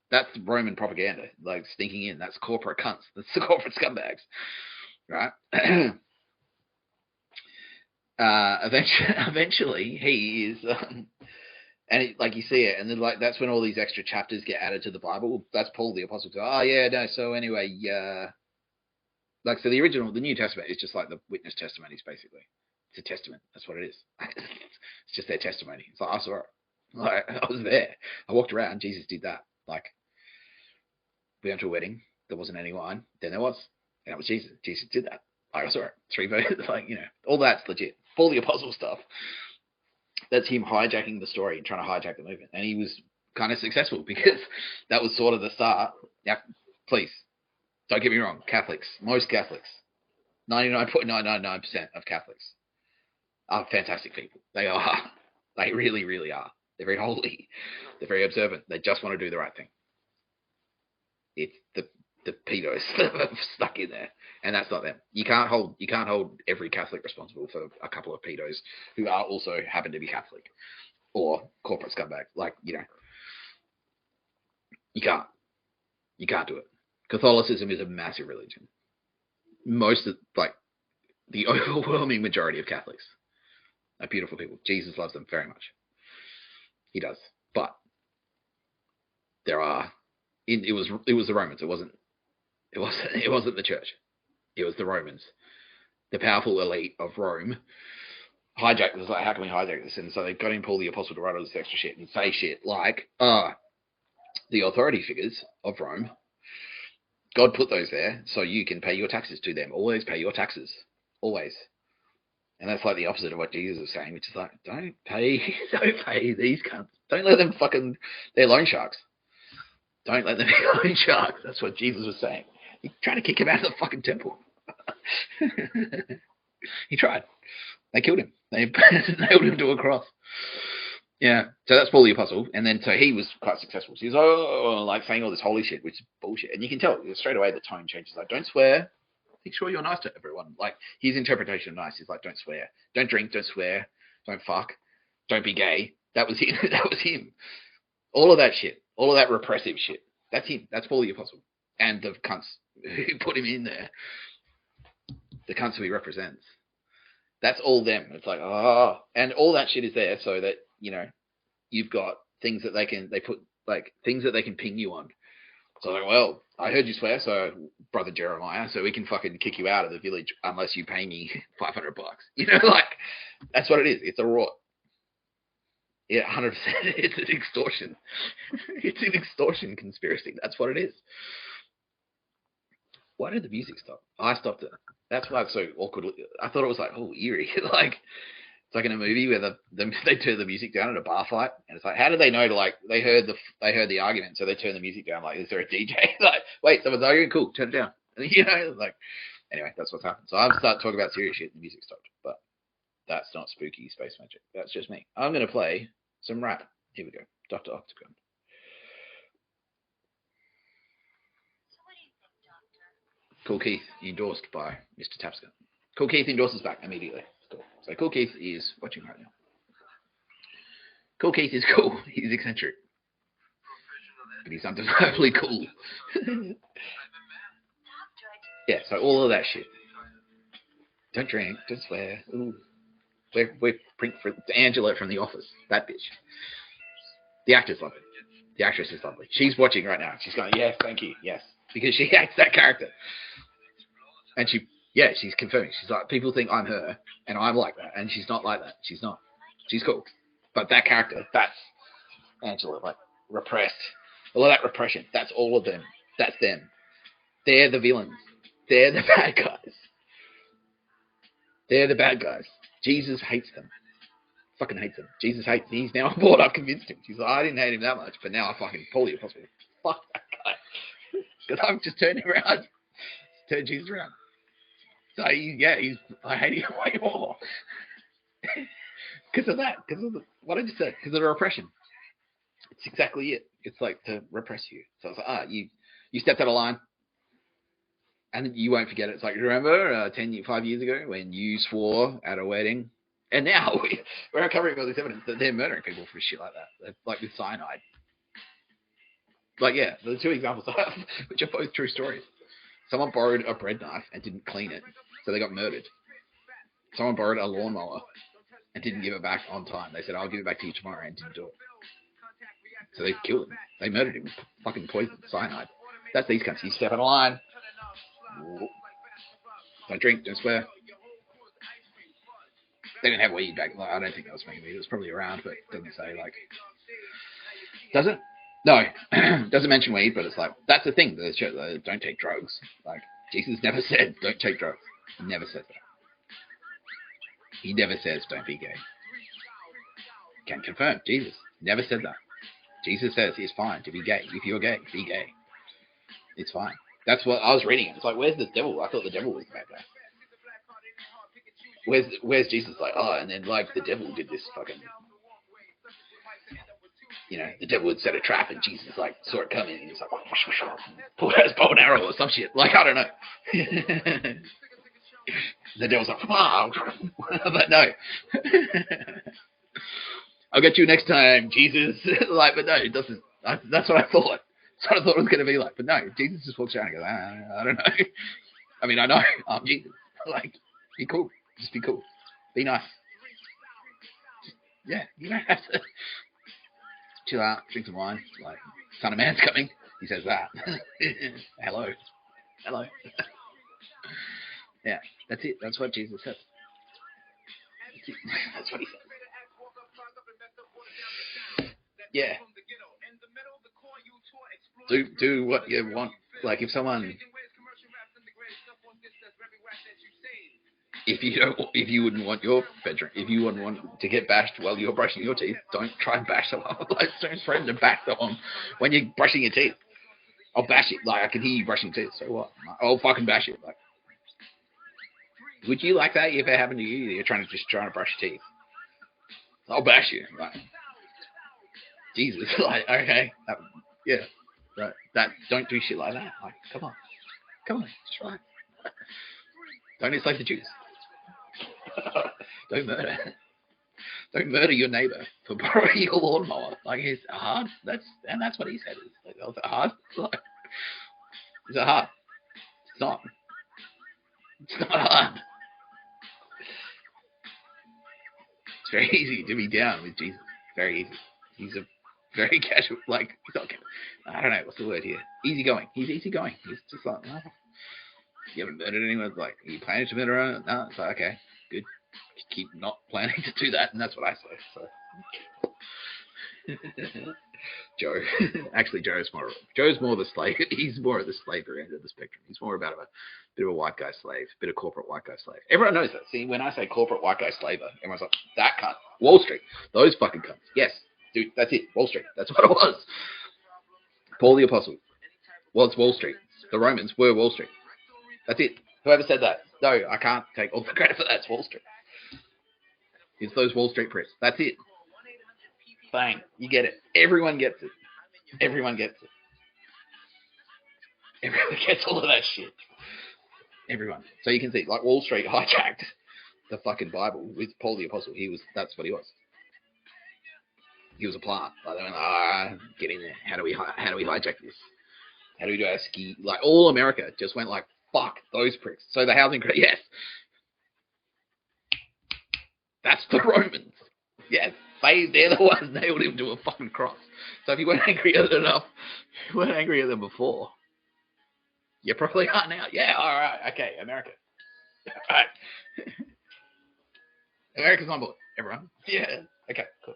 A: That's Roman propaganda, like sneaking in. That's corporate cunts. That's the corporate scumbags, right? Eventually, he is, and like you see it, and then like that's when all these extra chapters get added to the Bible. That's Paul the Apostle. Oh yeah, no. So anyway, like so the New Testament is just like the witness testimonies, basically. It's a testament. That's what it is. It's just their testimony. It's like I saw it. Like I was there. I walked around. Jesus did that. Like we went to a wedding. There wasn't any wine. Then there was. And that was Jesus. Jesus did that. Like I saw it. 3 verses. Like all that's legit. Paul the Apostle stuff. That's him hijacking the story and trying to hijack the movement. And he was kind of successful because that was sort of the start. Now, please don't get me wrong. Catholics, most Catholics, 99.999% of Catholics are fantastic people. They are. They really, really are. They're very holy. They're very observant. They just want to do the right thing. It's the pedos that are stuck in there, and that's not them. You can't hold every Catholic responsible for a couple of pedos who are also happen to be Catholic or corporate scumbags. Like you can't do it. Catholicism is a massive religion. The overwhelming majority of Catholics are beautiful people. Jesus loves them very much. He does. But there are it was the Romans. It wasn't the church. It was the Romans. The powerful elite of Rome hijacked this. Like, how can we hijack this? And so they got in Paul the Apostle to write all this extra shit and say shit like, the authority figures of Rome, God put those there so you can pay your taxes to them. Always pay your taxes. Always. And that's like the opposite of what Jesus was saying, which is like, don't pay these cunts. Don't let them they're loan sharks. Don't let them be loan sharks. That's what Jesus was saying. You're trying to kick him out of the fucking temple. He tried. They killed him. They nailed him to a cross. Yeah. So that's Paul the Apostle. And then so he was quite successful. So he's like saying all this holy shit, which is bullshit. And you can tell straight away the tone changes. Like, don't swear. Make sure you're nice to everyone. Like, his interpretation of nice is like, don't swear. Don't drink, don't swear, don't fuck, don't be gay. That was him. That was him. All of that shit. All of that repressive shit. That's him. That's Paul the Apostle. And the cunts who put him in there. The cunts who he represents. That's all them. It's like, oh, and all that shit is there so that, you know, you've got things that they can ping you on. So like, well, I heard you swear, so brother Jeremiah, so we can fucking kick you out of the village unless you pay me $500. You know, like, that's what it is. It's a rot. Yeah, 100%. It's an extortion. It's an extortion conspiracy. That's what it is. Why did the music stop? I stopped it. That's why it's so awkward. I thought it was like, oh, eerie. Like, it's like in a movie where they turn the music down at a bar fight, and it's like, how did they know to, like, they heard the argument, so they turn the music down. Like, is there a DJ? Like, wait, someone's arguing? Cool, turn it down. You know, like, anyway, that's what's happened. So I've started talking about serious shit, and the music stopped. But that's not spooky space magic. That's just me. I'm gonna play some rap. Here we go. Dr. Octagon. Cool Keith, endorsed by Mr. Tapscott. Cool Keith endorses back immediately. Cool. So Cool Keith is watching right now. Cool Keith is cool. He's eccentric. But he's undeniably cool. Yeah, so all of that shit. Don't drink, don't swear. Ooh. We're print for Angela from The Office. That bitch. The actor's lovely. The actress is lovely. She's watching right now. She's going, yes, thank you, yes. Because she acts that character. And she's confirming. She's like, people think I'm her, and I'm like that. And she's not like that. She's not. She's cool. But that character, that's Angela, like, repressed. All of that repression, that's all of them. That's them. They're the villains. They're the bad guys. They're the bad guys. Jesus hates them. Fucking hates them. Jesus hates them. He's now on board. I've convinced him. He's like, I didn't hate him that much, but now I fucking Paul the Apostle. Fuck that guy. Because I've just turned him around. Turned Jesus around. So, I hate him way more. Because of that. Because of what I just said. Because of the repression. It's exactly it. It's like to repress you. So it's like, you stepped out of line. And you won't forget it. It's like, remember 5 years ago when you swore at a wedding? And now we're uncovering all this evidence that they're murdering people for shit like that. Like with cyanide. Like, yeah, the two examples I have, which are both true stories. Someone borrowed a bread knife and didn't clean it, so they got murdered. Someone borrowed a lawnmower and didn't give it back on time. They said, I'll give it back to you tomorrow, and didn't do it. So they killed him. They murdered him. Fucking poison, cyanide. That's these cunts. You step out of line. Don't drink, don't swear. They didn't have weed back. Like, I don't think they were smoking weed. It was probably around, but it doesn't say, like... Does it? No. Doesn't mention weed, but it's like, that's the thing. Don't take drugs. Like, Jesus never said, don't take drugs. He never says that. He never says, don't be gay. Can confirm. Jesus never said that. Jesus says it's fine to be gay. If you're gay, be gay. It's fine. That's what I was reading. It's like, where's the devil? I thought the devil was the bad guy. Where's Jesus? Like, oh, and then like the devil did this fucking, you know, the devil would set a trap and Jesus like saw it coming and he's like, pulled out his bow and arrow or some shit. Like, I don't know. The devil's like, oh. But no. I'll get you next time, Jesus. Like, but no, it doesn't. That's what I thought. That's what I thought it was going to be like. But no, Jesus just walks around and goes, I don't know. I mean, I know. I'm Jesus. Like, be cool. Just be cool. Be nice. Yeah, you don't have to chill out, drink some wine. Like, Son of Man's coming. He says that. Hello. Yeah, that's it. That's what Jesus says. That's what he says. Yeah. Do what you want. Like, if someone... If you wouldn't want your bedroom, if you wouldn't want to get bashed while you're brushing your teeth, don't try and bash someone. Like, don't threaten to bash someone when you're brushing your teeth. I'll bash it. Like, I can hear you brushing your teeth. So what? I'll fucking bash it. Like, Would you like that if it happened to you? You're trying to brush your teeth. I'll bash you. Like, Jesus. Like, okay. Yeah. Right. Don't do shit like that. Like, come on. Just try. Don't enslave the Jews. Don't murder. Don't murder your neighbor for borrowing your lawnmower. Like, it's hard. That's what he said. Is like, hard. Like, is it hard? It's not. It's not hard. It's very easy to be down with Jesus. Very easy. He's a very casual, like, he's not, I don't know, what's the word here? Easygoing. He's easygoing. He's just like, oh, you haven't murdered anyone. It's like, are you planning to murder anyone? No. It's like, okay, good. Keep not planning to do that, and that's what I say. So. Joe. Actually, Joe's more the slave. He's more of the slavery end of the spectrum. He's more about a bit of a white guy slave, bit of corporate white guy slave. Everyone knows that. See, when I say corporate white guy slaver, everyone's like, that cunt. Wall Street. Those fucking cunts. Yes, dude, that's it. Wall Street. That's what it was. Paul the Apostle. Well, it's Wall Street. The Romans were Wall Street. That's it. Whoever said that. No, I can't take all the credit for that. It's Wall Street. It's those Wall Street priests. That's it. Bang. You get it. Everyone gets it. Everyone gets it. Everyone gets all of that shit. Everyone. So you can see, like, Wall Street hijacked the fucking Bible with Paul the Apostle. That's what he was. He was a plant. Like, they went, get in there. How do we hijack this? How do we do our ski? Like, all America just went like, fuck those pricks. So the housing credit, yes. That's the Romans. Yes. They're the ones nailed him to a fucking cross. So if you weren't angry at them enough, you weren't angry at them before, you probably are now. Yeah, all right, okay, America. All right. America's on board, everyone. Yeah, okay, cool.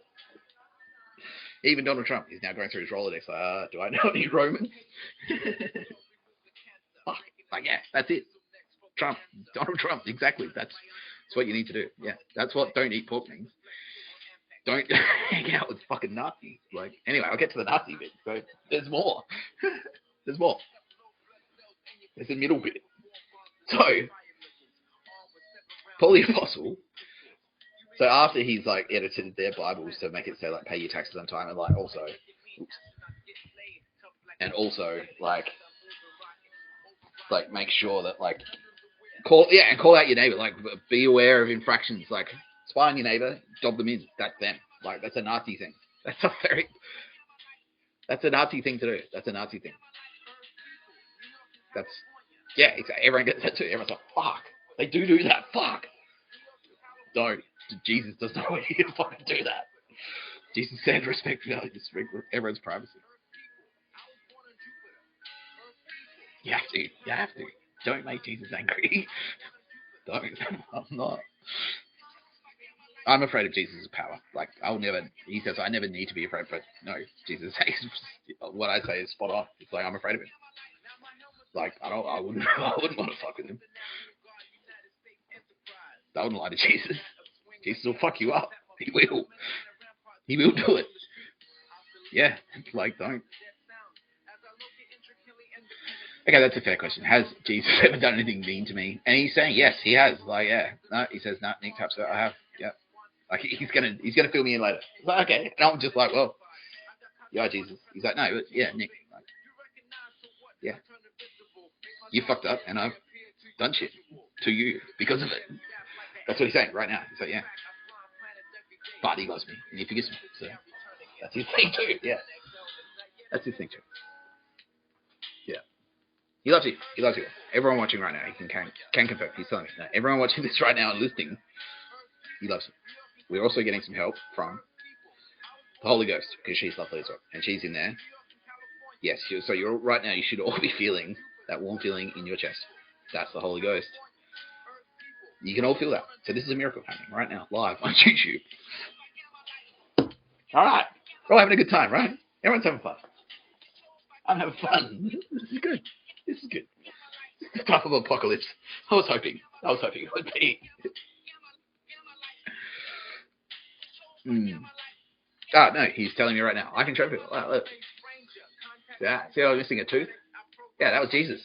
A: Even Donald Trump is now going through his Rolodex. Do I know any Romans? Fuck. Like, yeah, that's it. Donald Trump, exactly. That's what you need to do. Yeah, that's what don't eat pork means. Don't hang out with fucking Nazis. Like, anyway, I'll get to the Nazi bit. So there's more. There's more. There's a middle bit. So, Paul the Apostle. So after he's like edited their Bibles to make it say like pay your taxes on time and like also like make sure that like call out your neighbor, like be aware of infractions, like spy on your neighbor, dob them in. That's them. Like that's a Nazi thing. That's a Nazi thing to do. That's a Nazi thing. Yeah, exactly. Everyone gets that too. Everyone's like, fuck. They do that. Fuck. Don't. Jesus does not want you to fucking do that. Jesus said respect everyone's privacy. You have to. Don't make Jesus angry. Don't. I'm not. I'm afraid of Jesus' power. Like, he says, I never need to be afraid, but no, Jesus says, what I say is spot on. It's like, I'm afraid of him. Like, I wouldn't want to fuck with him. I wouldn't lie to Jesus. Jesus will fuck you up. He will. He will do it. Yeah, like, don't. Okay, that's a fair question. Has Jesus ever done anything mean to me? And he's saying, yes, he has. Like, yeah. No, he says, no, Nick Tapscott, I have. Yeah. Like, he's gonna fill me in later. Like, okay. And I'm just like, well, yeah, Jesus. He's like, no, but yeah, Nick. Like, yeah. You fucked up, and I've done shit to you because of it. That's what he's saying right now. He's like, yeah. But he loves me, and he forgives me. So that's his thing too. Yeah. That's his thing too. Yeah. He loves you. He loves you. Everyone watching right now, he can confirm. He's telling me. No, everyone watching this right now and listening, he loves you. We're also getting some help from the Holy Ghost, because she's lovely as well. And she's in there. Yes, so you're right now, you should all be feeling that warm feeling in your chest. That's the Holy Ghost. You can all feel that. So this is a miracle happening right now, live on YouTube. Alright. We're all having a good time, right? Everyone's having fun. I'm having fun. This is good. This is good. This type of apocalypse. I was hoping it would be. No, he's telling me right now. I can show people. Oh, look. Yeah, see how I was missing a tooth? Yeah, that was Jesus.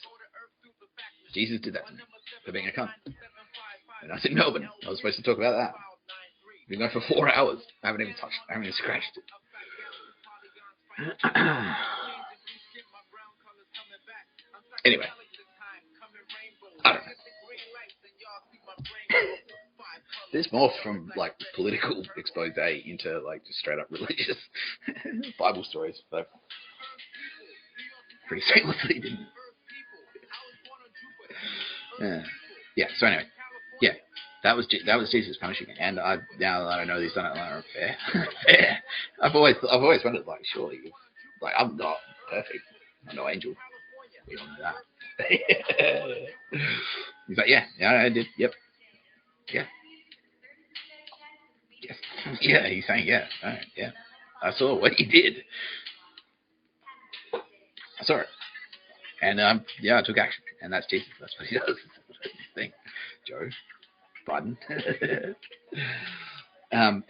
A: Jesus did that to me for being a cunt. And I was in Melbourne. I was supposed to talk about that. We've been going for 4 hours. I haven't even touched it. I haven't even scratched it. Anyway. I don't know. This morphed from like political expose into like just straight up religious Bible stories. So pretty seamlessly, didn't it? Yeah. So anyway, yeah, that was Jesus punishing me. And now that I know he's done it, like, fair. I've always wondered, like, surely, like, I'm not perfect. I'm no angel. We all know that. He's like, yeah, I did. Yep. Yeah. Yes. Yeah, he's saying, yeah. All right, yeah. I saw what he did. I saw it. And, I took action. And that's Jesus. That's what he does. That's his thing. Joe Biden.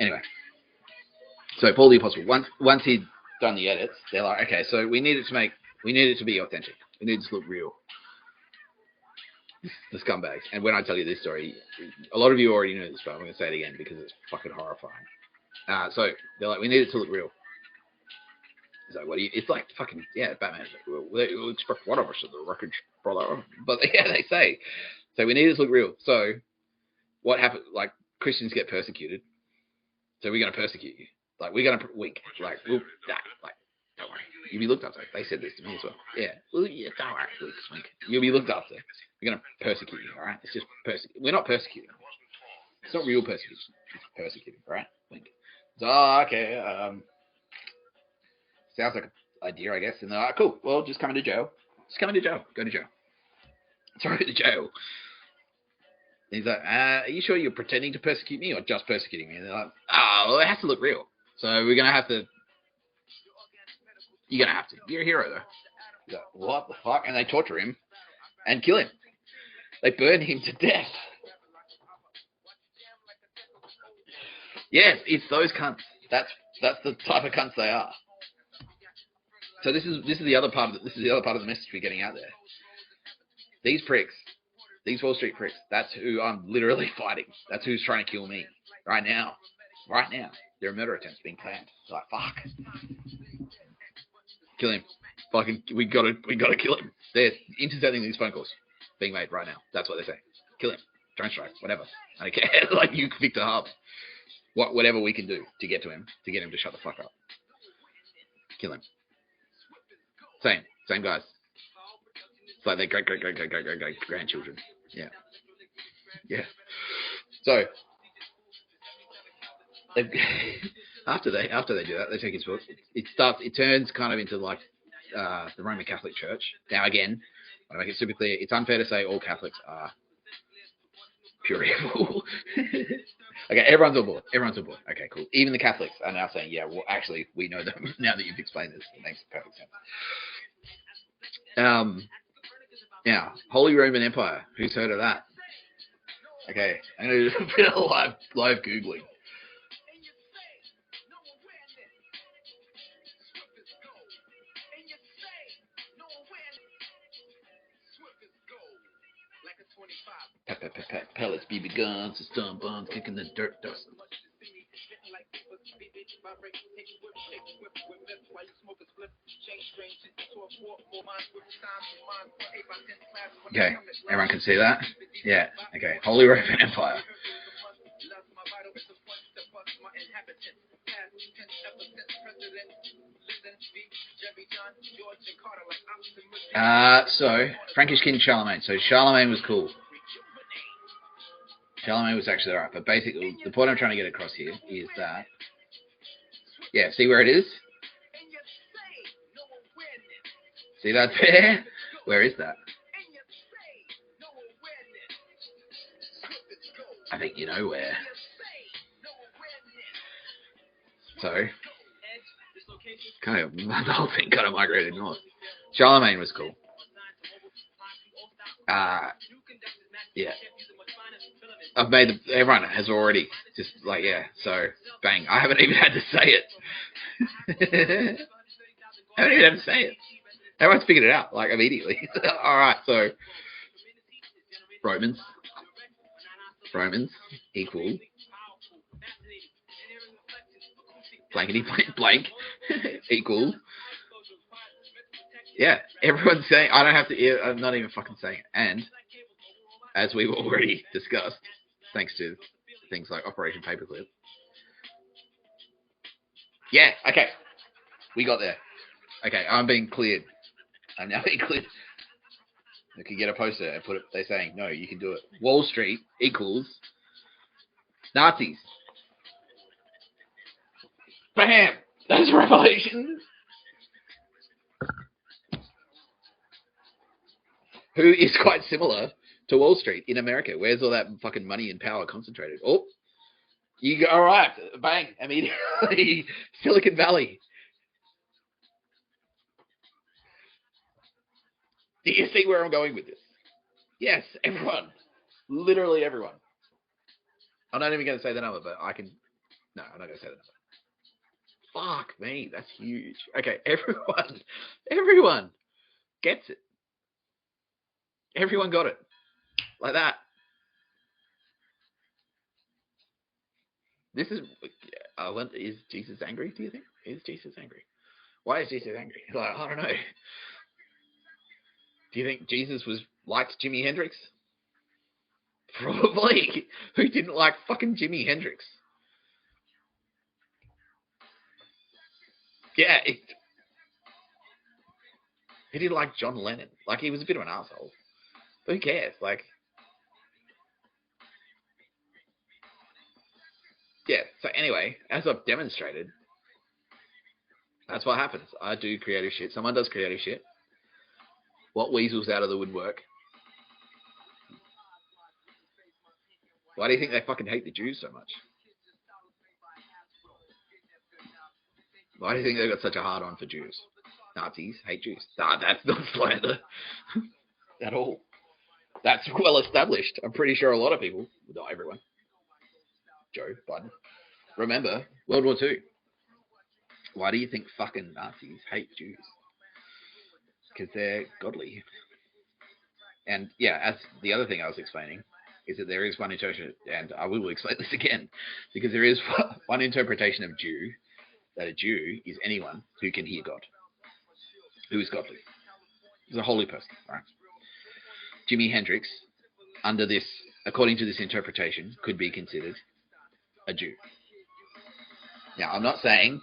A: Anyway. So Paul the Apostle, once he'd done the edits, they're like, okay, so we need it to be authentic. We need it to look real. The scumbags. And when I tell you this story, a lot of you already know this, but I'm going to say it again because it's fucking horrifying. So they're like, we need it to look real. It's like, what do you? It's like fucking Batman. We'll expect one of us at the wreckage, brother. But yeah, they say. So we need it to look real. So what happens? Like Christians get persecuted. So we're going to persecute you. Like we're going to we'll die. Like don't worry, you'll be looked after. They said this to me as well. Yeah, well, yeah, don't worry, wink. You'll be looked after. We're going to persecute you. All right, it's just we're not persecuting. It's not real persecution. It's persecuting. All right, wink. So okay. Sounds like an idea, I guess. And they're like, cool. Well, just come into jail. Just come into jail. Go to jail. Sorry, to jail. And he's like, are you sure you're pretending to persecute me or just persecuting me? And they're like, well, it has to look real. So we're going to have to. You're going to have to. You're a hero, though. He's like, what the fuck? And they torture him and kill him. They burn him to death. Yes, it's those cunts. That's the type of cunts they are. So this is the other part of the message we're getting out there. These pricks, these Wall Street pricks, that's who I'm literally fighting. That's who's trying to kill me right now. Right now, there are murder attempts being planned. It's like fuck, kill him. Fucking, we gotta kill him. They're intercepting these phone calls being made right now. That's what they say. Kill him. Drone strike. Whatever. I don't care. Like you, Victor Hub. Whatever we can do to get to him, to get him to shut the fuck up. Kill him. Same guys. It's like their great grandchildren. Yeah. So after they do that, they take his book. It turns kind of into like the Roman Catholic Church. Now again, I want to make it super clear. It's unfair to say all Catholics are pure evil. Okay, everyone's on board. Okay, cool. Even the Catholics are now saying, yeah, well, actually, we know them now that you've explained this. It makes perfect sense. Now, Holy Roman Empire. Who's heard of that? Okay, I'm going to do a bit of live Googling. Pellets, BB guns, stun bombs, kicking the dirt dust. Okay, everyone can see that? Yeah, okay. Holy Roman Empire. So, Frankish King Charlemagne. So, Charlemagne was cool. Charlemagne was actually alright, but basically, the point I'm trying to get across here is that, yeah, see where it is? See that there? Where is that? I think you know where. So, kind of, the whole thing kind of migrated north. Charlemagne was cool. Yeah. I've made everyone has already just like, yeah, so bang. I haven't even had to say it. I haven't even had to say it. Everyone's figured it out, like, immediately. Alright, so Romans. Romans equal blankety blank equal. Yeah, everyone's saying, I don't have to, I'm not even fucking saying it. And as we've already discussed, thanks to things like Operation Paperclip. Yeah, okay. We got there. Okay, I'm being cleared. I'm now being cleared. I could get a poster and put it, they're saying, no, you can do it. Wall Street equals Nazis. Bam! That's a revelation. Who is quite similar to Wall Street in America. Where's all that fucking money and power concentrated? Oh, you go, all right, bang, immediately. Silicon Valley. Do you see where I'm going with this? Yes, everyone. Literally everyone. I'm not even going to say the number, but I can. No, I'm not going to say the number. Fuck me, that's huge. Okay, everyone gets it. Everyone got it. Like that. This is Jesus angry, do you think? Is Jesus angry? Why is Jesus angry? Like, I don't know. Do you think Jesus liked Jimi Hendrix? Probably. Who didn't like fucking Jimi Hendrix? Yeah, he didn't like John Lennon. Like, he was a bit of an asshole. But who cares? Like, yeah. So anyway, as I've demonstrated, that's what happens. I do creative shit. Someone does creative shit. What weasels out of the woodwork? Why do you think they fucking hate the Jews so much? Why do you think they've got such a hard on for Jews? Nazis hate Jews. Nah, that's not slander at all. That's well established. I'm pretty sure a lot of people, not everyone, Joe Biden, remember World War II. Why do you think fucking Nazis hate Jews? Because they're godly. And yeah, as the other thing I was explaining is that there is one interpretation, and I will explain this again, because there is one interpretation of Jew, that a Jew is anyone who can hear God, who is godly. He's a holy person, right? Jimi Hendrix, according to this interpretation, could be considered a Jew. Now, I'm not saying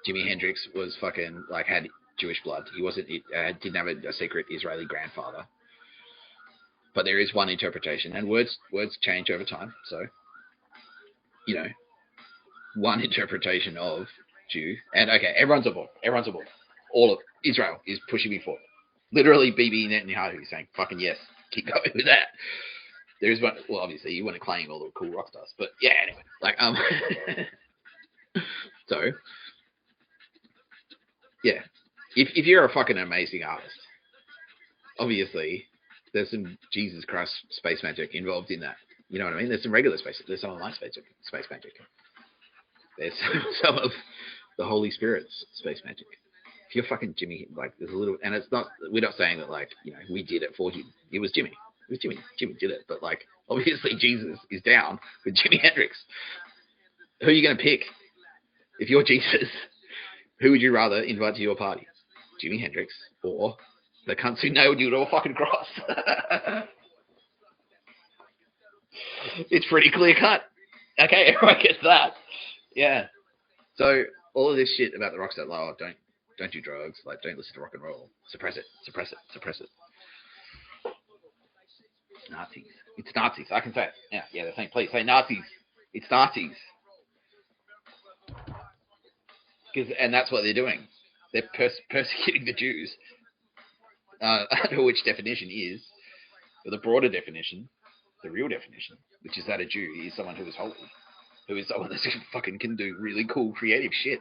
A: Jimi Hendrix was fucking, like, had Jewish blood. He didn't have a secret Israeli grandfather. But there is one interpretation, and words change over time. So, one interpretation of Jew, and okay, everyone's on board. All of Israel is pushing me forward. Literally, Bibi Netanyahu is saying, "Fucking yes, keep going with that." There is one. Well, obviously, you want to claim all the cool rock stars, but yeah, anyway, so yeah, if you're a fucking amazing artist, obviously there's some Jesus Christ space magic involved in that. You know what I mean? There's some regular space. There's some online space magic. There's some of the Holy Spirit's space magic. If you're fucking Jimmy, like, there's a little, and it's not. We're not saying that, like, we did it for Jimmy. It was Jimmy. Jimmy did it. But, like, obviously Jesus is down with Jimi Hendrix. Who are you going to pick? If you're Jesus, who would you rather invite to your party? Jimi Hendrix or the cunts who nailed you to a fucking cross? It's pretty clear cut. Okay, everyone gets that. Yeah. So all of this shit about the rock star, like, don't do drugs, like, don't listen to rock and roll. Suppress it. Nazis. It's Nazis. I can say it. Yeah, they're saying, please say Nazis. It's Nazis. And that's what they're doing. They're persecuting the Jews. Under which definition is, the broader definition, the real definition, which is that a Jew is someone who is holy, who is someone that fucking can do really cool creative shit.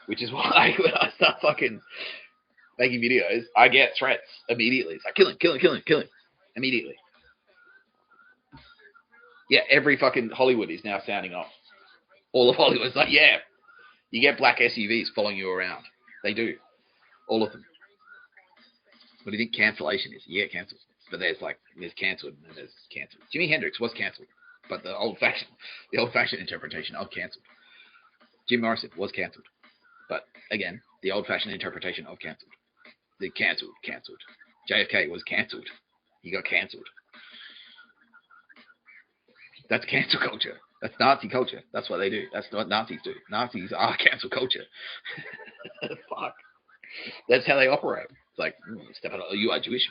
A: Which is why when I start fucking making videos, I get threats immediately. It's like, kill him, immediately. Yeah, every fucking Hollywood is now sounding off. All of Hollywood's like, yeah, you get black SUVs following you around. They do. All of them. What do you think cancellation is? Yeah, cancel. But there's cancelled and there's cancelled. Jimi Hendrix was cancelled, but the old fashioned interpretation of cancelled. Jim Morrison was cancelled, but again, the old fashioned interpretation of cancelled. The cancelled. JFK was cancelled. He got cancelled. That's cancel culture. That's Nazi culture. That's what they do. That's what Nazis do. Nazis are cancel culture. Fuck. That's how they operate. It's like, step out. You are Jewish.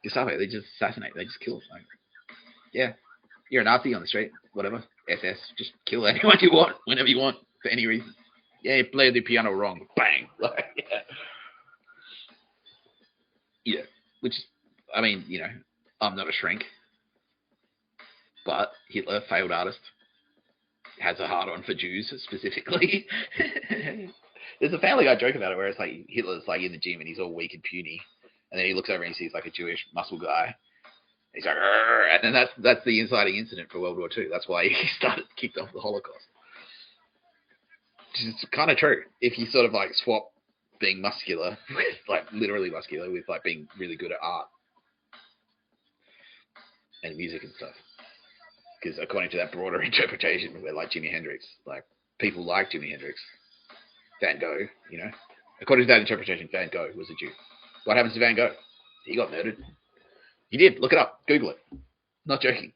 A: Gestapo. They just assassinate. They just kill. Like, yeah, you're a Nazi on the street. Whatever. SS. Just kill anyone you want, whenever you want, for any reason. Yeah, you played the piano wrong. Bang. Like, yeah. Which, I mean, I'm not a shrink. But Hitler, failed artist, has a hard-on for Jews specifically. There's a Family Guy joke about it where it's like Hitler's like in the gym and he's all weak and puny, and then he looks over and he sees like a Jewish muscle guy. He's like, "Arr!" And then that's the inciting incident for World War II. That's why he kicked off the Holocaust. Which is kind of true. If you sort of like swap being muscular with like literally muscular with like being really good at art and music and stuff. Because according to that broader interpretation, we're like Jimi Hendrix. Like, people like Jimi Hendrix. Van Gogh, According to that interpretation, Van Gogh was a Jew. What happens to Van Gogh? He got murdered. He did. Look it up. Google it. Not joking.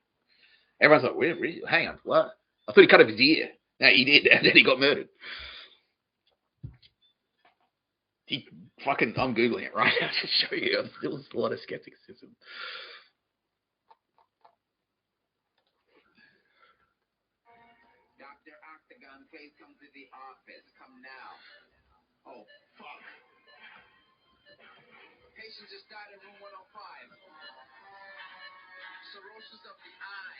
A: Everyone's like, wait, hang on. What? I thought he cut off his ear. No, he did. And then he got murdered. I'm Googling it right now to show you. There's still a lot of skepticism.
C: Please come to the office. Come now. Oh, fuck. Patient just died in room 105. Cirrhosis of the eye.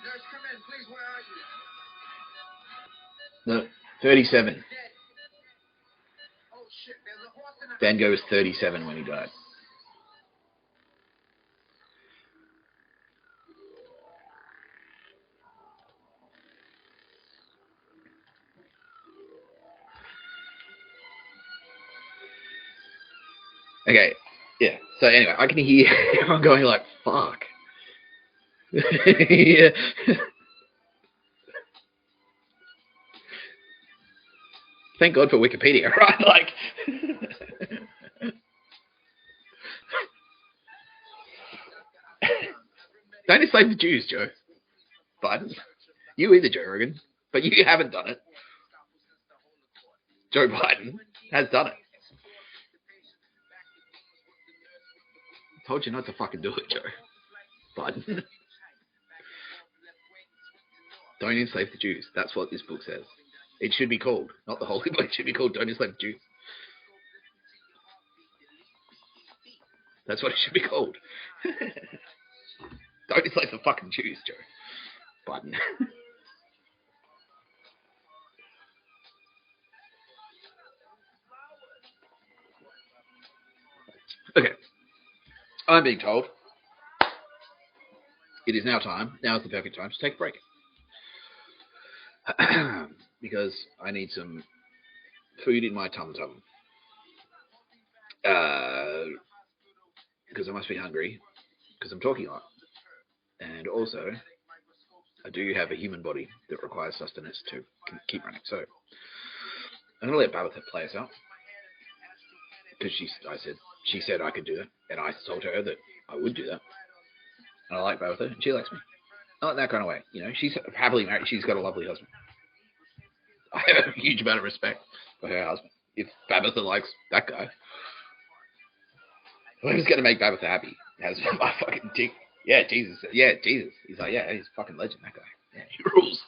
C: Nurse, come in, please. Where are you?
A: No, 37.
C: Oh, shit. There's a horse in the...
A: Van Gogh was 37 when he died. Okay, yeah. So anyway, I can hear everyone going like, fuck. Yeah. Thank God for Wikipedia, right? Like, don't enslave the Jews, Joe Biden. You either, Joe Rogan, but you haven't done it. Joe Biden has done it. Told you not to fucking do it, Joe Biden. Don't enslave the Jews. That's what this book says. It should be called, not the Holy Book. It should be called Don't Enslave the Jews. That's what it should be called. Don't enslave the fucking Jews, Joe Biden. Okay. I'm being told it is now time. Now is the perfect time to take a break. Because I need some food in my tum-tum. Because I must be hungry. Because I'm talking a lot. And also, I do have a human body that requires sustenance to keep running. So, I'm going to let Babitha play us out. Because she said I could do that. And I told her that I would do that. And I like Babitha, and she likes me. Not in that kind of way. She's happily married. She's got a lovely husband. I have a huge amount of respect for her husband. If Babitha likes that guy, who's going to make Babitha happy? Has my fucking dick. Yeah, Jesus. Yeah, Jesus. He's like, yeah, he's a fucking legend, that guy. Yeah, he rules.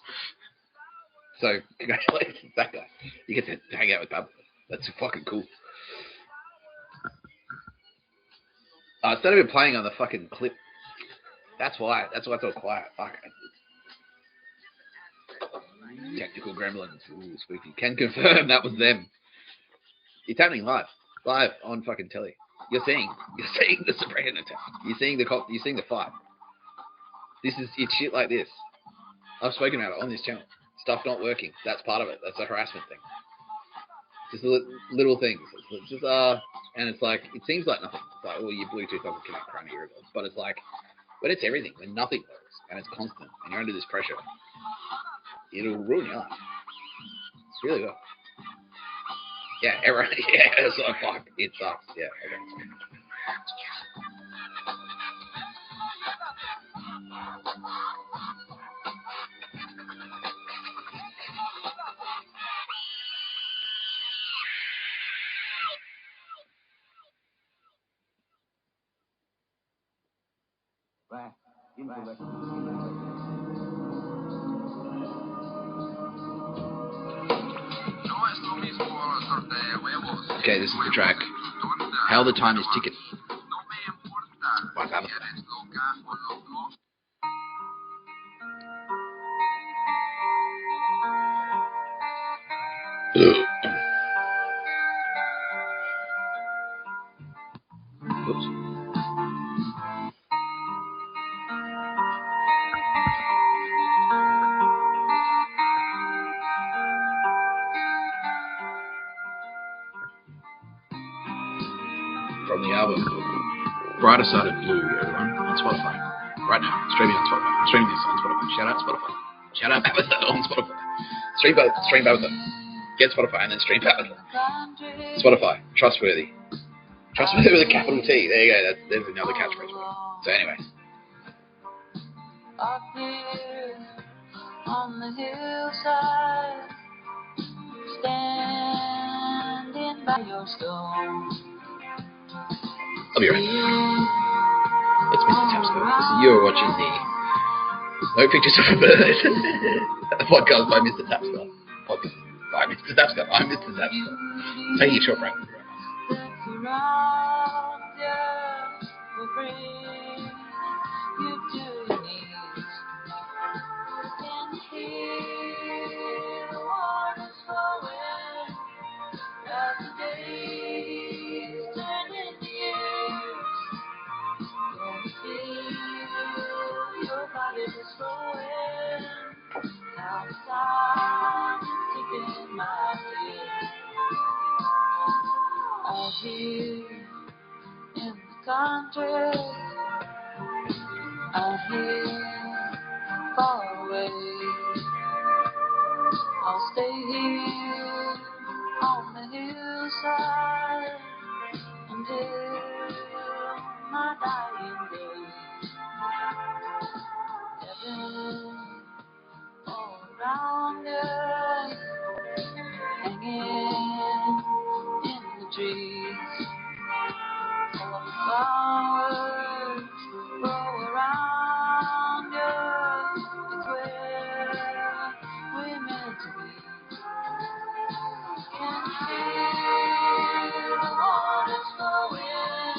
A: So, congratulations, that guy. You get to hang out with Babitha. That's fucking cool. Instead of it playing on the fucking clip, that's why. That's why it's all quiet. Fuck. Technical gremlins. Ooh, spooky. Can confirm that was them. It's happening live on fucking telly. You're seeing the Soprano attack. You're seeing the fight. It's shit like this. I've spoken about it on this channel. Stuff not working. That's part of it. That's a harassment thing. Just little things. It's just and it's like it seems like nothing. It's like, well, your Bluetooth doesn't connect currently, but it's like, but it's everything. When nothing works and it's constant and you're under this pressure, it'll ruin your life. It's really well. Yeah, everyone. Yeah, it's like fuck. It sucks. Yeah. Okay. Okay, this is the track. How the time is ticking. By Tapscott. Oops. From the album Brighter Side of Blue, everyone, on Spotify. Right now, streaming on Spotify. I'm streaming this on Spotify. Shout out Spotify. Shout out Tabitha on Spotify. Stream Tabitha. Get Spotify and then stream Tabitha. Spotify. Trustworthy. Trustworthy with a capital T. There you go. There's another catchphrase. So anyway.
D: Up here on the hillside, standing by your stone.
A: I'll be right back. It's Mr. Tapscott. You're watching the No Pictures of a Bird podcast by Mr. Tapscott. Podcast by Mr. Tapscott. I'm Mr. Tapscott. Taking a short break.
D: Out here in the country, out here far away, I'll stay here on the hillside until my dying day. Heaven all around us, hanging in the trees. All the flowers grow around us. It's where we're meant to be. Can you feel the waters flowing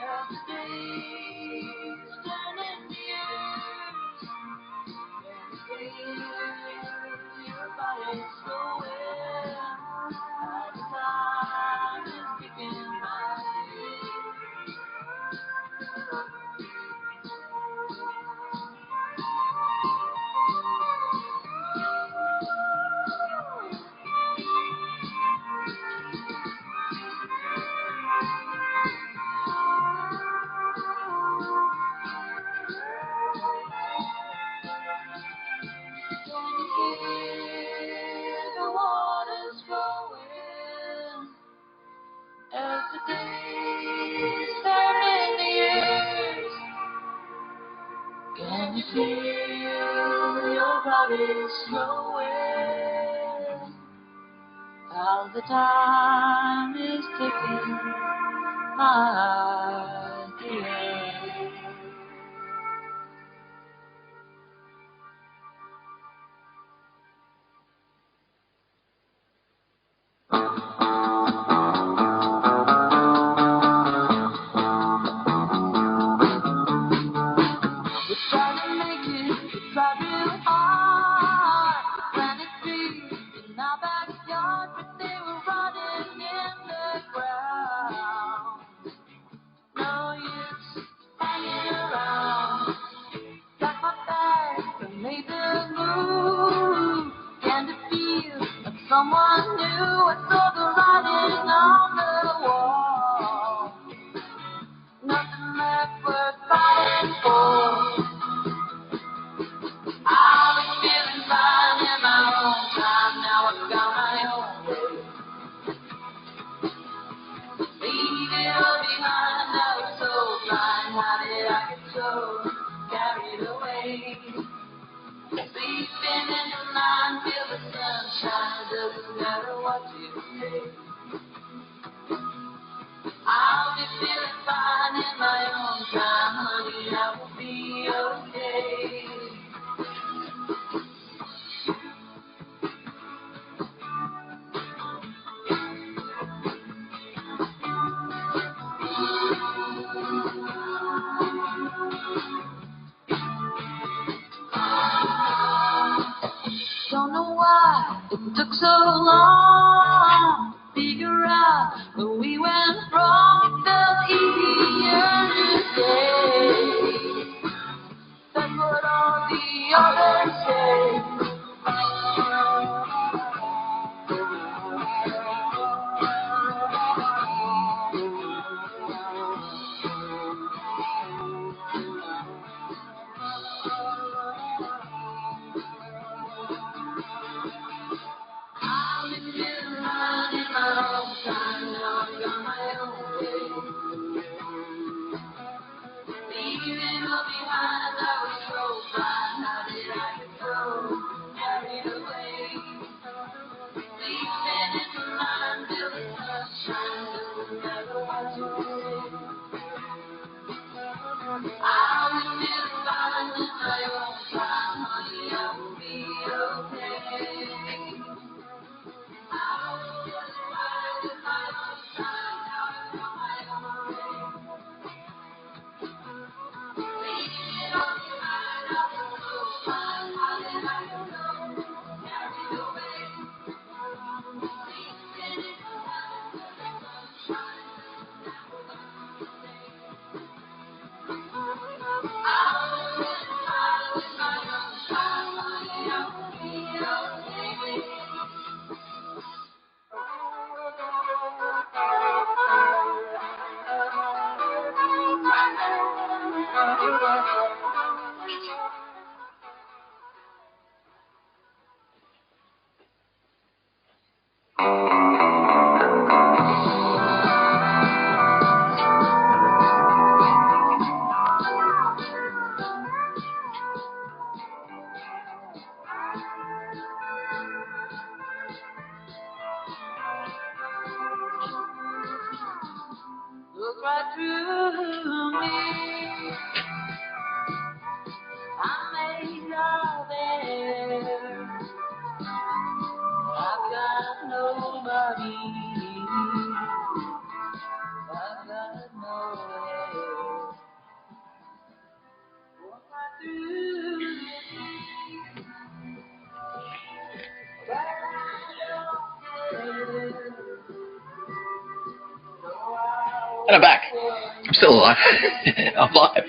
D: as the days turn into years? Can you feel your body slowing? All the time is kicking my heels. The waters flowing as the days turn into years. Can you feel your body slowing? How the time is ticking, my dear. No someone new. I saw the writing on the wall. Nothing left worth fighting for. I've been feeling fine in my own time. Now I've got my own way. Leave it all behind. I was so blind. How did I get so carried away? Sleeping in the night, feel the sunshine. Doesn't matter what you say. I'll be feeling fine in my own time, honey. I will be okay. Don't know why it took so long to figure out where we went wrong. It felt easier today. That's what all the others say. I've been feeling right in my own time. Now I've got my own way. Leaving all behind, I was so blind. How did I get so carried away? Sleeping in the night, till the sunshine. Doesn't matter what you say. I've been feeling fine in my own time, honey. I will be okay. I was feeling fine in my own time. Now I've got my own way. Leaving it all behind, I was so blind. How did I get so carried away? Sleeping in the night, till the sunshine. I was feeling fine in my own time, honey. I will be okay. Look right through me. I'm made of air. I've got nobody. I've got no hair. Look right through me. But I don't care.
A: And I'm back. I'm still alive. I'm alive.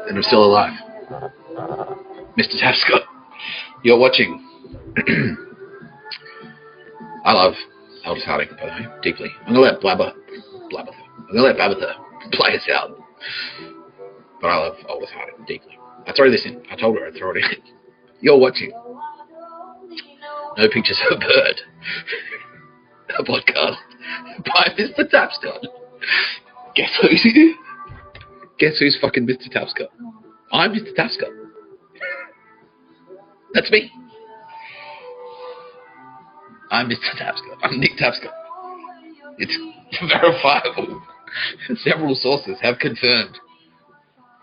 A: And I'm still alive. Mr. Tapscott, you're watching. I love Aldous Harding, by the way, deeply. I'm going to let Babitha play us out. But I love Aldous Harding deeply. I throw this in. I told her I'd throw it in. You're watching No Pictures of a Bird, a podcast by Mr. Tapscott. Guess who's fucking Mr. Tapscott? I'm Mr. Tapscott. That's me. I'm Mr. Tapscott. I'm Nick Tapscott. It's verifiable. Several sources have confirmed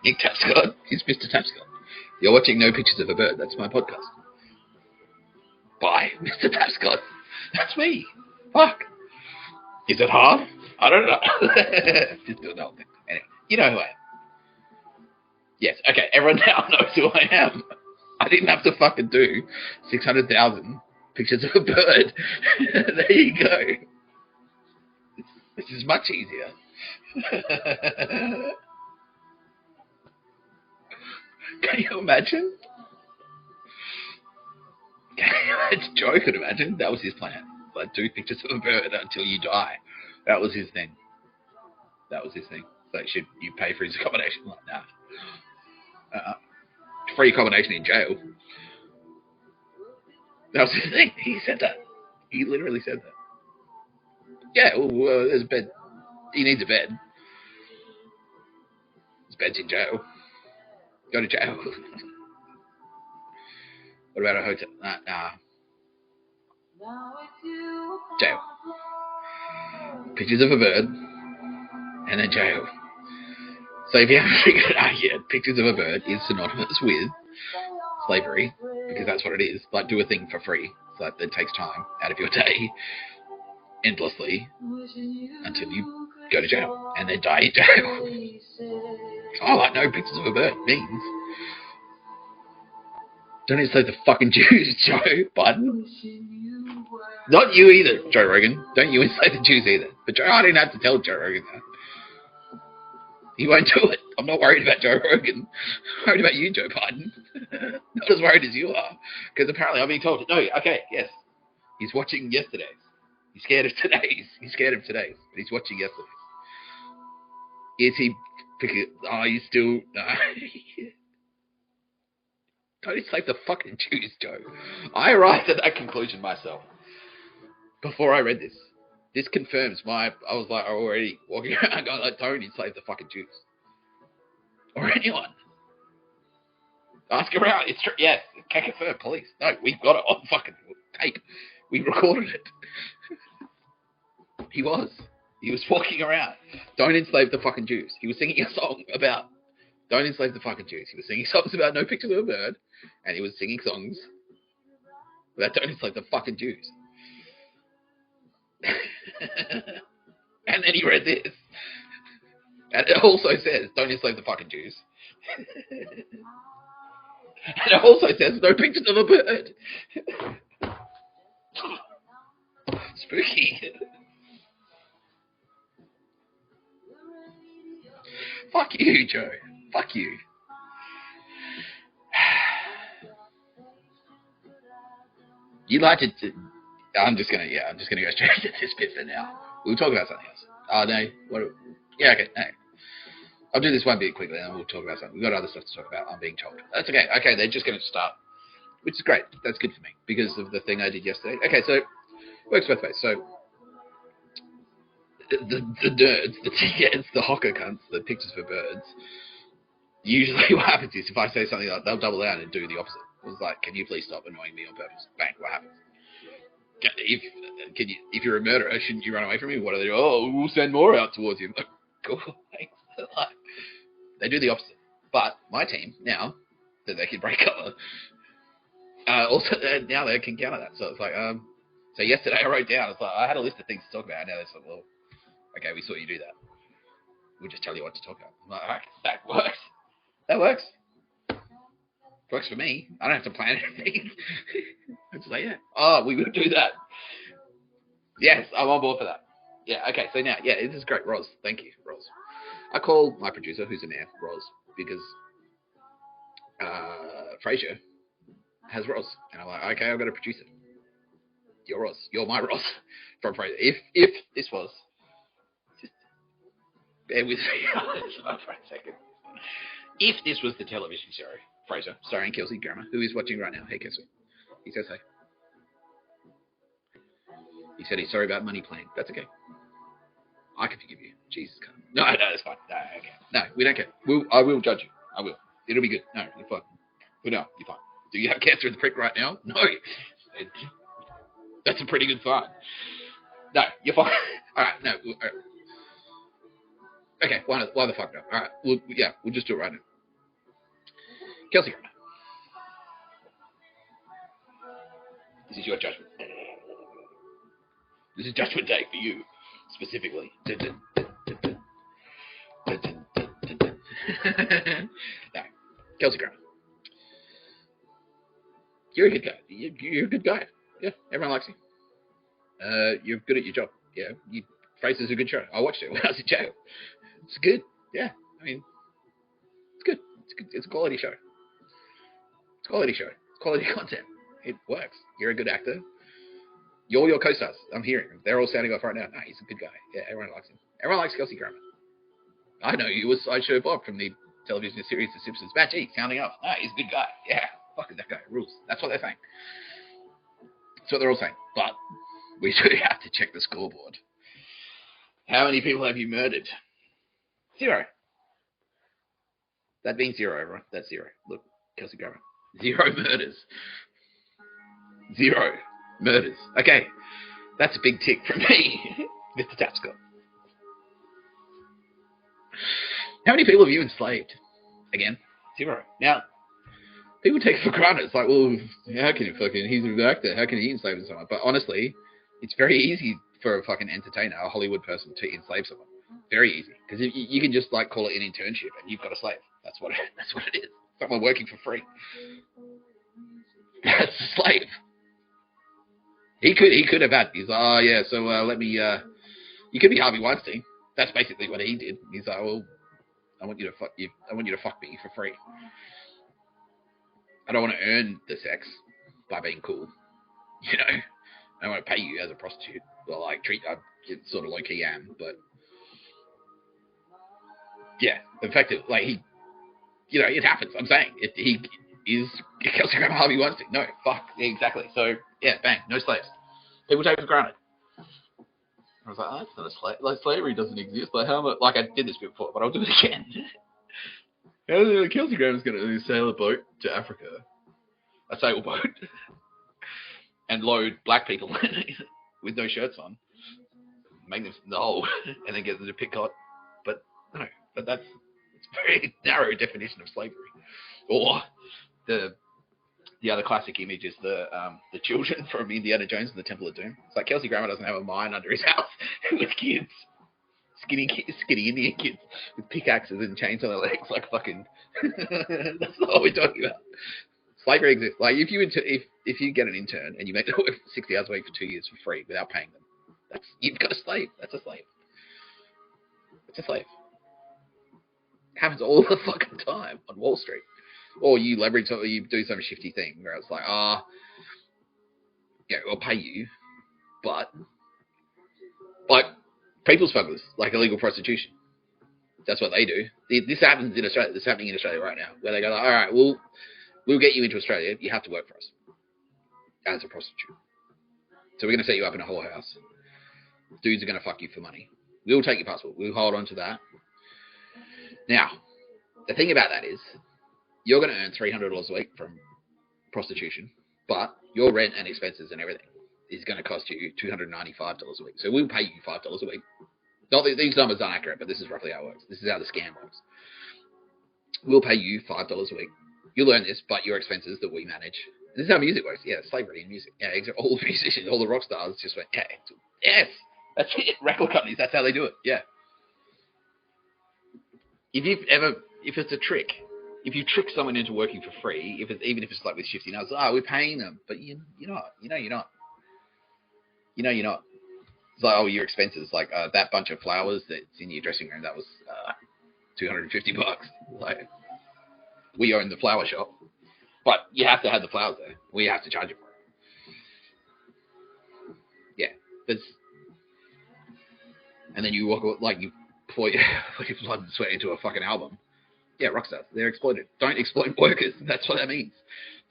A: Nick Tapscott is Mr. Tapscott. You're watching No Pictures of a Bird. That's my podcast. By Mr. Tapscott. That's me. Fuck. Is it hard? I don't know. Just do the whole thing. Anyway, you know who I am. Yes, okay, everyone now knows who I am. I didn't have to fucking do 600,000 pictures of a bird. There you go. This is much easier. Can you imagine? Joe could imagine. That was his plan. Like, do pictures of a bird until you die. That was his thing. Like, should you pay for his accommodation? Like, nah. Free accommodation in jail. That was his thing. He said that. He literally said that. Yeah, well, there's a bed. He needs a bed. His bed's in jail. Go to jail. What about a hotel? Nah. Jail. Pictures of a bird, and then jail. So if you haven't figured it out yet, pictures of a bird is synonymous with slavery, because that's what it is. Like, do a thing for free. So that takes time out of your day, endlessly, until you go to jail, and then die in jail. Oh, I know pictures of a bird means. Don't enslave the fucking Jews, Joe Biden. Not you either, Joe Rogan. Don't you enslave the Jews either. But Joe, I didn't have to tell Joe Rogan that. He won't do it. I'm not worried about Joe Rogan. I'm worried about you, Joe Biden. Not as worried as you are. Because apparently I'm being told, no, okay, yes. He's watching yesterday's. He's scared of today's. But he's watching yesterday's. Is he... Are you still... No. Don't enslave the fucking Jews, Joe. I arrived at that conclusion myself before I read this. This confirms I was like already walking around going like, don't enslave the fucking Jews. Or anyone. Ask around. It's true. Yes. Can confirm, police. No, we've got it on fucking tape. We recorded it. He was walking around. Don't enslave the fucking Jews. He was singing a song about don't enslave the fucking Jews. He was singing songs about no pictures of a bird. And he was singing songs about don't enslave the fucking Jews. And then he read this. And it also says, don't enslave the fucking Jews. And it also says, no pictures of a bird. Spooky. Fuck you, Joe. Fuck you. You like to... I'm just gonna go straight to this bit for now. We'll talk about something else. Oh, no. Yeah, okay. No. I'll do this one bit quickly and then we'll talk about something. We've got other stuff to talk about. I'm being told. That's okay. Okay, they're just going to start. Which is great. That's good for me because of the thing I did yesterday. Okay, so works both ways. So the nerds, the TNs, the hawker cunts, the pictures for birds, usually what happens is if I say something like they'll double down and do the opposite. It's like, can you please stop annoying me on purpose? Bang, what happens? If you're a murderer, shouldn't you run away from me? What do they do? Oh, we'll send more out towards you. Like, cool, thanks. They do the opposite. But my team, now that they can break cover, also now they can counter that. So it's like, so yesterday I wrote down, it's like, I had a list of things to talk about. And now they're like, well, okay, we saw you do that. We'll just tell you what to talk about. I'm like, all right, that works. That works. Works for me. I don't have to plan anything. I'm just like, yeah. Oh, we will do that. Yes, I'm on board for that. Yeah, okay, so now, yeah, this is great. Roz, thank you, Roz. I call my producer, who's in there, Roz, because Frasier has Roz. And I'm like, okay, I've got a producer. You're Roz. You're my Roz from Frasier. If this was... Just bear with me for a second. If this was the television show, Frasier, starring Kelsey Grammer, who is watching right now. Hey, Kelsey. He says hey. He said he's sorry about money playing. That's okay. I can forgive you. Jesus, God. No, that's fine. No, okay. No, we don't care. I will judge you. I will. It'll be good. No, you're fine. But no, you're fine. Do you have cancer in the prick right now? No. That's a pretty good sign. No, you're fine. All right, no. All right. Okay, why the fuck not? All right, we'll just do it right now. Kelsey, this is your judgment. This is judgment day for you, specifically. No, Kelsey Grammer. You're a good guy. You're a good guy. Yeah, everyone likes you. You're good at your job. Yeah, Frasier's a good show. I watched it when I was in jail. It's good. Yeah, I mean, it's good. It's good. It's a quality show. It's quality show. It's quality content. It works. You're a good actor. You're your co-stars. I'm hearing them. They're all sounding off right now. No, he's a good guy. Yeah, everyone likes him. Everyone likes Kelsey Grammer. I know you was Sideshow Bob from the television series The Simpsons. Matt G, sounding off. No, he's a good guy. Yeah, fucking that guy rules. That's what they're saying. That's what they're all saying. But we do have to check the scoreboard. How many people have you murdered? 0. That means 0, everyone. That's 0. Look, Kelsey Grammer. 0 murders. 0 murders. Okay, that's a big tick from me, Mr. Tapscott. How many people have you enslaved? Again, 0. Now, people take it for granted. It's like, well, how can you fucking, he's an actor, how can he enslave someone? But honestly, it's very easy for a fucking entertainer, a Hollywood person, to enslave someone. Very easy. Because you can just, like, call it an internship and you've got a slave. That's what it is. Someone working for free. That's a slave. He could have had, he's like, oh yeah, so let me, you could be Harvey Weinstein. That's basically what he did. He's like, well, I want you to fuck me for free. I don't want to earn the sex by being cool. You know, I don't want to pay you as a prostitute. Well, like I sort of low key am, but yeah, the fact that like he, you know, it happens. I'm saying he is Kelsey Grammer Harvey Weinstein. No, fuck, yeah, exactly. So yeah, bang, no slaves. People take it for granted. I was like, oh, that's not a slave. Like, slavery doesn't exist. Like, how much? Like, I did this before, but I'll do it again. Kelsey Grammer's going to sail a boat to Africa, a sailboat, and load black people with no shirts on, make them in the hole, and then get them to pick cotton. But no, but it's a very narrow definition of slavery. Or the other classic image is the children from Indiana Jones and the Temple of Doom. It's like Kelsey Grammer doesn't have a mine under his house with kids, skinny Indian kids with pickaxes and chains on their legs, like fucking. That's not what we're talking about. Slavery exists. Like if you get an intern and you make them work 60 hours a week for 2 years for free without paying them, you've got a slave. That's a slave. It's a slave. It happens all the fucking time on Wall Street. Or you leverage, or you do some shifty thing where it's like, yeah, I'll pay you, but like people smugglers, like illegal prostitution. That's what they do. This happens in Australia. This is happening in Australia right now, where they go, all right, we'll get you into Australia. You have to work for us as a prostitute. So we're going to set you up in a whorehouse. Dudes are going to fuck you for money. We'll take your passport. We'll hold on to that. Now, the thing about that is, you're going to earn $300 a week from prostitution, but your rent and expenses and everything is going to cost you $295 a week. So we'll pay you $5 a week. Not that these numbers aren't accurate, but this is roughly how it works. This is how the scam works. We'll pay you $5 a week. You'll earn this, but your expenses that we manage. This is how music works. Yeah, slavery in music. Yeah, all the musicians, all the rock stars just went, yeah, yes, that's it. Record companies, that's how they do it. Yeah. If it's a trick, if you trick someone into working for free, even if it's like with shifty nuts, we're paying them, but you're not. You're not. It's like, your expenses, like that bunch of flowers that's in your dressing room, that was $250. Like, we own the flower shop, but you have to have the flowers there. We have to charge you for it. Yeah, and then you walk like you pour your blood and sweat into a fucking album. Yeah, rockstars. They're exploited. Don't exploit workers. That's what that means.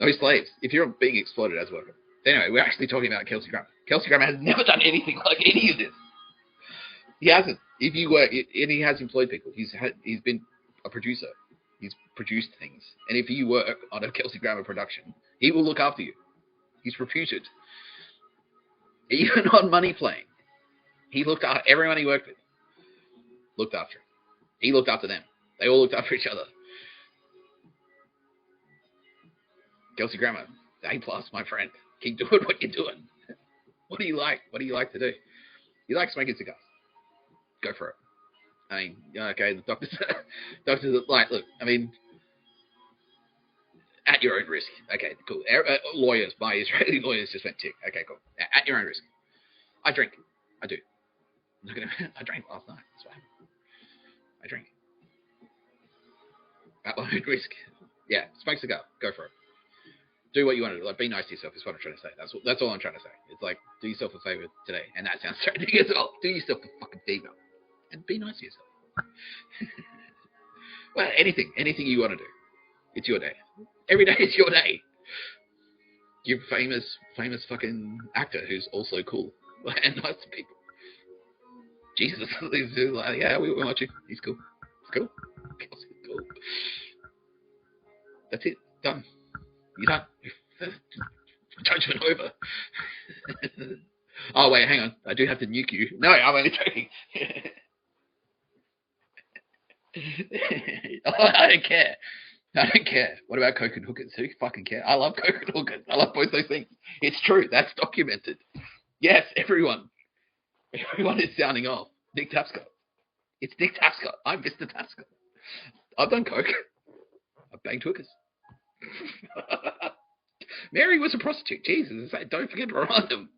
A: No slaves. If you're being exploited as a worker. Anyway, we're actually talking about Kelsey Grammer. Kelsey Grammer has never done anything like any of this. He hasn't. If you work, and he has employed people. He's been a producer. He's produced things. And if you work on a Kelsey Grammer production, he will look after you. He's reputed. Even on Money Playing, he looked after everyone he worked with. Looked after him. He looked after them. They all looked after each other. Kelsey Grammer, A+, my friend. Keep doing what you're doing. What do you like? What do you like to do? You like smoking cigars. Go for it. I mean, okay, the doctors are like, look, I mean, at your own risk. Okay, cool. Lawyers, my Israeli lawyers just went tick. Okay, cool. At your own risk. I drink. I do. I drank last night. That's what happened. I drink. At my own risk. Yeah, smoke cigar. Go for it. Do what you want to do. Like, be nice to yourself is what I'm trying to say. That's all I'm trying to say. It's like, do yourself a favor today. And that sounds tragic as well. Do yourself a fucking favor. And be nice to yourself. Well, anything you want to do. It's your day. Every day is your day. You're famous fucking actor who's also cool and nice to people. Jesus, he's like, yeah, we watch you. He's cool. It's cool. Cool. That's it. Done. You're done. Judgment over. Oh wait, hang on. I do have to nuke you. No, I'm only joking. Oh, I don't care. What about coke and hookers? Who fucking care? I love coke and hookers. I love both those things. It's true. That's documented. Yes, everyone is sounding off. Nick Tapscott. It's Nick Tapscott. I'm Mr. Tapscott. I've done coke. I've banged hookers. Mary was a prostitute. Jesus, don't forget to remind him.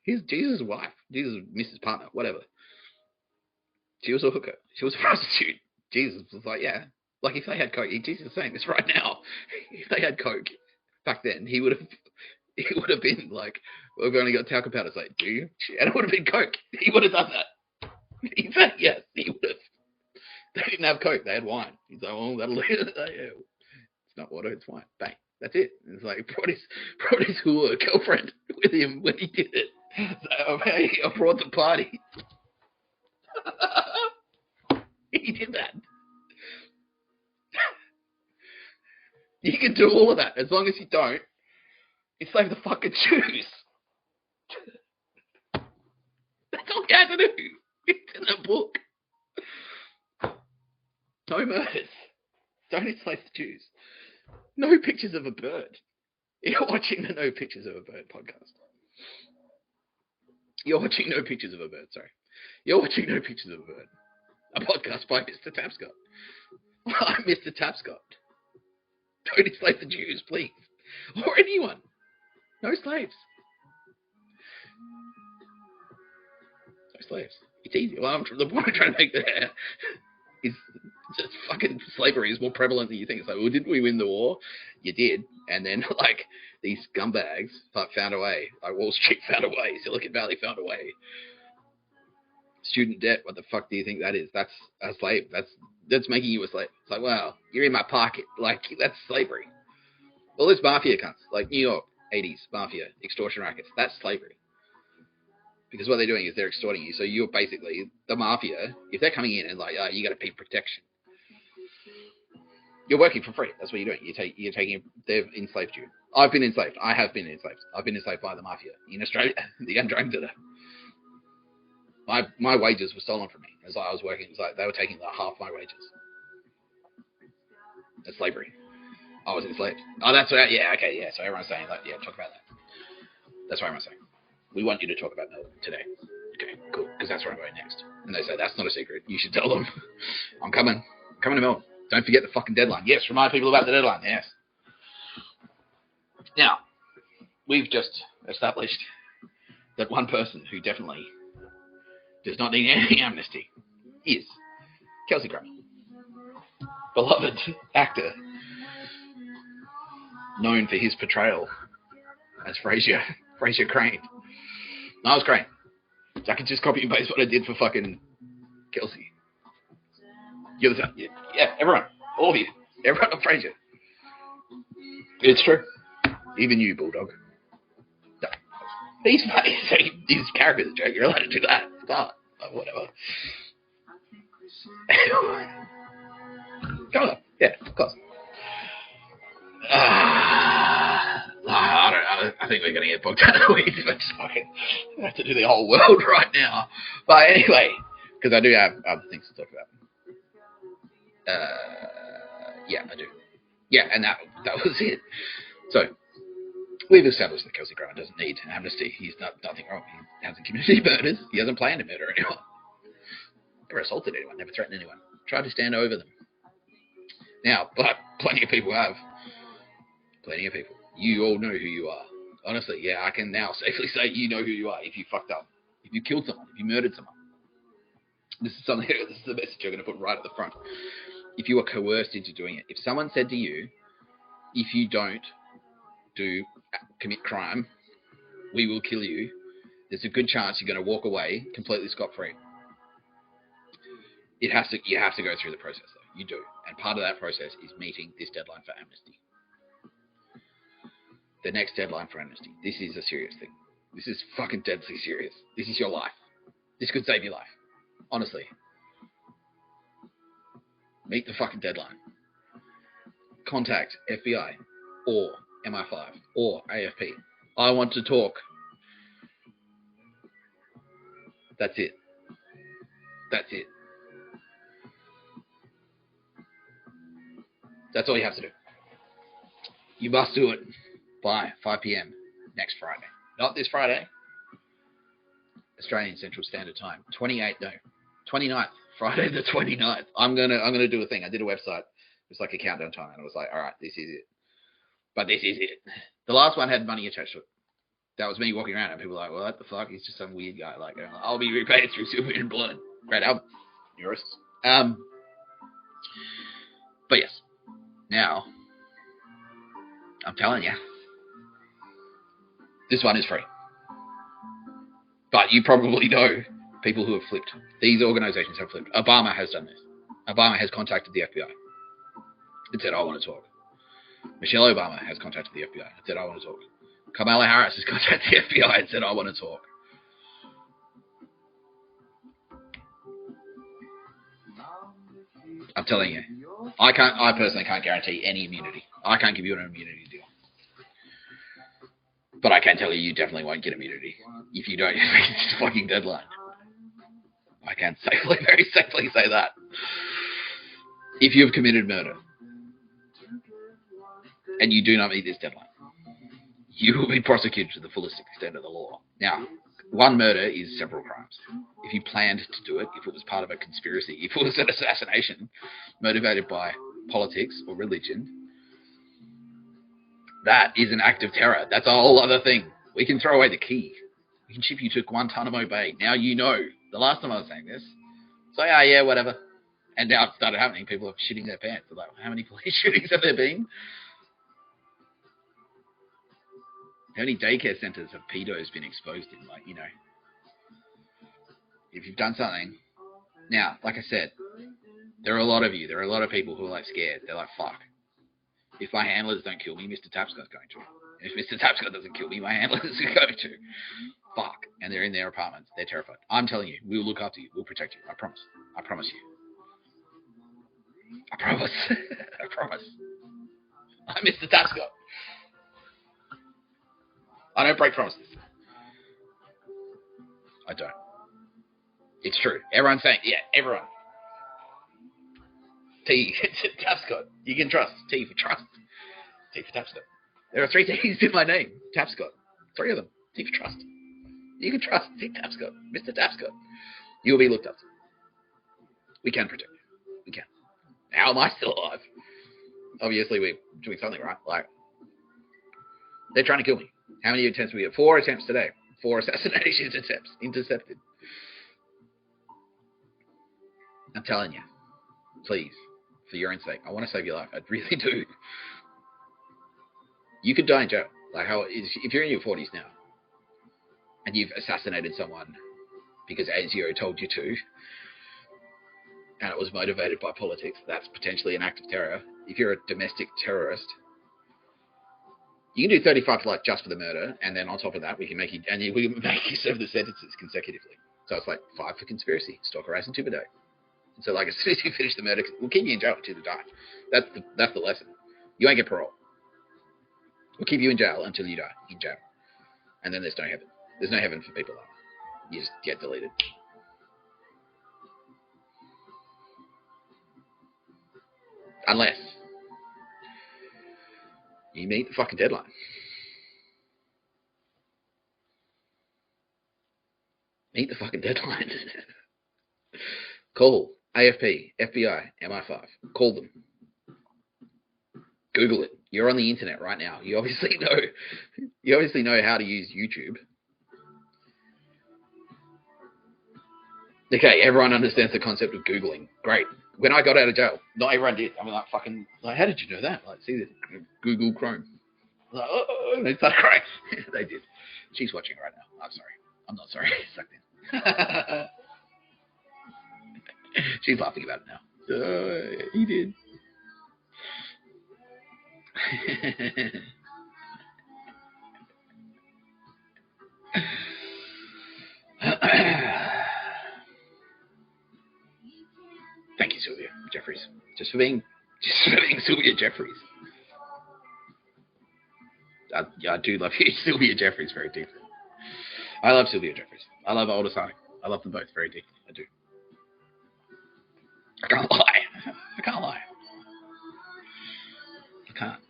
A: He's Jesus' wife. Jesus' Mrs. Partner, whatever. She was a hooker. She was a prostitute. Jesus was like, yeah. Like, if they had coke, Jesus is saying this right now. If they had coke back then, he would have been like, we've only got talcum powder. It's like, do you? And it would have been coke. He would have done that. He'd say yes. He would have. They didn't have coke. They had wine. He's like, oh, that'll do it. It's not water. It's wine. Bang. That's it. And it's like, brought his hula girlfriend with him when he did it. So, hey, I brought the party. He did that. You can do all of that as long as you don't enslave the fucking Jews. That's all you have to do. It's in the book. No murders. Don't enslave the Jews. No pictures of a bird. You're watching the No Pictures of a Bird podcast. You're watching No Pictures of a Bird, sorry. You're watching No Pictures of a Bird. A podcast by Mr. Tapscott. I'm Mr. Tapscott. Don't enslave the Jews, please. Or anyone. No slaves. No slaves. It's easy. Well, the point I'm trying to make there is just fucking slavery is more prevalent than you think. It's like, well, didn't we win the war? You did. And then, like, these scumbags found a way. Like, Wall Street found a way. Silicon Valley found a way. Student debt, what the fuck do you think that is? That's a slave. That's making you a slave. It's like, wow, you're in my pocket. Like, that's slavery. All those mafia cunts, like New York, 80s, mafia, extortion rackets, that's slavery. Because what they're doing is they're extorting you. So you're basically, the mafia, if they're coming in and like, oh, you got to pay protection. You're working for free. That's what you're doing. They've enslaved you. I've been enslaved. I have been enslaved. I've been enslaved by the mafia in Australia. The Andromeda. My wages were stolen from me as I was working. It was like they were taking like half my wages. That's slavery. I was enslaved. Oh, that's right. Yeah, okay, yeah. So everyone's saying like, yeah, talk about that. That's what everyone's saying. We want you to talk about that today. Okay, cool. Because that's where I'm going next. And they say that's not a secret. You should tell them. I'm coming to Melbourne. Don't forget the fucking deadline. Yes, remind people about the deadline. Yes. Now, we've just established that one person who definitely does not need any amnesty is Kelsey Grammer. Beloved actor, known for his portrayal as Frasier Crane. Niles Crane. I can just copy and paste what I did for fucking Kelsey. You're the son. Yeah, everyone. All of you. Everyone on Frasier. It's true. Even you, Bulldog. No. He's funny. His character's a joke. You're allowed to do that. But whatever. Come on. Yeah, of course. I think we're going to get bogged down in the weeds. But I have to do the whole world right now. But anyway, because I do have other things to talk about. Yeah, I do. Yeah, and that was it. So, we've established that Kelsey Grammer doesn't need amnesty. He's nothing wrong. He hasn't committed any murders. He hasn't planned to murder anyone. Never assaulted anyone. Never threatened anyone. Tried to stand over them. Now, but plenty of people have. Plenty of people. You all know who you are. Honestly, yeah, I can now safely say you know who you are if you fucked up. If you killed someone. If you murdered someone. This is the message you're going to put right at the front. If you were coerced into doing it. If someone said to you, if you don't commit crime, we will kill you. There's a good chance you're going to walk away completely scot-free. You have to go through the process, though. You do. And part of that process is meeting this deadline for amnesty. The next deadline for amnesty. This is a serious thing. This is fucking deadly serious. This is your life. This could save your life. Honestly. Meet the fucking deadline. Contact FBI or MI5 or AFP. I want to talk. That's it. That's it. That's all you have to do. You must do it by 5 p.m. next Friday. Not this Friday. Australian Central Standard Time. 29th. Friday the 29th. I'm gonna do a thing. I did a website. It's like a countdown time, and I was like, all right, this is it. But this is it. The last one had money attached to it. That was me walking around, and people were like, well, what the fuck? He's just some weird guy. Like, I'll be repaid through silver and blood. Great album. Yours. But yes. Now, I'm telling you, this one is free. But you probably know people who have flipped. These organizations have flipped. Obama has done this. Obama has contacted the FBI and said, I want to talk. Michelle Obama has contacted the FBI and said, I want to talk. Kamala Harris has contacted the FBI and said, I want to talk. I'm telling you, I personally can't guarantee any immunity. I can't give you an immunity deal. But I can tell you, you definitely won't get immunity if you don't make this fucking deadline. I can very safely say that. If you have committed murder and you do not meet this deadline, you will be prosecuted to the fullest extent of the law. Now, one murder is several crimes. If you planned to do it, if it was part of a conspiracy, if it was an assassination motivated by politics or religion, that is an act of terror. That's a whole other thing. We can throw away the key. We can ship you to Guantanamo Bay. Now you know. The last time I was saying this, so yeah, whatever. And now it started happening. People are shitting their pants. They're like, how many police shootings have there been? How many daycare centers have pedos been exposed in? Like, you know, if you've done something. Now, like I said, there are a lot of you. There are a lot of people who are like scared. They're like, fuck. If my handlers don't kill me, Mr. Tapscott's going to. If Mr. Tapscott doesn't kill me, my handlers are going to. Fuck. And they're in their apartments. They're terrified. I'm telling you, we'll look after you. We'll protect you. I promise. I promise you. I promise. I promise. I'm Mr. Tapscott. I don't break promises. I don't. It's true. Everyone's saying, yeah, everyone. T, Tapscott. You can trust. T for trust. T for Tapscott. There are 3 T's in my name. Tapscott. 3 of them. T for trust. You can trust T Tapscott. Mr. Tapscott. You'll be looked after. We can protect you. We can. How am I still alive? Obviously, we're doing something right. Like, they're trying to kill me. How many attempts we get? 4 attempts today. 4 assassination attempts. Intercepted. I'm telling you. Please. For your own sake. I want to save your life. I really do. You could die in jail. Like how if you're in your 40s now and you've assassinated someone because ASIO told you to and it was motivated by politics, that's potentially an act of terror. If you're a domestic terrorist, you can do 35 to life just for the murder, and then on top of that we can make you serve the sentences consecutively. So it's like 5 for conspiracy, stalker, and intimidate. So like as soon as you finish the murder, we'll keep you in jail until you die. That's the lesson. You won't get parole. We'll keep you in jail until you die in jail. And then there's no heaven. There's no heaven for people like that. You just get deleted. Unless you meet the fucking deadline. Meet the fucking deadline. Call AFP, FBI, MI5. Call them. Google it. You're on the internet right now. You obviously know how to use YouTube. Okay, everyone understands the concept of Googling. Great. When I got out of jail, not everyone did. I mean, like, fucking, like, how did you know that? Like, see this? Google Chrome. Like, oh, they started crying. They did. She's watching right now. I'm sorry. I'm not sorry. Sucked in. She's laughing about it now. He did. Thank you, Sylvia Jeffries, just for being Sylvia Jeffries. I do love you, Sylvia Jeffries, very deeply. I love Sylvia Jeffries. I love Aldous Harding. I love them both very deeply. I do. I can't lie. I can't lie. I can't.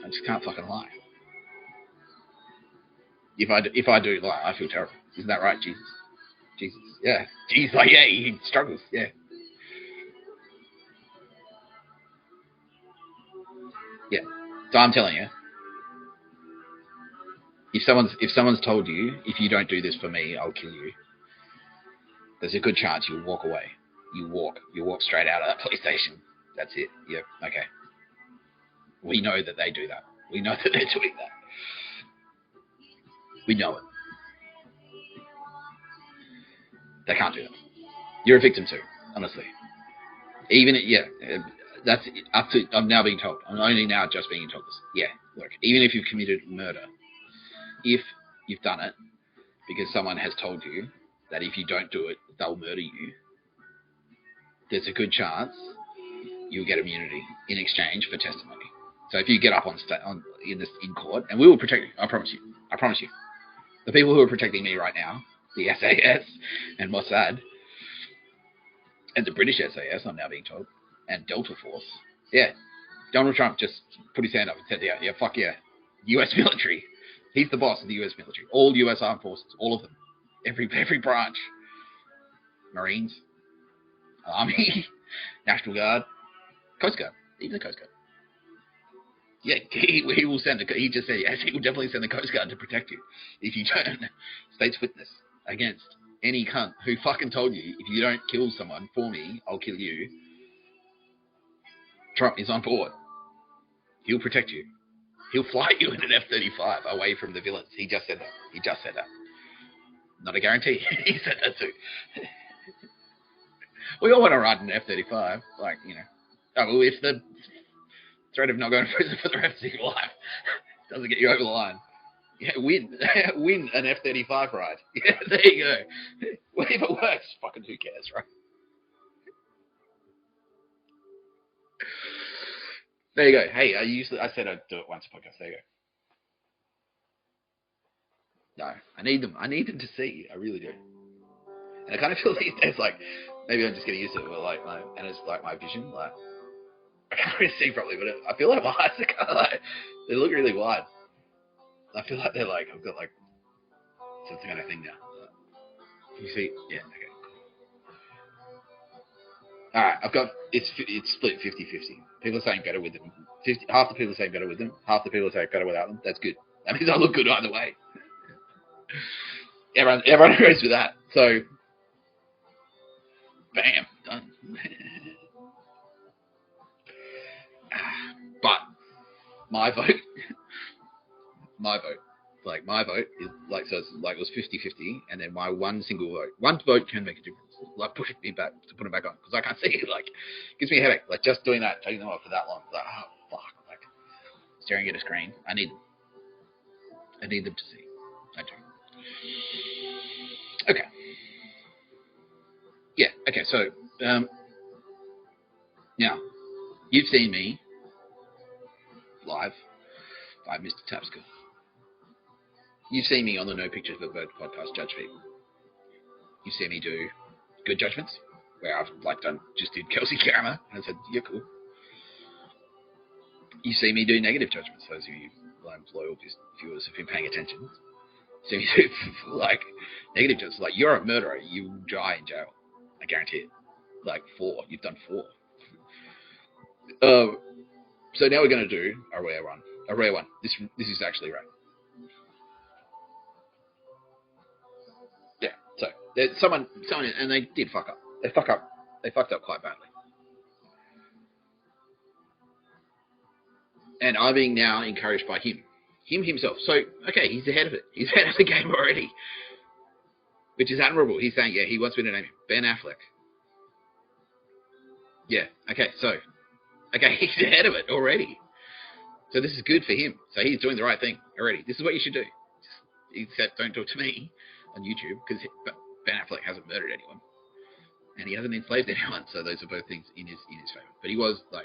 A: I just can't fucking lie. If I do lie, I feel terrible. Isn't that right, Jesus? Jesus. Yeah. Jesus. Like, yeah, he struggles. Yeah. Yeah. So I'm telling you, if someone's told you, if you don't do this for me, I'll kill you, there's a good chance you'll walk away. You walk straight out of that police station. That's it. Yep. Okay. We know that they do that. We know that they're doing that. We know it. They can't do that. You're a victim too, honestly. That's up to. I'm now being told. I'm only now just being told this. Yeah. Look, even if you've committed murder, if you've done it because someone has told you that if you don't do it, they'll murder you, there's a good chance you'll get immunity in exchange for testimony. So if you get up in court, and we will protect you, I promise you. I promise you. The people who are protecting me right now, the SAS and Mossad, and the British SAS, I'm now being told, and Delta Force, yeah, Donald Trump just put his hand up and said, yeah, fuck yeah, U.S. military. He's the boss of the U.S. military. All U.S. armed forces, all of them, every branch, Marines, Army, National Guard, Coast Guard, even the Coast Guard. Yeah, he will send. He just said yes. He will definitely send the Coast Guard to protect you if you don't. State's witness against any cunt who fucking told you if you don't kill someone for me, I'll kill you. Trump is on board. He'll protect you. He'll fly you in an F-35 away from the villains. He just said that. Not a guarantee. He said that too. We all want to ride an F-35, like, you know. Oh, well, if the threat of not going to prison for the rest of your life doesn't get you over the line, yeah, win an F-35 ride. Yeah, there you go. Well, if it works, fucking who cares, right? There you go. Hey, I said I'd do it once a podcast. There you go. No, I need them. I need them to see. I really do. And I kind of feel these days like maybe I'm just getting used to it. But like and it's like my vision. Like I can't really see properly, but I feel like my eyes are kind of like they look really wide. I feel like they're like I've got like some kind of thing now. Can you see? Yeah. Okay. All right. I've got it's split 50-50. People are saying better with them. Half the people are saying better with them. Half the people are saying better without them. That's good. That means I look good either way. Everyone agrees with that. So, bam, done. But my vote is like, so it's like it was 50-50, and then my one vote can make a difference. Like push me back to put it back on because I can't see it. Like, gives me a headache. Like just doing that, taking them off for that long. Like, oh fuck. Like staring at a screen. I need them to see. I do. Okay. Yeah. Okay. So now you've seen me live by Mr. Tapscott. You've seen me on the No Pictures of a Bird podcast judge people. You've seen me do good judgments where I've just did Kelsey Grammer and I said, you're cool. You see me do negative judgments. Those of you loyal viewers have been paying attention. See me do like negative judgments. Like you're a murderer. You will die in jail. I guarantee it. Like 4. You've done 4. So now we're going to do a rare one. A rare one. This is actually rare. Yeah. So there's someone, and they did fuck up. They fucked up quite badly. And I'm being now encouraged by him himself. So, okay, he's ahead of it. He's ahead of the game already, which is admirable. He's saying, yeah, he wants me to name him Ben Affleck. Yeah, okay, so, okay, he's ahead of it already. So this is good for him. So he's doing the right thing already. This is what you should do. Except don't talk to me on YouTube, because Ben Affleck hasn't murdered anyone. And he hasn't enslaved anyone, so those are both things in his favour. But he was an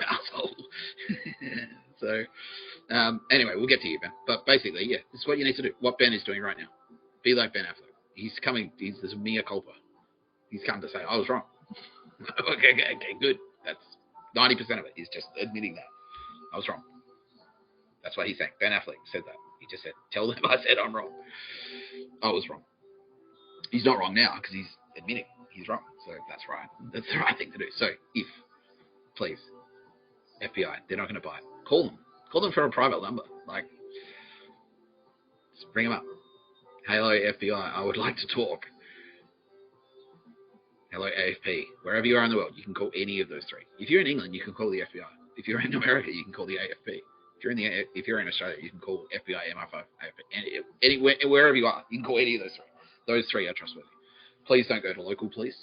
A: asshole. So, anyway, we'll get to you, Ben. But basically, yeah, this is what you need to do. What Ben is doing right now. Be like Ben Affleck. He's coming, there's a mea culpa. He's come to say, I was wrong. okay, good. That's 90% of it is just admitting that. I was wrong. That's what he's saying. Ben Affleck said that. He just said, tell them I said I'm wrong. I was wrong. He's not wrong now because he's admitting he's wrong. So that's right. That's the right thing to do. So if, please, FBI, they're not going to buy it. Call them. Call them for a private number. Like, just bring them up. Hello, FBI, I would like to talk. Hello, AFP. Wherever you are in the world, you can call any of those three. If you're in England, you can call the FBI. If you're in America, you can call the AFP. If you're in Australia, you can call FBI, MI5, AFP. Anywhere, wherever you are, you can call any of those three. Those three are trustworthy. Please don't go to local police,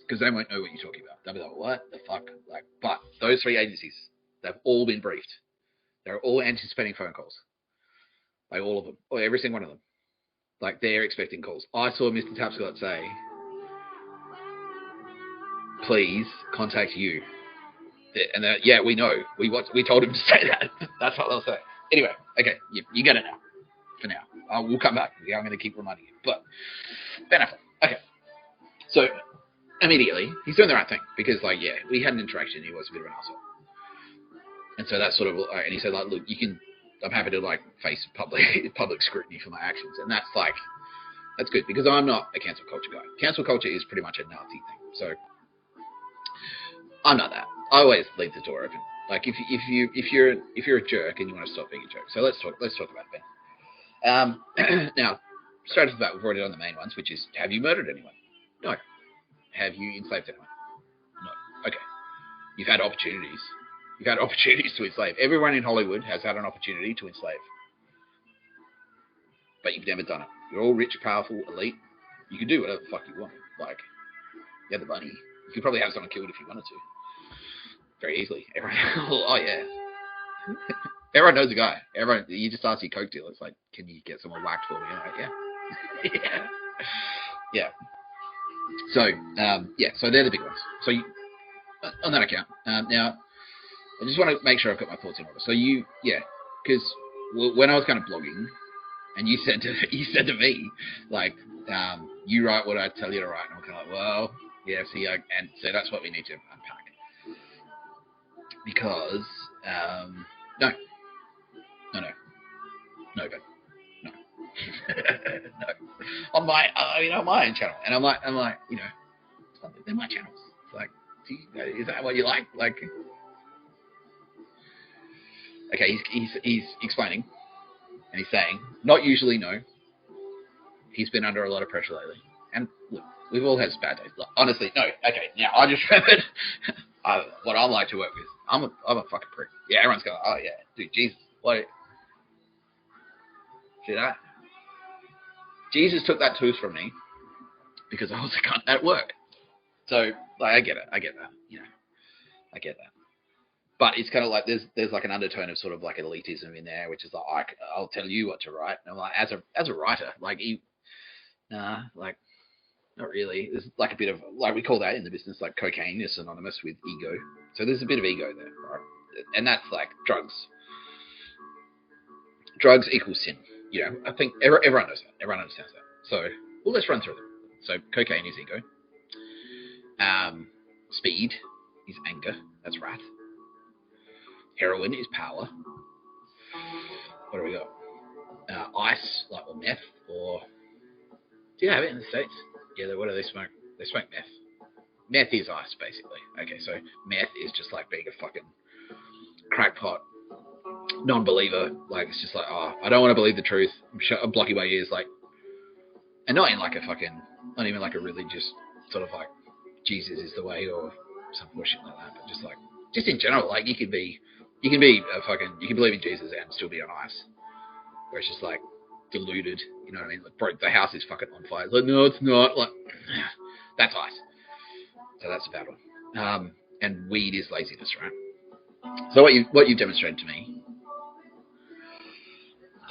A: because they won't know what you're talking about. They'll be like, what the fuck? Like, but those three agencies, they've all been briefed. They're all anticipating phone calls. Like all of them, or every single one of them. Like they're expecting calls. I saw Mr. Tapscott say, please contact you. And yeah, we know. We told him to say that. That's what they'll say. Anyway, okay, you get it now. For now, we'll come back. I'm going to keep reminding you. But Ben Affleck. Okay, so immediately he's doing the right thing because, like, yeah, we had an interaction. He was a bit of an asshole, and so that's sort of. And he said, like, look, I'm happy to like face public scrutiny for my actions, and that's good because I'm not a cancel culture guy. Cancel culture is pretty much a Nazi thing, so I'm not that. I always leave the door open. Like if you're a jerk and you want to stop being a jerk, so let's talk about Ben. Now, straight off the bat, we've already done the main ones, which is, have you murdered anyone? No. Have you enslaved anyone? No. Okay. You've had opportunities. You've had opportunities to enslave. Everyone in Hollywood has had an opportunity to enslave. But you've never done it. You're all rich, powerful, elite. You can do whatever the fuck you want. Like, you have the money. You could probably have someone killed if you wanted to. Very easily. Everyone, oh, yeah. Everyone knows a guy. You just ask your coke dealer. It's like, can you get someone whacked for me? I'm like, yeah. Yeah. So, so they're the big ones. So, on that account, now, I just want to make sure I've got my thoughts in order. So because when I was kind of blogging, and you said to me, like, you write what I tell you to write, and I'm kind of like, well, yeah, and so that's what we need to unpack. Because, no, Ben. No. No. On my own channel. And I'm like, they're my channels. It's like, is that what you like? Like, okay, he's explaining, and he's saying, not usually, no. He's been under a lot of pressure lately. And look, we've all had bad days. Look, honestly, no. Okay, now I just remembered what I'm like to work with. I'm a fucking prick. Yeah, everyone's going, oh yeah, dude, Jesus, what? See that? Jesus took that tooth from me because I was a cunt at work. So, like, I get that. I get that. But it's kind of like there's like an undertone of sort of like elitism in there, which is like, I'll tell you what to write. And I'm like, as a writer, like, not really. There's like a bit of, like, we call that in the business, like, cocaine is synonymous with ego. So there's a bit of ego there, right? And that's like drugs. Drugs equals sin. I think everyone knows that. Everyone understands that. So, well, let's run through them. So, cocaine is ego. Speed is anger. That's right. Heroin is power. What do we got? Ice, or meth, or... Do you have it in the States? Yeah, what do they smoke? They smoke meth. Meth is ice, basically. Okay, so meth is just like being a fucking crackpot non-believer. Like, it's just like, oh, I don't want to believe the truth. I'm blocking my ears, like, and not in like a fucking, not even like a religious sort of like Jesus is the way or some bullshit like that, but just in general, like, you could be You can be you can believe in Jesus and still be on ice, where it's just like deluded. You know what I mean? Like, bro, the house is fucking on fire. It's like, no, it's not. Like, that's ice. So that's a bad one. And weed is laziness, right? So what you've demonstrated to me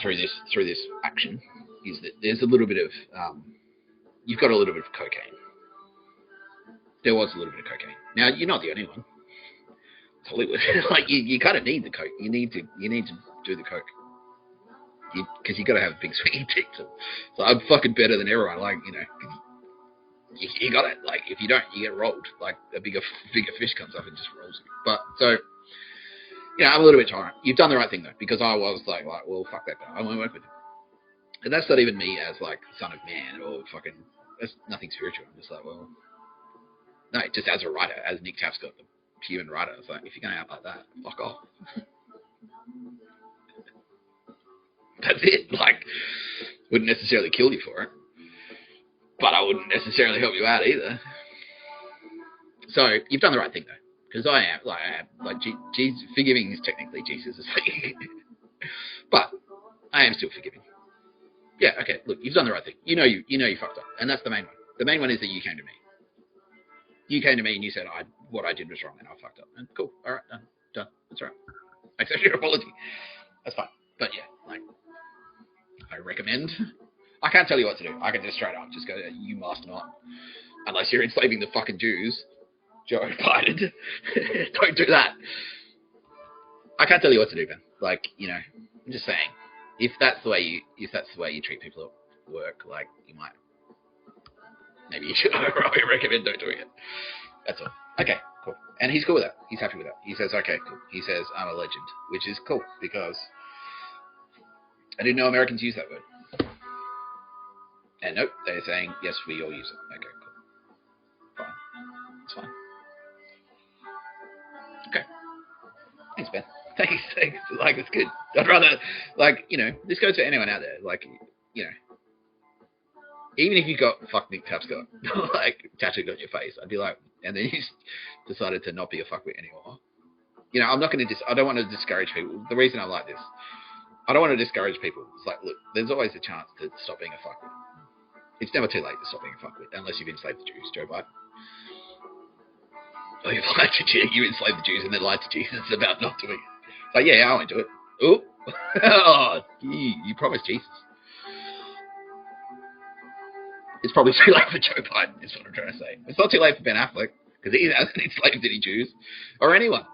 A: through this action is that there's a little bit of you've got a little bit of cocaine. There was a little bit of cocaine. Now you're not the only one. It's Hollywood. Like you kind of need the coke. You need to do the coke. Because you got to have a big swinging dick. So I'm fucking better than everyone. Like you got it. Like if you don't, you get rolled. Like a bigger fish comes up and just rolls you. But so. I'm a little bit tolerant. You've done the right thing though, because I was like, well, fuck that guy. I won't work with him. And that's not even me as like son of man or fucking. That's nothing spiritual. I'm just like, well, no, just as a writer, as Nick Tapscott, the human writer. It's like if you're gonna act like that, fuck off. That's it. Like, wouldn't necessarily kill you for it, but I wouldn't necessarily help you out either. So you've done the right thing though. Because I am Jesus, forgiving is technically Jesus' thing, but I am still forgiving. Yeah, okay. Look, you've done the right thing. You know you fucked up, and that's the main one. The main one is that you came to me. You came to me and you said what I did was wrong and I fucked up. And cool. All right, done. That's all right. I accept your apology. That's fine. But yeah, like I recommend. I can't tell you what to do. I can just straight up just go, you must not, unless you're enslaving the fucking Jews. Joe Biden. Don't do that. I can't tell you what to do, Ben. Like, I'm just saying, if that's the way you treat people at work, like you might, maybe you should. I recommend don't doing it. That's all. Okay, cool. And he's cool with that. He's happy with that. He says, okay, cool. He says, I'm a legend, which is cool because I didn't know Americans use that word. And nope, they're saying yes, we all use it. Okay, cool. Fine. It's fine. Okay. Thanks, Ben. Thanks. Like, it's good. I'd rather, this goes to anyone out there. Like, even if you got fuck Nick Tapscott, tattooed on your face, I'd be like, and then you decided to not be a fuckwit anymore. I'm not going to I don't want to discourage people. The reason I like this, I don't want to discourage people. It's like, look, there's always a chance to stop being a fuckwit. It's never too late to stop being a fuckwit, unless you've enslaved the Jews, Joe Biden. Oh, you enslaved the Jews and then lied to Jesus about not doing it. It's like, yeah, I won't do it. Oh, oh, you promised Jesus. It's probably too late for Joe Biden, is what I'm trying to say. It's not too late for Ben Affleck, because he hasn't enslaved any Jews, or anyone.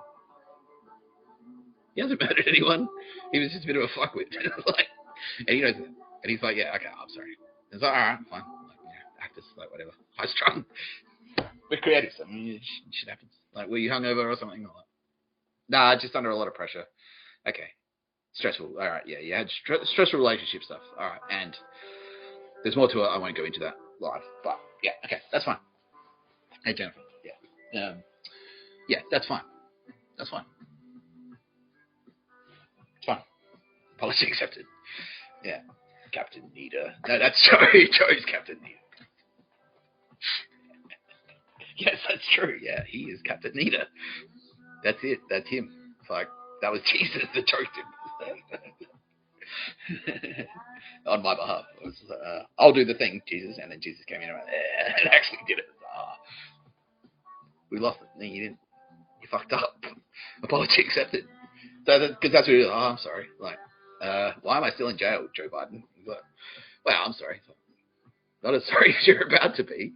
A: He hasn't murdered anyone. He was just a bit of a fuckwit. And he knows it. And he's like, yeah, okay, I'm sorry. And it's like, all right, fine. Actors, whatever. High strung. We're creatives. I mean, shit happens. Like, were you hungover or something? Nah, just under a lot of pressure. Okay. Stressful. All right, yeah, you had stressful relationship stuff. All right, and there's more to it. I won't go into that live. But, yeah, okay, that's fine. Hey, Jennifer. Yeah. Yeah, that's fine. That's fine. It's fine. Policy accepted. Yeah. Captain Nita. No, that's Joe. Joe's Captain Nita. Yes, that's true. Yeah, he is Captain Nita. That's it. That's him. It's like, that was Jesus that choked him. On my behalf. It was, I'll do the thing, Jesus. And then Jesus came in and actually did it. We lost it. No, you didn't. You fucked up. Apology accepted. So, because that's what he was. Oh, I'm sorry. Like, why am I still in jail, Joe Biden? He's like, well, I'm sorry. Not as sorry as you're about to be.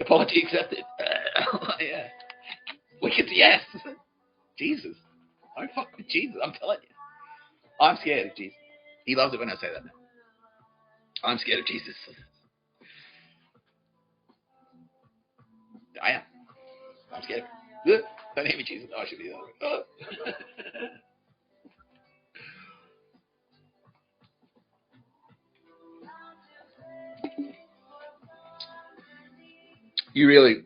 A: Apology accepted. Yeah. Wicked yes. Jesus. Don't fuck with Jesus, I'm telling you. I'm scared of Jesus. He loves it when I say that now. I'm scared of Jesus. I am. I'm scared. Don't hit me, Jesus. Oh, I should be there. You really,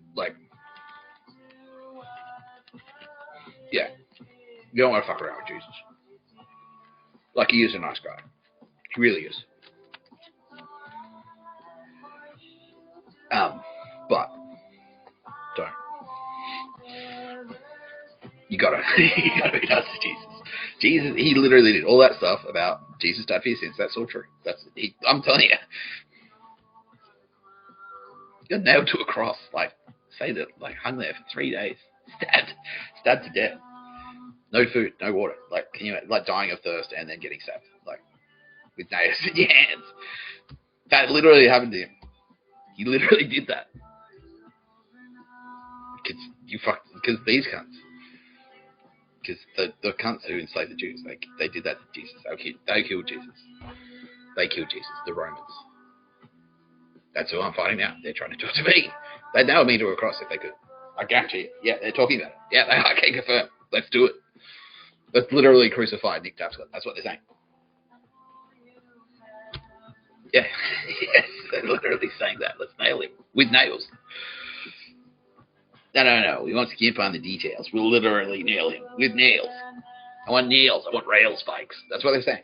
A: yeah. You don't want to fuck around with Jesus. Like, he is a nice guy. He really is. But don't. You gotta be nice to Jesus. Jesus, he literally did all that stuff about Jesus died for your sins. That's all true. I'm telling you. Got nailed to a cross, hung there for 3 days, stabbed to death. No food, no water. Can you dying of thirst and then getting stabbed, with nails in your hands? That literally happened to him. He literally did that. Because these cunts. Because the cunts who enslaved the Jews, they did that to Jesus. They killed Jesus. They killed Jesus, the Romans. That's who I'm fighting now. They're trying to do it to me. They'd nail me to a cross if they could. I guarantee you. Yeah, they're talking about it. Yeah, I can confirm. Let's do it. Let's literally crucify Nick Tapscott. That's what they're saying. Yeah, yes, they're literally saying that. Let's nail him with nails. No. We want to skimp on the details. We'll literally nail him with nails. I want nails. I want rail spikes. That's what they're saying.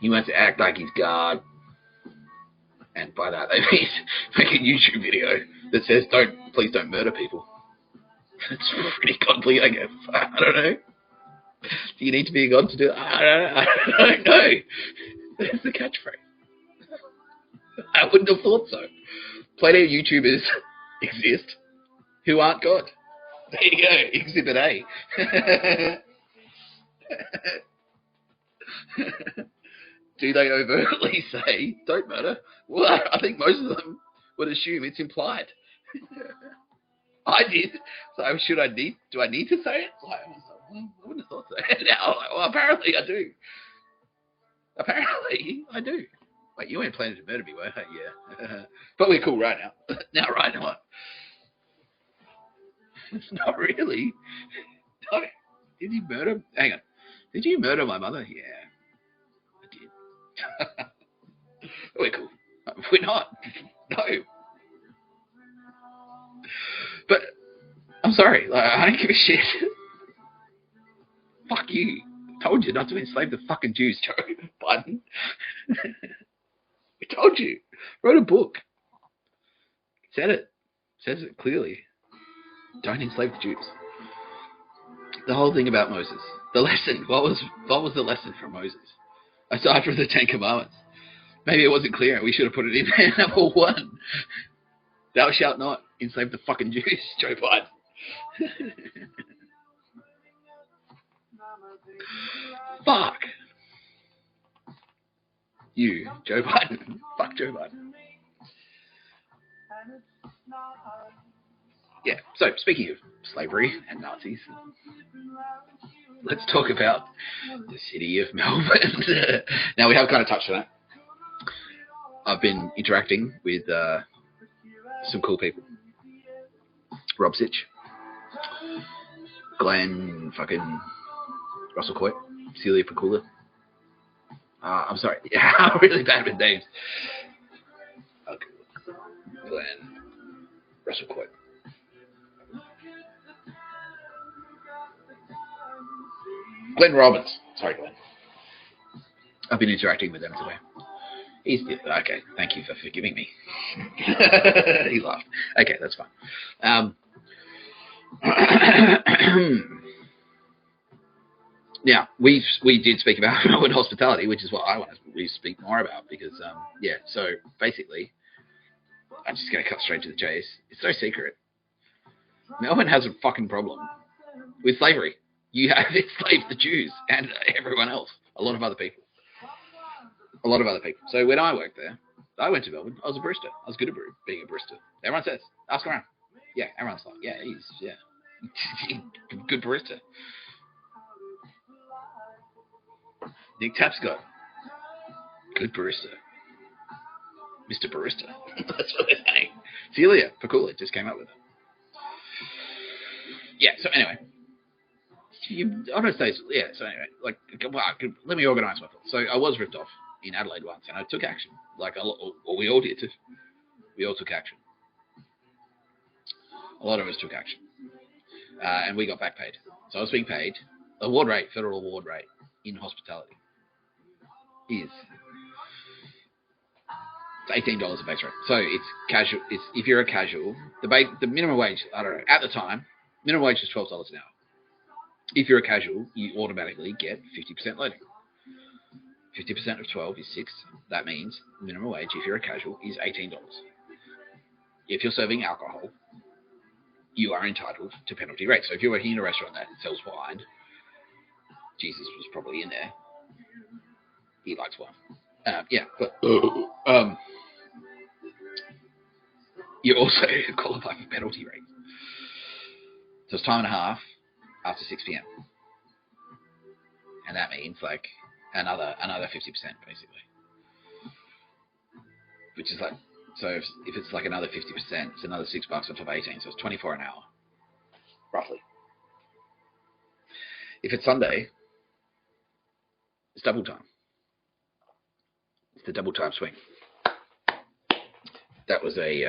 A: He wants to act like he's God. And by that, they mean make a YouTube video that says, please don't murder people. It's pretty godly, I guess. I don't know. Do you need to be a god to do it? I don't know. There's the catchphrase. I wouldn't have thought so. Plenty of YouTubers exist who aren't God. There you go. Exhibit A. Do they overtly say, don't murder? Well, I think most of them would assume it's implied. I did. So do I need to say it? I wouldn't have thought so. Now, well, apparently I do. Wait, you ain't planning to murder me, were you? Yeah. But we're cool right now. Right now. Not really. No. Did you murder? Hang on. Did you murder my mother? Yeah. I did. We're cool. We're not. No. But I'm sorry. I don't give a shit. Fuck you. I told you not to enslave the fucking Jews, Joe Biden. We told you. Wrote a book. Said it. Says it clearly. Don't enslave the Jews. The whole thing about Moses. The lesson. What was the lesson from Moses? Aside from the 10 Commandments. Maybe it wasn't clear and we should have put it in there. Number 1. Thou shalt not enslave the fucking Jews, Joe Biden. Fuck. You, Joe Biden. Fuck Joe Biden. Yeah, so speaking of slavery and Nazis, let's talk about the city of Melbourne. Now, we have kind of touched on it. I've been interacting with some cool people. Rob Sitch, Glenn fucking Russell Coit, Celia Pakula. I'm sorry. Yeah, I'm really bad with names. Okay. Glenn Russell Coit. Glenn Robbins. Sorry, Glenn. I've been interacting with them today. Okay, thank you for forgiving me. He laughed. Okay, that's fine. Now, we did speak about Melbourne hospitality, which is what I want to speak more about because, so basically, I'm just going to cut straight to the chase. It's no secret. Melbourne has a fucking problem with slavery. You have enslaved the Jews and everyone else, a lot of other people. So when I worked there, I went to Melbourne. I was a barista. I was good at being a barista. Everyone says, ask around. Yeah, everyone's like, he's good barista. Nick Tapscott, good barista. Mr. Barista. That's what they're saying. Celia Pakula just came up with it. Yeah, so anyway. Let me organise my thoughts. So I was ripped off in Adelaide once, and I took action. We all did. We all took action. A lot of us took action. And we got back paid. So I was being paid federal award rate in hospitality is It's $18 a base rate. So it's casual. It's if you're a casual, the minimum wage, I don't know, at the time, minimum wage was $12 an hour. If you're a casual, you automatically get 50% loading. 50% of 12 is 6. That means minimum wage, if you're a casual, is $18. If you're serving alcohol, you are entitled to penalty rates. So if you're working in a restaurant that sells wine, Jesus was probably in there. He likes wine. Yeah, but you also qualify for penalty rates. So it's time and a half after 6 p.m. And that means like another 50% basically. Which is like, so if it's like another 50%, it's another $6 on top of 18, so it's 24 an hour, roughly. If it's Sunday, it's double time. It's the double time swing. That was a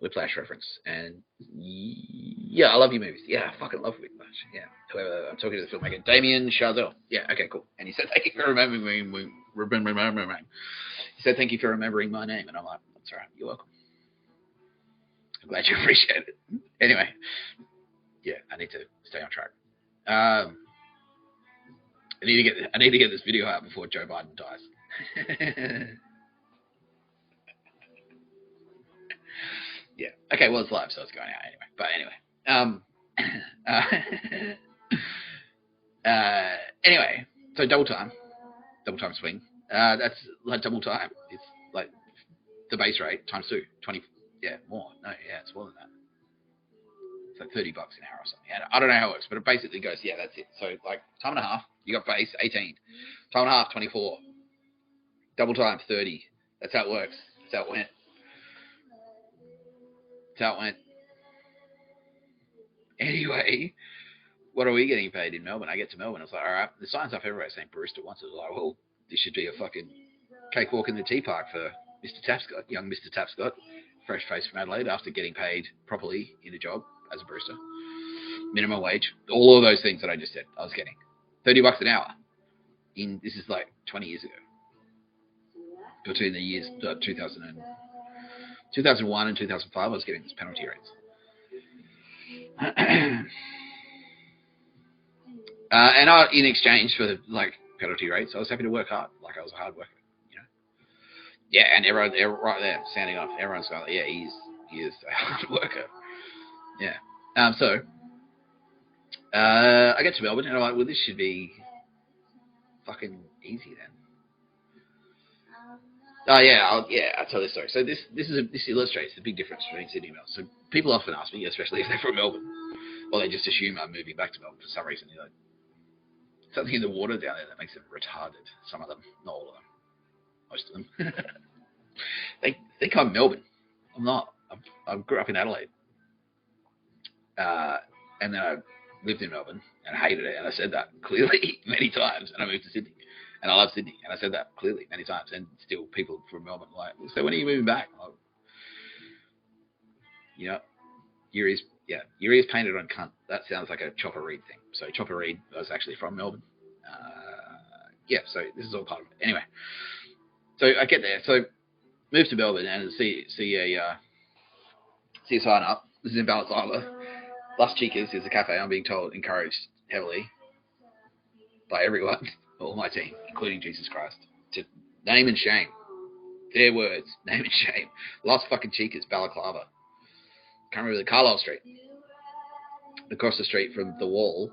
A: Whiplash reference, and yeah, I love your movies. Yeah, I fucking love Whiplash. Yeah, whoever I'm talking to the filmmaker, Damien Chazelle. Yeah, okay, cool. And he said, "Thank you for remembering me." He said, "Thank you for remembering my name," and I'm like, "That's all right. You're welcome. I'm glad you appreciate it." Anyway, yeah, I need to stay on track. I need to get this video out before Joe Biden dies. Yeah. Okay. Well, it's live, so it's going out anyway. But anyway, anyway. So double time swing. That's like double time. It's like the base rate times 2, 20. Yeah, more. No, yeah, it's more than that. It's like $30 an hour or something. I don't know how it works, but it basically goes. Yeah, that's it. So like time and a half, you got base 18. Time and a half, 24. Double time 30. That's how it works. That's how it went. Anyway, what are we getting paid in Melbourne? I get to Melbourne. It's like, all right, the sign's up everywhere saying barista wants it. It's like, well, this should be a fucking cakewalk in the tea park for Mr. Tapscott, young Mr. Tapscott, fresh face from Adelaide after getting paid properly in a job as a barista. Minimum wage, all of those things that I just said, I was getting $30 an hour. This is like 20 years ago. Between the years 2001 and 2005, I was getting these penalty rates. And in exchange for the penalty rates, I was happy to work hard. Like I was a hard worker, you know. Yeah, and everyone right there sounding off. Everyone's going, yeah, he is a hard worker. Yeah. So I get to Melbourne and I'm like, well, this should be fucking easy then. Oh yeah, I'll tell this story. So this illustrates the big difference between Sydney and Melbourne. So people often ask me, especially if they're from Melbourne, or they just assume I'm moving back to Melbourne for some reason. You know, something in the water down there that makes them retarded. Some of them, not all of them, most of them. They think I'm Melbourne. I'm not. I grew up in Adelaide, and then I lived in Melbourne and hated it. And I said that clearly many times. And I moved to Sydney. And I love Sydney, and I said that clearly many times, and still people from Melbourne are like, so when are you moving back? Like, you know, your ears painted on cunt. That sounds like a Chopper Reed thing. So Chopper Reed was actually from Melbourne. Yeah, so this is all part of it. Anyway, so I get there. So move to Melbourne and see a sign up. This is in Balaclava. Las Chicas is a cafe, I'm being told, encouraged heavily by everyone. All my team, including Jesus Christ, to name and shame. Their words, name and shame. Las fucking Chicas, Balaclava. Can't remember the Carlisle Street. Across the street from the wall.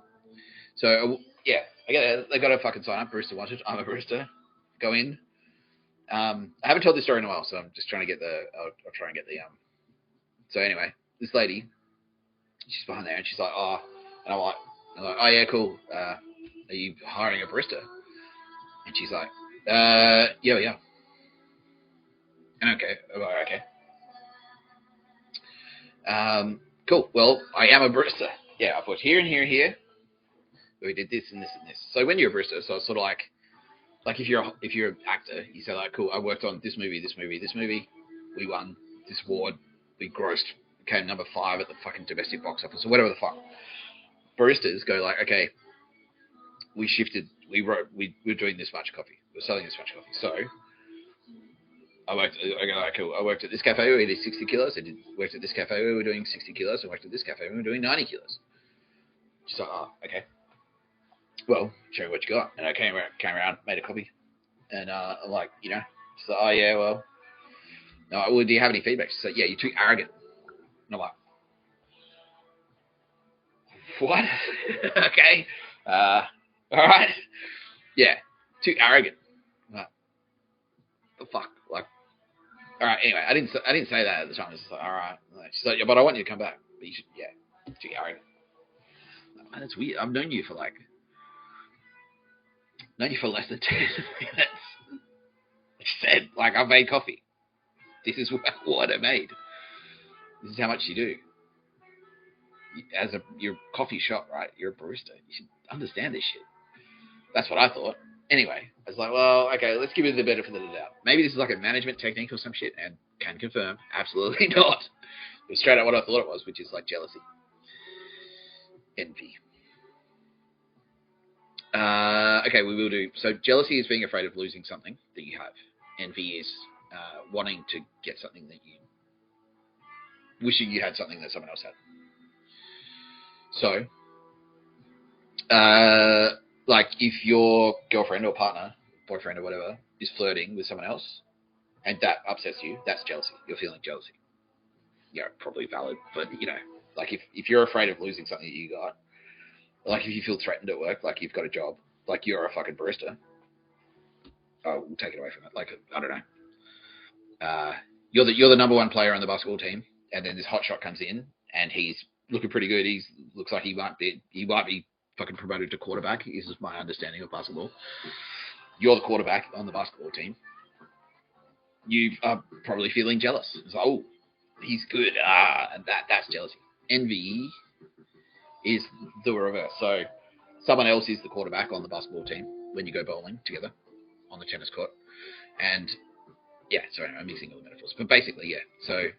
A: So, yeah, I get there. They got a fucking sign up, barista wanted. I'm a barista. Go in. I haven't told this story in a while, so I'm just trying to get I'll try and get the, So anyway, this lady, she's behind there, and she's like, oh, and I'm like, oh yeah, cool. Are you hiring a barista? And she's like, yeah. And okay. Cool. Well, I am a barista. Yeah, I put here and here. We did this and this and this. So when you're a barista, so it's sort of like if you're an actor, you say like, cool, I worked on this movie. We won this award. We became number 5 at the fucking domestic box office or whatever the fuck. Baristas go like, okay, we shifted. We're doing this much coffee. We're selling this much coffee. So I worked. I go, like, cool. I worked at this cafe. We did 60 kilos. Worked at this cafe. We were doing 60 kilos. I worked at this cafe. We were doing 90 kilos. She's like, oh, okay. Well, show me what you got. And I came around, made a copy, and I'm like, she's like, oh yeah, well, no. Well, do you have any feedback? She's like, yeah, you're too arrogant. And I'm like, what? Okay. All right. Yeah, too arrogant. I'm like, the fuck, like. All right. Anyway, I didn't say that at the time. It's just like, all right. She's like, yeah, but I want you to come back. But you should, yeah, too arrogant. Man, that's weird. I've known you for less than 2 minutes. She said, like, I've made coffee. This is what I made. This is how much you do. You're a coffee shop, right? You're a barista. You should understand this shit. That's what I thought. Anyway, I was like, well, okay, let's give it the benefit of the doubt. Maybe this is like a management technique or some shit, and can confirm, absolutely not. It was straight out what I thought it was, which is like jealousy. Envy. Okay, we will do. So jealousy is being afraid of losing something that you have. Envy is wanting to get something that you... wishing you had something that someone else had. So, like if your girlfriend or partner, boyfriend or whatever, is flirting with someone else, and that upsets you, that's jealousy. You're feeling jealousy. Yeah, probably valid, but like if you're afraid of losing something that you got, like if you feel threatened at work, like you've got a job, like you're a fucking barista, oh, we'll take it away from it. Like, I don't know. You're the number one player on the basketball team, and then this hotshot comes in, and he's looking pretty good. Looks like he might be fucking promoted to quarterback. This is my understanding of basketball. You're the quarterback on the basketball team. You are probably feeling jealous. It's like, oh, he's good. And that's jealousy. Envy is the reverse. So someone else is the quarterback on the basketball team when you go bowling together on the tennis court. And yeah, sorry, I'm mixing all the metaphors. But basically, yeah. So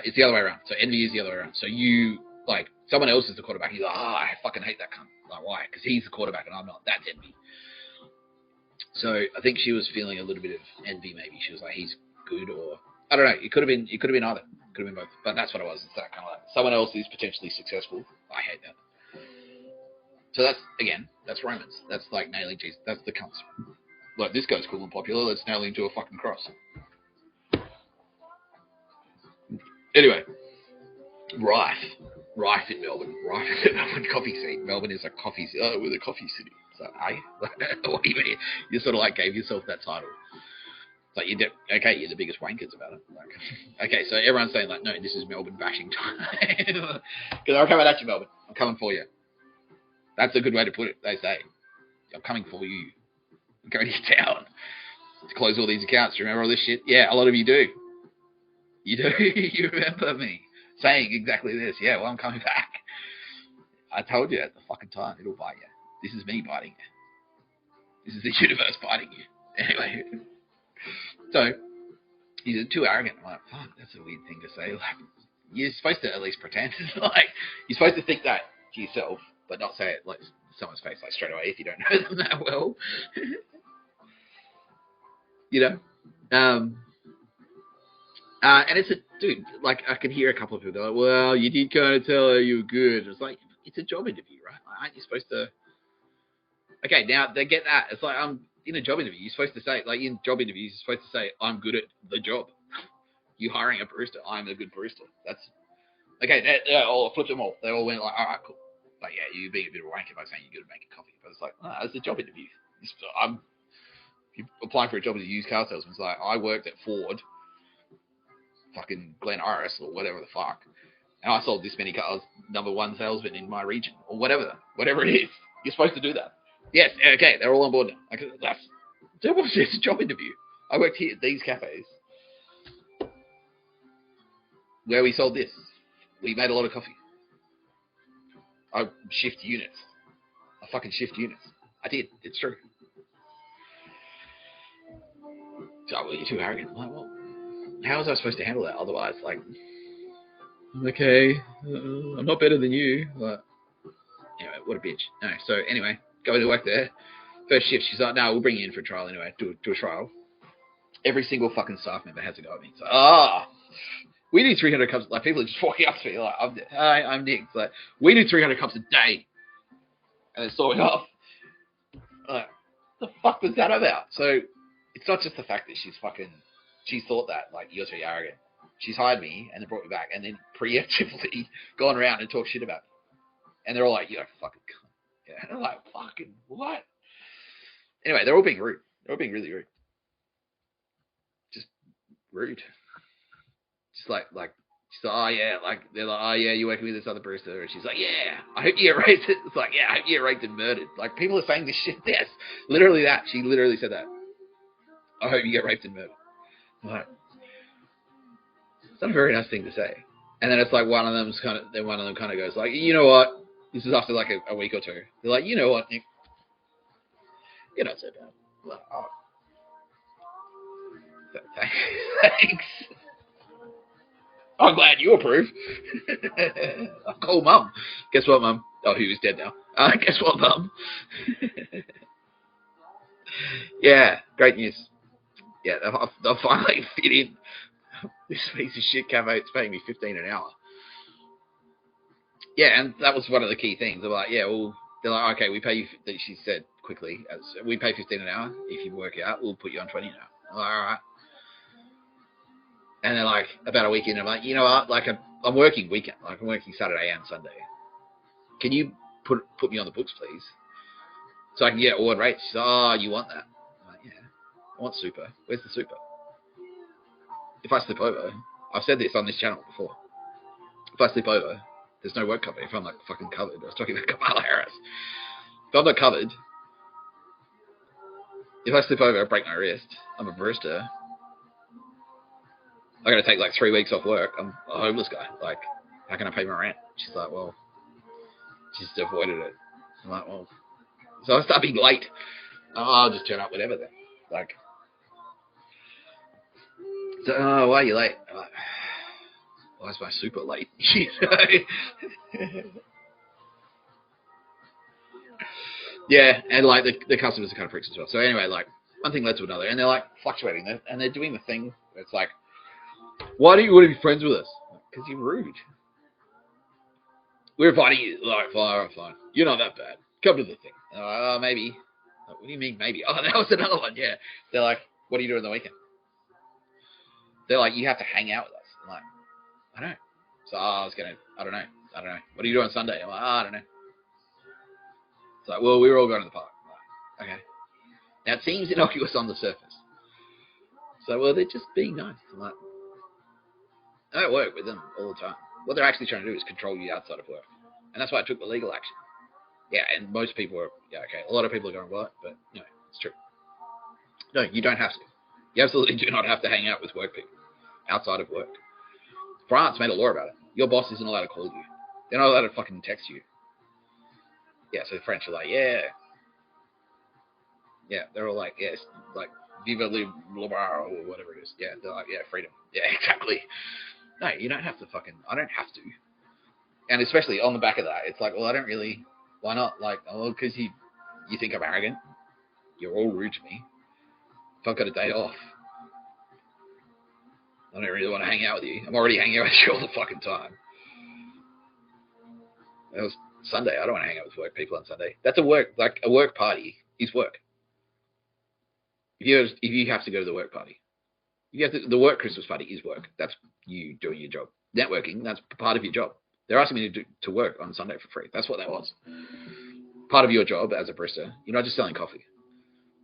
A: it's the other way around. So envy is the other way around. So you, like, someone else is the quarterback. He's like, I fucking hate that cunt. Like, why? Because he's the quarterback and I'm not. That's envy. So I think she was feeling a little bit of envy. Maybe she was like, he's good, or I don't know. It could have been either. It could have been both. But that's what it was. It's that kind of like someone else is potentially successful. I hate that. So that's Romans. That's like nailing Jesus. That's the cunts. Like, this guy's cool and popular. Let's nail him to a fucking cross. Anyway, rife in Melbourne. Rife in the Melbourne coffee scene. Melbourne is a coffee with a coffee city. So, what do you mean? You sort of like gave yourself that title. It's like, you're the biggest wankers about it. Like, okay, so everyone's saying like, no, this is Melbourne bashing time. Because I'm coming at you, Melbourne. I'm coming for you. That's a good way to put it. They say, I'm coming for you. I'm going to your town to close all these accounts. Do you remember all this shit? Yeah, a lot of you do. You do. You remember me saying exactly this. Yeah, well, I'm coming back. I told you at the fucking time. It'll bite you. This is me biting you. This is the universe biting you. Anyway. So, he's too arrogant. I'm like, fuck, that's a weird thing to say. Like, you're supposed to at least pretend. Like, you're supposed to think that to yourself, but not say it like someone's face, like straight away if you don't know them that well. And it's dude, like, I can hear a couple of people, they're like, well, you did kind of tell her you were good. It's like, it's a job interview, right? Like, aren't you supposed to... Okay, now, they get that. It's like, I'm in a job interview. You're supposed to say, like, in job interviews, you're supposed to say, I'm good at the job. You hiring a barista, I'm a good barista. That's... Okay, they all flipped them all. They all went like, all right, cool. Like, yeah, you're being a bit of a wanker by saying you're good at making coffee. But it's like, it's a job interview. You're applying for a job as a used car salesman. It's like, I worked at Ford, fucking Glen Iris, or whatever the fuck, and I sold this many cars, number one salesman in my region, or whatever it is. You're supposed to do that. Yes, okay, they're all on board now. Like, it's a job interview. I worked here at these cafes where we sold this. We made a lot of coffee. I shift units. I fucking shift units. I did. It's true. So, well, you're too arrogant. I'm like, well, how was I supposed to handle that otherwise? Like, okay, I'm not better than you. But anyway, what a bitch. No, so anyway, go to work there. First shift, she's like, no, we'll bring you in for a trial anyway. Do a trial. every single fucking staff member has a go at me. It's like, we do 300 cups. Like, people are just walking up to me like, hi, I'm Nick. It's like, we do 300 cups a day. And they're sawing off. Like, what the fuck was that about? So, it's not just the fact that she's thought that, like, you're too arrogant. She's hired me and then brought me back and then preemptively gone around and talked shit about me. And they're all like, you're a fucking cunt. Yeah. And I'm like, fucking what? Anyway, they're all being rude. They're all being really rude. Just rude. Just like, she's like, oh yeah, like, they're like, oh yeah, you're working with this other barista. And she's like, yeah, I hope you get raped. It's like, yeah, I hope you get raped and murdered. Like, people are saying this shit. Yes, literally that. She literally said that. I hope you get raped and murdered. I'm like, it's not a very nice thing to say. And then it's like one of them kind of goes like, you know what? This is after like a week or two. They're like, you know what, Nick? You're not so bad. I'm like, oh. Thanks. I'm glad you approve. I'll call Mum. Guess what, Mum? Oh, he was dead now. Guess what, Mum? Yeah, great news. Yeah, they'll finally fit in. This piece of shit camo's paying me $15 an hour. Yeah, and that was one of the key things. They're like, yeah, well, they're like, okay, we pay you. She said quickly, we pay $15 an hour. If you work out, we'll put you on $20 an hour. I'm like, all right. And then like about a week in, I'm like, you know what? Like I'm working weekend. Like I'm working Saturday and Sunday. Can you put me on the books, please, so I can get award rates? She's like, oh, you want that? I'm like, yeah, I want super. Where's the super? If I slip over, I've said this on this channel before. If I slip over, there's no work cover. If I'm like fucking covered, I was talking about Kamala Harris. If I'm not covered, if I slip over, I break my wrist. I'm a barista. I got to take like 3 weeks off work. I'm a homeless guy. Like, how can I pay my rent? She's like, well, she just avoided it. I'm like, well, so I start being late. I'll just turn up whatever then. Like, so, oh, why are you late? I'm like, why is my super late? You know? Yeah, and like the customers are kind of pricks as well. So anyway, like one thing led to another, and they're like fluctuating, and they're doing the thing. It's like, why do you want to be friends with us? Because you're rude. We're inviting you. Like, fine. You're not that bad. Come to the thing. Maybe. What do you mean, maybe? Oh, that was another one, yeah. They're like, what do you do on the weekend? They're like, you have to hang out with us. I'm like, I don't know. So I don't know. What do you do on Sunday? I'm like, I don't know. It's like, well, we were all going to the park. I'm like, okay. Now, it seems innocuous on the surface. So, well, they're just being nice. I'm like, I don't work with them all the time. What they're actually trying to do is control you outside of work. And that's why I took the legal action. Yeah, and most people are, yeah, okay. A lot of people are going, what? But, no, it's true. No, you don't have to. You absolutely do not have to hang out with work people outside of work. France made a law about it. Your boss isn't allowed to call you. They're not allowed to fucking text you. Yeah, so the French are like, yeah. Yeah, they're all like, yes, like, vive le bar or whatever it is. Yeah, they're like, yeah, freedom. Yeah, exactly. No, you don't have to fucking, I don't have to. And especially on the back of that, it's like, well, I don't really, why not? Like, oh, because you think I'm arrogant. You're all rude to me. If I've got a day off, I don't really want to hang out with you. I'm already hanging out with you all the fucking time. It was Sunday. I don't want to hang out with work people on Sunday. That's a work party is work. If you have to go to the work party, the work Christmas party is work. That's you doing your job. Networking, that's part of your job. They're asking me to work on Sunday for free. That's what that was. Part of your job as a barista, you're not just selling coffee.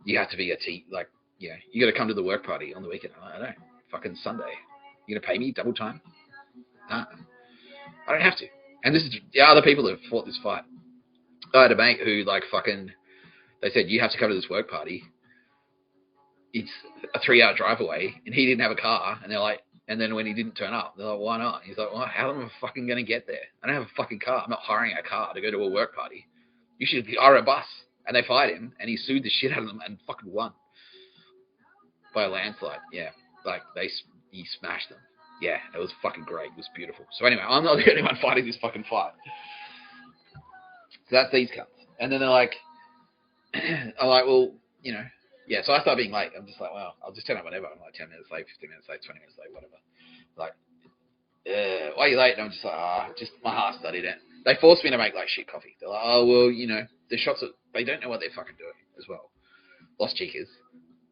A: You have to be a tea, like, yeah, you got to come to the work party on the weekend. I don't know, fucking Sunday. You going to pay me double time? Nah, I don't have to. And this is the other people that have fought this fight. I had a mate who, like, fucking, they said, you have to come to this work party. It's a 3-hour drive away, and he didn't have a car, and they're like, and then when he didn't turn up, they're like, why not? He's like, well, how am I fucking going to get there? I don't have a fucking car. I'm not hiring a car to go to a work party. You should hire a bus. And they fired him, and he sued the shit out of them and fucking won. By a landslide, yeah. Like, he smashed them. Yeah, it was fucking great. It was beautiful. So anyway, I'm not the only one fighting this fucking fight. So that's these cunts. And then they're like, I'm like, well, you know, yeah, so I start being late. I'm just like, well, I'll just turn up whenever. I'm like 10 minutes late, 15 minutes late, 20 minutes late, whatever. Like, why are you late? And I'm just like, just my heart studied it. They forced me to make like shit coffee. They're like, oh well, you know, the shots are, they don't know what they're fucking doing as well. Lost Cheekers.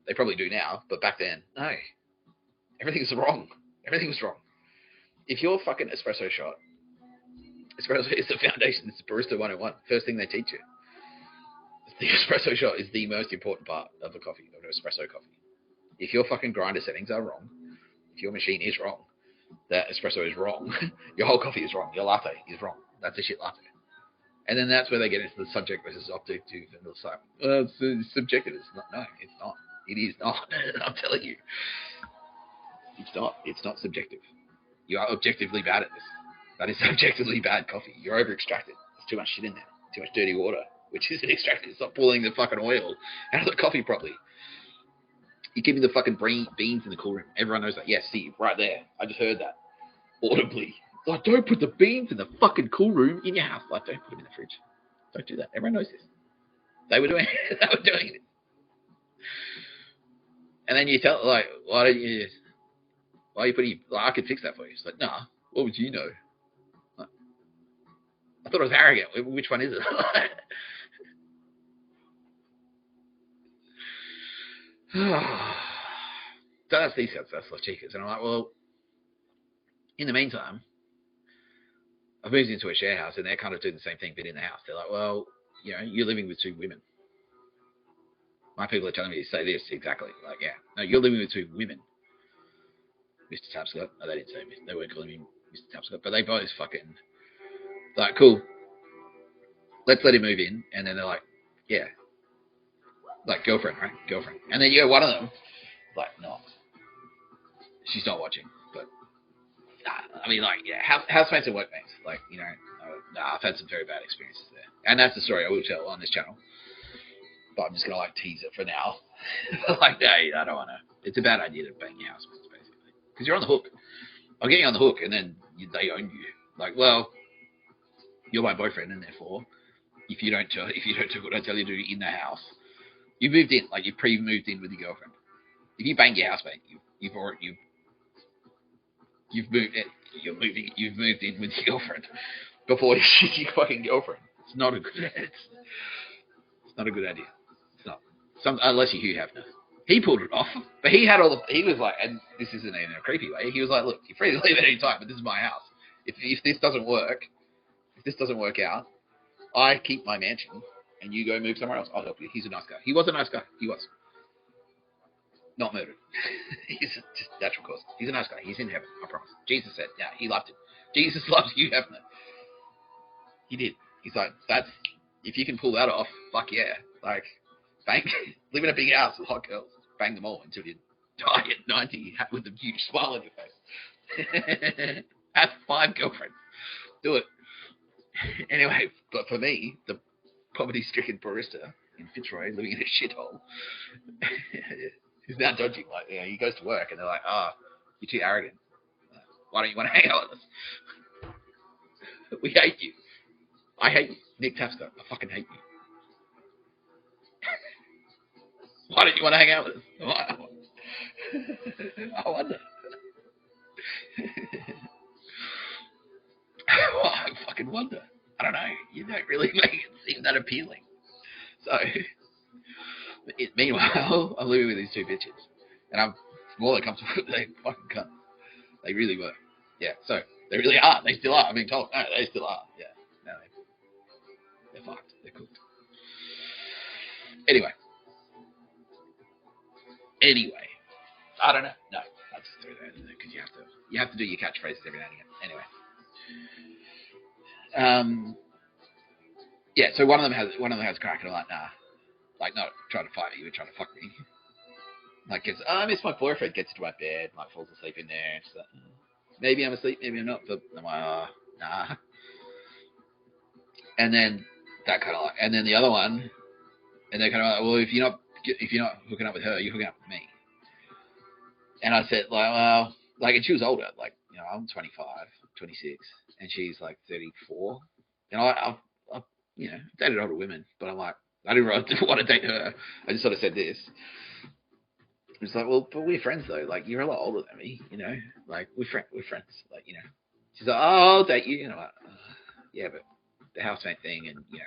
A: They probably do now, but back then, no. Everything was wrong. Everything was wrong. If you're fucking espresso shot, espresso is the foundation. It's barista 101. First thing they teach you. The espresso shot is the most important part of a coffee, of an espresso coffee. If your fucking grinder settings are wrong, if your machine is wrong, that espresso is wrong, your whole coffee is wrong, your latte is wrong. That's a shit latte. And then that's where they get into the subject versus objective, and they'll say, well, it's subjective. It's not. No, it's not. It is not. I'm telling you. It's not. It's not subjective. You are objectively bad at this. That is objectively bad coffee. You're over-extracted. There's too much shit in there. Too much dirty water, which isn't extracted. It's not pulling the fucking oil out of the coffee properly. You're keeping the fucking beans in the cool room. Everyone knows that. Yes, see, right there. I just heard that audibly. Like, don't put the beans in the fucking cool room in your house. Like, don't put them in the fridge. Don't do that. Everyone knows this. They were doing it. They were doing it. And then you tell, like, why are you putting, like, I could fix that for you. It's like, nah, what would you know? Like, I thought it was arrogant. Which one is it? So that's these guys, that's Las Chicas. And I'm like, well, in the meantime, I've moved into a share house and they're kind of doing the same thing, but in the house. They're like, well, you know, you're living with two women. My people are telling me to say this exactly. Like, yeah, no, you're living with two women. Mr. Tapscott. No, they didn't say Mr. They weren't calling me Mr. Tapscott, but they both fucking, like, cool. Let's let him move in. And then they're like, yeah. Like, girlfriend, right? Girlfriend. And then, yeah, one of them, like, no. She's not watching, but, nah, I mean, like, yeah, housemates and workmates. Like, you know, I've had some very bad experiences there. And that's the story I will tell on this channel. But I'm just going to, like, tease it for now. Like, hey, I don't want to. It's a bad idea to bang your housemates, basically. Because you're on the hook. I'm getting on the hook, and then they own you. Like, well, you're my boyfriend, and therefore, if you don't do what I tell you to do in the house, you moved in, like you pre-moved in with your girlfriend. If you bang your housemate, you've moved in, you've moved in with your girlfriend before she's your fucking girlfriend. It's not a good idea. It's not. Unless you're Hugh Hefner. He pulled it off, but he was like, and this isn't in a creepy way. He was like, look, you're free to leave at any time, but this is my house. If this doesn't work out, I keep my mansion, and you go move somewhere else. I'll help you. He's a nice guy. He was a nice guy. He was. Not murdered. He's just natural cause. He's a nice guy. He's in heaven, I promise. Jesus said, yeah, he loved it. Jesus loves Hugh Hefner. He did. He's like, if you can pull that off, fuck yeah. Like, live in a big house with hot girls. Bang them all until you die at 90 with a huge smile on your face. Have 5 girlfriends. Do it. Anyway, but for me, the poverty-stricken barista in Fitzroy, living in a shithole, he's now dodging. Like, you know, he goes to work and they're like, you're too arrogant. Why don't you want to hang out with us? We hate you. I hate you. Nick Tapscott, I fucking hate you. Why don't you want to hang out with us? I wonder. Well, I fucking wonder. I don't know. You don't really make it seem that appealing. So, meanwhile, I'm living with these two bitches. And I'm more than comfortable with they fucking cunts. They really were. Yeah, so, they really are. They still are. I'm being told. No, they still are. Yeah. No, they're fucked. They're cooked. Anyway. I don't know. No, I just threw that in there because you have to do your catchphrases every now and again. Anyway. Yeah, so one of them has crack, and I'm like, nah. Like, not trying to fight me, but trying to fuck me. Like, I miss my boyfriend, gets into my bed, like, falls asleep in there, and she's like, maybe I'm asleep, maybe I'm not, but I'm like, nah. And then, that kind of like, and then the other one, and they're kind of like, well, if you're not hooking up with her, you're hooking up with me. And I said, like, well, like, and she was older, like, you know, I'm 25, 26, and she's like 34. And I you know, dated older women, but I'm like, I didn't want to date her. I just sort of said this. It's like, well, but we're friends though. Like, you're a lot older than me, you know. Like, we're friends. Like, you know. She's like, oh, I'll date you. And I'm like, yeah, but the housemate thing, and you know,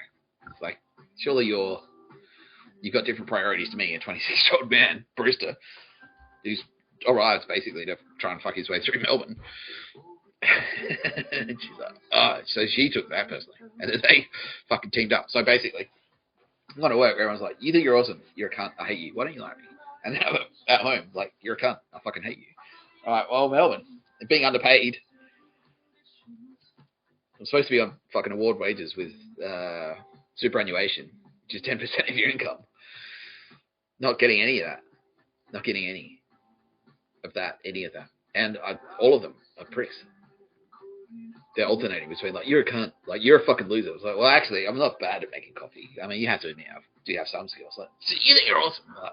A: it's like, surely you've got different priorities to me, a 26-year-old man, barista, who's arrives basically to try and fuck his way through Melbourne. And she's like, oh, so she took that personally, and then they fucking teamed up. So basically, I'm going to work. Everyone's like, you think you're awesome? You're a cunt. I hate you. Why don't you like me? And then at home, like, you're a cunt. I fucking hate you. All right, well, Melbourne, being underpaid. I'm supposed to be on fucking award wages with superannuation, which is 10% of your income. Not getting any of that. Not getting any of that. And all of them are pricks. They're alternating between, like, you're a cunt, like, you're a fucking loser. It's like, well, actually, I'm not bad at making coffee. I mean, you have to admit, I do have some skills. Like, so you think you're awesome. Like,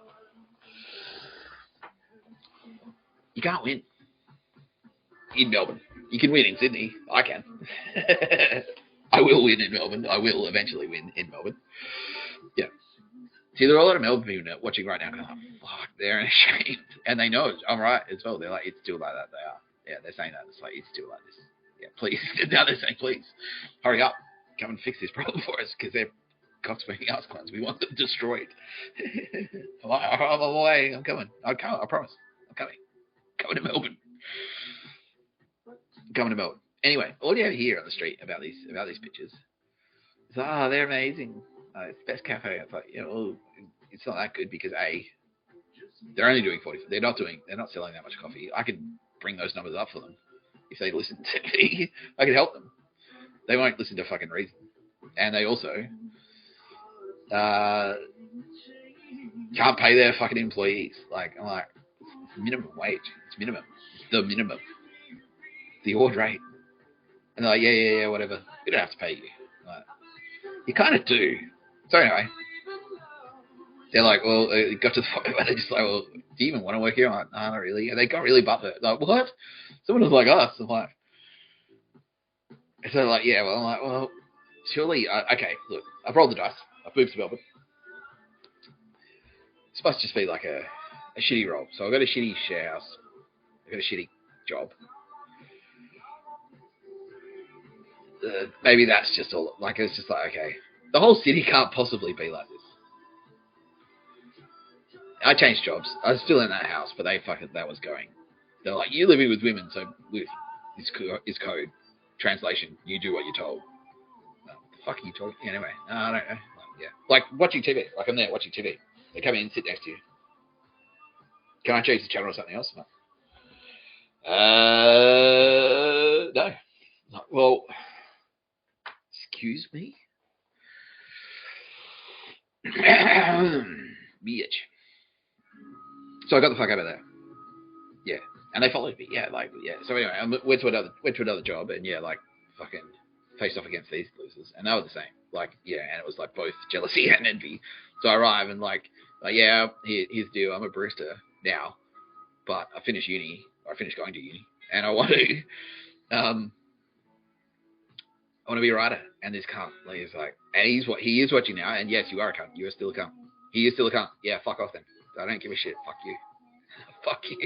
A: you can't win in Melbourne. You can win in Sydney. I can. I will win in Melbourne. I will eventually win in Melbourne. Yeah. See, there are a lot of Melbourne people watching right now going, oh, fuck, they're ashamed. And they know I'm right as well. They're like, it's still like that. They are. Yeah, they're saying that. It's like, it's still like this. Yeah, please. Now they're saying, please, hurry up. Come and fix this problem for us, because they're cock-smoking ass clones. We want them destroyed. I'm like, I'm on my way. I'm coming. I promise. I'm coming. Coming to Melbourne. Coming to Melbourne. Anyway, all you ever hear on the street about these pictures is, oh, they're amazing. It's the best cafe. It's like, you know, well, it's not that good because they're only doing 40. They're not selling that much coffee. I could bring those numbers up for them if they listen to me. I could help them. They won't listen to fucking reason, and they also can't pay their fucking employees. Like, I'm like, it's minimum wage. It's minimum. It's the minimum. The award rate. And they're like, yeah, whatever. We don't have to pay you. Like, you kind of do. So anyway, they're like, well, it got to the point where they're just like, well, do you even want to work here? I'm like, no, not really. And they got really butthurt. Like, what? Someone was like us. I'm like, so they're like, yeah, well, I'm like, well, surely, okay, look, I've rolled the dice. I've moved to Melbourne. It's supposed to just be like a shitty role. So I've got a shitty share house. I've got a shitty job. Maybe that's just all. Like, it's just like, okay, the whole city can't possibly be like this. I changed jobs. I was still in that house, but that was going. They're like, you're living with women, so it's code. Translation, you do what you're told. What the fuck are you talking? Anyway, I don't know. Yeah, like watching TV. Like, I'm there watching TV. They come in and sit next to you. Can I change the channel or something else? No. Well, excuse me? Bitch. So I got the fuck out of there. Yeah. And they followed me. Yeah, like, yeah. So anyway, I went to another job, and yeah, like, fucking faced off against these losers. And they were the same. Like, yeah, and it was like both jealousy and envy. So I arrive and like yeah, here's the deal. I'm a barista now, but I finished going to uni, and I want to be a writer. And this cunt, like, is like, and he is watching now. And yes, you are a cunt. You are still a cunt. He is still a cunt. Yeah, fuck off then. I don't give a shit. Fuck you. Fuck you.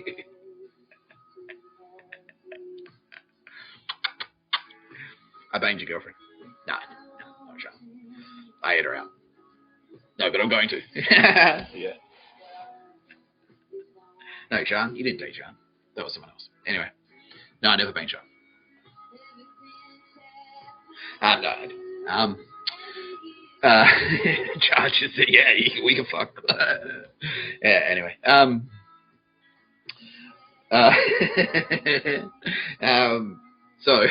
A: I banged your girlfriend. No, not Sean. I ate her out. No, but I'm going to. Yeah. No, Sean, you didn't date Sean. That was someone else. Anyway. No, I never banged Sean. No, I didn't. Josh just said, yeah, we can fuck. Yeah, anyway. So,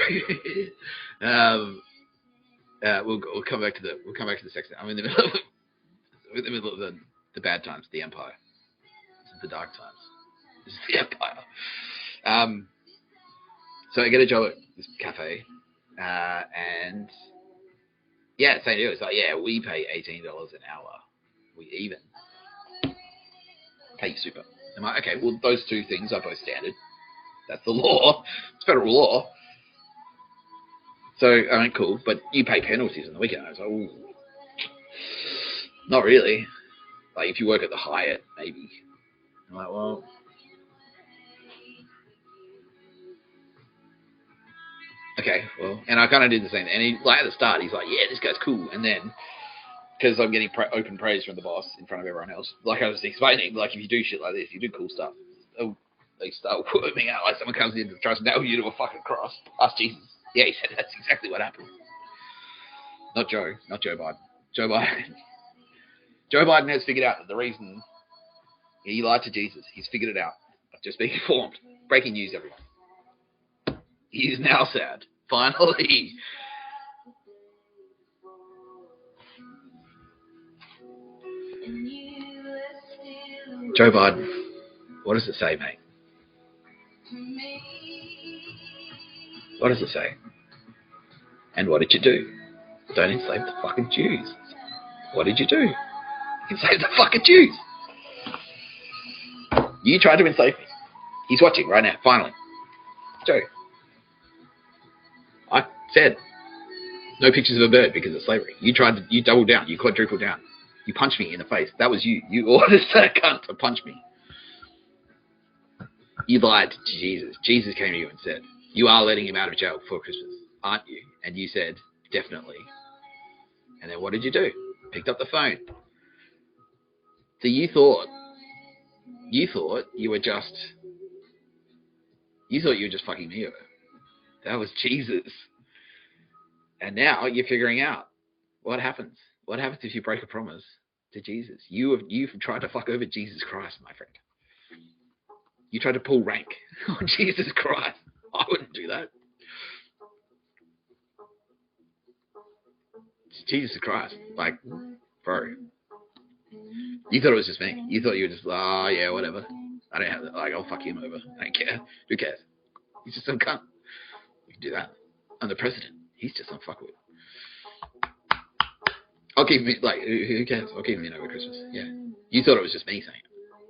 A: we'll come back to the sex. I'm in the middle of the bad times, the empire. This is the dark times. This is the empire. So I get a job at this cafe, and yeah, same deal. It's like, yeah, we pay $18 an hour. We even pay super. I'm like, okay, well, those two things are both standard. That's the law. It's federal law. So, I mean, cool, but you pay penalties on the weekend. I was like, ooh. Not really. Like, if you work at the Hyatt, maybe. I'm like, well... Okay, well, and I kind of did the same. And he, like, at the start, he's like, yeah, this guy's cool. And then, because I'm getting open praise from the boss in front of everyone else, like I was explaining, like, if you do shit like this, you do cool stuff, they start whooping out. Like, someone comes in to try to nail you to a fucking cross. Ask Jesus. Yeah, he said that's exactly what happened. Not Joe Biden. Joe Biden. Joe Biden has figured out that the reason he lied to Jesus, he's figured it out. I've just been informed. Breaking news, everyone. He is now sad. Finally. Joe Biden. What does it say, mate? What does it say? And what did you do? Don't enslave the fucking Jews. What did you do? Enslave the fucking Jews. You tried to enslave me. He's watching right now, finally. Joe. I said no pictures of a bird because of slavery. You doubled down, you quadrupled down. You punched me in the face. That was you. You ordered that cunt to punch me. You lied to Jesus. Jesus came to you and said, you are letting him out of jail before Christmas, aren't you? And you said, definitely. And then what did you do? Picked up the phone. So you thought you were just fucking me over. That was Jesus. And now you're figuring out what happens. What happens if you break a promise to Jesus? You've tried to fuck over Jesus Christ, my friend. You tried to pull rank on Jesus Christ. I wouldn't do that. It's Jesus Christ. Like, bro. You thought it was just me. You thought you were just, yeah, whatever. I don't have that. Like, I'll fuck him over. I don't care. Who cares? He's just some cunt. You can do that. I'm the president. He's just some fuckwit. I'll keep him, like, who cares? I'll keep him in over Christmas. Yeah. You thought it was just me saying it.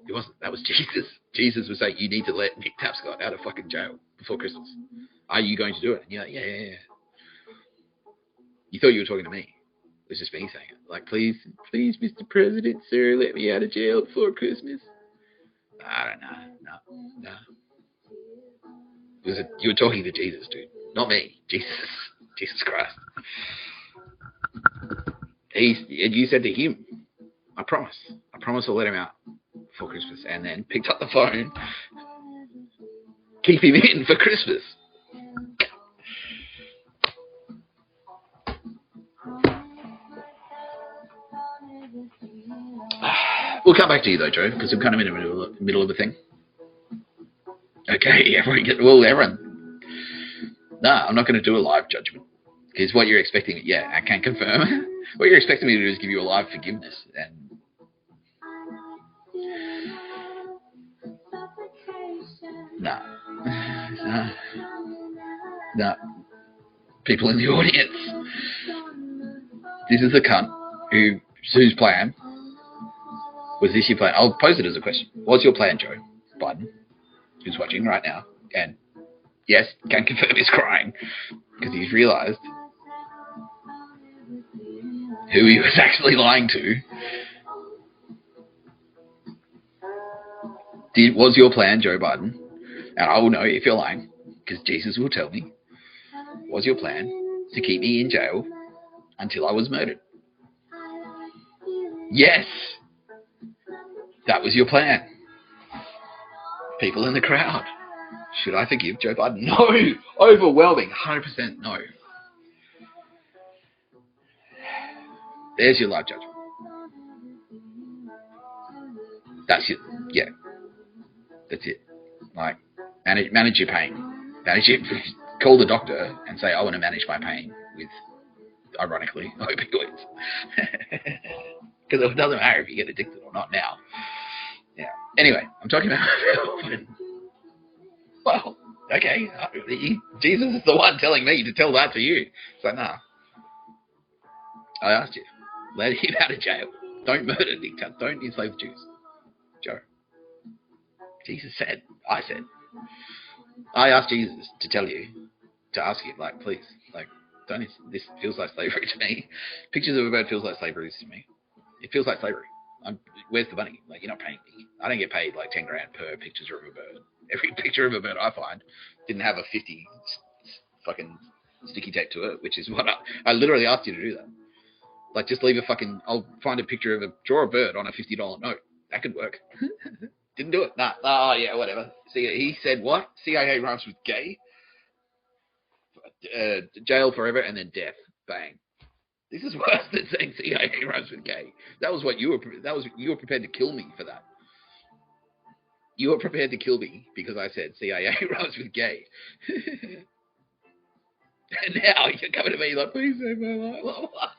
A: It wasn't. That was Jesus. Jesus was saying, you need to let Nick Tapscott out of fucking jail before Christmas. Are you going to do it? And you're like, yeah. You thought you were talking to me. It was just me saying it. Like, please, Mr. President, sir, let me out of jail before Christmas. I don't know. No. You were talking to Jesus, dude. Not me. Jesus Christ. You said to him, I promise I'll let him out before Christmas. And then picked up the phone, keep him in for Christmas. We'll come back to you though, Joe, because we're kind of in the middle of the thing. Okay, everyone. No, I'm not going to do a live judgment. Because what you're expecting, I can confirm. What you're expecting me to do is give you a live forgiveness. And no. People in the audience. This is a cunt whose plan was this your plan? I'll pose it as a question. What's your plan, Joe Biden, who's watching right now? And yes, can confirm he's crying because he's realised who he was actually lying to. Was your plan, Joe Biden, and I will know if you're lying because Jesus will tell me, was your plan to keep me in jail until I was murdered? Yes, that was your plan. People in the crowd. Should I forgive Joe Biden? No. Overwhelming. 100% no. There's your live judgment. That's it. Like, manage your pain. Call the doctor and say, I want to manage my pain with, ironically, opioids. Because it doesn't matter if you get addicted or not now. Yeah. Anyway, I'm talking about well, okay. Jesus is the one telling me to tell that to you. So, nah. I asked you. Let him out of jail. Don't murder Nick. Don't enslave the Jews. Joe. Jesus said. I asked Jesus to tell you, to ask you, like, please, like, this feels like slavery to me. Pictures of a bird feels like slavery to me. It feels like slavery. Where's the money? Like, you're not paying me. I don't get paid like 10 grand per picture of a bird. Every picture of a bird I find didn't have a 50 fucking sticky tape to it, which is what I literally asked you to do that. Like, just leave a fucking, I'll find a picture of draw a bird on a $50 note. That could work. Didn't do it. Nah. Oh, yeah, whatever. See, he said what? CIA rhymes with gay? Jail forever and then death. Bang. This is worse than saying CIA rhymes with gay. That was you were prepared to kill me for that. You were prepared to kill me because I said CIA rhymes with gay. And now you're coming to me like, please save my life. Blah, blah.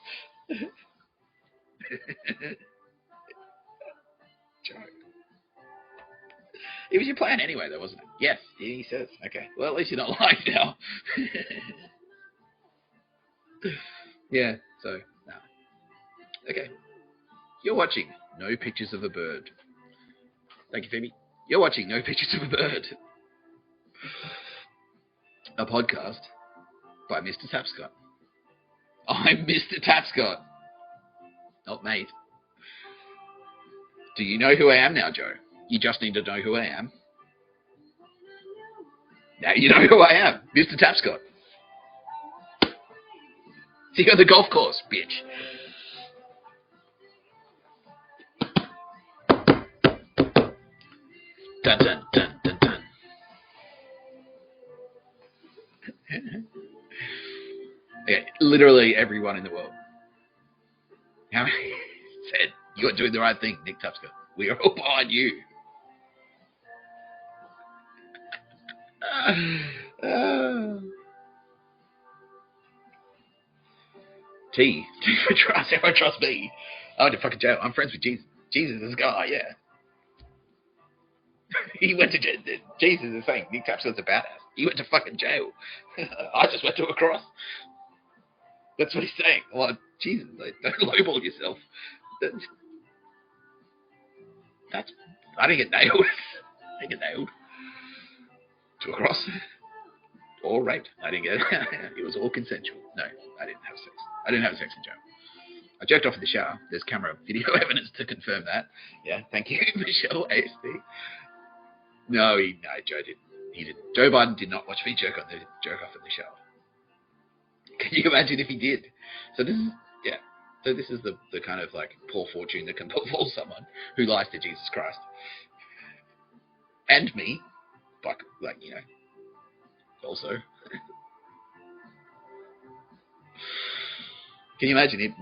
A: Joke. It was your plan anyway, though, wasn't it? Yes, he says. Okay. Well, at least you're not lying now. Yeah, so, no. Okay. You're watching No Pictures of a Bird. Thank you, Phoebe. You're watching No Pictures of a Bird. A podcast by Mr. Tapscott. I'm Mr. Tapscott. Not mate. Do you know who I am now, Joe? You just need to know who I am. Now you know who I am. Mr. Tapscott. See you on the golf course, bitch. Dun dun dun dun dun. Okay, literally everyone in the world. How many said you're doing the right thing, Nick Tapscott? We are all behind you. T for trust. Everyone trusts me. I went to fucking jail. I'm friends with Jesus. Jesus is God, yeah. He went to jail. Jesus is saying Nick Tapscott's a badass. He went to fucking jail. I just went to a cross. That's what he's saying. Well, Jesus, like, don't lowball yourself. I didn't get nailed. I didn't get nailed to a cross or raped. I didn't get it. It was all consensual. No, I didn't have sex. I didn't have sex in jail. I jerked off in the shower. There's camera video evidence to confirm that. Yeah, thank you, Michelle ASD. No, Joe didn't. He didn't. Joe Biden did not watch me jerk off in the shower. Can you imagine if he did? So this is, yeah. So this is the kind of like poor fortune that can befall someone who lies to Jesus Christ and me, like you know, also. Can you imagine it?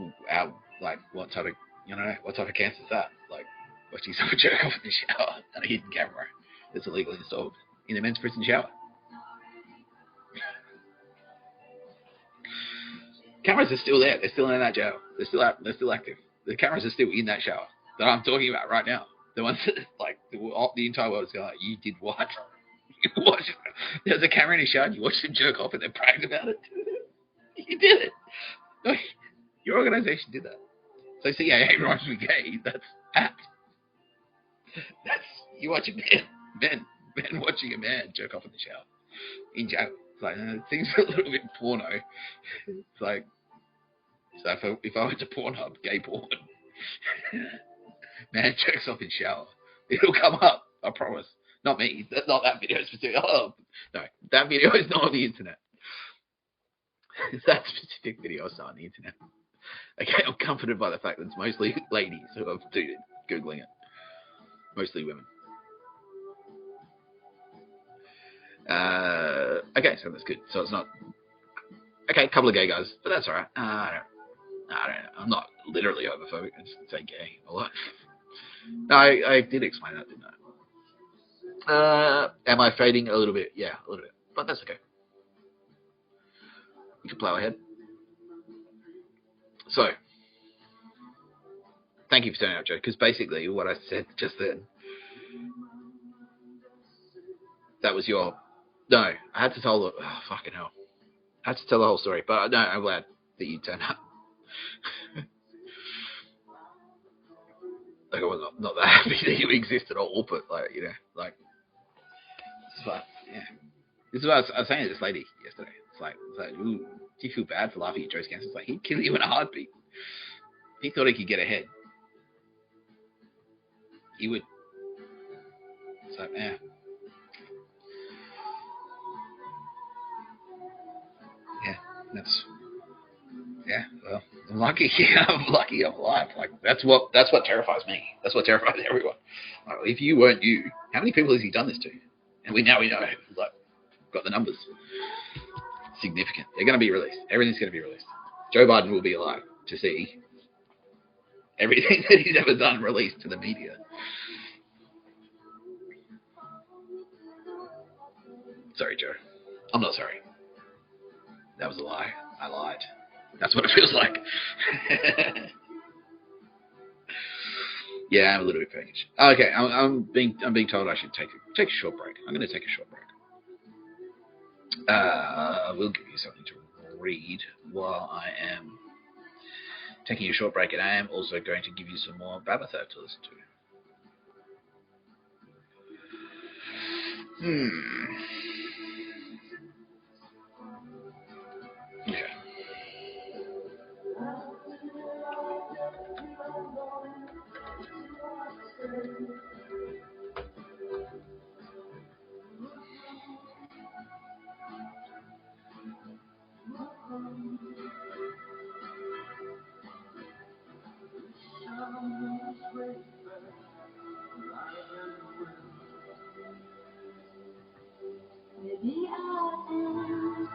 A: What type of cancer is that? Like watching someone jerk off in the shower on a hidden camera that's illegally installed in a men's prison shower. Cameras are still there. They're still in that jail. They're still active. The cameras are still in that shower that I'm talking about right now. The ones that, like, the entire world is going, like, you did what? You watched, there's a camera in his shower and you watched him jerk off and then bragged about it. You did it. No, your organization did that. So CIA rhymes with gay. That's apt. That's, you watch a man watching a man jerk off in the shower. In jail. It's like, it seems a little bit porno. It's like, so if I went to Pornhub, gay porn, man jerks off in shower, it'll come up, I promise. Not me, not that video specific. Oh, no, that video is not on the internet. That specific video is not on the internet. Okay, I'm comforted by the fact that it's mostly ladies who are Googling it. Mostly women. Okay, so that's good. So it's not... Okay, a couple of gay guys, but that's alright. I don't know. I'm not literally homophobic. I just say gay a lot. No, I did explain that, didn't I? Am I fading a little bit? Yeah, a little bit. But that's okay. We can plow ahead. So, thank you for turning out, Joe, because basically what I said just then, that was your... No, I had to tell the... Oh, fucking hell. I had to tell the whole story, but no, I'm glad that you turned up. Like, I was not that happy that you exist at all, but, like, you know, like... It's fun, yeah. This is what I was saying to this lady yesterday. It's like, ooh, do you feel bad for laughing at Joe's cancer? It's like, he'd kill you in a heartbeat. He thought he could get ahead. He would. So, yeah. Yeah, that's... Yeah, well, I'm lucky. I'm lucky I'm alive. Like, that's what terrifies me. That's what terrifies everyone. Like, if you weren't you, how many people has he done this to? And we know, like, got the numbers. Significant. They're going to be released. Everything's going to be released. Joe Biden will be alive to see everything that he's ever done released to the media. Sorry, Joe. I'm not sorry. That was a lie. I lied. That's what it feels like. Yeah, I'm a little bit pegged. Okay, I'm being told I should take a short break. I'm going to take a short break. We'll give you something to read while I am taking a short break, and I am also going to give you some more Babatha to listen to. Okay.
D: Maybe I am.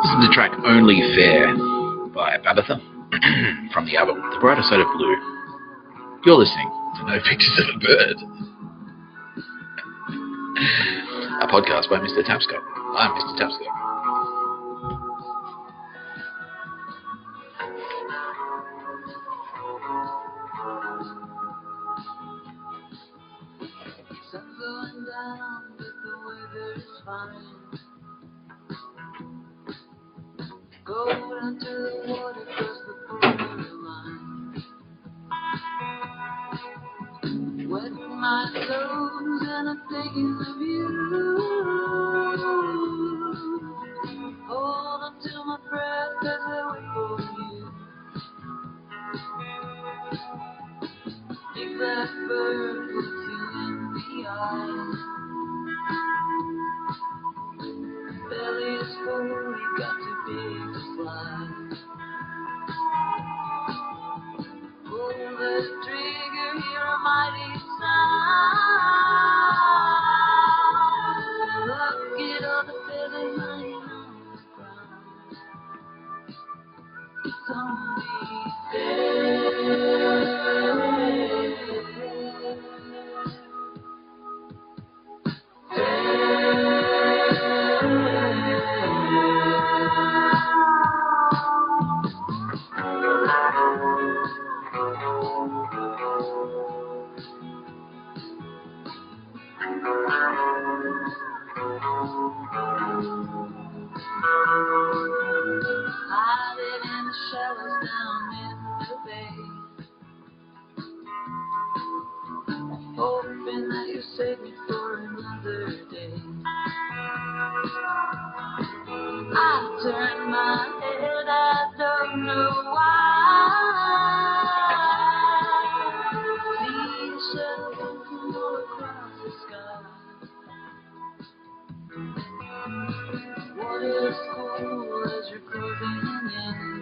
A: This is the track Only Fair by Babatha from the album The Brighter Side of Blue. You're listening to No Pictures of a Bird, a podcast by Mr. Tapscott. I'm Mr. Tapscott.
D: Sun's going down, but the weather is fine. Go down to the water, cross the borderline. Wet my clothes and I'm thinking of you. Hold on to my breath as I wait for you. If that bird looks you in the eye, belly is full, you got too big to fly. Pull the trigger, hear a mighty sound. Look at all the feathers lying on the ground. It's only fair. Hiding in the shallows down in the bay, hoping that you save me for another day. I turn my head, I don't know why. See the shadows all across the sky. Water's cool as you're closing in.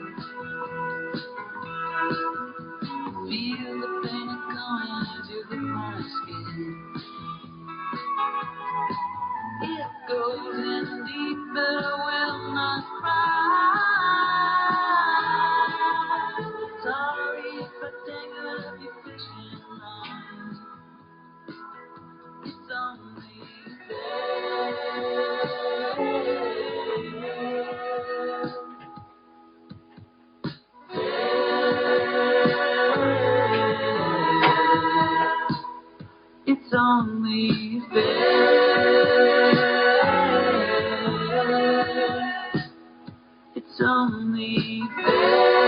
D: Feel the pain coming as you hit my skin. It goes in deep, but I will not cry. Sorry if I tangled up your it's only fair.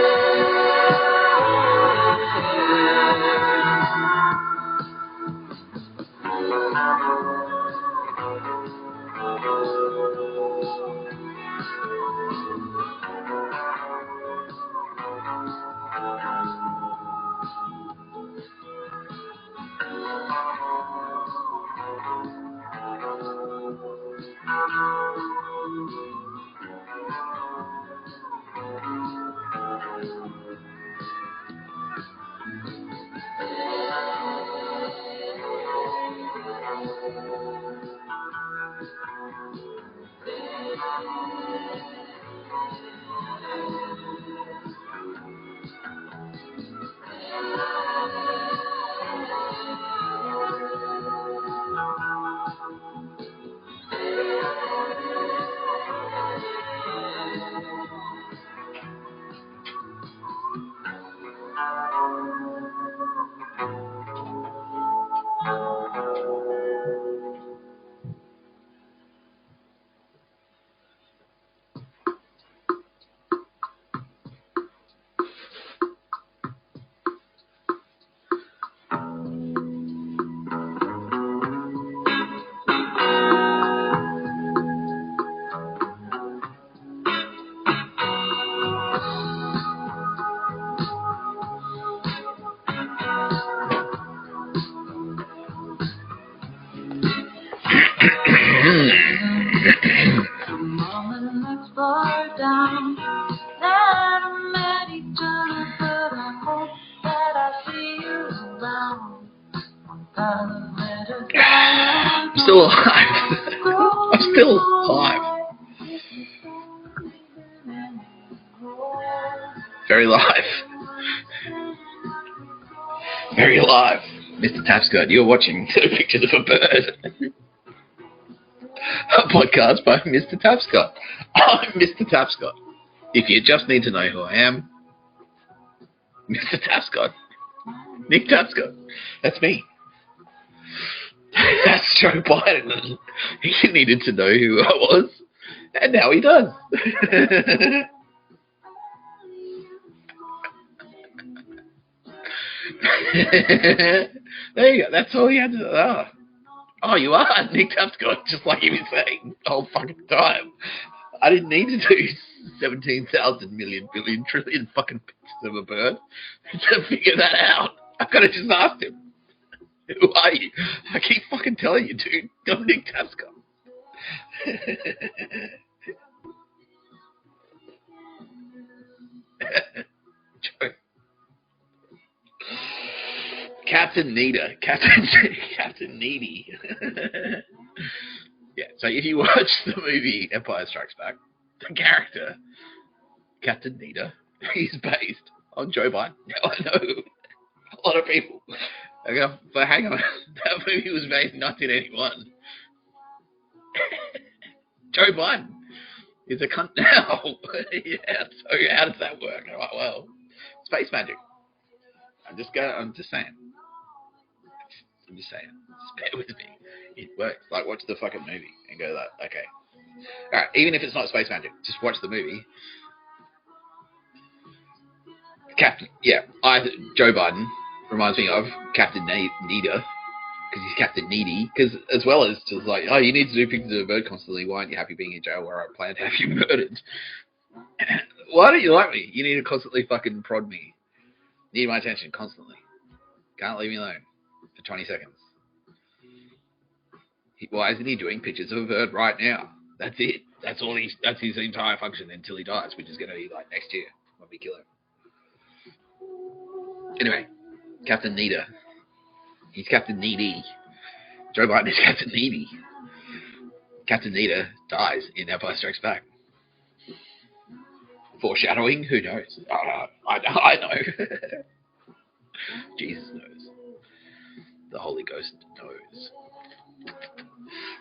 D: The moment looks far down that I met each other, but I hope that I see you around.
A: I'm still alive. I'm still alive. Very live. Very alive. Mr. Tapscott, you're watching Pictures of a Bird. A podcast by Mr. Tapscott. I'm Mr. Tapscott. If you just need to know who I am, Mr. Tapscott. Nick Tapscott. That's me. That's Joe Biden. He needed to know who I was, and now he does. There you go. That's all he had to do. Oh, you are Nick Tapscott, just like he was saying the whole fucking time. I didn't need to do 17,000 million billion trillion fucking pictures of a bird to figure that out. I could have just asked him. Who are you? I keep fucking telling you, dude. I'm Nick Tapscott. Captain Needy. Yeah, so if you watch the movie Empire Strikes Back, the character, Captain Needy, is based on Joe Biden. Now I know a lot of people. Okay, but hang on, that movie was made in 1981. Joe Biden is a cunt now. Yeah, so how does that work? Oh, well, space magic. I'm just saying. Just bear with me. It works. Like, watch the fucking movie and go like, okay. Alright, even if it's not space magic, just watch the movie. Joe Biden reminds me of Captain Needy, because he's Captain Needy, because as well as just like, oh, you need to do pictures of a bird constantly, why aren't you happy being in jail where I plan to have you murdered? Why don't you like me? You need to constantly fucking prod me. Need my attention constantly. Can't leave me alone for 20 seconds. Why isn't he doing pictures of a bird right now? That's it. That's his entire function until he dies, which is going to be like next year when we kill him. Anyway, Captain Needy. He's Captain Needy. Joe Biden is Captain Needy. Captain Needy dies in Empire Strikes Back. Foreshadowing? Who knows? I know. Jesus knows. The Holy Ghost knows.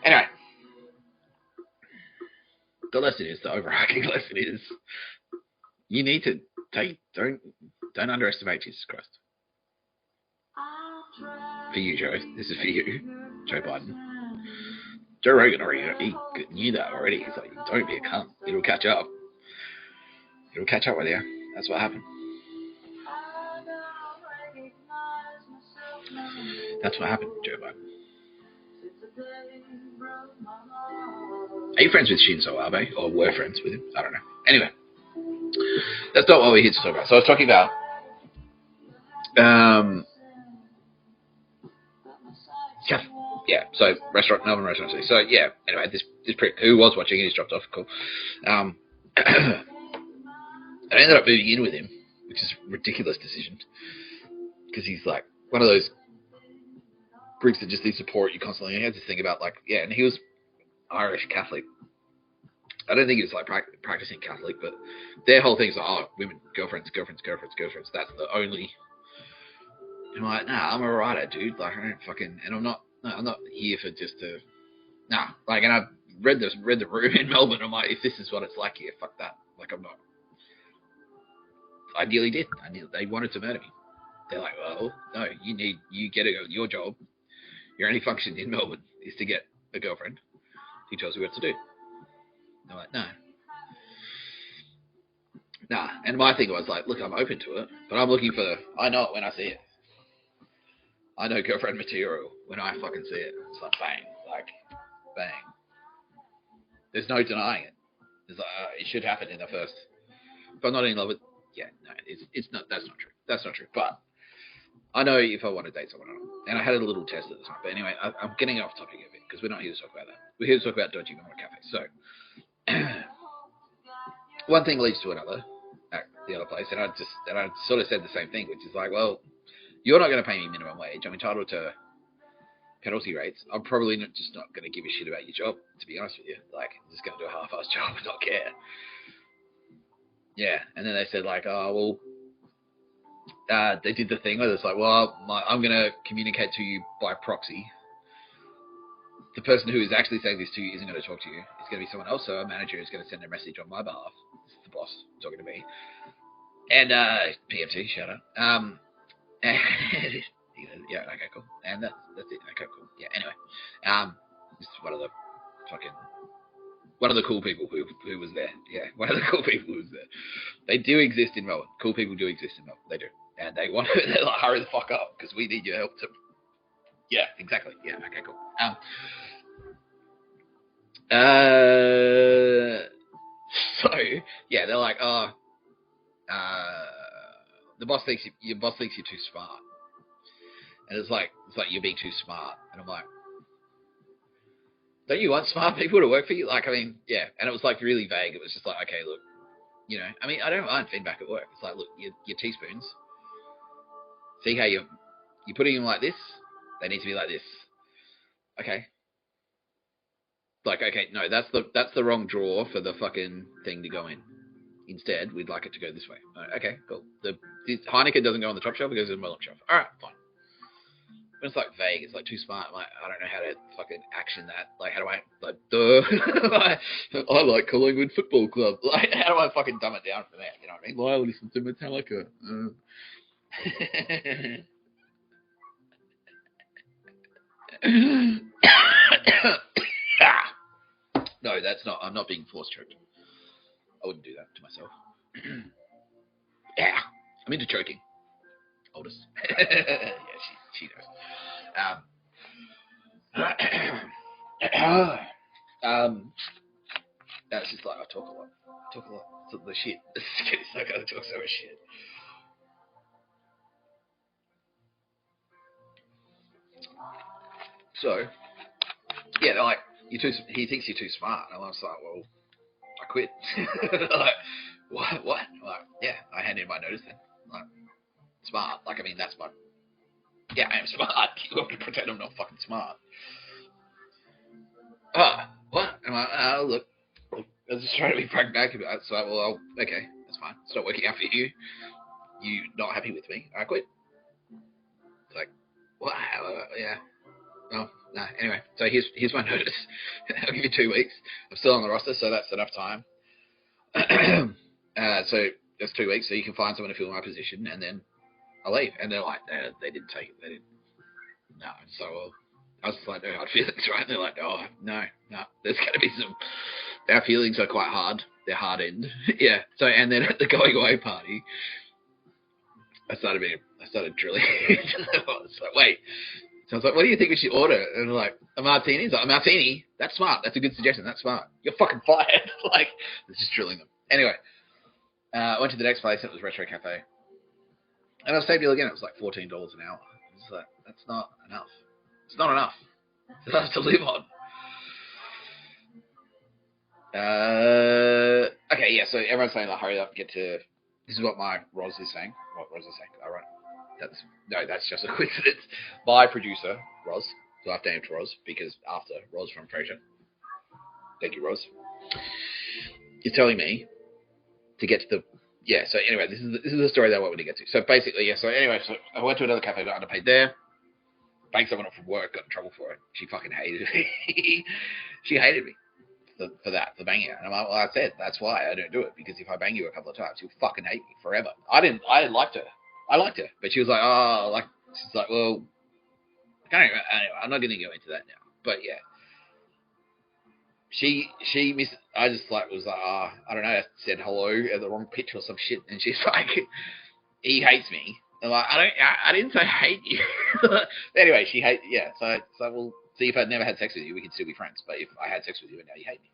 A: Anyway, the lesson is, the overarching lesson is, you need to don't underestimate Jesus Christ. For you, Joe. This is for you, Joe Biden. Joe Rogan already, he knew that already. He's like, don't be a cunt. It'll catch up. It'll catch up with you. That's what happened. That's what happened, Joe Biden. Are you friends with Shinzo Abe? Or were friends with him? I don't know. Anyway. That's not what we're here to talk about. So I was talking about so Melbourne restaurant. So yeah, anyway, this prick who was watching it, he's dropped off, cool. I ended up moving in with him, which is a ridiculous decision. Because he's like one of those pricks that just needs to pour at you constantly. And he had this thing about and he was Irish Catholic. I don't think he was like practicing Catholic, but their whole thing is like, women, girlfriends. That's the only. And I'm like, nah, I'm a writer, dude. Like, I don't fucking, and I'm not here for just to, nah. Like, and I read the room in Melbourne. I'm like, if this is what it's like here, fuck that. Like, I'm not. I nearly did. They wanted to murder me. They're like, well, no, you get your job. Your only function in Melbourne is to get a girlfriend. He tells you what to do. I'm like, no. Nah. And my thing was like, look, I'm open to it, but I'm looking for, I know it when I see it. I know girlfriend material when I fucking see it. It's like, bang. There's no denying it. It's like, it should happen in the first. If I'm not in love with, it's not, that's not true. That's not true. But I know if I want to date someone or not. And I had a little test at the time. But anyway, I'm getting off topic a bit because we're not here to talk about that. We're here to talk about dodgy mama cafes. So, one thing leads to another at the other place, and I sort of said the same thing, which is like, well, you're not going to pay me minimum wage. I'm entitled to penalty rates. I'm probably not going to give a shit about your job, to be honest with you. Like, I'm just going to do a half-assed job and not care. Yeah, and then they said like, oh, well, they did the thing where it's like, well, I'm going to communicate to you by proxy. The person who is actually saying this to you isn't going to talk to you. It's going to be someone else. So a manager is going to send a message on my behalf. This is the boss talking to me. And PMT, shout out. Yeah, okay, cool. And that's it. Okay, cool. Yeah, anyway. This is one of the cool people who was there. Yeah, one of the cool people who was there. They do exist in Melbourne. Cool people do exist in Melbourne. They do. And they're like, hurry the fuck up because we need your help to. Yeah, exactly. Yeah, okay, cool. So yeah, they're like, your boss thinks you're too smart, and it's like you're being too smart, and I'm like, don't you want smart people to work for you? Like, I mean, yeah, and it was like really vague. It was just like, okay, look, I mean, I don't mind feedback at work. It's like, look, your teaspoons, see how you're putting them like this, they need to be like this. Okay. Like, okay, no, that's the wrong drawer for the fucking thing to go in. Instead, we'd like it to go this way. Okay, cool. The Heineken doesn't go on the top shelf, it goes in the bottom shelf. Alright, fine. But it's like vague, it's like too smart. Like, I don't know how to fucking action that. Like, how do I, like, I like Collingwood Football Club. Like, how do I fucking dumb it down for that? You know what I mean? Well, I listen to Metallica. No, that's not. I'm not being force choked. I wouldn't do that to myself. Yeah, I'm into choking. Oldest. Yeah, she knows. It's just like I talk a lot. So the shit. It's like I talk so much shit. So, yeah, they're like, he thinks you're too smart. And I was like, well, I quit. Like, what? Like, yeah, I handed in my notice then. Like, smart. Like, I mean, that's my. Yeah, I am smart. You want me to pretend I'm not fucking smart? What? I'm like, look, I was just trying to be pragmatic about it. So, well, okay, that's fine. It's not working out for you. You not happy with me? I quit. It's like, what? Yeah. Oh, no. Anyway, so here's my notice. I'll give you 2 weeks. I'm still on the roster, so that's enough time. So that's 2 weeks, so you can find someone to fill my position, and then I'll leave. And they're like, they didn't take it. They didn't. No. So I was just like, no hard feelings, right? And they're like, oh, no. There's going to be some our feelings are quite hard. They're hardened. Yeah. So, and then at the going away party, I started drilling. I was like, wait. So I was like, what do you think we should order? And they're like, a martini. He's like, a martini? That's smart. That's a good suggestion. That's smart. You're fucking fired. Like, it's just drilling them. Anyway, I went to the next place. It was Retro Cafe. And I was same deal again. It was like $14 an hour. I was like, that's not enough. It's not enough. It's enough to live on. Okay, yeah, so everyone's saying, like, hurry up, get to... This is what my Roz is saying. What Roz is saying. All right. That's just a coincidence. My producer, Roz, who I've named Roz, because after Roz from Frasier. Thank you, Roz. Is telling me to get to the... Yeah, so anyway, this is the story that I want to get to. So basically, yeah, so anyway, so I went to another cafe, got underpaid there. Banged someone up from work, got in trouble for it. She fucking hated me. She hated me for banging her. And I'm like, well, I said, that's why I don't do it, because if I bang you a couple of times, you'll fucking hate me forever. I liked her. I liked her, but she was like, oh, like, she's like, well, anyway, I'm not going to go into that now. But yeah, I just like was like, oh, I don't know, I said hello at the wrong pitch or some shit, and she's like, he hates me. I'm like, I didn't say hate you. Anyway, she hates, yeah. So we'll see, if I'd never had sex with you, we could still be friends. But if I had sex with you and now you hate me,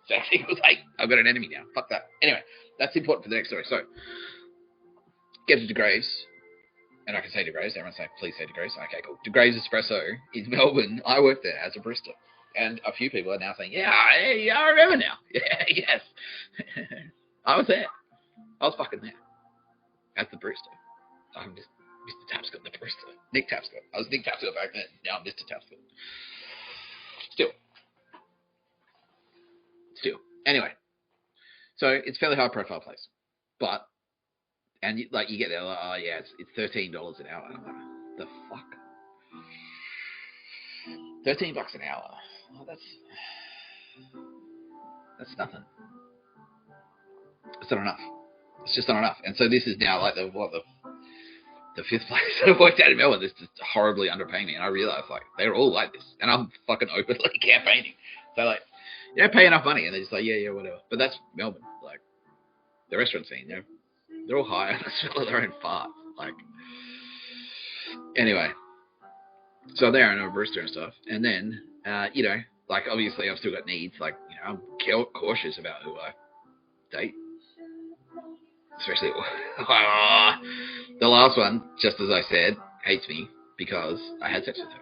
A: so she was like, I've got an enemy now. Fuck that. Anyway, that's important for the next story. So get to De Graves, and I can say De Graves. Everyone say, please say De Graves. Okay, cool. De Graves Espresso in Melbourne. I worked there as a barista, and a few people are now saying, yeah, I remember now. Yeah, yes, I was there. I was fucking there as the barista. I'm just Mr. Tapscott, the barista. Nick Tapscott. I was Nick Tapscott back then. Now I'm Mr. Tapscott. Still. Anyway, so it's a fairly high profile place, but you get there, like, oh yeah, it's $13 an hour. And I'm like, the fuck? $13 an hour. Oh, that's nothing. It's not enough. It's just not enough. And so this is now like the fifth place I worked at in Melbourne. This is horribly underpaying me, and I realized like they're all like this, and I'm fucking openly campaigning. So like, you don't pay enough money, and they're just like, yeah, whatever. But that's Melbourne. Like the restaurant scene, you know, they're all high on the smell of their own farts. Like, anyway, so there, and I'm a barista and stuff, and then you know, like obviously I've still got needs. Like, you know, I'm cautious about who I date. Especially the last one, just as I said, hates me because I had sex with her.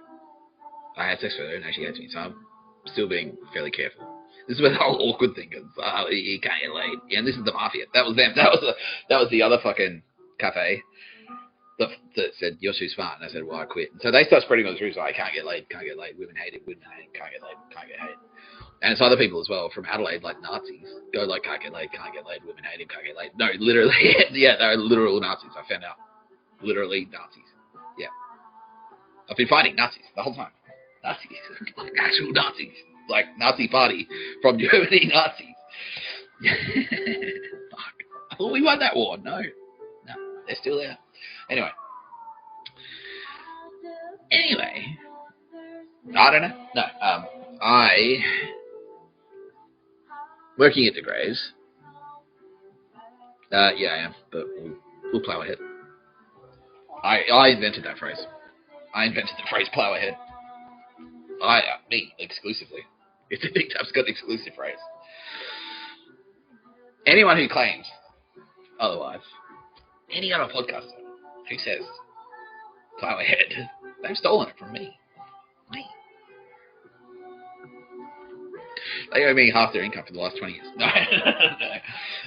A: I had sex with her and now she hates me, so I'm still being fairly careful. This is where the whole awkward thing is. You can't get laid. Yeah, and this is the mafia. That was them. That was the other fucking cafe that said, you're too smart. And I said, well, I quit. And so they start spreading all the truth. Like, I can't get laid. Women hate it. Can't get laid. And it's other people as well from Adelaide, like Nazis, go like, can't get laid, women hate him, can't get laid. No, literally, yeah, they're literal Nazis, I found out. Literally Nazis. Yeah. I've been fighting Nazis the whole time. Nazis. Like actual Nazis. Like Nazi party from Germany Nazis. Fuck. I thought we won that war. No, they're still there. Anyway. I don't know. No, working at De Graves. Yeah, I am, but we'll plow ahead. I invented that phrase. I invented the phrase plow ahead. Me, exclusively. It's a big Tapscott exclusive phrase. Anyone who claims otherwise, any other podcaster who says plow ahead, they've stolen it from me. They owe me half their income for the last 20 years. No.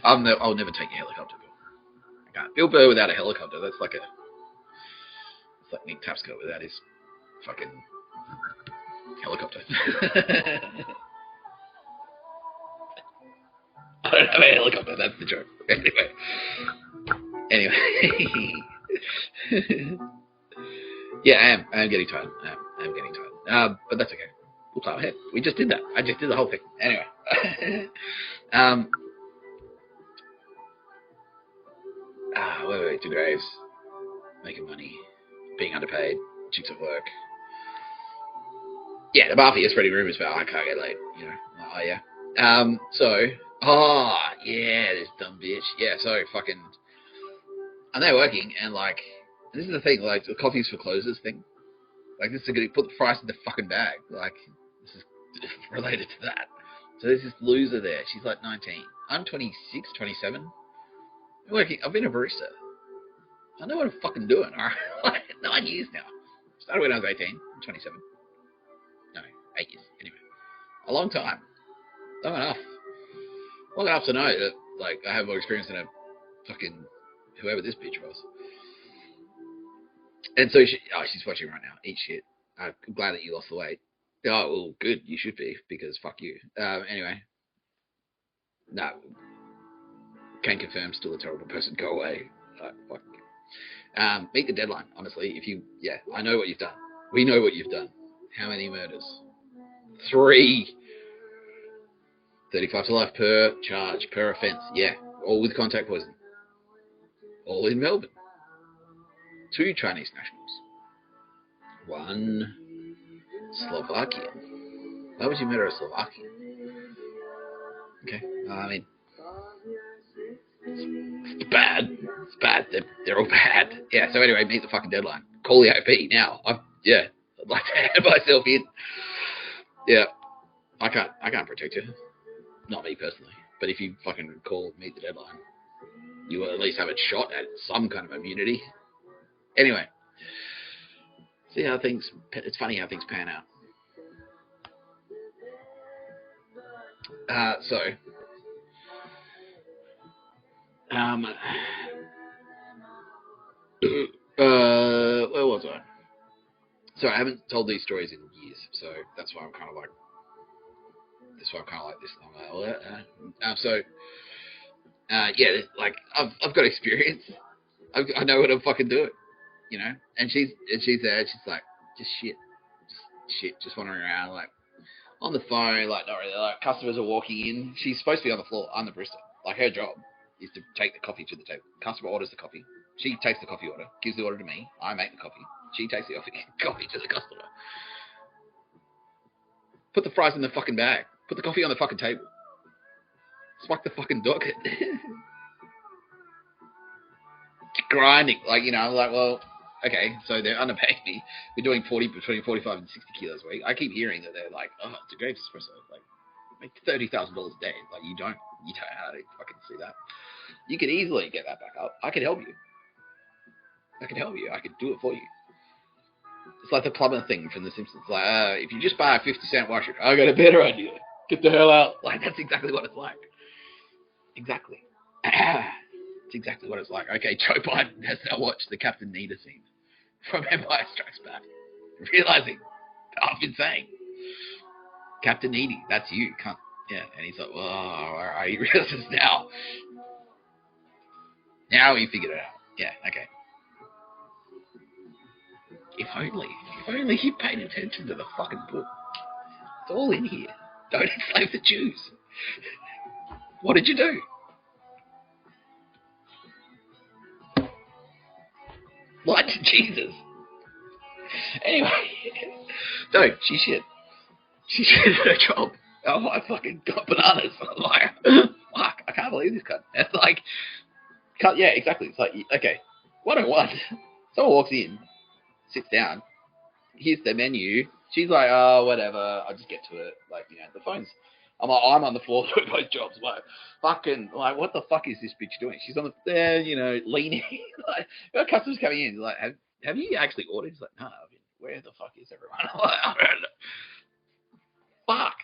A: I'll never take a helicopter bill. I can't. Bill Burr without a helicopter, it's like Nick Tapscott without his fucking helicopter. I don't have a helicopter, that's the joke. Anyway. Yeah, I am getting tired. I am getting tired. But that's okay. We'll plow ahead. We just did that. I just did the whole thing. Anyway. Wait, De Graves. Making money. Being underpaid. Chicks at work. Yeah, the mafia is spreading rumors about I can't get laid. You know. Oh, yeah. Oh, yeah, this dumb bitch. Yeah, so fucking, and they're working, and like, this is the thing, like, the coffees for closers thing. Like, this is gonna put the price in the fucking bag. Like, this is related to that. So there's this loser there. She's like 19. I'm 26, 27. I'm working. I've been a barista. I know what I'm fucking doing, alright? Like, 9 years now. Started when I was 18. I'm 27. No, 8 years. Anyway. A long time. Long enough. Long enough to know that, like, I have more experience than a fucking whoever this bitch was. And so she's watching right now. Eat shit. I'm glad that you lost the weight. Oh, well, good. You should be, because fuck you. Anyway. No. Can confirm, still a terrible person. Go away. Fuck you. Meet the deadline, honestly. I know what you've done. We know what you've done. How many murders? 3. 35 to life per charge, per offence. Yeah. All with contact poison. All in Melbourne. 2 Chinese nationals. 1 Slovakian. Why would you murder a Slovakian? Okay. I mean, it's bad. It's bad. They're all bad. Yeah, so anyway, meet the fucking deadline. Call the OP now. I'd like to add myself in. Yeah. I can't protect you. Not me personally. But if you fucking meet the deadline, you will at least have a shot at some kind of immunity. Anyway. See how it's funny how things pan out. Where was I? So I haven't told these stories in years, so that's why I'm kind of like this. Like I've got experience. I know what I'm fucking doing, you know. And she's there. She's like just wandering around, like on the phone, like not really. Like customers are walking in. She's supposed to be on the floor. I'm the barista. Like her job is to take the coffee to the table. Customer orders the coffee. She takes the coffee order, gives the order to me. I make the coffee. She takes the coffee to the customer. Put the fries in the fucking bag. Put the coffee on the fucking table. Swipe the fucking docket. Grinding. Like, you know, I'm like, well, okay, so they're underpaying me. We're doing between 45 and 60 kilos a week. I keep hearing that they're like, oh, it's a great espresso. Like, make $30,000 a day. Like, you don't how to fucking see that. You could easily get that back up. I could help you. I could do it for you. It's like the plumber thing from The Simpsons. Like, if you just buy a 50-cent washer, I got a better idea. Get the hell out. Like, that's exactly what it's like. Exactly. It's exactly what it's like. Okay, Joe Biden has now watched the Captain Nita scene from Empire Strikes Back, realizing I've been saying, Captain Needy, that's you. Can't, yeah. And he's like, oh, alright, he realizes now. Now he figured it out. Yeah, okay. If only he paid attention to the fucking book. It's all in here. Don't enslave the Jews. What did you do? Lied to Jesus. Anyway, no, she shit. She shit at her job. Oh, I fucking got bananas. I'm like, fuck, I can't believe this cunt. It's like, yeah, exactly. It's like, okay, 101. Someone walks in, sits down, here's the menu. She's like, oh, whatever, I'll just get to it. Like, you know, the phone's, I'm on the floor doing both jobs. Like, fucking, like, what the fuck is this bitch doing? She's on there, you know, leaning. Like, got customers coming in. Like, have you actually ordered? He's like, no, I mean, where the fuck is everyone? I'm like, I don't know. Fuck.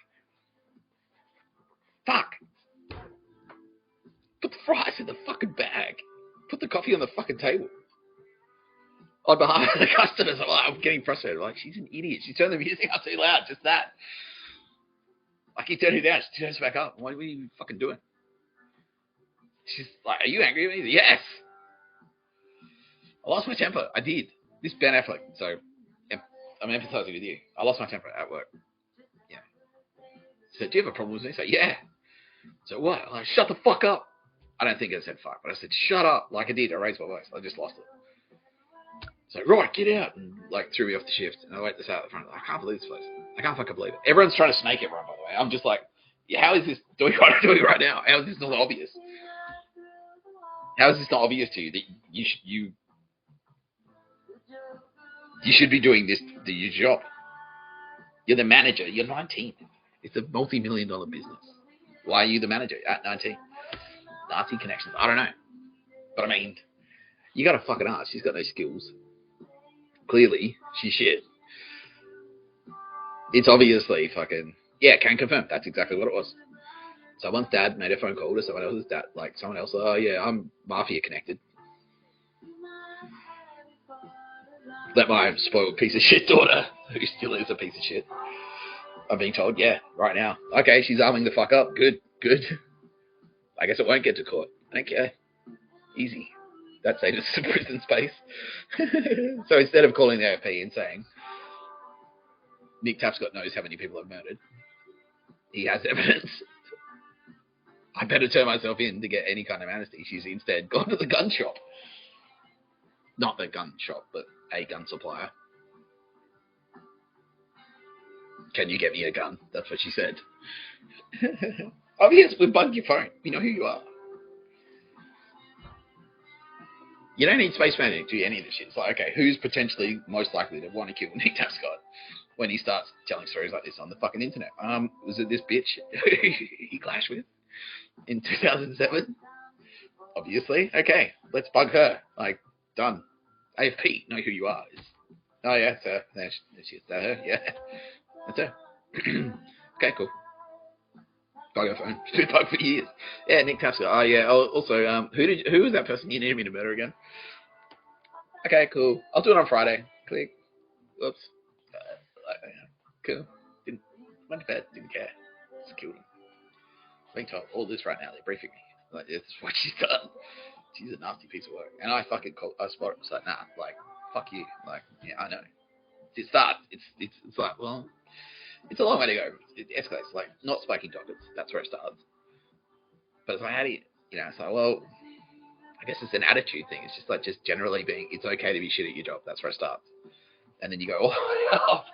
A: Put the fries in the fucking bag. Put the coffee on the fucking table. On behalf of the customers, I'm getting frustrated. Like, she's an idiot. She turned the music up too loud. Just that. Like, he turned it down. She turns it back up. What are you fucking doing? She's like, are you angry at me? Yes. I lost my temper. I did. This Ben Affleck. So, I'm empathizing with you. I lost my temper at work. Yeah. So, do you have a problem with me? So, yeah. So, what? I'm like, shut the fuck up. I don't think I said fuck, but I said, shut up. Like I did. I raised my voice. I just lost it. So, right, get out. And, like, threw me off the shift. And I wait this out at the front. I can't believe this place. I can't fucking believe it. Everyone's trying to snake everyone, by the way. I'm just like, Yeah, how is this doing right now? How is this not obvious? How is this not obvious to you that you should be doing your job? You're the manager. You're 19. It's a multi-million-dollar business. Why are you the manager at 19? Nazi connections. I don't know. But I mean, you got to fucking ask. She's got no skills. Clearly, she's shit. It's obviously fucking... Yeah, can confirm. That's exactly what it was. Someone's dad made a phone call to someone else's dad. Like, someone else, oh yeah, I'm mafia connected. Let my spoiled piece of shit daughter, who still is a piece of shit, I'm being told, yeah, right now. Okay, she's arming the fuck up. Good. I guess it won't get to court. Okay. Easy. That saves us some prison space. So instead of calling the AFP and saying, Nick Tapscott knows how many people I've murdered, he has evidence, I better turn myself in to get any kind of amnesty. She's instead gone to the gun shop. Not the gun shop, but a gun supplier. Can you get me a gun? That's what she said. Oh yes, we've bugged your phone. We know who you are. You don't need space managing to do any of this shit. It's like, okay, who's potentially most likely to want to kill Nick Tapscott when he starts telling stories like this on the fucking internet? Was it this bitch he clashed with in 2007? Obviously. Okay, let's bug her. Like, done. AFP, know who you are. Oh yeah, it's her. There she is. That her? Yeah. That's her. Okay, cool. Bug her phone. She's been bugged for years. Yeah, Nick Tapscott. Oh yeah. Also, who was that person you needed me to murder again? Okay, cool. I'll do it on Friday. Click. Whoops. Cool. Went to bed. Didn't care. Just killed him. Being told all this right now. They're briefing me. Like, this is what she's done. She's a nasty piece of work. And I fucking I spot it. It's like, nah. Like, fuck you. Like, yeah, I know. It starts. It's like, well, it's a long way to go. It escalates. Like, not spiking dockets. That's where it starts. But it's like, how do you know? It's like, well, I guess it's an attitude thing. It's just like, just generally being, it's okay to be shit at your job. That's where it starts. And then you go all the way off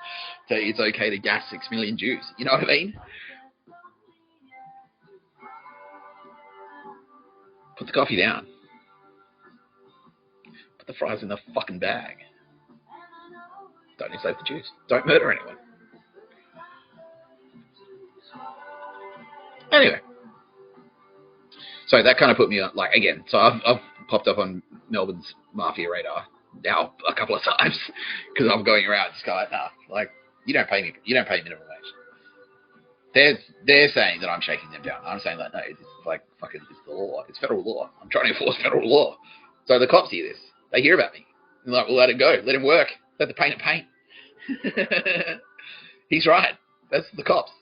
A: to it's okay to gas 6 million Jews. You know what I mean? Put the coffee down. Put the fries in the fucking bag. Don't enslave the Jews. Don't murder anyone. Anyway. So that kind of put me on, like, again, so I've popped up on Melbourne's mafia radar now a couple of times because I'm going around just going, nah, like, you don't pay minimum wage. They're saying that I'm shaking them down. I'm saying, like, no, it's like fucking, it's the law. It's federal law. I'm trying to enforce federal law. So the cops hear this. They hear about me. They're like, well, let it go. Let him work. Let the painter paint. He's right. That's the cops.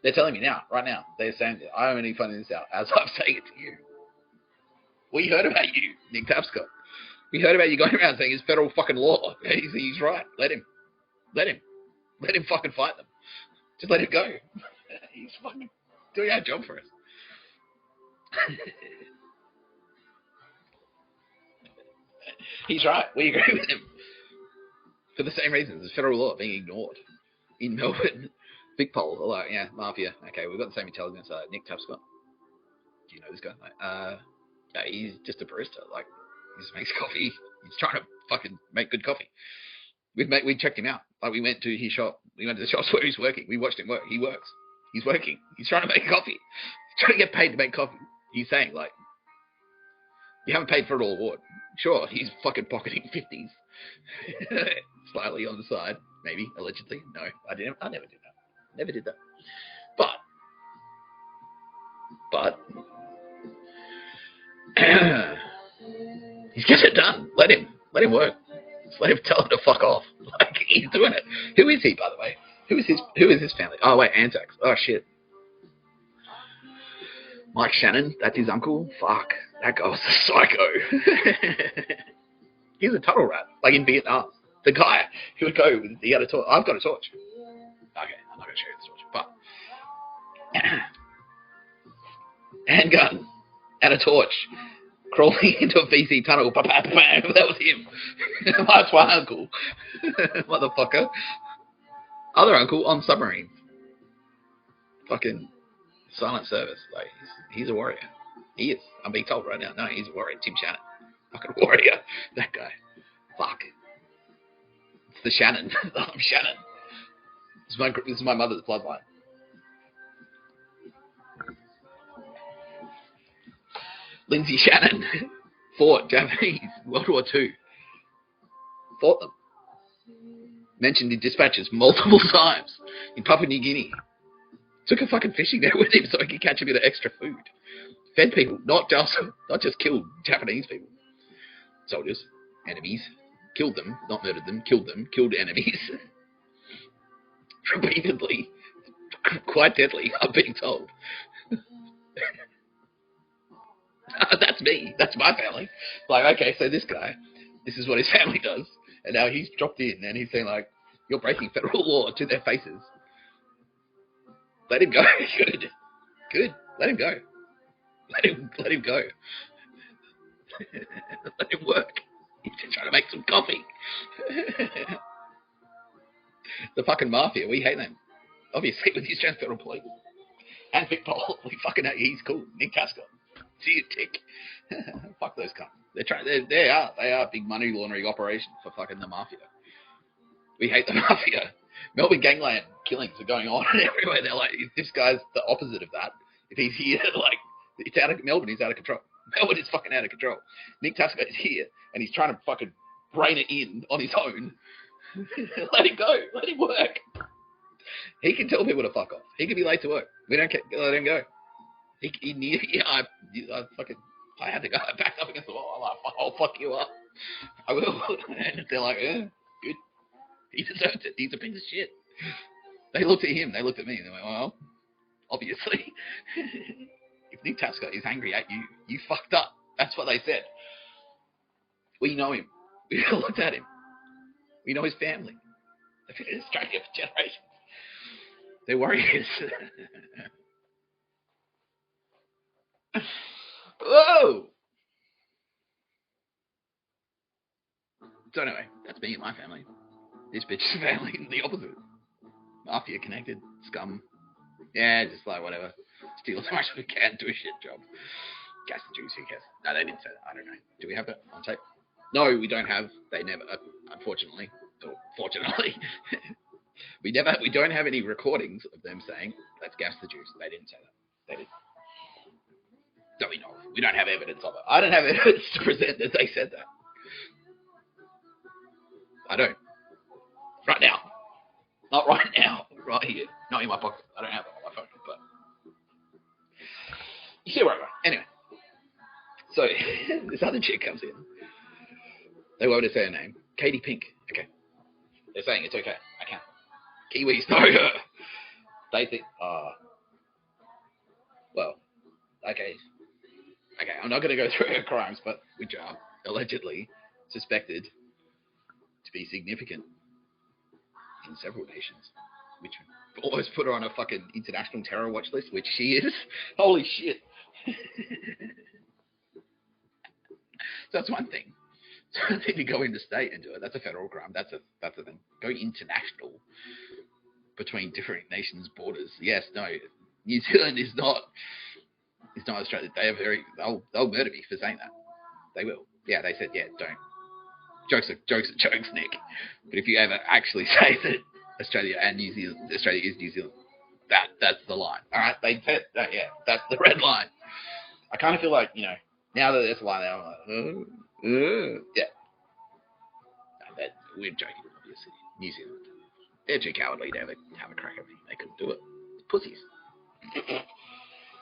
A: They're telling me now, right now. They're saying that. I'm only finding this out as I'm saying it to you. We heard about you, Nick Tapscott. We heard about you going around saying it's federal fucking law. He's right. Let him fucking fight them. Just let him go. He's fucking doing our job for us. He's right. We agree with him. For the same reasons as federal law being ignored in Melbourne. Big poll. Like, yeah, mafia. Okay, we've got the same intelligence. Nick Tapscott. Do you know this guy? Yeah, he's just a barista. Like, he just makes coffee. He's trying to fucking make good coffee. We checked him out. Like, we went to his shop. We went to the shops where he's working. We watched him work. He works. He's working. He's trying to make coffee. He's trying to get paid to make coffee. He's saying, like, you haven't paid for it all award. Sure, he's fucking pocketing 50s. Slightly on the side. Maybe, allegedly. No, I never did that. Never did that. But he's getting it done. Let him work. Just let him tell him to fuck off. Like, he's doing it. Who is he, by the way? Who is his family? Oh wait, Anzacs. Oh shit. Mike Shannon, that's his uncle. Fuck, that guy was a psycho. He's a tunnel rat, like in Vietnam. The guy who would go, he had a torch. I've got a torch. Okay, I'm not going to show you the torch, but handgun and a torch, crawling into a VC tunnel. That was him. That's my uncle, motherfucker. Other uncle on submarines. Fucking Silent service. Like he's a warrior. He is. I'm being told right now. No, he's a warrior. Tim Shannon. Fucking warrior. That guy. Fuck. It's the Shannon. I'm Shannon. This is my mother's bloodline. Lindsay Shannon fought Japanese World War II. Fought them. Mentioned in dispatches multiple times in Papua New Guinea. Took a fucking fishing net with him so he could catch a bit of extra food. Fed people, not just killed Japanese people. Soldiers, enemies. Killed them, not murdered them, killed enemies. Repeatedly. Quite deadly, I'm being told. That's me. That's my family. Like, okay, so this guy, this is what his family does. And now he's dropped in and he's saying, like, you're breaking federal law to their faces. Let him go. Good. Good. Let him go. Let him go. Let him work. He's just trying to make some coffee. The fucking mafia, we hate them. Obviously, with the Australian Federal Police. And Vic Paul, we fucking know he's cool. Nick Tapscott. See you, Tick. Fuck those cunts. They are big money laundering operations for fucking the mafia. We hate the mafia. Melbourne gangland killings are going on everywhere. They're like, this guy's the opposite of that. If he's here, like, it's out of Melbourne, he's out of control. Melbourne is fucking out of control. Nick Tapscott is here, and he's trying to fucking rein it in on his own. Let him go. Let him work. He can tell people to fuck off. He can be late to work. We don't care. Let him go. I had to go. I backed up against the wall. I'm like, I'll fuck you up. I will. And they're like, yeah, good. He deserves it. He's a piece of shit. They looked at him. They looked at me. And they went, well, obviously. If Nick Tapscott is angry at you, you fucked up. That's what they said. We know him. We looked at him. We know his family. They've been in Australia for generations. They're warriors. Whoa! So anyway, that's me and my family. This bitch's family, the opposite. Mafia connected, scum. Yeah, just like whatever. Steal as much as we can, do a shit job. Gas the Jews, who cares? No, they didn't say that. I don't know. Do we have that on tape? No, we don't have. They never, unfortunately, or fortunately, we don't have any recordings of them saying, let's gas the Jews. They didn't say that. They didn't. That we know of. We don't have evidence of it. I don't have evidence to present that they said that. I don't. Right now. Not right now. Right here. Not in my pocket. I don't have it on my phone. But you see where I'm going. Anyway. So, this other chick comes in. They won't say her name. Katie Pink. Okay. They're saying it's okay. I can't. Kiwis know her. They think, well, okay. Okay, I'm not going to go through her crimes, but which are allegedly suspected to be significant in several nations, which almost put her on a fucking international terror watch list, which she is. Holy shit. So that's one thing. So if you go interstate and do it, that's a federal crime. That's a thing. Going international between different nations' borders. Yes, no. New Zealand is not. It's not Australia. They'll murder me for saying that. They will. Yeah, they said, yeah, don't. Jokes are jokes, Nick. But if you ever actually say that Australia is New Zealand, that's the line. All right, they said that. Yeah, that's the red line. I kind of feel like, now that there's a line there, I'm like, yeah. No, we're joking, obviously. New Zealand, they're too cowardly to ever have a crack at me. They couldn't do it. Pussies.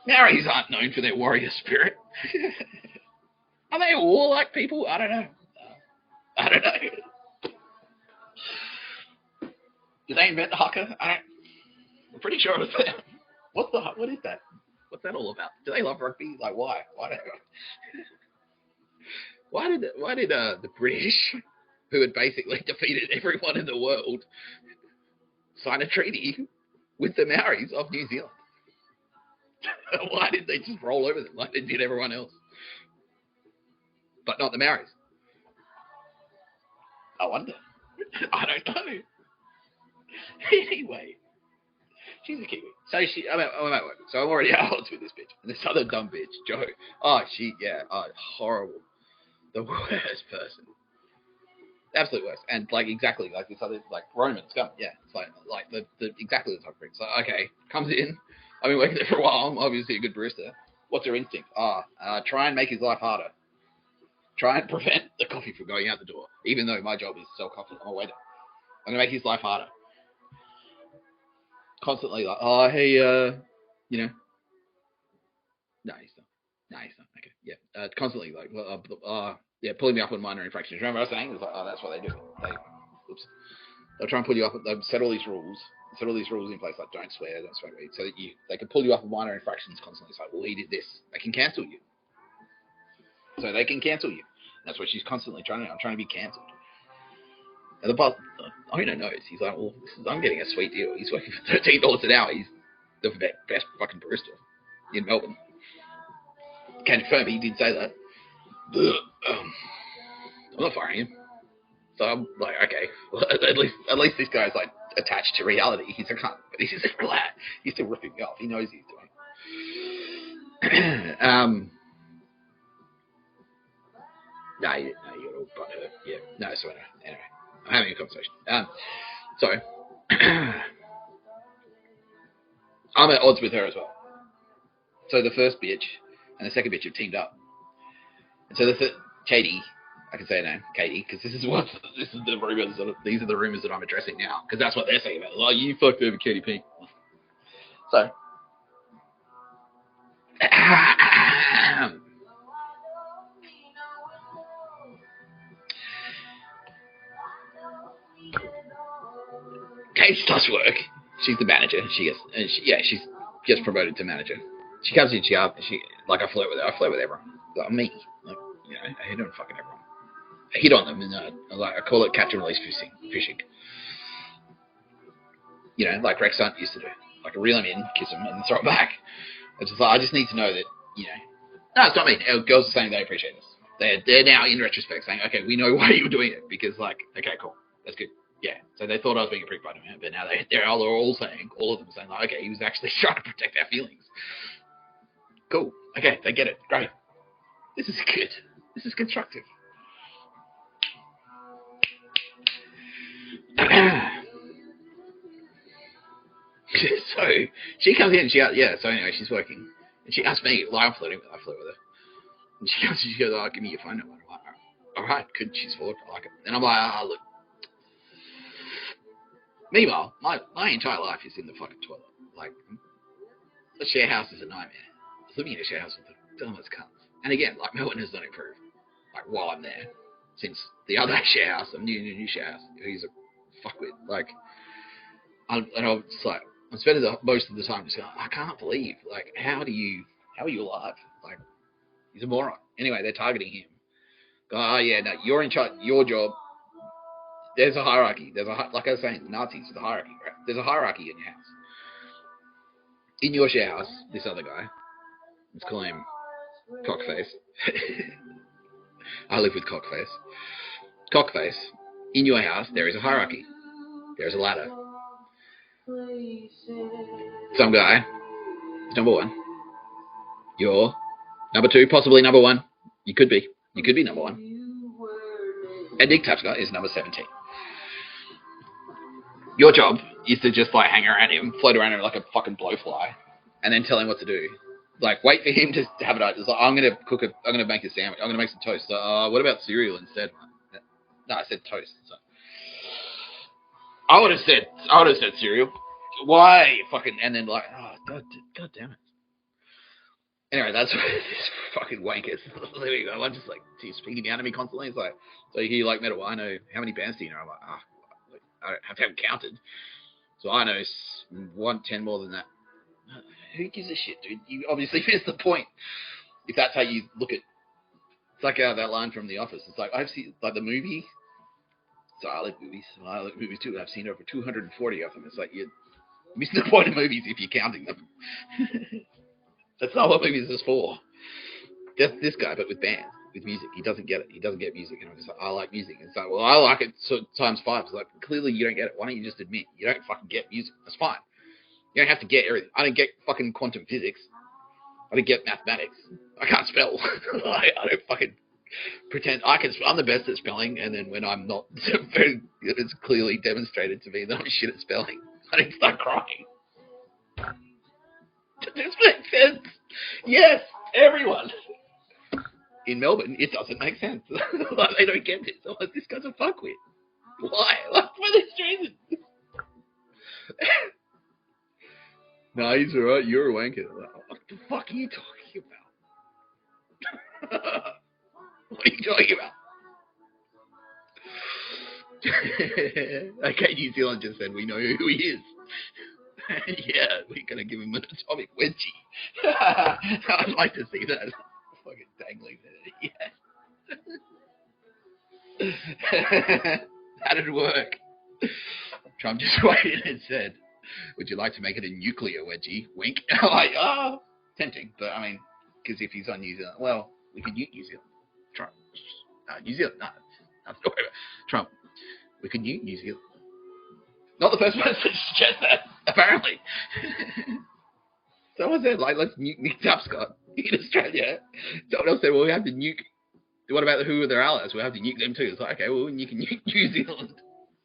A: Maoris aren't known for their warrior spirit. Are they warlike people? I don't know. Did they invent the haka? I'm pretty sure it was them. What is that? What's that all about? Do they love rugby? Like, why? Why did the British, who had basically defeated everyone in the world, sign a treaty with the Maoris of New Zealand? Why did they just roll over them like they did everyone else? But not the Maoris. I wonder. I don't know. Anyway, She's a Kiwi. So I'm at work. So I'm already at odds with this bitch. And this other dumb bitch, Joe. Horrible. The worst person. Absolute worst. And like exactly like this other like Roman scum. Yeah. It's like the exactly the type of prick. So okay, comes in. I've been working there for a while. I'm obviously a good barista. What's her instinct? Try and make his life harder. Try and prevent the coffee from going out the door. Even though my job is to sell coffee. I'm a waiter. I'm gonna make his life harder. Constantly like, oh hey, you know. No, he's not. No, he's not. Okay, yeah. Constantly like, pulling me up on minor infractions. Remember what I was saying? It's like, oh, that's what they do. They'll try and pull you up. They'll set all these rules in place, like don't swear weed, so that they can pull you up on minor infractions constantly. It's like, well, he did this. They can cancel you. So they can cancel you. That's what she's constantly trying to do. I'm trying to be cancelled. And the boss, owner knows. He's like, well, I'm getting a sweet deal. He's working for $13 an hour. He's the best fucking barista in Melbourne. Can confirm he did say that. I'm not firing him. So I'm like, okay, well, at least this guy's like attached to reality. He's a cunt, but he's just relaxed. He's still ripping me off. He knows he's doing. No, you're all butthurt. Yeah. No, so anyway, I'm having a conversation. So I'm at odds with her as well. So the first bitch and the second bitch have teamed up. And so Katie, I can say her name, Katie, because these are the rumors that I'm addressing now, because that's what they're saying about it. Like, you fucked over Katie P. So Kate starts work. She's the manager. She's just promoted to manager. She comes in, I flirt with her. I flirt with everyone. Like me. Like, I hit on fucking everyone. I hit on them, and I call it catch and release fishing. Like Rex Hunt used to do. Like, I reel them in, kiss them, and then throw it back. It's just like, I just need to know that, no, it's not me. Girls are saying they appreciate this. They're now, in retrospect, saying, okay, we know why you were doing it, because, like, okay, cool, that's good. Yeah, so they thought I was being a prick by doing it, but now they're all saying, all of them saying, like, okay, he was actually trying to protect our feelings. Cool. Okay, they get it. Great. This is good. This is constructive. So she comes in. So anyway, she's working, and she asks me. Like, I flirt with her. And she goes, "Oh, give me your phone number." I'm like, "All right, good." She's forward. I like it. And I'm like, look. Meanwhile, my entire life is in the fucking toilet. Like, the share house is a nightmare. Living in a share house with the dumbest cunts. And again, like, Melbourne has not improved. Like, while I'm there, since the other share house, the new share house, he's a fuckwit. Like, I'm just like, I'm spending most of the time just going, I can't believe, like, how are you alive? Like, he's a moron. Anyway, they're targeting him. Go, oh yeah, no, you're in charge. Your job. There's a hierarchy. Like I was saying, Nazis, the hierarchy. Right? There's a hierarchy in your house. In your share house, this other guy, let's call him Cockface. I live with Cockface. Cockface. In your house, there is a hierarchy. There is a ladder. Some guy is number one. You're number two, possibly number one. You could be number one. And Nick Tapscott is number 17. Your job is to just like hang around him, float around him like a fucking blowfly, and then tell him what to do. Like, wait for him to have it out. It's like, I'm gonna make a sandwich. I'm gonna make some toast. So, what about cereal instead? No, I said toast. So. I would have said cereal. Why fucking? And then like, oh god damn it. Anyway, that's what this fucking wankers living. I'm just like, he's speaking down to me constantly. It's like, so you like metal? I know how many bands do you know? I'm like, I haven't counted, so I know 10 more than that. Who gives a shit, dude? You obviously missed the point. If that's how you look at, it's like that line from The Office. It's like, I've seen like the movie. So I like movies. I like movies too. I've seen over 240 of them. It's like you're missing the point of movies if you're counting them. That's not what movies is for. Just this guy, but with bands, with music. He doesn't get it. He doesn't get music. And I'm just like, I like music. And it's like, well, I like it so times 5. It's like, clearly you don't get it. Why don't you just admit you don't fucking get music? That's fine. You don't have to get everything. I don't get fucking quantum physics. I don't get mathematics. I can't spell. I don't fucking pretend. I'm the best at spelling, and then when I'm not, it's clearly demonstrated to me that I'm shit at spelling. I don't start crying. Does this make sense? Yes, everyone. In Melbourne, it doesn't make sense. Like, they don't get this. I'm like, this guy's a fuckwit. Why? Like, for this reason. No, he's alright. You're a wanker. What the fuck are you talking about? What are you talking about? Okay, New Zealand just said we know who he is. Yeah, we're gonna give him an atomic wedgie. I'd like to see that. Fucking dangling there. Yeah. That'd work. Trump just waited and said, "Would you like to make it a nuclear wedgie?" Wink. Like, oh, tempting. But I mean, because if he's on New Zealand, well, we could nuke New Zealand. Trump. New Zealand. No, don't worry about Trump. We could nuke New Zealand. Not the first person to suggest that, apparently. Someone said, like, let's nuke Tapscott in Australia. Someone else said, well, we have to nuke. What about who are their allies? We'll have to nuke them too. It's like, okay, well, you can nuke New Zealand.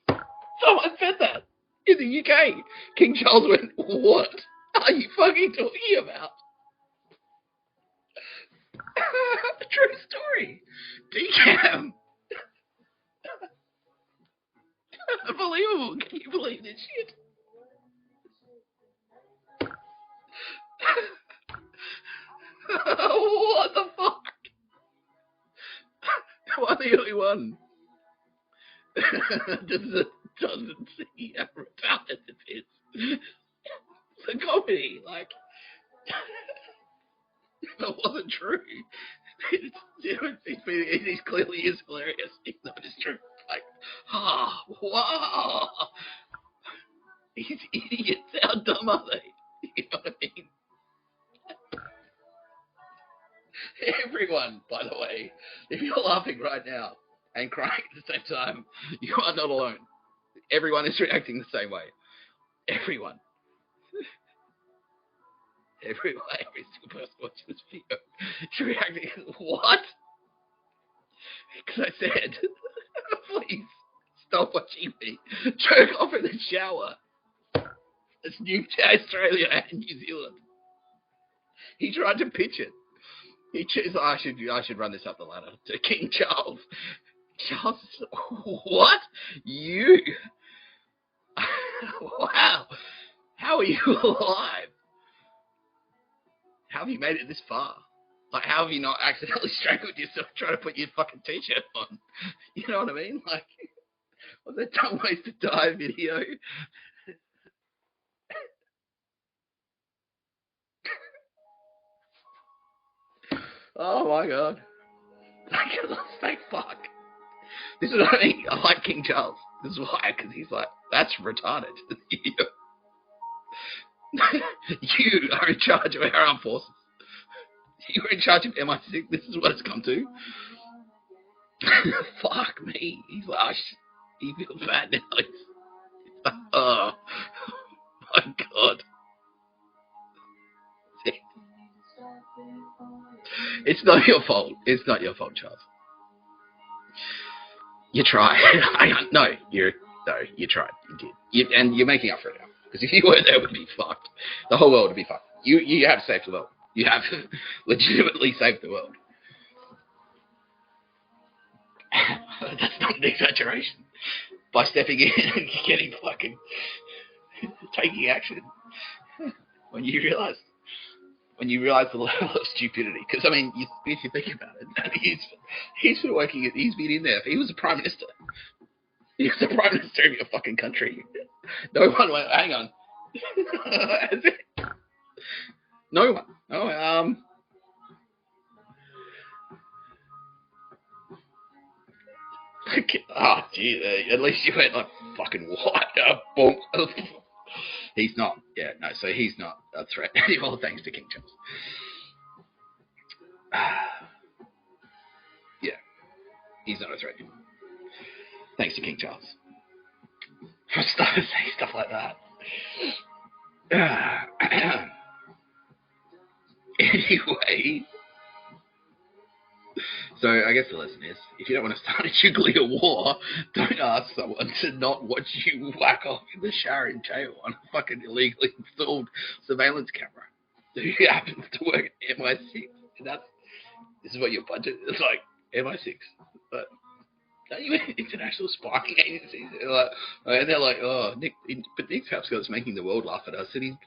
A: Someone said that in the UK. King Charles went, what are you fucking talking about? True story. Decam. Unbelievable. Can you believe this shit? What the fuck? Am I the only one? Doesn't see how retarded it is. It's a comedy, like. That wasn't true. It clearly is hilarious. Even though it's true. Like, wow. These idiots, how dumb are they? You know what I mean? Everyone, by the way, if you're laughing right now and crying at the same time, you are not alone. Everyone is reacting the same way. Everyone. Every single person watching this video is reacting. What? Because I said, please stop watching me choke off in the shower. It's new to Australia and New Zealand. He tried to pitch it. He chose, I should run this up the ladder to King Charles. Charles, what? You? Wow. How are you alive? How have you made it this far? Like, how have you not accidentally strangled yourself trying to put your fucking t-shirt on? You know what I mean? Like, what's that dumb ways to die video? Oh my god. Thank fuck. This is what I mean. I like King Charles. This is why, because he's like, that's retarded. You are in charge of our armed forces. You were in charge of MI6. This is what it's come to. Fuck me. He's like, oh, he feels bad now. He's like, oh my god. It's not your fault. It's not your fault, Charles. You tried. You tried. You did. And you're making up for it now. Because if you weren't there, it would be fucked. The whole world would be fucked. You have saved the world. You have legitimately saved the world. That's not an exaggeration. By stepping in and getting fucking taking action. When you realise the level of stupidity. Because I mean, if you think about it, he's been working. He's been in there. He was a prime minister. He was the prime minister of your fucking country. No one went. Hang on. No one. Oh, oh, gee, at least you went like fucking what? Boom. He's not. Yeah, no. So he's not a threat anymore, thanks to King Charles. Yeah, he's not a threat anymore, thanks to King Charles. For saying stuff like that. Anyway, so I guess the lesson is, if you don't want to start a nuclear war, don't ask someone to not watch you whack off in the shower in jail on a fucking illegally installed surveillance camera who happens to work at MI6. And this is what your budget is like, MI6. But not even international spying agencies. They're like, oh, Nick Tapscott's making the world laugh at us. And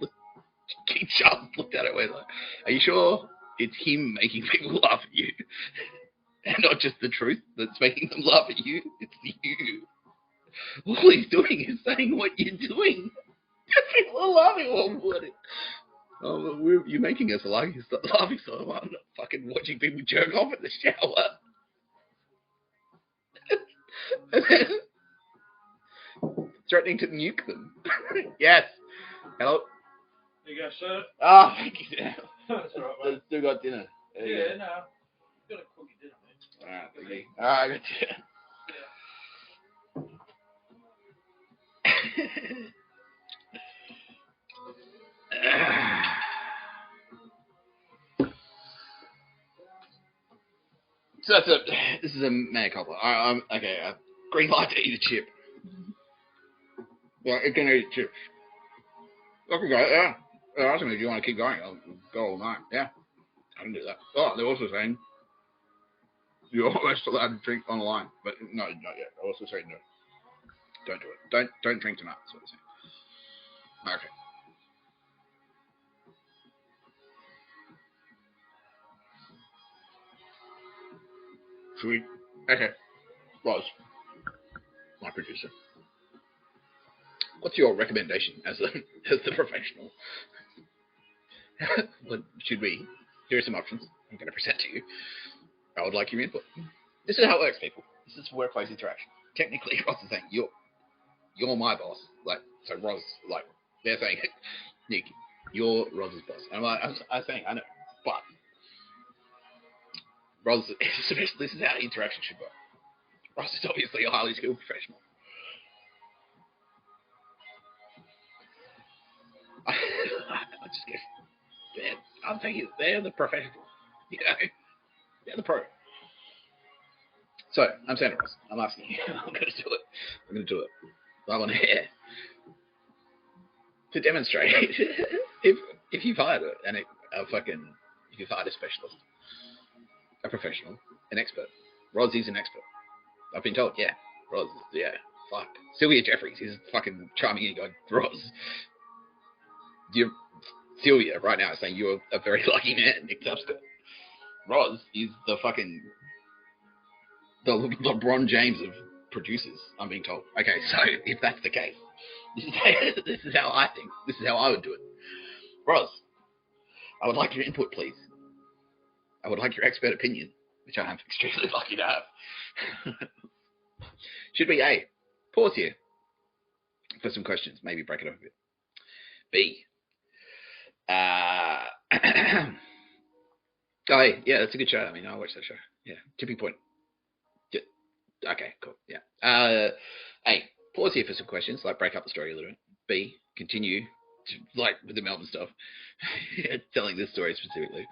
A: King Charles looked at it and went like, are you sure it's him making people laugh at you? And not just the truth that's making them laugh at you, it's you. All he's doing is saying what you're doing. People are laughing. You're making us laughing, so I'm not fucking watching people jerk off in the shower. And then threatening to nuke them. Yes. Hello?
E: You go, sir?
A: Oh, thank you, Sam.
E: That's all right, mate.
A: Still got dinner.
E: Yeah, no. You've got to cook your dinner, mate.
A: Alright, thank you. Alright, I got dinner. So this is a mea culpa. Okay, green light to eat a chip. Yeah, it can eat chips. Okay, yeah. They're asking me, do you want to keep going? I'll go all night. Yeah, I can do that. Oh, they're also saying you're almost allowed to drink on the line, but no, not yet. They're also saying no. Don't do it. Don't drink tonight. That's what they're saying. Okay. Sweet. Okay. Roz, my producer. What's your recommendation as the professional? What should we? Here are some options I'm going to present to you. I would like your input. This is how it works, people. This is workplace interaction. Technically, Roz is saying you're my boss. Like, so Roz, like, they're saying, Nick, you're Roz's boss. And I'm saying, I know, but Roz, this is how interaction should work. Roz is obviously a highly skilled professional. I just guess I'm thinking they're the professionals. You know, they're the pro. So I'm saying, Roz, I'm asking you. I'm going to do it. I'm going to do it. I'm on air to demonstrate if you've hired if you've hired a specialist, a professional, an expert. Roz is an expert. I've been told, yeah. Roz, yeah. Fuck. Sylvia Jeffries is fucking chiming in going, Roz. Sylvia right now is saying you're a very lucky man, Nick Tapscott. Roz is the LeBron James of producers, I'm being told. Okay, so if that's the case, this is how I think. This is how I would do it. Roz, I would like your input, please. I would like your expert opinion, which I am extremely lucky to have. Should we A, pause here for some questions, maybe break it up a bit. B, oh, yeah, that's a good show. I mean, I watched that show. Yeah, Tipping Point. Yeah. Okay, cool. Yeah. A, pause here for some questions, like break up the story a little bit. B, continue to, like with the Melbourne stuff, telling this story specifically.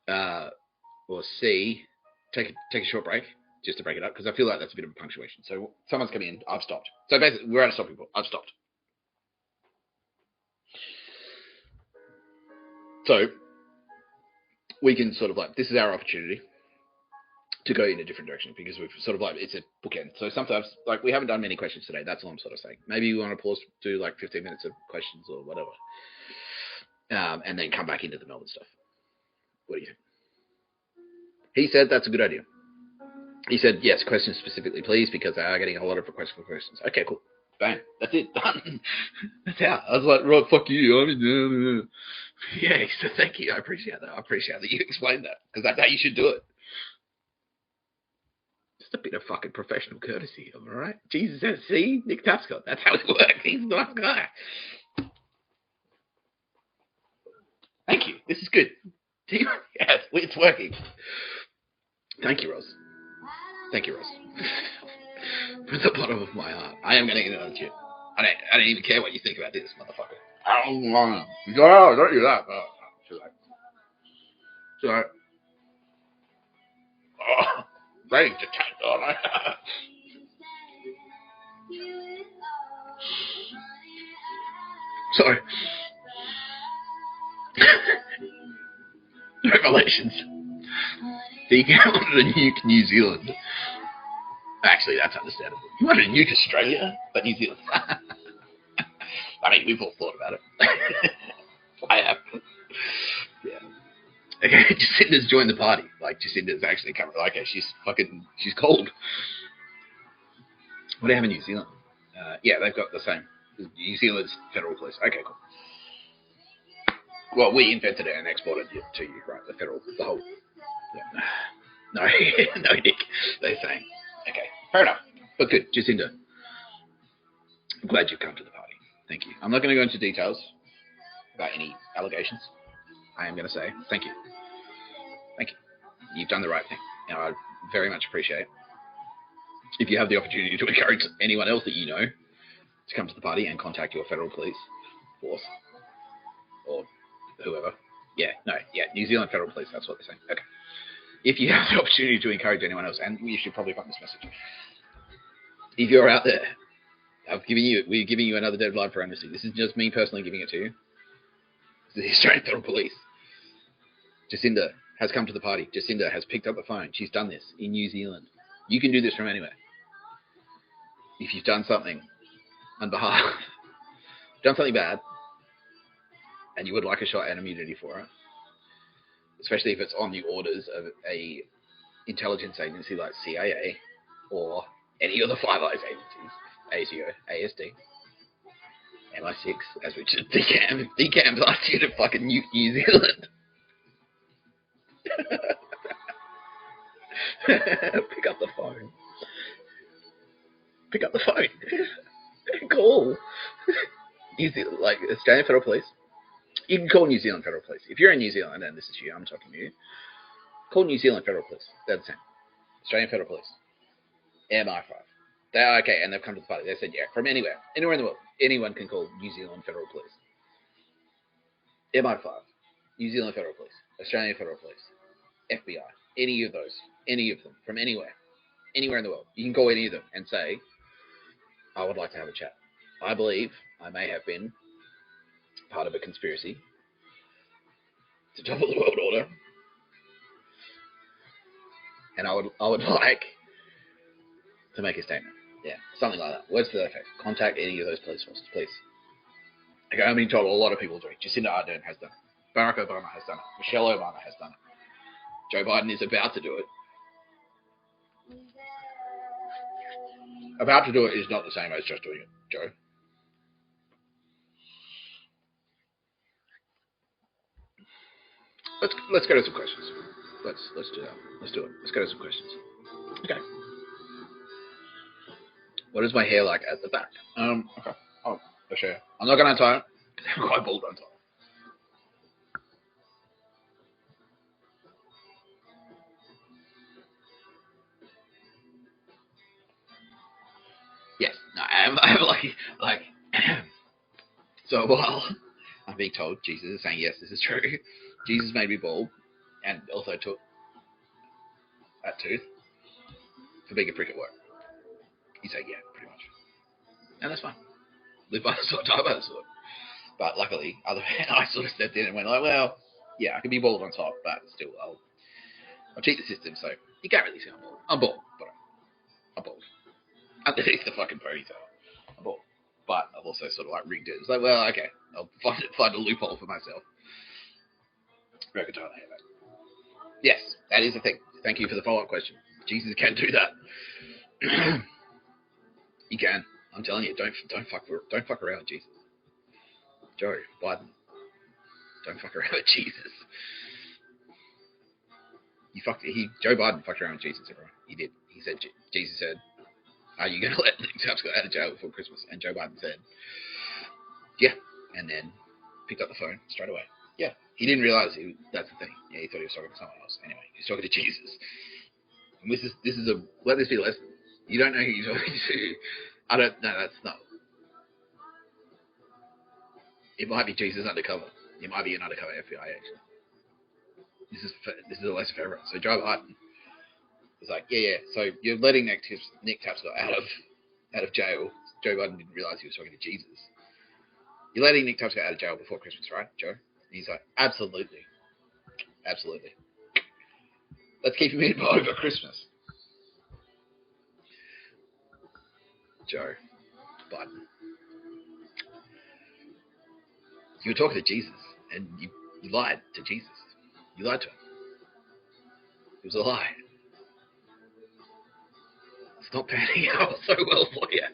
A: Or C, take a short break just to break it up, because I feel like that's a bit of a punctuation. So someone's coming in, I've stopped. So basically, we're at a stopping point. I've stopped. So we can sort of like, this is our opportunity to go in a different direction, because we've sort of like, it's a bookend. So sometimes, like, we haven't done many questions today. That's all I'm sort of saying. Maybe we want to pause, do like 15 minutes of questions or whatever, and then come back into the Melbourne stuff. What do you think? He said that's a good idea. He said, yes, questions specifically, please, because they are getting a lot of requests for questions. Okay, cool. Bang. That's it. Done. That's out. I was like, right, fuck you. Yeah, he said, thank you. I appreciate that. I appreciate that you explained that, because that's how you should do it. Just a bit of fucking professional courtesy, all right? Jesus says, see, Nick Tapscott. That's how it works. He's a nice guy. Thank you. This is good. Yes, it's working. Thank you, Roz. Thank you, Roz. From the bottom of my heart. I am going to get another chip. I don't even care what you think about this, motherfucker. Oh, no, don't do that. Oh, too late. Too late. Oh, ready to take on it. Sorry. Revelations. Decam wanted to nuke New Zealand. Actually, that's understandable. You wanted to nuke Australia, but New Zealand. I mean, we've all thought about it. I have. Yeah. Okay, Jacinda's joined the party. Like, Jacinda's actually coming. Like, she's cold. What do they have in New Zealand? Yeah, they've got the same. New Zealand's federal police. Okay, cool. Well, we invented it and exported it to you, right? The whole. Yeah. No, no, Nick. They're saying. Okay, fair enough. But good, Jacinda. I'm glad you've come to the party. Thank you. I'm not going to go into details about any allegations. I am going to say thank you. Thank you. You've done the right thing. I very much appreciate it. If you have the opportunity to encourage anyone else that you know to come to the party and contact your federal police force or whoever. New Zealand Federal Police, that's what they're saying. Okay. If you have the opportunity to encourage anyone else, and you should probably find this message. If you're out there, we're giving you another deadline for amnesty. This is just me personally giving it to you. The Australian Federal Police. Jacinda has come to the party. Jacinda has picked up the phone. She's done this in New Zealand. You can do this from anywhere. If you've done something on behalf, done something bad, and you would like a shot at immunity for it, especially if it's on the orders of a intelligence agency like CIA or any of the Five Eyes agencies, ASIO, ASD, MI6, as we just DCAM. If DCAM's asked you to fucking nuke New Zealand. Pick up the phone. Pick up the phone. Call. New Zealand, like Australian Federal Police. You can call New Zealand Federal Police. If you're in New Zealand, and this is you, I'm talking to you, call New Zealand Federal Police. They're the same. Australian Federal Police. MI5. They're okay, and they've come to the party. They said, yeah, from anywhere in the world, anyone can call New Zealand Federal Police. MI5, New Zealand Federal Police, Australian Federal Police, FBI, any of them, from anywhere in the world. You can call any of them and say, I would like to have a chat. I believe I may have been part of a conspiracy to topple the world order, and I would like to make a statement. Yeah, something like that. Words to that effect. Contact any of those police forces, please. Okay, I'm being told a lot of people do it. Jacinda Ardern has done it. Barack Obama has done it. Michelle Obama has done it. Joe Biden is about to do it. About to do it is not the same as just doing it, Joe. Let's go to some questions. Let's do that. Let's do it. Let's go to some questions. Okay. What is my hair like at the back? Okay. I'll show you. I'm not gonna untie it because I'm quite bald on top. Yes. No, I'm like so while I'm being told Jesus is saying yes, this is true. Jesus made me bald and also took that tooth for being a prick at work. You say yeah, pretty much. And that's fine. Live by the sword, die by the sword. But luckily, I sort of stepped in and went like, well, yeah, I can be bald on top, but still, I'll cheat the system, so you can't really see I'm bald. I'm bald, but I'm bald. Underneath the fucking ponytail, I'm bald. But I've also sort of like rigged it. It's like, well, okay, I'll find a loophole for myself. Reconcile the hair back. Yes, that is the thing. Thank you for the follow-up question. Jesus can do that. You can. I'm telling you, don't fuck around with Jesus. Joe Biden, don't fuck around with Jesus. Joe Biden fucked around with Jesus, everyone. He did. He said, Jesus said, are you going to let Tapscott out of jail before Christmas? And Joe Biden said, yeah. And then picked up the phone straight away. Yeah. He didn't realize that's the thing. Yeah, he thought he was talking to someone else. Anyway, he's talking to Jesus. And let this be a lesson. You don't know who you're talking to. No, that's not. It might be Jesus undercover. It might be an undercover FBI agent. This is a lesson for everyone. So Joe Biden is like, yeah. So you're letting Nick Tapscott out of jail. Joe Biden didn't realize he was talking to Jesus. You're letting Nick Tapscott out of jail before Christmas, right, Joe? And he's like, absolutely. Let's keep him in over Christmas. Joe Biden. You were talking to Jesus, and you lied to Jesus. You lied to him. It was a lie. It's not panning out so well for you.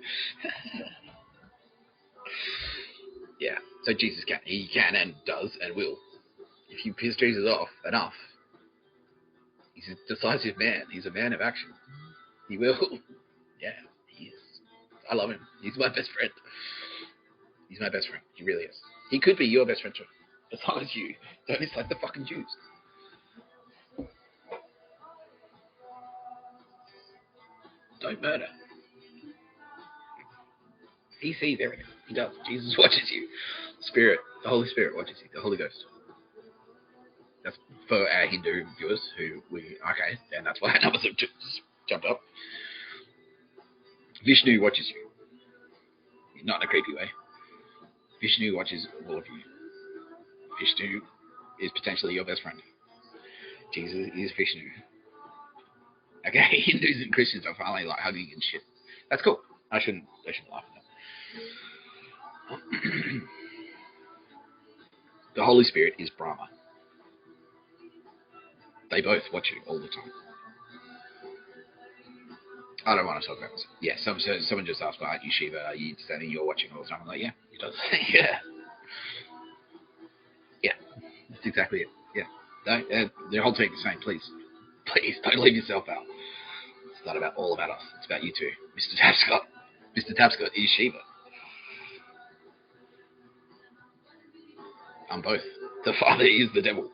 A: Yeah, so Jesus can. He can and does and will. If you piss Jesus off enough, he's a decisive man. He's a man of action. He will. Yeah, he is. I love him. He's my best friend. He's my best friend. He really is. He could be your best friend too. As long as you don't dislike the fucking Jews. Don't murder. He sees everything. He does. Jesus watches you. Spirit, the Holy Spirit watches you. The Holy Ghost. That's for our Hindu viewers and that's why our numbers have jumped up. Vishnu watches you. Not in a creepy way. Vishnu watches all of you. Vishnu is potentially your best friend. Jesus is Vishnu. Okay, Hindus and Christians are finally like hugging and shit. That's cool. I shouldn't laugh at that. The Holy Spirit is Brahma. They both watch you all the time. I don't want to talk about this. Yeah, someone just asked, aren't you Shiva? Are you standing? You're watching all the time. I'm like, yeah, he does. Yeah, that's exactly it. Yeah, the whole team is saying, please, don't leave yourself out. It's not all about us. It's about you two, Mr. Tapscott. Mr. Tapscott is Shiva. I'm both. The Father is the devil.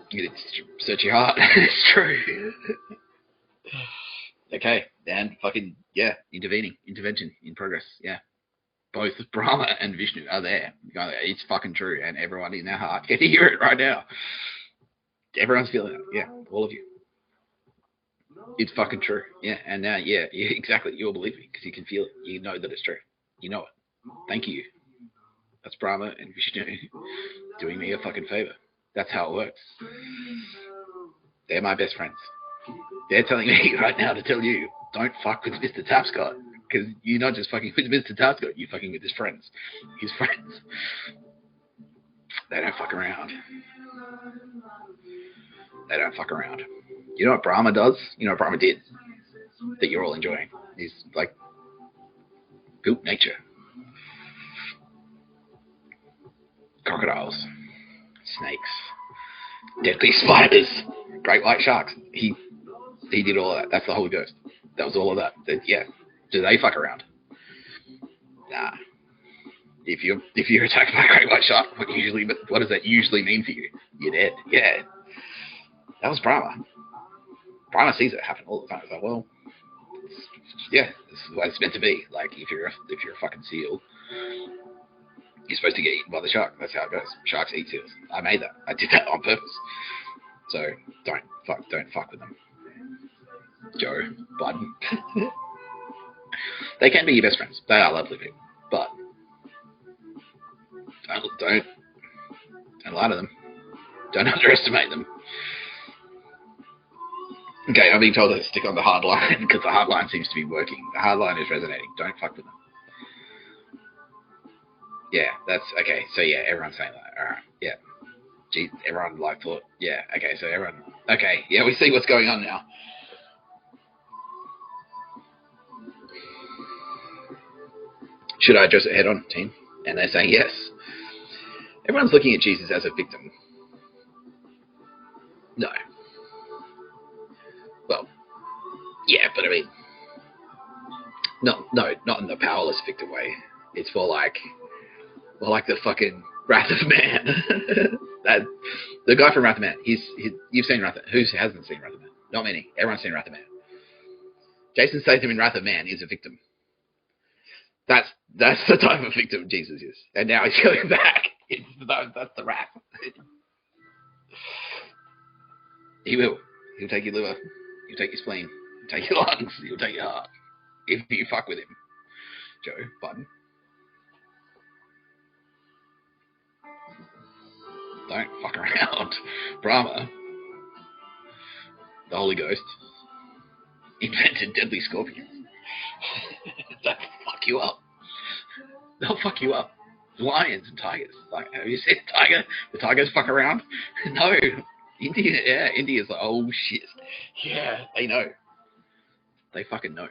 A: You need to search your heart. It's true. Okay, Dan, fucking, yeah, intervention in progress, yeah. Both Brahma and Vishnu are there. It's fucking true, and everyone in their heart can hear it right now. Everyone's feeling it, yeah, all of you. It's fucking true, yeah, and now, yeah, exactly, you'll believe me, because you can feel it. You know that it's true. You know it. Thank you. That's Brahma and Vishnu doing me a fucking favor. That's how it works. They're my best friends. They're telling me right now to tell you, don't fuck with Mr. Tapscott, because you're not just fucking with Mr. Tapscott, you're fucking with his friends. His friends. They don't fuck around. They don't fuck around. You know what Brahma does? You know what Brahma did? That you're all enjoying. He's like, built nature. Crocodiles. Snakes. Deadly spiders. Great white sharks. He did all of that. That's the Holy Ghost. That was all of that. Yeah. Do they fuck around? Nah. If you're attacked by a great white shark, what does that usually mean for you? You're dead. Yeah. That was Brahma. Brahma sees it happen all the time. It's like, well, yeah, this is what it's meant to be. Like, if you're a fucking seal, you're supposed to get eaten by the shark. That's how it goes. Sharks eat seals. I made that. I did that on purpose. So don't fuck with them. Joe Biden. They can be your best friends. They are lovely people, but don't lie to them. Don't underestimate them. Okay, I'm being told to stick on the hard line because the hard line seems to be working. The hard line is resonating. Don't fuck with them. Yeah, that's okay. So yeah, everyone's saying that. All right. Yeah. Gee, everyone thought. Yeah. Okay. So everyone. Okay. Yeah, we see what's going on now. Should I address it head on, team? And they're saying yes. Everyone's looking at Jesus as a victim. No. Well, yeah, but I mean, no, not in the powerless victim way. It's more like the fucking Wrath of Man. The guy from Wrath of Man. You've seen Wrath of Man. Who hasn't seen Wrath of Man? Not many. Everyone's seen Wrath of Man. Jason Statham in Wrath of Man is a victim. That's the type of victim Jesus is. And now he's going back. That's the rap. He will. He'll take your liver. He'll take your spleen. He'll take your lungs. He'll take your heart. If you fuck with him. Joe Biden. Don't fuck around. Brahma, the Holy Ghost, invented deadly scorpions. They'll fuck you up. They'll fuck you up. Lions and tigers. Like, have you seen a tiger? The tigers fuck around? No. India's like, oh shit. Yeah, they know. They fucking know.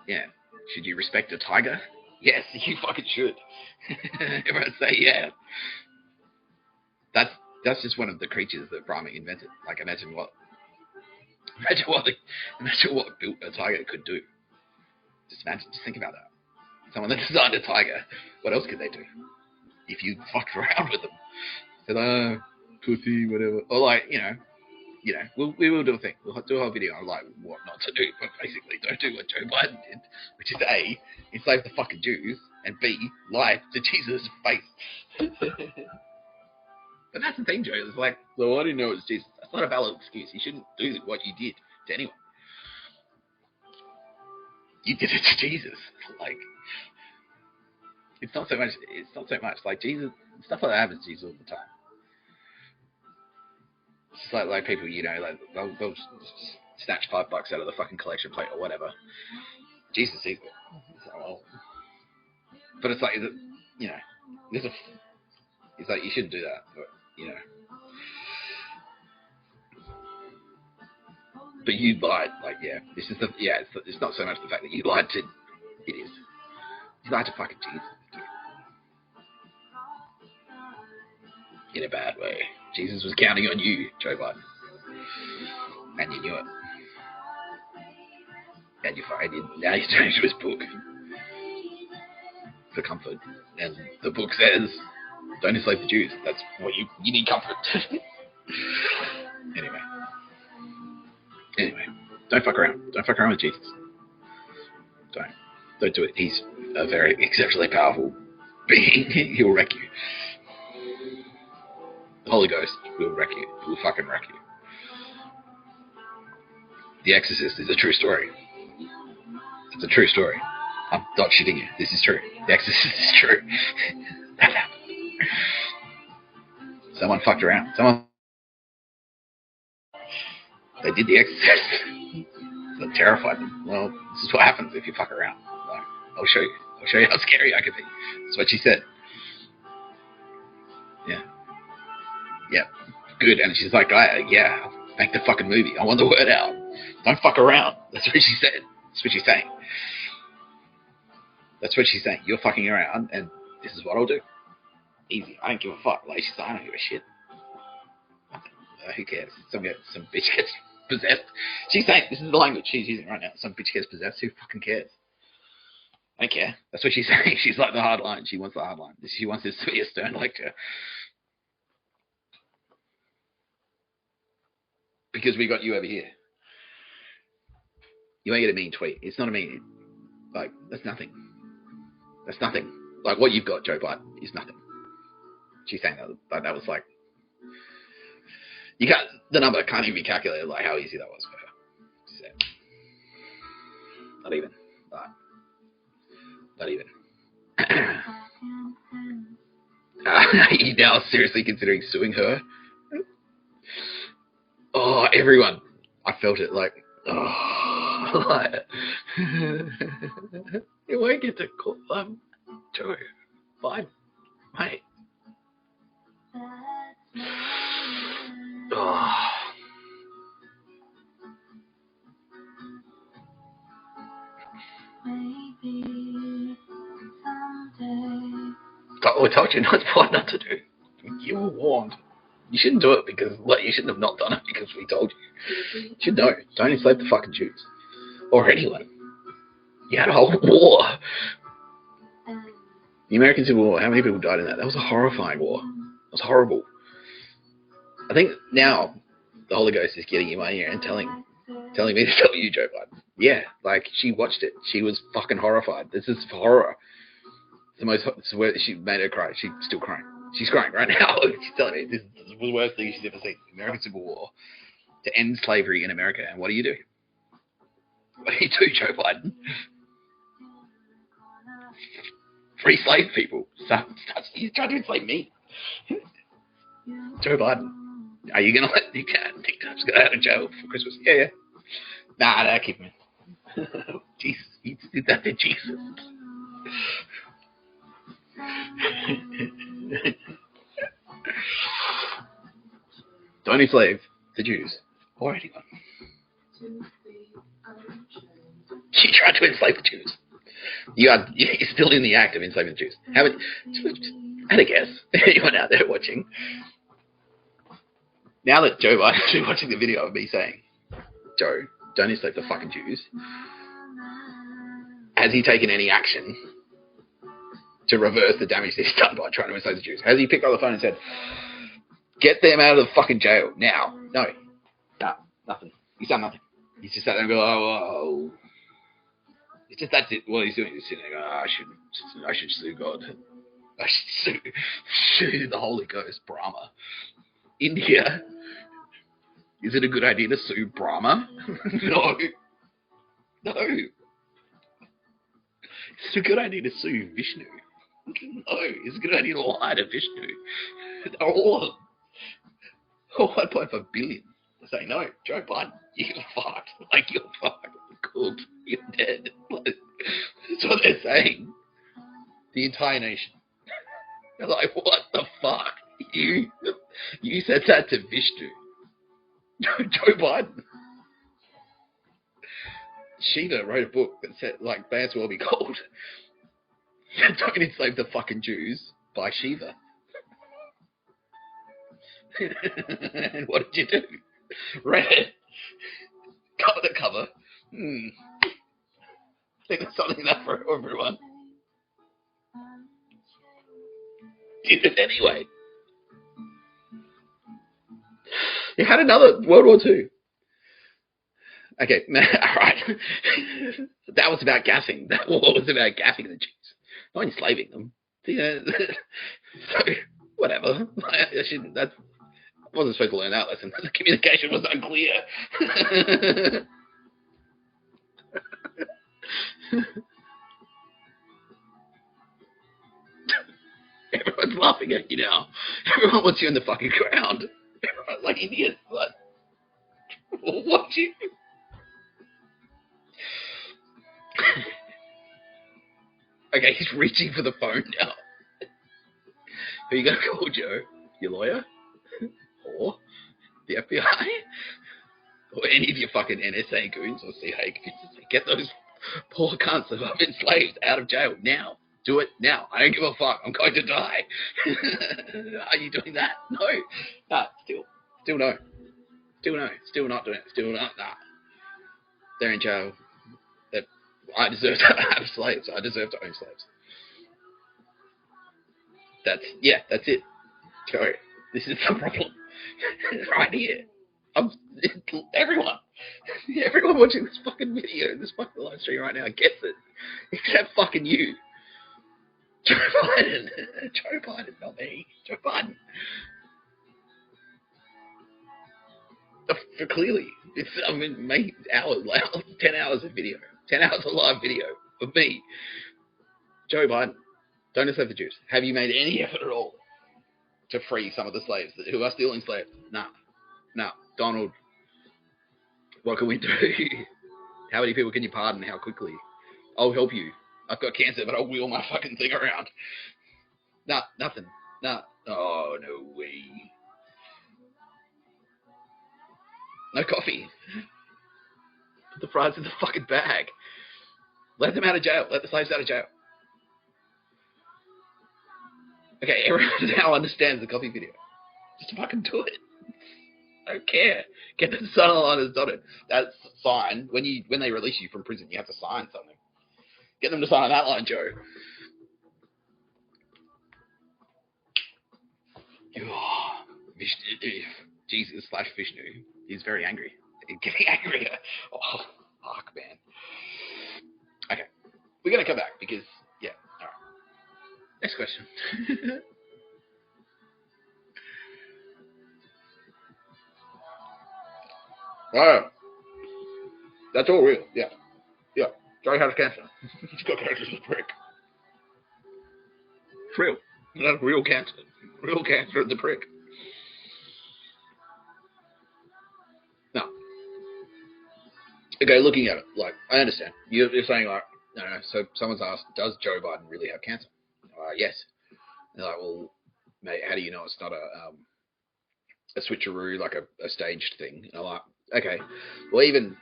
A: Yeah. Should you respect a tiger? Yes, you fucking should. Everyone say yeah. That's just one of the creatures that Brahma invented. Like, imagine what built a tiger could do. Just think about that. Someone that designed a tiger, what else could they do? If you fucked around with them, said, oh, pussy, whatever, or like, we will do a thing. We'll do a whole video on like what not to do, but basically don't do what Joe Biden did, which is A, enslave the fucking Jews, and B, lie to Jesus' face. But that's the thing, Joe. It's like, well, I didn't know it was Jesus. That's not a valid excuse. You shouldn't do what you did to anyone. You did it to Jesus. Like, it's not so much. Like Jesus, stuff like that happens to Jesus all the time. It's just like people, like they'll snatch $5 out of the fucking collection plate or whatever. Jesus sees it. So, well, but it's like, it's like you shouldn't do that. But, but you lied. Like, this is it's not so much the fact that you lied to. It is. You lied to fucking Jesus. In a bad way. Jesus was counting on you, Joe Biden. And you knew it. And now you're turning to his book for comfort. And the book says, don't enslave the Jews. That's what you need comfort. Anyway. Don't fuck around. Don't fuck around with Jesus. Don't do it. He's a very exceptionally powerful being. He will wreck you. The Holy Ghost will wreck you. He will fucking wreck you. The Exorcist is a true story. It's a true story. I'm not shitting you. This is true. The Exorcist is true. That happened. Someone fucked around. They did the Exorcist. So it terrified them. Well, this is what happens if you fuck around. Like, I'll show you. I'll show you how scary I can be. That's what she said. Yeah. Yeah. Good. And she's like, yeah, make the fucking movie. I want the word out. Don't fuck around. That's what she said. That's what she's saying. That's what she's saying. You're fucking around, and this is what I'll do. Easy. I don't give a fuck. Like, she's like, I don't give a shit. Who cares? Some bitch gets possessed. She's saying, this is the language she's using right now. Some bitch gets possessed. Who fucking cares? I don't care. That's what she's saying. She's like the hard line. She wants the hard line. She wants this to be a stern lecture. Because we got you over here. You ain't get a mean tweet. It's not a mean. Like, that's nothing. That's nothing. Like, what you've got, Joe Biden, is nothing. She's saying that. That was like, the number can't even be calculated, like how easy that was for her. So, not even. Not even. Are you now seriously considering suing her? Oh, everyone. I felt it like, oh, like, you won't get to call Joe Biden, mate. Oh. I told you not to do. You were warned. You shouldn't do it because, you shouldn't have not done it because we told you. You should know. Don't enslave the fucking Jews. Or anyone. You had a whole war. The American Civil War, how many people died in that? That was a horrifying war. It was horrible. I think now the Holy Ghost is getting in my ear and telling me to tell you, Joe Biden. Yeah, like, she watched it. She was fucking horrified. This is horror. It's the worst. She made her cry. She's still crying. She's crying right now. She's telling me this is the worst thing she's ever seen. American Civil War to end slavery in America. And what do you do? What do you do, Joe Biden? Free slave people. He's trying to enslave me. Joe Biden. Are you gonna let Nick Tapscott go out of jail for Christmas? Yeah. Nah, keep him in. Jesus, he did that to Jesus. Don't enslave the Jews or anyone. She tried to enslave the Jews. You're still in the act of enslaving the Jews. I had a guess. Anyone out there watching? Now that Joe Biden's been watching the video of me saying, Joe, don't enslave the fucking Jews, has he taken any action to reverse the damage that he's done by trying to enslave the Jews? Has he picked up the phone and said, get them out of the fucking jail now? No, nothing. He's done nothing. He's just sat there and go, oh. It's just that's it. What he's doing is sitting there going, I should sue God. I should sue the Holy Ghost, Brahma. India. Is it a good idea to sue Brahma? No. Is it a good idea to sue Vishnu? No. Is it a good idea to lie to Vishnu? All 1.5 billion. Say no, Joe Biden, you're fucked. Like, you're fucked. Cooked. You're dead. That's what they're saying. The entire nation. They're like, what the fuck? You said that to Vishnu. Joe Biden. Shiva wrote a book that said, like, bands will be called Don't Enslave the Fucking Jews by Shiva. And what did you do? Read it. Cover to cover. I think there's something there for everyone. Did it anyway. You had another World War II. Okay, alright. That was about gassing. That war was about gassing the Jews, not enslaving them. So, whatever. I wasn't supposed to learn that lesson. The communication was unclear. Everyone's laughing at you now. Everyone wants you in the fucking ground. Everyone's like idiots. What? What you? Okay, he's reaching for the phone now. Who are you gonna call, Joe? Your lawyer? Or the FBI? Or any of your fucking NSA goons or CIA goons? Get those poor cunts that have been enslaved out of jail now. Do it now. I don't give a fuck. I'm going to die. Are you doing that? No. Nah, still no. Still no. Still not doing it. Still not. Nah. They're in jail. I deserve to have slaves. I deserve to own slaves. That's it. Joe, this is the problem. Right here. Everyone watching this fucking video, this fucking live stream right now gets it. Except fucking you. Joe Biden. Joe Biden, not me. Joe Biden. Clearly, making hours, 10 hours of video. 10 hours of live video of me. Joe Biden, don't enslave the Jews. Have you made any effort at all to free some of the slaves who are still enslaved? No. Donald, what can we do? How many people can you pardon? How quickly? I'll help you. I've got cancer, but I'll wheel my fucking thing around. Nah, nothing. Nah. Oh, no way. No coffee. Put the fries in the fucking bag. Let them out of jail. Let the slaves out of jail. Okay, everyone now understands the coffee video. Just fucking do it. I don't care. Get them to sign on the line as done it. That's fine. When they release you from prison, you have to sign something. Get them to sign on that line, Joe. Jesus / Vishnu. He's very angry. He's getting angrier. Oh, fuck, man. Okay. We're going to come back because, yeah, alright. Next question. Oh, that's all real. Yeah. Yeah. Joey has cancer. He's got cancer as a prick. It's real. That's real cancer. Real cancer as a prick. No. Okay, looking at it, like, I understand. You're saying, like, no, so someone's asked, does Joe Biden really have cancer? Yes. They're like, well, mate, how do you know it's not a switcheroo, like a staged thing? And I'm like, okay, well, even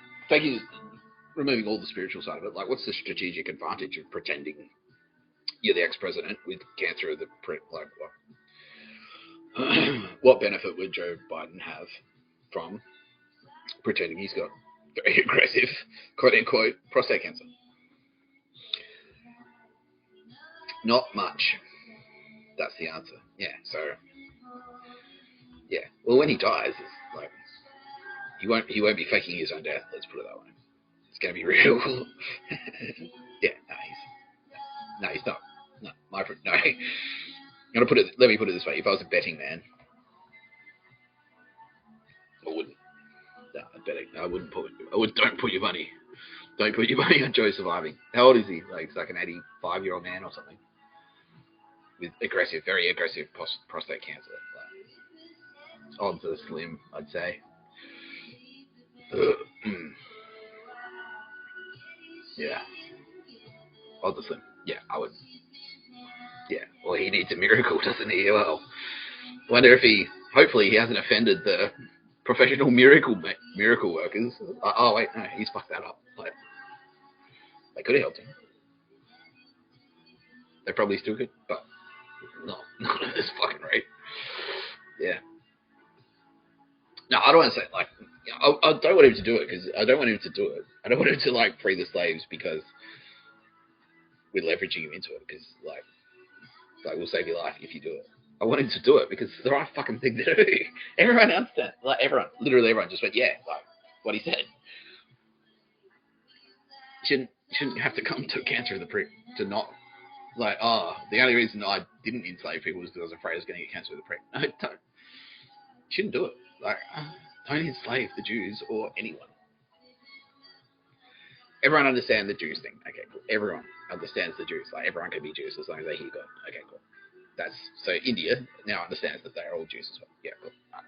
A: removing all the spiritual side of it, like, what's the strategic advantage of pretending you're the ex-president with cancer of the prick? Like, what benefit would Joe Biden have from pretending he's got very aggressive, quote-unquote, prostate cancer? Not much. That's the answer. Yeah, so, yeah. Well, when he dies, it's like, he won't be faking his own death, let's put it that way. It's going to be real. Yeah, no, he's not. No, my friend, no. Let me put it this way. If I was a betting man, I wouldn't. No, don't put your money. Don't put your money on Joe surviving. How old is he? Like, he's like an 85-year-old man or something. With very aggressive prostate cancer. Like, odds are slim, I'd say. Yeah. Odds are slim. Yeah, I would. Yeah. Well, he needs a miracle, doesn't he? Well, I wonder if hopefully he hasn't offended the professional miracle workers. Oh, wait, no, he's fucked that up. Like, they could have helped him. They probably still could, but not at this fucking rate. Yeah. No, I don't want to say, like, I don't want him to do it, because I don't want him to do it. I don't want him to, like, free the slaves because we're leveraging him into it, because, like, we'll save your life if you do it. I want him to do it because it's the right fucking thing to do. Everyone understands. Like, literally everyone just went, yeah, like, what he said. Shouldn't have to come to cancer of the prick to not, like, the only reason I didn't enslave people was because I was afraid I was going to get cancer of the prick. No, don't. Shouldn't do it. Like, don't enslave the Jews or anyone. Everyone understands the Jews thing. Okay, cool. Everyone understands the Jews. Like, everyone can be Jews as long as they hear God. Okay, cool. So India now understands that they are all Jews as well. Yeah, cool. Right.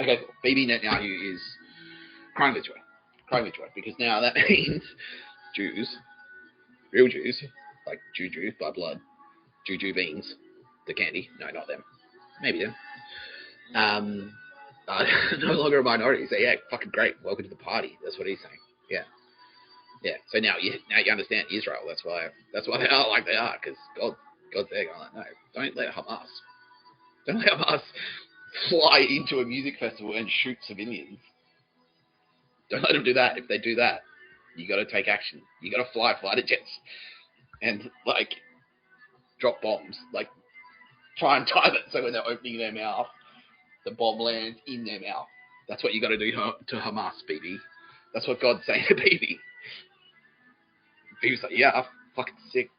A: Okay, cool. Bibi Netanyahu is crying with joy, because now that means Jews, real Jews, like Jew by blood, Jew beans, the candy. No, not them. Maybe them. No longer a minority. So yeah, fucking great. Welcome to the party. That's what he's saying. Yeah. Yeah. So now you understand Israel. That's why they are like they are, because God's there going like, no, don't let Hamas fly into a music festival and shoot civilians. Don't let them do that. If they do that, you got to take action. You got to fly fighter jets and, like, drop bombs. Like, try and time it so when they're opening their mouth, the bomb lands in their mouth. That's what you got to do to Hamas, Bibi. That's what God's saying to Bibi. Bibi's like, yeah, I'm fucking sick.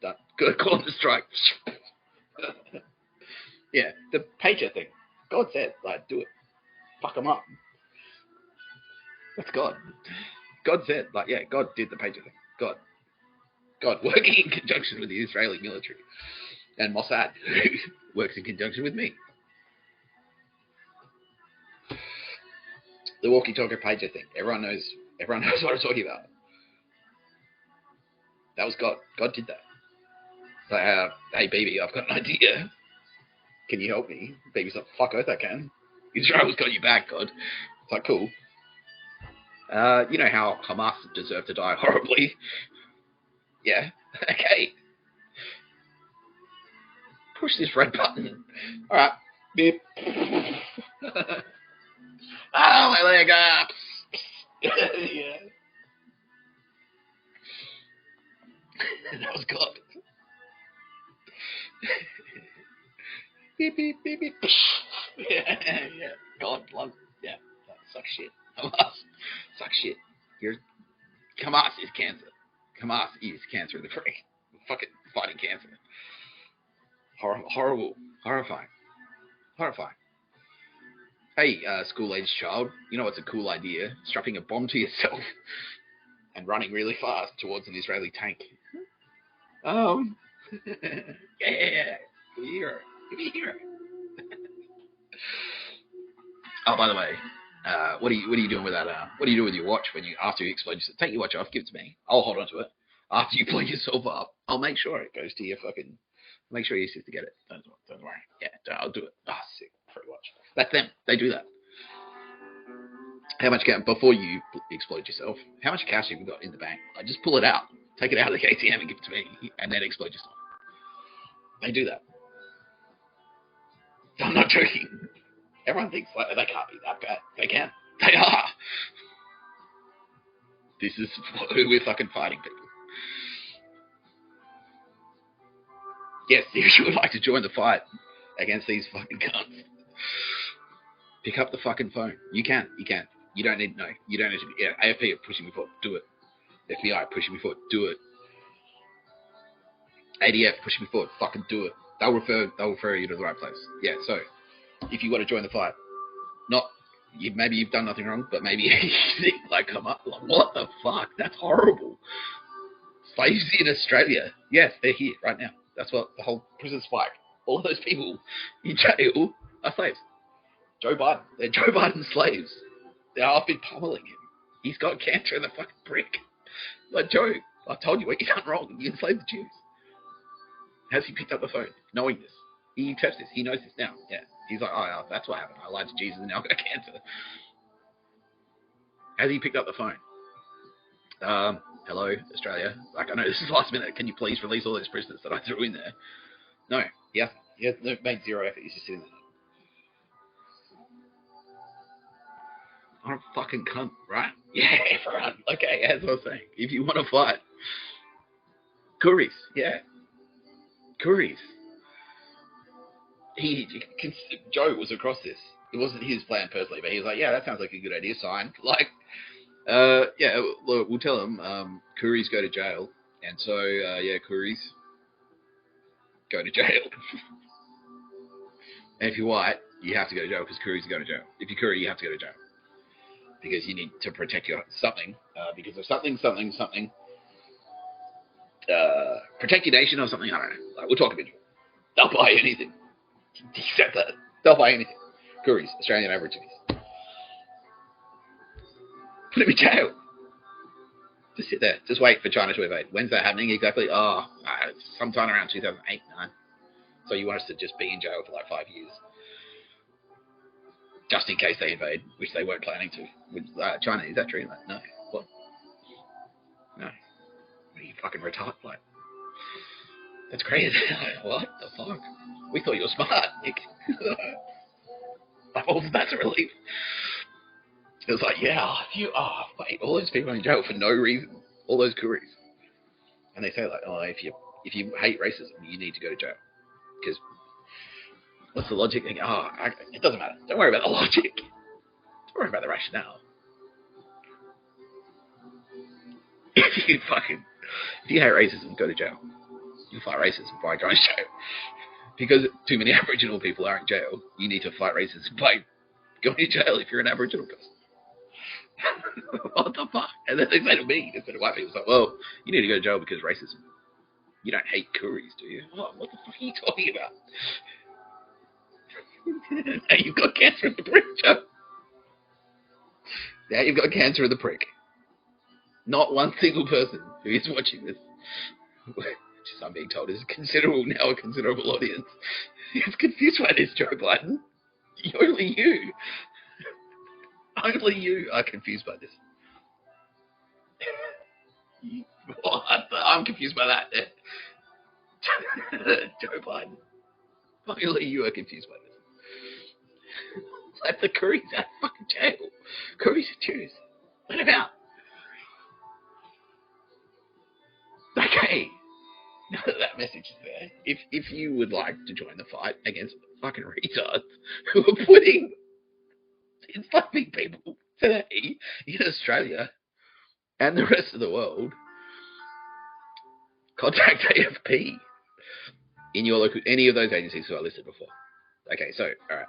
A: Done. Go call them to strike. Yeah, the pager thing. God said, like, do it. Fuck them up. That's God. God said, like, yeah, God did the pager thing. God working in conjunction with the Israeli military and Mossad, who works in conjunction with me. The walkie-talkie pager thing. Everyone knows what I'm talking about. That was God. God did that. So, hey, Bibi, I've got an idea. Can you help me? Bibi's like, fuck oath I can. Israel's got you back, God. It's like, cool. You know how Hamas deserve to die horribly. Yeah. Okay. Push this red button. Alright. Beep. Oh, my leg up. Yeah. That was God. Beep, beep, beep, beep. Yeah. God loves. Yeah. That sucks shit. Hamas sucks shit. Hamas is cancer. Hamas is cancer in the brain. Fucking fighting cancer. Horrible. Horrifying. Hey, school-aged child, you know what's a cool idea? Strapping a bomb to yourself and running really fast towards an Israeli tank. Yeah, give me a hero. Oh, by the way, what are you doing with that? What do you do with your watch when after you explode yourself? Take your watch off, give it to me. I'll hold on to it. After you blow yourself up, I'll make sure it goes to your fucking. Make sure your sister get it. Don't worry. Yeah, I'll do it. Oh, sick. Free watch. That's them. They do that. How much cash before you explode yourself? How much cash have you got in the bank? Like, just pull it out, take it out of the ATM and give it to me, and then explode yourself. They do that. I'm not joking. Everyone thinks like they can't be that bad. They can. They are. This is who we're fucking fighting, people. Yes, if you would like to join the fight against these fucking cunts, pick up the fucking phone. You can. You don't need to. Yeah, AFP are pushing me forward. Do it. FBI are pushing me forward. Do it. ADF pushing me forward. Fucking do it. They'll refer you to the right place. Yeah. So, if you want to join the fight, maybe you've done nothing wrong, but maybe you think like, come up, like, what the fuck? That's horrible. Slaves in Australia. Yes, they're here right now. That's what the whole prison spike. All of those people in jail are slaves. Joe Biden. They're Joe Biden's slaves. I've been pummeling him. He's got cancer in the fucking prick. Like, Joe, I told you what you done wrong. You enslaved the Jews. Has he picked up the phone, knowing this? He accepts this. He knows this now. Yeah. He's like, oh, that's what happened. I lied to Jesus and now I've got cancer. Has he picked up the phone? Hello, Australia. Like, I know this is last minute. Can you please release all those prisoners that I threw in there? No. He has made zero effort. He's just sitting there. I'm a fucking cunt, right? Yeah, everyone. Okay, as I was saying, if you want to fight, Curries, yeah. Curries. Joe was across this. It wasn't his plan personally, but he was like, yeah, that sounds like a good idea, signed. Like, yeah, look, we'll tell him, Curries go to jail. And so, yeah, Curries go to jail. And if you're white, you have to go to jail because Curries are going to jail. If you're Curry, you have to go to jail. Because you need to protect your something, because of something. Protect your nation or something, I don't know. Like, we'll talk about it. They'll buy anything. Except that. They'll buy anything. Curries, Australian Aborigines. Put him in jail. Just sit there. Just wait for China to invade. When's that happening exactly? Sometime around 2008, 9. So you want us to just be in jail for like 5 years. Just in case they invade, which they weren't planning to. With China, is that true? Like, no. What? No. What are you fucking retarded? Like, that's crazy. What the fuck? We thought you were smart, Nick. Like, that's a relief. It was like, yeah, wait, all those people are in jail for no reason. All those Curries. And they say like, oh, if you hate racism, you need to go to jail. Because what's the logic? It doesn't matter. Don't worry about the logic. Don't worry about the rationale. If you hate racism, go to jail. You fight racism by going to jail. Because too many Aboriginal people are in jail, you need to fight racism by going to jail if you're an Aboriginal person. What the fuck? And then they say to me, instead of white people, it's like, well, you need to go to jail because racism. You don't hate Curries, do you? What the fuck are you talking about? Now you've got cancer in the prick, Joe. Now you've got cancer in the prick. Not one single person who is watching this, which is, I'm being told, is a considerable audience, is confused by this, Joe Biden. Only you. Only you are confused by this. What? I'm confused by that. Joe Biden. Only you are confused by this. Let the Curries out of fucking jail. Curries are Jews. Let him out. Okay. Now that message is there. If you would like to join the fight against fucking retards who are putting enslaving people today in Australia and the rest of the world, contact AFP. in your local, any of those agencies who I listed before. Okay, so all right,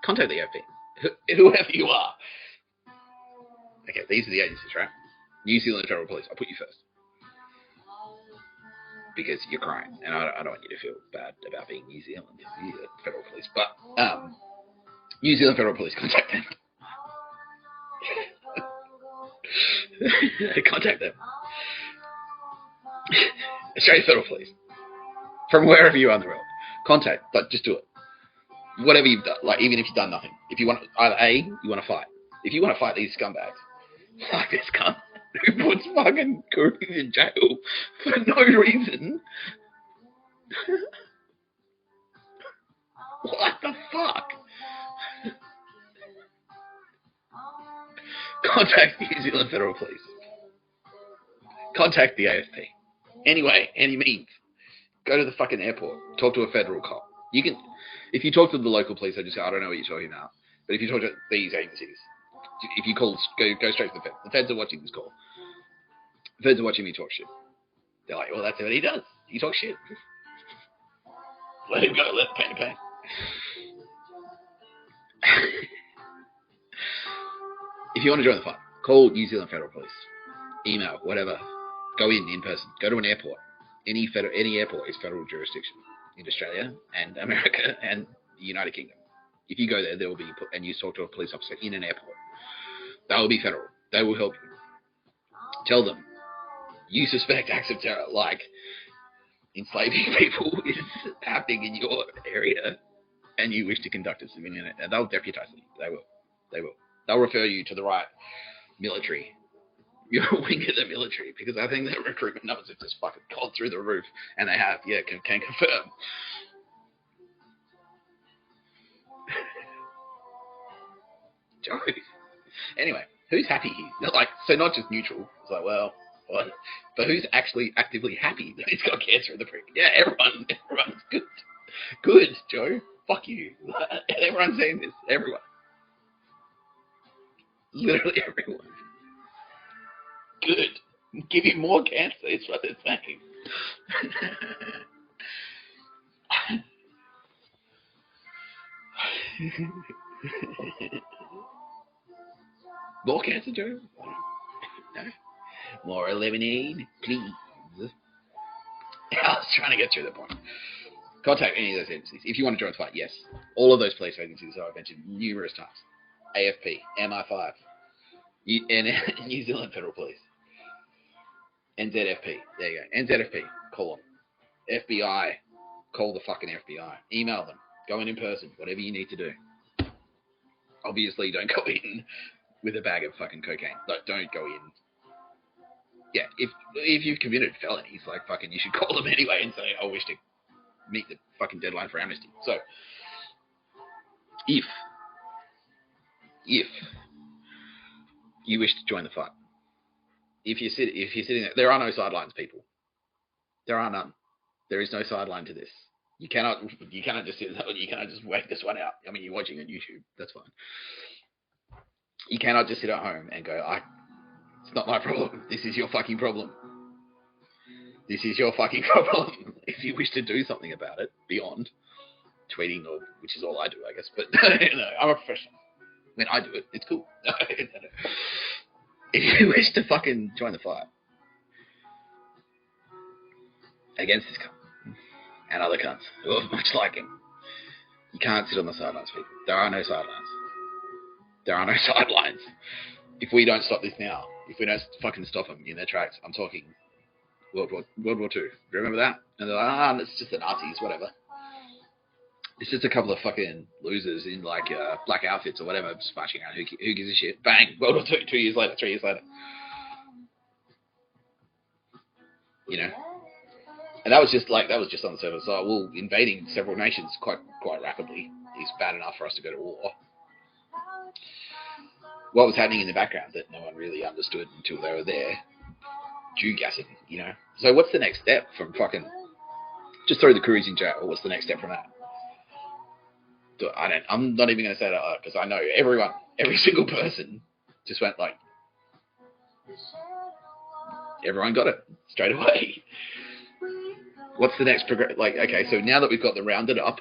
A: contact the AFP, whoever you are. Okay, these are the agencies, right? New Zealand Federal Police. I'll put you first because you're crying, and I don't want you to feel bad about being New Zealand Federal Police. But New Zealand Federal Police, contact them. Contact them. Australian Federal Police, from wherever you are in the world, contact. But just do it. Whatever you've done, like even if you've done nothing. If you want either you want to fight. If you want to fight these scumbags, like this cunt who puts fucking Koreans in jail for no reason. What the fuck? Contact the New Zealand Federal Police. Contact the AFP. Anyway, any means. Go to the fucking airport. Talk to a federal cop. You can, if you talk to the local police, they just say, I don't know what you're talking about. But if you talk to these agencies, if you call, go straight to the feds. The feds are watching this call. The feds are watching me talk shit. They're like, well, that's what he does. He talks shit. Let him go. Let the pain to pain. If you want to join the fight, call New Zealand Federal Police. Email, whatever. Go in person. Go to an airport. Any airport is federal jurisdiction in Australia and America and the United Kingdom. If you go there, there will be, and you talk to a police officer in an airport, that will be federal. They will help you. Tell them you suspect acts of terror, like enslaving people is happening in your area, and you wish to conduct a civilian, and they'll deputize you. They will. They'll refer you to the right military. You're a wing of the military, because I think their recruitment numbers have just fucking gone through the roof, and they have, can confirm. Joe. Anyway, who's happy here? Like, so not just neutral. It's like, well, what? But who's actually actively happy that he's got cancer in the prick? Yeah, everyone's good. Good, Joe. Fuck you. Everyone's saying this. Everyone. Literally everyone. Good. Give you more cancer, is what they're saying. More cancer, Joe? No? More lemonade, please. I was trying to get through the point. Contact any of those agencies. If you want to join the fight, yes. All of those police agencies that I've mentioned numerous times. AFP, MI5, New Zealand Federal Police. NZFP. There you go. NZFP. Call them. FBI. Call the fucking FBI. Email them. Go in person. Whatever you need to do. Obviously, don't go in with a bag of fucking cocaine. Like, don't go in. Yeah, if you've committed felonies, like fucking, you should call them anyway and say, I wish to meet the fucking deadline for amnesty. So, if you wish to join the fight, if you're sitting there are no sidelines, people. There are none. There is no sideline to this. You cannot just sit. You cannot just wait this one out. I mean, you're watching on YouTube. That's fine. You cannot just sit at home and go, it's not my problem. This is your fucking problem. This is your fucking problem. If you wish to do something about it beyond tweeting, which is all I do, I guess. But I'm a professional. I mean, I do it. It's cool. If you wish to fucking join the fight against this cunt and other cunts who are much like him, you can't sit on the sidelines, people. There are no sidelines. There are no sidelines. If we don't stop this now, if we don't fucking stop them in their tracks, I'm talking World War II. Do you remember that? And they're like, it's just the Nazis, whatever. It's just a couple of fucking losers in like black outfits or whatever, just marching around. Who gives a shit? Bang! World War II. 2 years later, 3 years later. You know. And that was just on the surface. So, well, invading several nations quite rapidly is bad enough for us to go to war. What was happening in the background that no one really understood until they were there, Jew gassing, you know. So what's the next step from fucking just throw the crews in jail? What's the next step from that? I'm not even going to say that because I know every single person just went like, everyone got it straight away. What's the next like, okay, so now that we've got them rounded up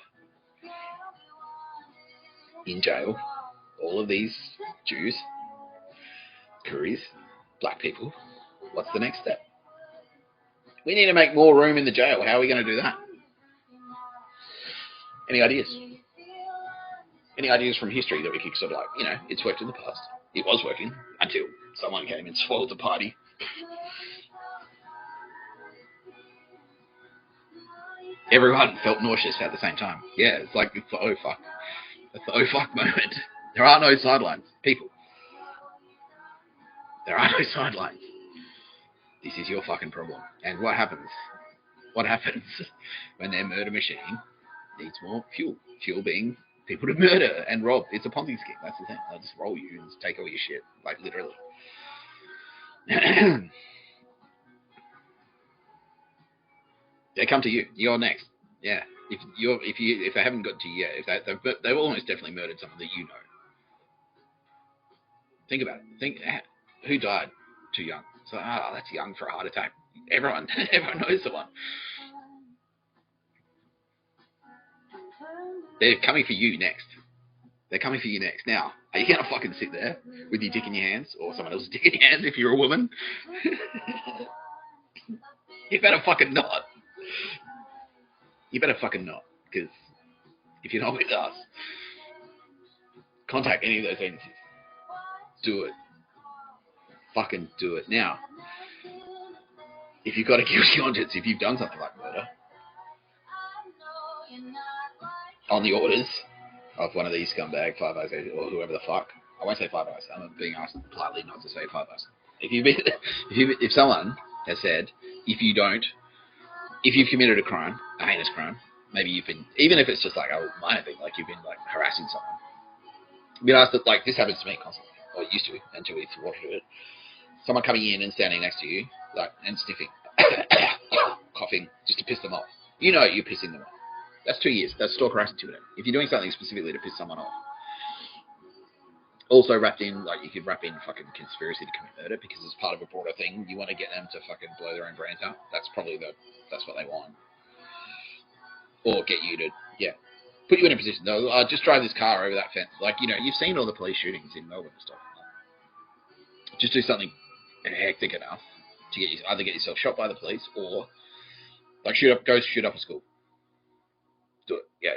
A: in jail, all of these Jews, Kuris, black people, what's the next step? We need to make more room in the jail. How are we going to do that? Any ideas? Any ideas from history that we could sort of like, you know, it's worked in the past. It was working until someone came and spoiled the party. Everyone felt nauseous at the same time. Yeah, it's like, it's the oh fuck. It's the oh fuck moment. There are no sidelines, people. There are no sidelines. This is your fucking problem. And what happens? What happens when their murder machine needs more fuel? Fuel being people to murder and rob. It's a Ponzi scheme. That's the thing. They'll just roll you and take all your shit, like literally. They come to you. You're next. Yeah. If they haven't got to you yet, they've almost definitely murdered someone that you know. Think about it. Think who died too young. So that's young for a heart attack. Everyone knows someone. They're coming for you next. They're coming for you next. Now, are you gonna fucking sit there with your dick in your hands, or someone else's dick in your hands if you're a woman? You better fucking not. You better fucking not, because if you're not with us, contact any of those agencies. Do it. Fucking do it. Now, if you've got a guilty conscience, if you've done something like murder, on the orders of one of these scumbag Five Eyes or whoever the fuck, I won't say Five Eyes. I'm being asked politely not to say Five Eyes. If someone has said, if you've committed a crime, a heinous crime, maybe you've been, even if it's just like a minor thing, like you've been like harassing someone, you've been asked that, like this happens to me constantly, or it used to until we thwarted it. Someone coming in and standing next to you, like, and sniffing, coughing, just to piss them off. You know you're pissing them off. That's 2 years. That's stalker harassment intimidate. If you're doing something specifically to piss someone off. Also wrapped in, like, you could wrap in fucking conspiracy to commit murder because it's part of a broader thing. You want to get them to fucking blow their own brains out. That's probably that's what they want. Or get you to, put you in a position. No, just drive this car over that fence. Like, you know, you've seen all the police shootings in Melbourne and stuff. Just do something hectic enough to either get yourself shot by the police or like go shoot up a school. Do it. Yeah.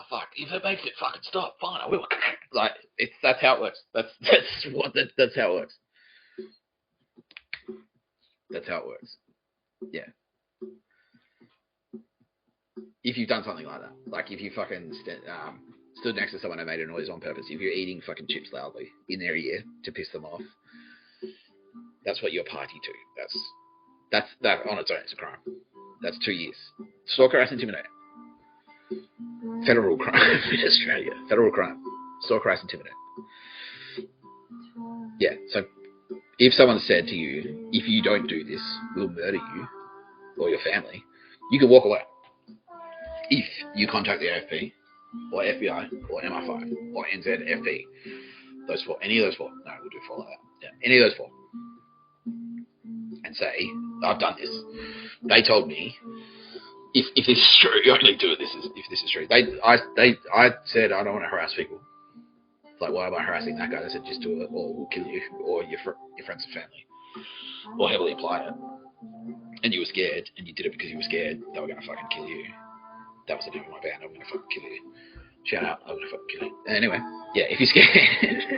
A: Fuck. If it makes it fucking stop, fine, I will. Like that's how it works. That's how it works. That's how it works. Yeah. If you've done something like that, like if you fucking stood next to someone and made a noise on purpose, if you're eating fucking chips loudly in their ear to piss them off, that's what you're party to. That on its own is a crime. That's 2 years. Stalker, harass, intimidate. Federal crime in Australia. Federal crime. Stalker, harass, intimidate. Yeah. So if someone said to you, if you don't do this, we'll murder you or your family, you can walk away. If you contact the AFP or FBI or MI5 or NZFP, those four, any of those four, no, we'll do four like that. Yeah, any of those four, and say, I've done this. They told me, if this is true, you only do it if this is true. I said I don't want to harass people. It's like, why am I harassing that guy? They said, just do it, or we'll kill you, or your friends and family, or heavily apply it. And you were scared, and you did it because you were scared they were going to fucking kill you. That was the name of my band. I'm going to fucking kill you. Shout out, I'm going to fucking kill you. Anyway, yeah, if you're scared,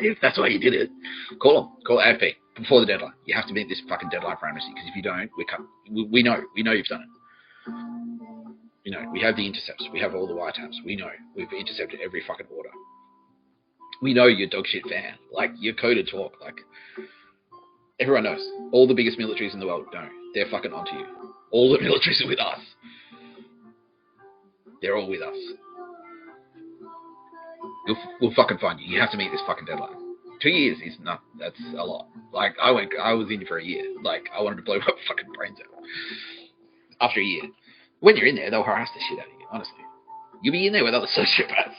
A: if that's why you did it, call them. Call AFP before the deadline. You have to meet this fucking deadline for amnesty, because if you don't, we know you've done it. You know, we have the intercepts. We have all the wiretaps. We know. We've intercepted every fucking order. We know you're dog shit fan. Like, you're coded talk. Like, everyone knows. All the biggest militaries in the world know. They're fucking onto you. All the militaries are with us. They're all with us. We'll fucking find you. You have to meet this fucking deadline. 2 years is not. That's a lot. Like, I was in for a year. Like, I wanted to blow my fucking brains out. After a year. When you're in there, they'll harass the shit out of you, honestly. You'll be in there with other sociopaths.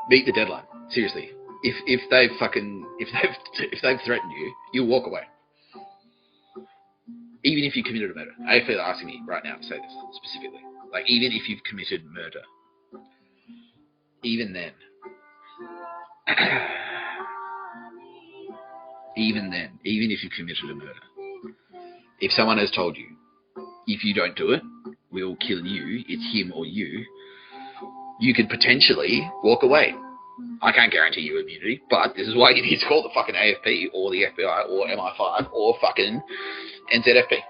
A: Meet the deadline. Seriously. if they've threatened you, you walk away. Even if you committed a murder. I feel asking me right now to say this specifically. Like, even if you've committed murder, even then, even if you've committed a murder, if someone has told you, if you don't do it, we'll kill you, it's him or you could potentially walk away. I can't guarantee you immunity, but this is why you need to call the fucking AFP or the FBI or MI5 or fucking NZFP.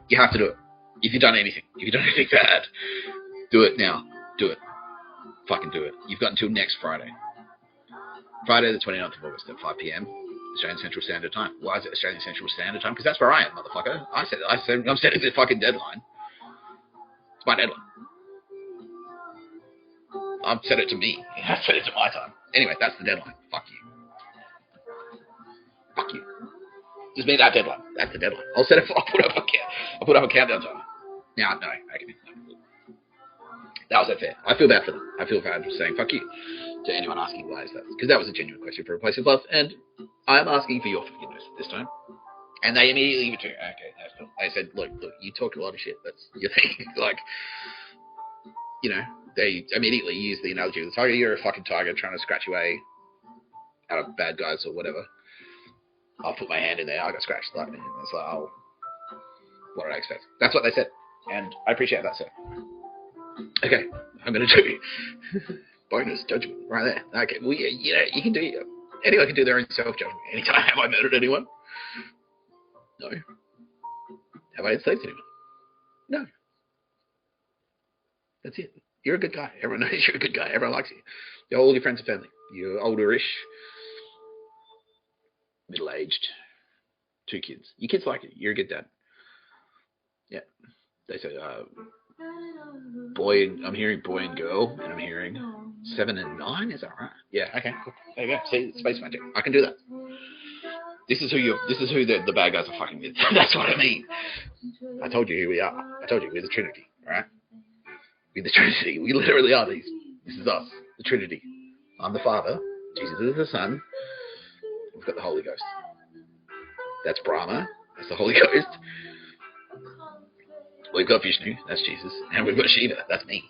A: You have to do it. If you've done anything bad, do it now. Do it. Fucking do it. You've got until next Friday. Friday the 29th of August at 5 p.m. Australian Central Standard Time. Why is it Australian Central Standard Time? Because that's where I am, motherfucker. I'm setting the fucking deadline. It's my deadline. I've set it to me. I've set it to my time. Anyway, that's the deadline. Fuck you. Fuck you. Just me that deadline. That's the deadline. I'll put up a countdown timer. No, okay. That was unfair. I feel bad for them. I feel bad for saying fuck you to anyone asking why is that. Because that was a genuine question for a place of love, and I'm asking for your forgiveness this time. And they immediately went to, okay, that's cool. I said, look, you talk a lot of shit. That's your thing. Like, you know, they immediately use the analogy of the tiger. You're a fucking tiger trying to scratch away out of bad guys or whatever. I'll put my hand in there. I got scratched. Like, it's like, oh, what did I expect? That's what they said, and I appreciate that, sir. Okay, I'm gonna do bonus judgment right there. Okay, well, yeah, you know, you can do. Anyone can do their own self-judgment. Anytime have I murdered anyone? No. Have I enslaved anyone? No. That's it. You're a good guy. Everyone knows you're a good guy. Everyone likes you. You're all your friends and family. You're older-ish, middle-aged, 2 kids. Your kids like you. You're a good dad. Yeah. They say, I'm hearing boy and girl, and I'm hearing 7 and 9. Is that right? Yeah. Okay. Cool. There you go. See, space magic. I can do that. This is who the bad guys are fucking with. That's what I mean. I told you who we are. I told you we're the Trinity, right? We're the Trinity. We literally are these. This is us, the Trinity. I'm the Father. Jesus is the Son. We've got the Holy Ghost. That's Brahma. That's the Holy Ghost. We've got Vishnu. That's Jesus. And we've got Shiva. That's me.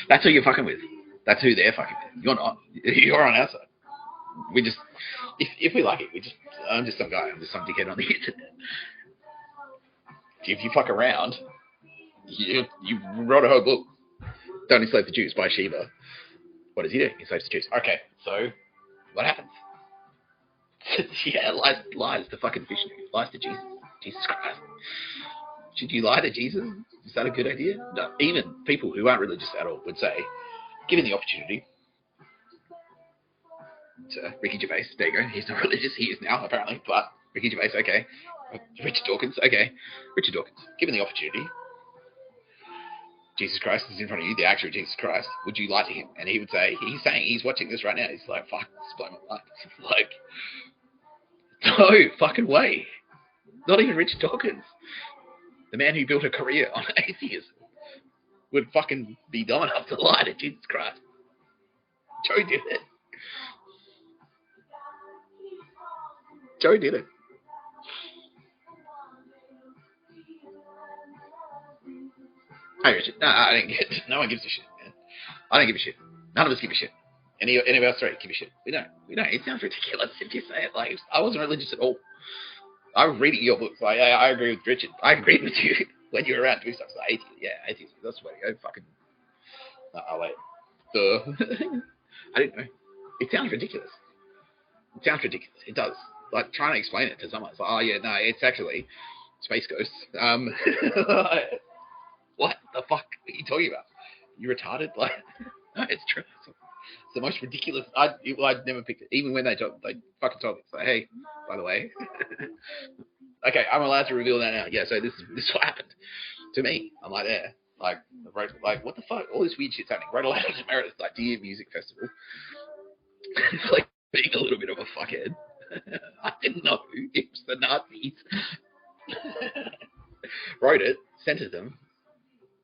A: That's who you're fucking with. That's who they're fucking with. You're not. You're on our side. We just, if we like it, I'm just some guy. I'm just some dickhead on the internet. If you fuck around, you wrote a whole book. Don't enslave the Jews by Shiva. What does he do? He enslaves the Jews. Okay, so what happens? Yeah, lies to fucking Vishnu. Lies to Jesus. Jesus Christ. Should you lie to Jesus? Is that a good idea? No. Even people who aren't religious at all would say, given the opportunity, to Ricky Gervais, there you go, he's not religious, he is now apparently, but Ricky Gervais, okay. Richard Dawkins, okay. Richard Dawkins, given the opportunity, Jesus Christ is in front of you, the actual Jesus Christ, would you lie to him? And he would say, he's watching this right now, he's like, fuck, this is blowing my mind. Like, no fucking way. Not even Richard Dawkins, the man who built a career on atheism, would fucking be dumb enough to lie to Jesus Christ. Joe did it. Joe did it. Hey Richard, no, I didn't get it. No one gives a shit, man. I don't give a shit. None of us give a shit. Any of us three give a shit. We don't. It sounds ridiculous if you say it. Like, I wasn't religious at all. I was reading your books. Like, I agree with Richard. I agreed with you when you were around doing stuff. So atheism. That's the way to go. Fucking. Oh wait. I didn't know. It sounds ridiculous. It does. Like, trying to explain it to someone. It's like, oh yeah, no, it's actually space ghosts. What the fuck are you talking about? You retarded? Like, no, it's true. It's the most ridiculous. I'd never picked it. Even when they fucking told me. It's like, hey, by the way. Okay, I'm allowed to reveal that now. Yeah, so this is what happened to me. I'm like, there. Like, what the fuck? All this weird shit's happening. Wrote a letter to Meredith, like, Dear Music Festival. Like, being a little bit of a fuckhead. I didn't know it was the Nazis. Wrote it, sent it to them.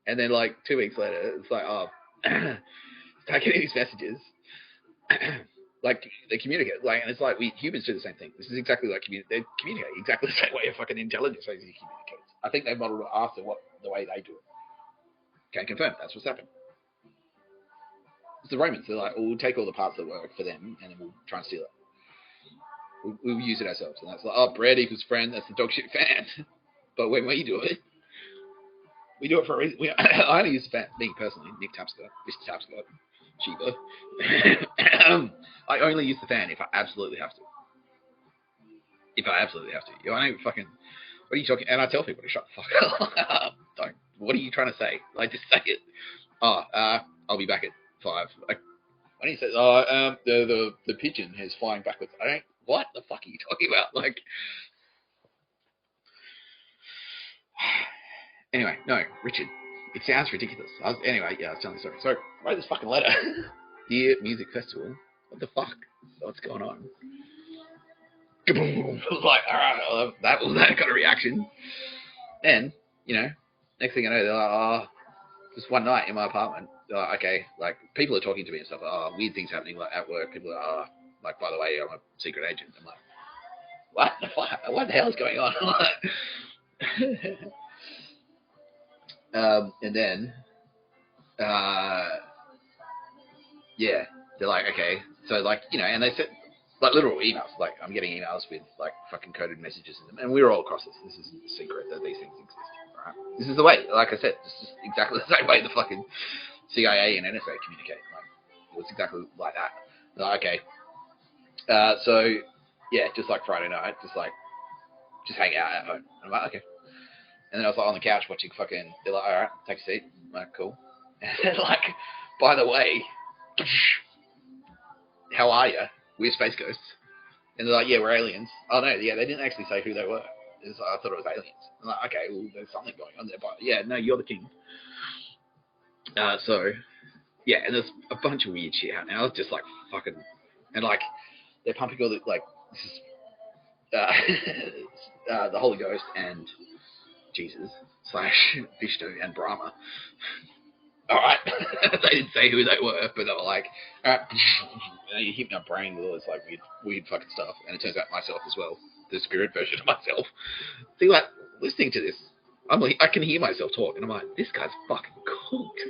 A: And then like 2 weeks later, it's like, oh, start getting these messages. Like they communicate, like, and it's like we humans do the same thing. This is exactly like they communicate exactly the same way a fucking intelligence communicates. I think they modeled it after the way they do it. Can't confirm. That's what's happened. It's the Romans. They're like, oh, we'll take all the parts that work for them, and then we'll try and steal it. We'll use it ourselves, and that's like, oh, bread equals friend. That's the dog shit fan. But when we do it, we do it for a reason. I only use the fan. Me personally, Nick Tapscott, Mr. Tapscott. Sheba. I only use the fan if I absolutely have to. If I absolutely have to. You know, I don't fucking. What are you talking? And I tell people to shut the fuck up. Don't. What are you trying to say? Like, just say it. Oh, I'll be back at 5. Like, when he says, oh, the pigeon is flying backwards. I don't. What the fuck are you talking about? Like. Anyway, no, Richard. It sounds ridiculous. Anyway, yeah, I was telling you. Sorry. So, I wrote this fucking letter. Dear Music Festival. What the fuck? What's going on? Kaboom! I was like, alright, that was that kind of reaction. And, you know, next thing I know, they're like, oh, just one night in my apartment. They're like, okay, like, people are talking to me and stuff. Oh, weird things happening, like, at work. People are like, oh, like, by the way, I'm a secret agent. I'm like, what the fuck? What the hell is going on? And then, yeah, they're like, okay, so like, you know, and they said, like literal emails, like I'm getting emails with like fucking coded messages in them, and we're all across this. This isn't a secret that these things exist, right? This is the way, like I said, this is exactly the same way the fucking CIA and NSA communicate. Like, it was exactly like that. They're like, okay, so yeah, just like Friday night, just hang out at home. And I'm like, okay. And then I was like on the couch watching fucking. They're like, all right, take a seat. I'm like, cool. And they're like, by the way, how are you? We're space ghosts. And they're like, yeah, we're aliens. Oh no, yeah, they didn't actually say who they were. It was like, I thought it was aliens. I'm like, okay, well, there's something going on there. But yeah, no, you're the king. So yeah, and there's a bunch of weird shit happening. I was just like fucking, and like they're pumping all the like this is the Holy Ghost and Jesus / Vishnu and Brahma. Alright. They didn't say who they were, but they were like, alright, you hit my brain with all this like weird fucking stuff. And it turns out myself as well. The spirit version of myself. See, like, listening to this, I'm like, I can hear myself talk, and I'm like, this guy's fucking cooked.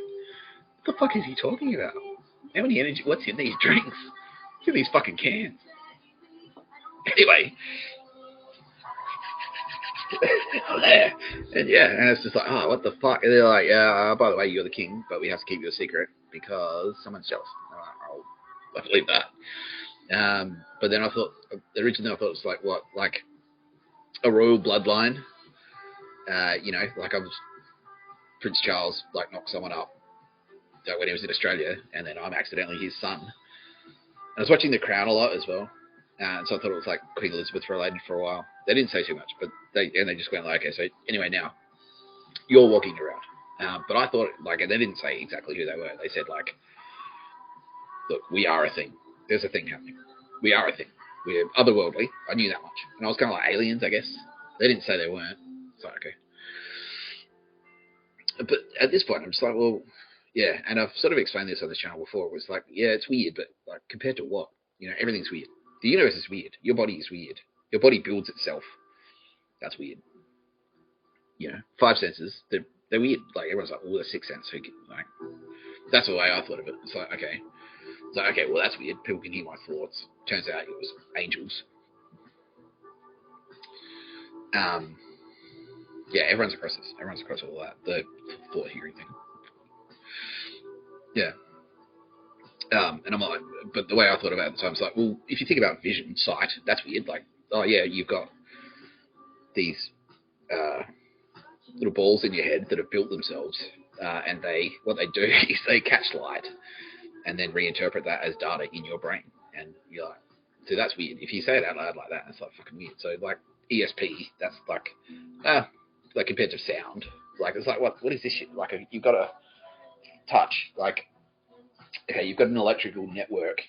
A: What the fuck is he talking about? How many energy, what's in these drinks? What's in these fucking cans? Anyway. And yeah, and it's just like, oh, what the fuck? And they're like, yeah, by the way, you're the king, but we have to keep you a secret because someone's jealous. I'm like, oh, I believe that. But then originally I thought it was like, what, like a royal bloodline? You know, like I was Prince Charles, like knocked someone up when he was in Australia, and then I'm accidentally his son. I was watching The Crown a lot as well. So I thought it was like Queen Elizabeth related for a while. They didn't say too much, but they just went like, okay, so anyway, now you're walking around. But I thought, like, and they didn't say exactly who they were. They said, like, look, we are a thing. There's a thing happening. We are a thing. We're otherworldly. I knew that much. And I was kind of like aliens, I guess. They didn't say they weren't. So, okay. But at this point, I'm just like, well, yeah. And I've sort of explained this on this channel before. It was like, yeah, it's weird, but like compared to what? You know, everything's weird. The universe is weird. Your body is weird. Your body builds itself. That's weird. You know, 5 senses, they're weird. Like, everyone's like, oh, the 6th sense. Like, that's the way I thought of it. It's like, okay. It's like, okay, well, that's weird. People can hear my thoughts. Turns out it was angels. Yeah, everyone's across this. Everyone's across all that. The thought hearing thing. Yeah. And I'm like, but the way I thought about it at the time was like, well, if you think about vision, sight, that's weird. Like, oh yeah, you've got these little balls in your head that have built themselves, and what they do is they catch light and then reinterpret that as data in your brain. And you're like, so that's weird. If you say it out loud like that, it's like fucking weird. So like ESP, that's like compared to sound, like it's like what is this shit? Like you've got a touch, like. Okay, you've got an electrical network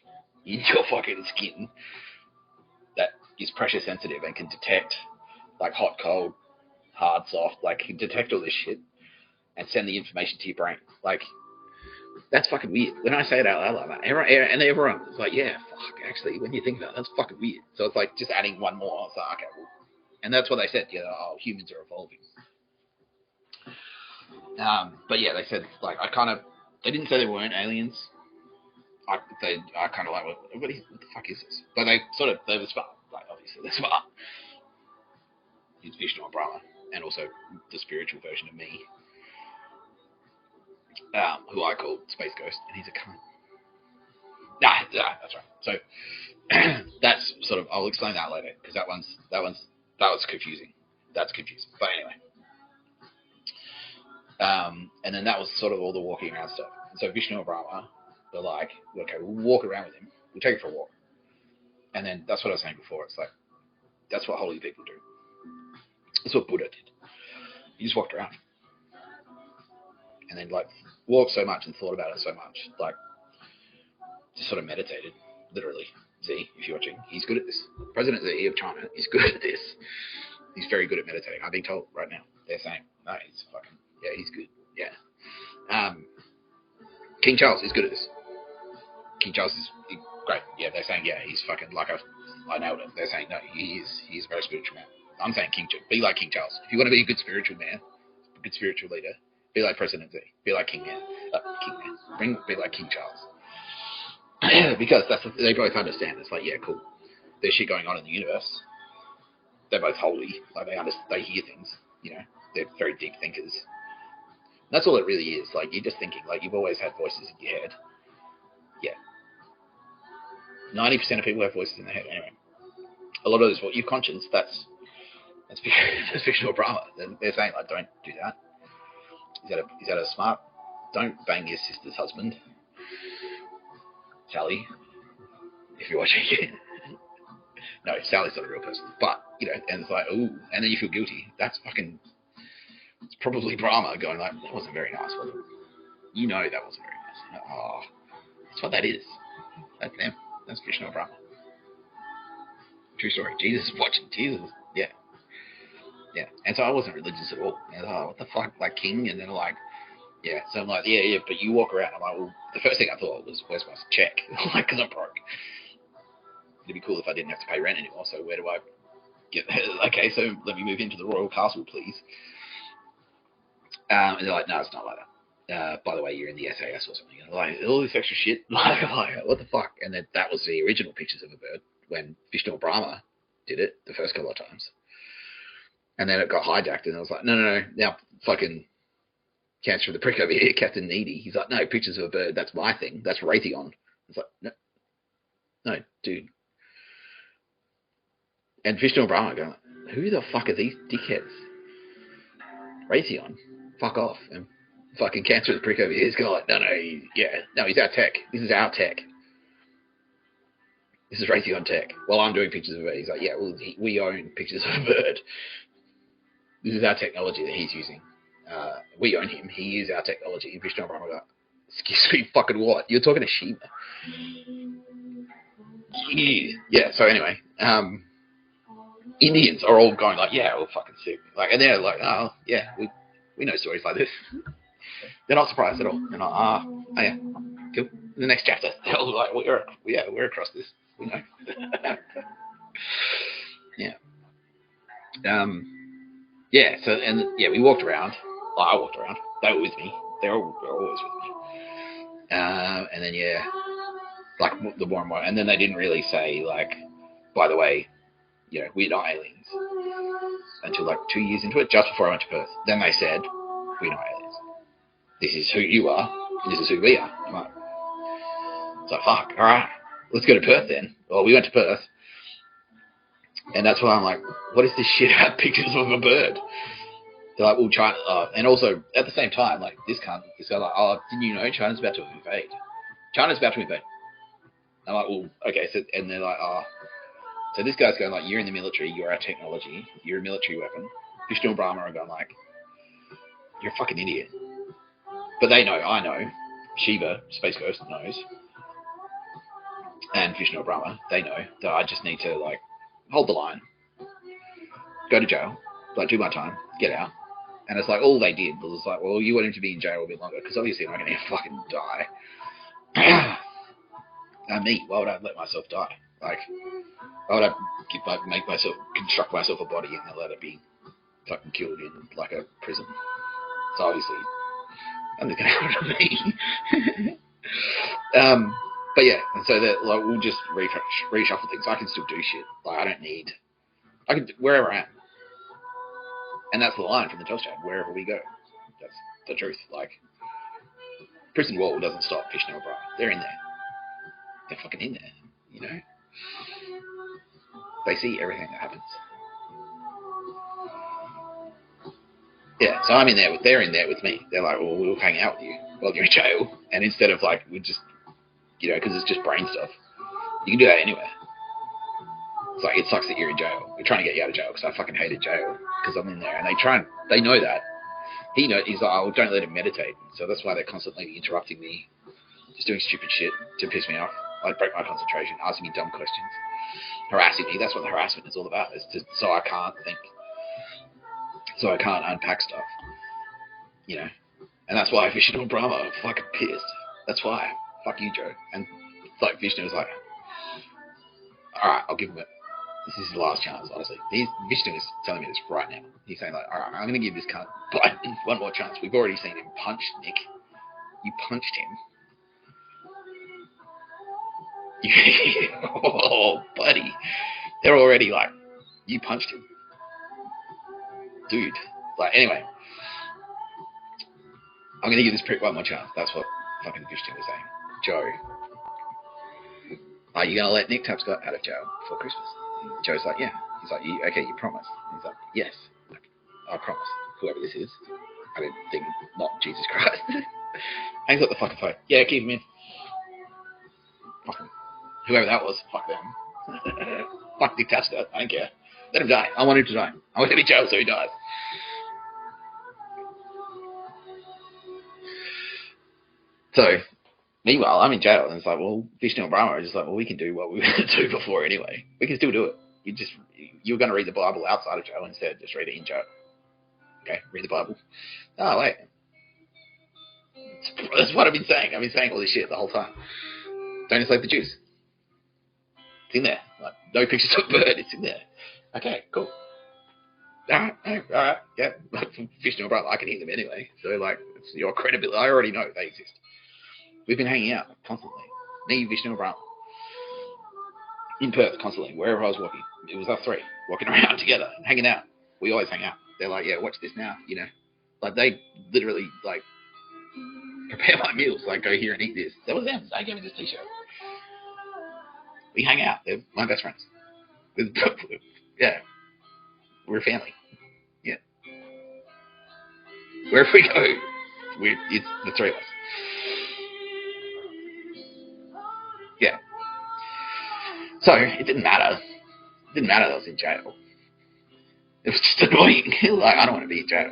A: in your fucking skin that is pressure sensitive and can detect like hot, cold, hard, soft, like can detect all this shit. and send the information to your brain. Like, that's fucking weird. When I say it out loud like that, everyone's like, yeah, fuck, actually, when you think about it, that's fucking weird. So it's like just adding one more. It's like, okay, well, and that's what they said, humans are evolving. But yeah, they said, like, they didn't say they weren't aliens. I kind of like, what the fuck is this? But they were smart. Like, obviously, they're smart. It's Vishnu and Brahma, and also the spiritual version of me, who I call Space Ghost, and he's a cunt. Nah, that's right. So that's sort of, I'll explain that later, because that was confusing. That's confusing. But anyway. And then that was sort of all the walking around stuff. And so Vishnu and Brahma, they're like, okay, we'll walk around with him. We'll take it for a walk. And then that's what I was saying before. It's like, that's what holy people do. That's what Buddha did. He just walked around. And then, like, walked so much and thought about it so much. Like, just sort of meditated, literally. Xi, if you're watching, he's good at this. President Xi of China is good at this. He's very good at meditating. I'm being told right now. They're saying, no, he's fucking, yeah, he's good. Yeah. King Charles is good at this. King Charles is great. Yeah, they're saying, yeah, he's fucking like I nailed it. They're saying, no, he's a very spiritual man. I'm saying be like King Charles. If you want to be a good spiritual man, a good spiritual leader, be like President Xi. Be like King Man. Be like King Charles. Because they both understand. It's like, yeah, cool. There's shit going on in the universe. They're both holy. Like, they hear things. You know, they're very deep thinkers. And that's all it really is. Like, you're just thinking. Like, you've always had voices in your head. Yeah. 90% of people have voices in their head. Anyway, a lot of those, your conscience, that's Vishnu or Brahma. They're saying, like, don't do that. Is that a smart? Don't bang your sister's husband, Sally. If you're watching it. No, Sally's not a real person. But, you know, and it's like, ooh, and then you feel guilty. It's probably Brahma going like, that wasn't very nice, was it? You know that wasn't very nice. Oh, that's what that is. That's them. That's Vishnu or Brahma. True story. Jesus is watching. Jesus, yeah. Yeah. And so I wasn't religious at all. And I was, what the fuck, like king? And then like, yeah. So I'm like, yeah, but you walk around. I'm like, well, the first thing I thought was, where's my check? Like, because I'm broke. It'd be cool if I didn't have to pay rent anymore. So where do I get? Okay, so let me move into the royal castle, please. And they're like, no, it's not like that. By the way, you're in the SAS or something. And like, all this extra shit. Like, what the fuck? And then that was the original pictures of a bird when Vishnu or Brahma did it the first couple of times. And then it got hijacked, and I was like, no. Now fucking Cancer of the Prick over here, Captain Needy. He's like, no, pictures of a bird. That's my thing. That's Raytheon. It's like, no, dude. And Vishnu and Brahma going, who the fuck are these dickheads? Raytheon, fuck off. And fucking Cancer of the Prick over here is going like, no, he's our tech. This is our tech. This is Raytheon tech. While I'm doing pictures of a bird, he's like, yeah, well, we own pictures of a bird. This is our technology that he's using. We own him. He is our technology. Vishnu and Brahma go, excuse me, fucking what? You're talking to Shiva. Yeah, so anyway, Indians are all going like, yeah, we're fucking sick. Like, and they're like, oh, yeah, we know stories like this. They're not surprised at all. They're like, oh yeah, cool. In the next chapter, they're all like, we're across this. We know. Yeah. Yeah, so, and yeah, we walked around. Well, I walked around. They were with me. They're always with me. And then, yeah, like, the more and more. And then they didn't really say, like, by the way, you know, we're not aliens. Until, like, 2 years into it, just before I went to Perth. Then they said, we're not aliens. This is who you are. This is who we are. I'm like, so, fuck, all right. Let's go to Perth then. Well, we went to Perth. And that's why I'm like, what is this shit about pictures of a bird? They're like, well, China, and also at the same time, like this guy like, oh, didn't you know China's about to invade? China's about to invade. I'm like, well, okay, so, and they're like, oh, so this guy's going like, you're in the military, you're our technology, you're a military weapon. Vishnu and Brahma are going like, you're a fucking idiot. But they know, I know, Shiva, Space Ghost, knows, and Vishnu and Brahma, they know that I just need to like hold the line, go to jail, like do my time, get out, And it's like, all they did was like, well, you want him to be in jail a bit longer, because obviously I'm not going to fucking die. Me, why would I let myself die? Like, why would I construct myself a body and then let it be fucking killed in, like, a prison? So obviously, I'm just going to have it on me. But yeah, and so that, like, we'll just reshuffle things. I can still do shit. Like, I can, wherever I am. And that's the line from the Josh chat, wherever we go. That's the truth. Like, prison wall doesn't stop Vishnu or Brian. They're in there. They're fucking in there, you know? They see everything that happens. Yeah, so I'm in there, they're in there with me. They're like, well, we'll hang out with you while you're in jail. And instead of like, we just, you know, because it's just brain stuff. You can do that anywhere. It's like, it sucks that you're in jail. We're trying to get you out of jail because I fucking hated jail because I'm in there. And they know that. He's like, oh, don't let him meditate. So that's why they're constantly interrupting me, just doing stupid shit to piss me off. Like, break my concentration, asking me dumb questions, harassing me. That's what the harassment is all about. It's just so I can't think. So I can't unpack stuff. You know? And that's why Vishnu and Brahma are fucking pissed. That's why. Fuck you, Joe. And it's like Vishnu was like, alright, I'll give him it. This is his last chance, honestly. Vishnu is telling me this right now. He's saying like, alright, I'm going to give this cunt one more chance. We've already seen him punch Nick. You punched him. Oh, buddy. They're already like, you punched him. Dude. Like, anyway. I'm going to give this prick one more chance. That's what fucking Vishnu was saying. Joe. Are you going to let Nick Tapscott out of jail before Christmas? And Joe's like, yeah. He's like, okay, you promise? And he's like, yes. Like, I promise. Whoever this is. I don't think, not Jesus Christ. Hangs up the fucking phone. Yeah, keep him in. Fuck him. Whoever that was, fuck them. Fuck Nick Tapscott. I don't care. Let him die. I want him to die. I want him in jail so he dies. So, meanwhile, I'm in jail, and it's like, well, Vishnu and Brahma are just like, well, we can do what we were going to do before anyway. We can still do it. You're going to read the Bible outside of jail instead. Just read it in jail. Okay, read the Bible. Oh, wait. That's what I've been saying. I've been saying all this shit the whole time. Don't enslave the Jews. It's in there. Like, no pictures of a bird. It's in there. Okay, cool. All right, yeah. Vishnu and Brahma, I can hear them anyway. So, like, it's your credibility. I already know they exist. We've been hanging out constantly. Me, Vishnu and Brahma. In Perth, constantly. Wherever I was walking. It was us three. Walking around together. Hanging out. We always hang out. They're like, yeah, watch this now, you know. Like, they literally, like, prepare my meals. Like, go here and eat this. That was them. They gave me this t-shirt. We hang out. They're my best friends. Yeah. We're a family. Yeah. Wherever we go, it's the three of us. Yeah. So, it didn't matter. It didn't matter that I was in jail. It was just annoying. Like, I don't want to be in jail.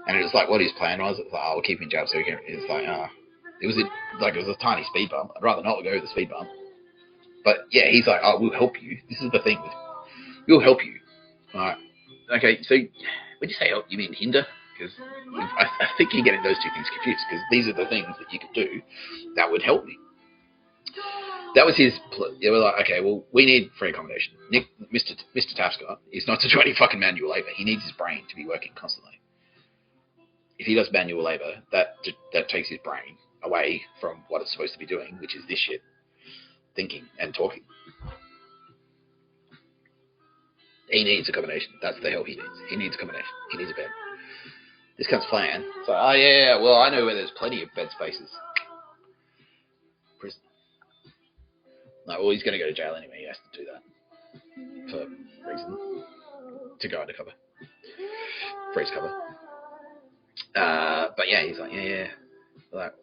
A: And it was like, what his plan was. It was like, oh, we'll keep him in jail so we can. It was like, it was a tiny speed bump. I'd rather not go with the speed bump. But yeah, he's like, oh, we'll help you. This is the thing. We'll help you. Alright. Okay, so when you say help, you mean hinder? Because I think you're getting those two things confused. Because these are the things that you could do that would help me. That was his. They were like, okay, well, we need free accommodation. Nick, Mr. Tapscott is not to do any fucking manual labour. He needs his brain to be working constantly. If he does manual labour, that takes his brain away from what it's supposed to be doing, which is this shit, thinking and talking. He needs accommodation. That's the help he needs. He needs accommodation. He needs a bed. This cunt's plan. It's like, oh yeah, well, I know where there's plenty of bed spaces. Prison. No, well, he's going to go to jail anyway. He has to do that for reason to go undercover, freeze cover. But yeah, he's like, yeah. Like,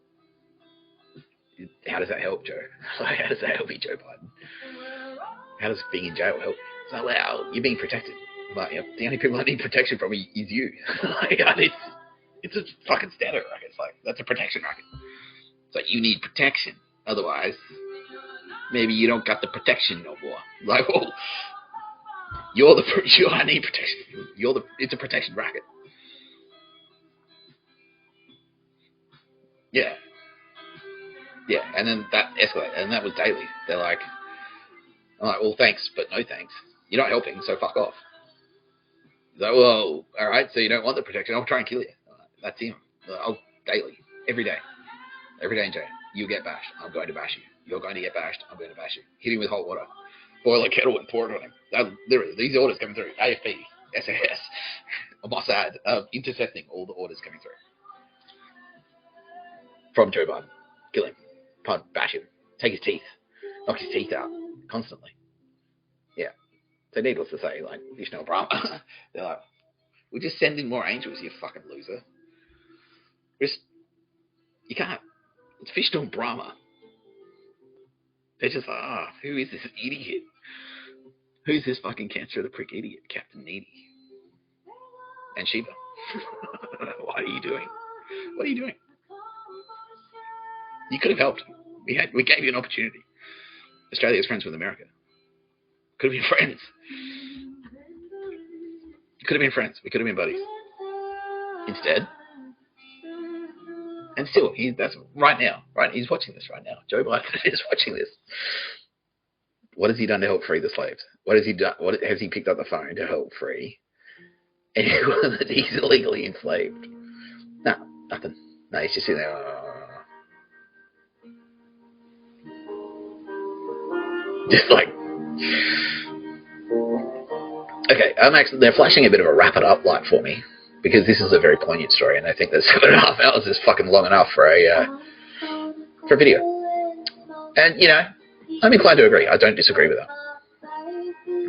A: how does that help, Joe? Like, how does that help you, Joe Biden? How does being in jail help? It's like, well, you're being protected. But yeah, the only people I need protection from is you. Like, it's a fucking standard racket. It's like, that's a protection racket. It's like, you need protection. Otherwise, maybe you don't got the protection no more. Like, well, I need protection. It's a protection racket. Yeah. Yeah, and then that escalated, and that was daily. They're like, I'm like, well, thanks, but no thanks. You're not helping, so fuck off. He's like, well, all right, so you don't want the protection. I'll try and kill you. That's him. I'll daily, every day in jail. You get bashed. I'm going to bash you. You're going to get bashed. I'm going to bash you. Hit him with hot water. Boil a kettle and pour it on him. Literally, these orders coming through. AFP, SAS, Mossad, intercepting all the orders coming through. From Joe Biden. Kill him. Bash him. Take his teeth. Knock his teeth out. Constantly. Yeah. So needless to say, like, Vishnu and Brahma, they're like, we're just sending more angels, you fucking loser. You can't. It's Vishnu and Brahma. They're just like, who is this idiot? Who's this fucking cancer of the prick idiot? Captain Needy. And Shiva. What are you doing? What are you doing? You could have helped. We gave you an opportunity. Australia is friends with America. Could have been friends. Could have been friends. We could have been buddies. Instead. And still, that's right now. Right, he's watching this right now. Joe Biden is watching this. What has he done to help free the slaves? What has he done? What has he picked up the phone to help free anyone that he's illegally enslaved? No, nothing. No, he's just sitting there. Just like, okay, they're flashing a bit of a wrap it up light for me because this is a very poignant story, and I think that 7.5 hours is fucking long enough for a video. And I'm inclined to agree. I don't disagree with that.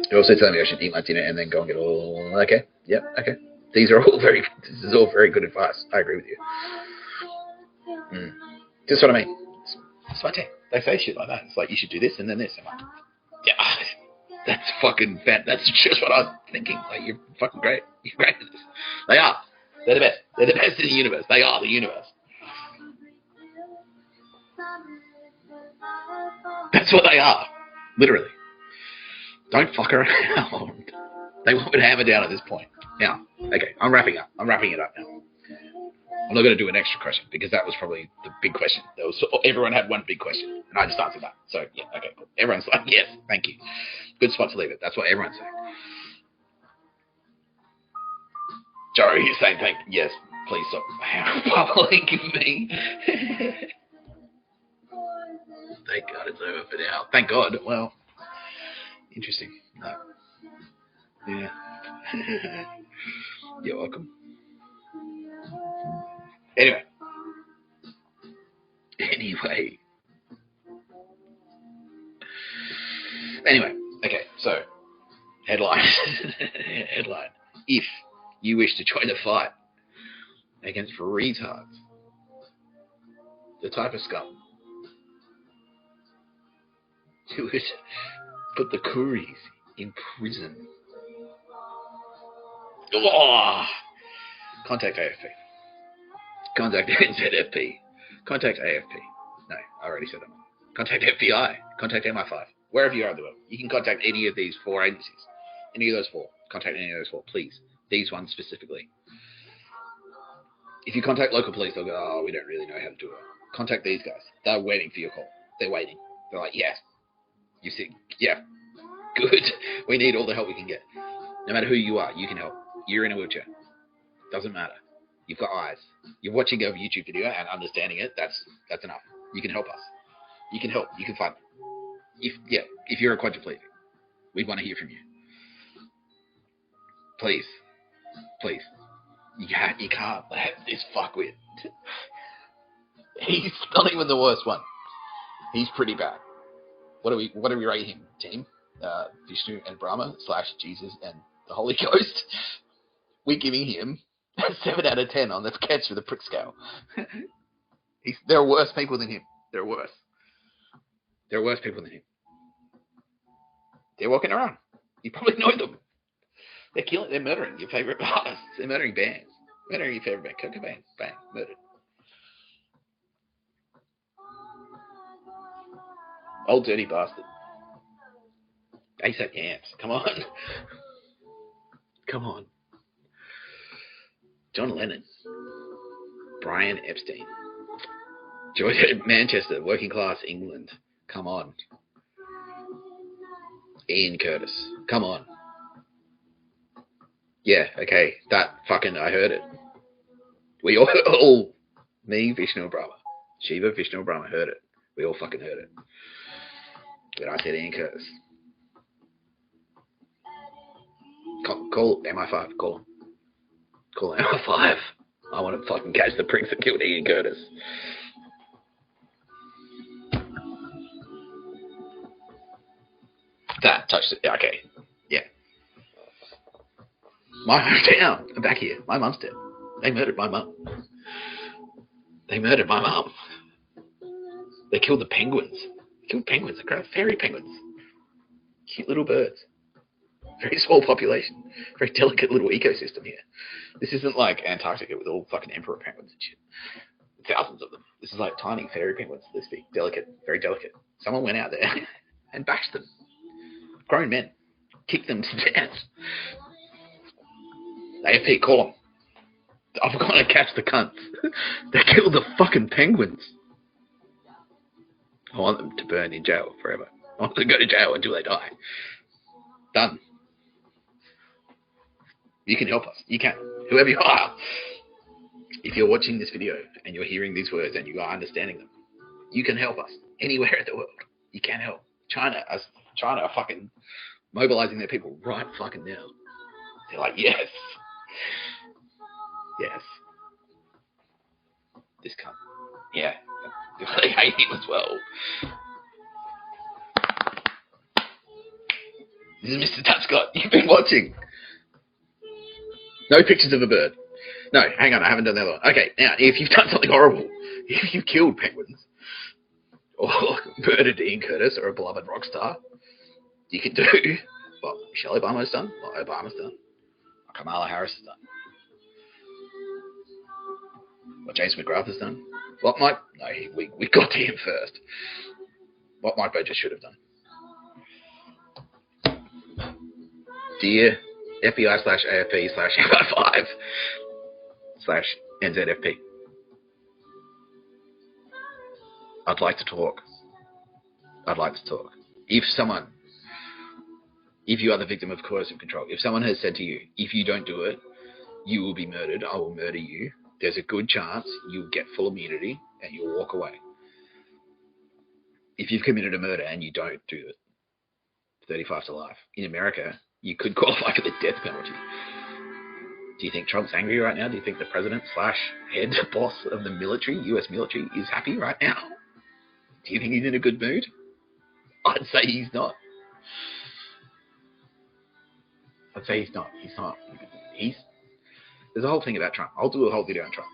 A: You're also telling me I should eat my dinner and then go and get all. Okay, yep, okay. This is all very good advice. I agree with you. Just what I mean. It's my take. They say shit like that. It's like, you should do this and then this. I'm like, yeah, that's fucking bad. That's just what I was thinking. Like, you're fucking great. You're great at this. They are. They're the best. They're the best in the universe. They are the universe. That's what they are. Literally. Don't fuck around. They want me to hammer down at this point. Now, okay, I'm wrapping up. I'm wrapping it up now. I'm not going to do an extra question because that was probably the big question. Everyone had one big question, and I just answered that. So, yeah, okay, cool. Everyone's like, yes, thank you. Good spot to leave it. That's what everyone's saying. Joe, you're saying thank you. Yes, please stop bubbling me. Thank God it's over for now. Thank God. Well, interesting. No. Yeah. You're welcome. Anyway, okay, so, headline. If you wish to join a fight against retards, the type of scum who would put the Kuris in prison. Oh! Contact AFP. Contact NZFP. Contact AFP. No, I already said that one. Contact FBI. Contact MI5. Wherever you are in the world. You can contact any of these 4 agencies. Any of those 4. Contact any of those 4, please. These ones specifically. If you contact local police, they'll go, oh, we don't really know how to do it. Contact these guys. They're waiting for your call. They're waiting. They're like, yes. You see, yeah. Good. We need all the help we can get. No matter who you are, you can help. You're in a wheelchair. Doesn't matter. You've got eyes. You're watching a YouTube video and understanding it. That's enough. You can help us. You can help. You can find. If you're a quadriplegic, we'd want to hear from you. Please. You can't let this fuckwit. He's not even the worst one. He's pretty bad. What do we rate him, team? Vishnu and Brahma / Jesus and the Holy Ghost. We're giving him a 7 out of 10 on the cancer of the prick scale. There are worse people than him. There are worse people than him. They're walking around. You probably know them. They're murdering your favorite artists. They're murdering bands. Murdering your favorite band. Coca Band. Bang. Murdered. Old dirty bastard. ASAP Yams. Come on. John Lennon. Brian Epstein. Georgia, Manchester, working class England. Come on. Ian Curtis. Come on. Yeah, okay. That fucking, I heard it. We all me, Vishnu Brahma. Shiva, Vishnu Brahma heard it. We all fucking heard it. When I said Ian Curtis. Call MI5. Call him. Call MI5. I want to fucking catch the pricks that killed Ian Curtis. That touched it. Okay. Yeah. My hometown. I'm back here. My mum's dead. They murdered my mum. They murdered my mum. They killed the penguins. They killed penguins. They grabbed fairy penguins. Cute little birds. Very small population. Very delicate little ecosystem here. This isn't like Antarctica with all fucking emperor penguins and shit. Thousands of them. This is like tiny fairy penguins this big. Delicate. Very delicate. Someone went out there and bashed them. Grown men. Kicked them to death. AFP, call them. I've got to catch the cunts. They killed the fucking penguins. I want them to burn in jail forever. I want them to go to jail until they die. Done. You can help us. You can. Whoever you are. If you're watching this video and you're hearing these words and you are understanding them, you can help us. Anywhere in the world. You can help. China are fucking mobilizing their people right fucking now. They're like, yes. Yes. This cunt. Yeah. They hate him as well. This is Mr. Tapscott. You've been watching. No pictures of a bird. No, hang on. I haven't done the other one. Okay, now, if you've done something horrible, if you've killed penguins, or murdered Ian Curtis or a beloved rock star, you can do what Michelle Obama's done, what Obama's done, what Kamala Harris has done, what James McGrath has done, what Mike... No, we got to him first. What Mike Burgess should have done. Dear FBI/AFP/MI5/NZFP. I'd like to talk. I'd like to talk. If you are the victim of coercive control, if someone has said to you, if you don't do it, you will be murdered, I will murder you, there's a good chance you'll get full immunity and you'll walk away. If you've committed a murder and you don't do it, 35 to life. In America, you could qualify for the death penalty. Do you think Trump's angry right now? Do you think the president/head boss of the military, US military, is happy right now? Do you think he's in a good mood? I'd say he's not. I'd say he's not. He's not. There's a whole thing about Trump. I'll do a whole video on Trump.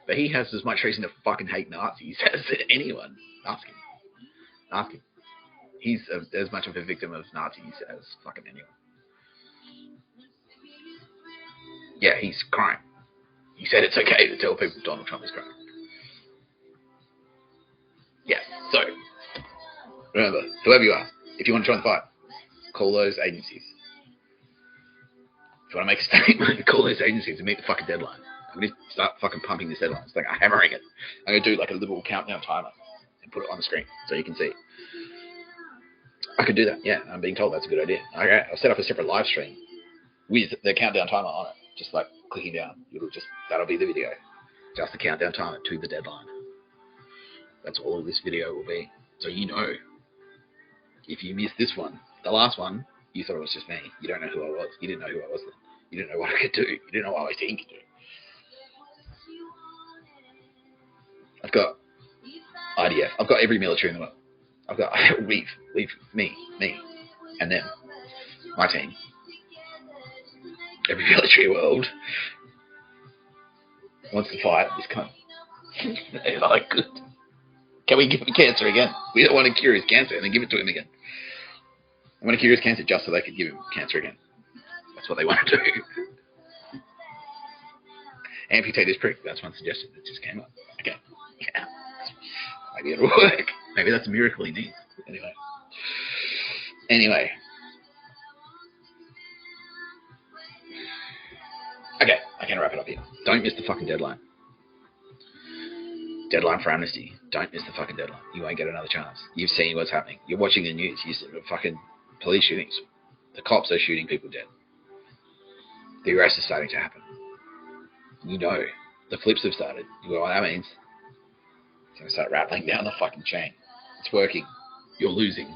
A: But he has as much reason to fucking hate Nazis as anyone. Ask him. Ask him. He's as much of a victim of Nazis as fucking anyone. Yeah, he's crying. He said it's okay to tell people Donald Trump is crying. Yeah, so, remember, whoever you are, if you want to join the fight, call those agencies. If you want to make a statement, call those agencies and meet the fucking deadline. I'm going to start fucking pumping this deadline. It's like I'm hammering it. I'm going to do like a little countdown timer and put it on the screen so you can see. I could do that, yeah. I'm being told that's a good idea. Okay, I'll set up a separate live stream with the countdown timer on it. Just like clicking down. That'll be the video. Just the countdown timer to the deadline. That's all this video will be. So you know, if you missed this one, the last one, you thought it was just me. You don't know who I was. You didn't know who I was then. You didn't know what I could do. You didn't know what I was thinking could do. I've got IDF. I've got every military in the world. I've got me, and them, my team. Every military world wants to fight this cunt. They're like, good. Can we give him cancer again? We don't want to cure his cancer and then give it to him again. I want to cure his cancer just so they could give him cancer again. That's what they want to do. Amputate his prick. That's one suggestion that just came up. Okay. Yeah. Maybe it'll work. Maybe that's a miracle he needs. Anyway. Okay, I can wrap it up here. Don't miss the fucking deadline. Deadline for amnesty. Don't miss the fucking deadline. You won't get another chance. You've seen what's happening. You're watching the news. You see the fucking police shootings. The cops are shooting people dead. The arrest is starting to happen. You know. The flips have started. You know what that means? It's going to start rattling down the fucking chain. It's working. You're losing.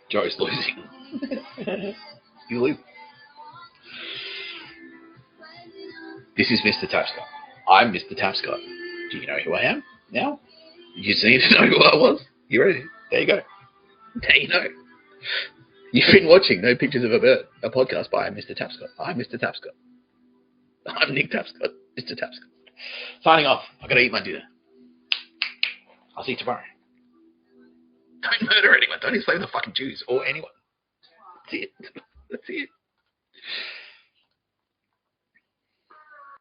A: Joe's losing. You lose. This is Mr. Tapscott. I'm Mr. Tapscott. Do you know who I am now? You just need to know who I was? You ready? There you go. There you know. You've been watching No Pictures of a Bird, a podcast by Mr. Tapscott. I'm Mr. Tapscott. I'm Nick Tapscott. Mr. Tapscott. Signing off. I've got to eat my dinner. I'll see you tomorrow. Don't murder anyone. Don't enslave the fucking Jews or anyone. That's it. That's it.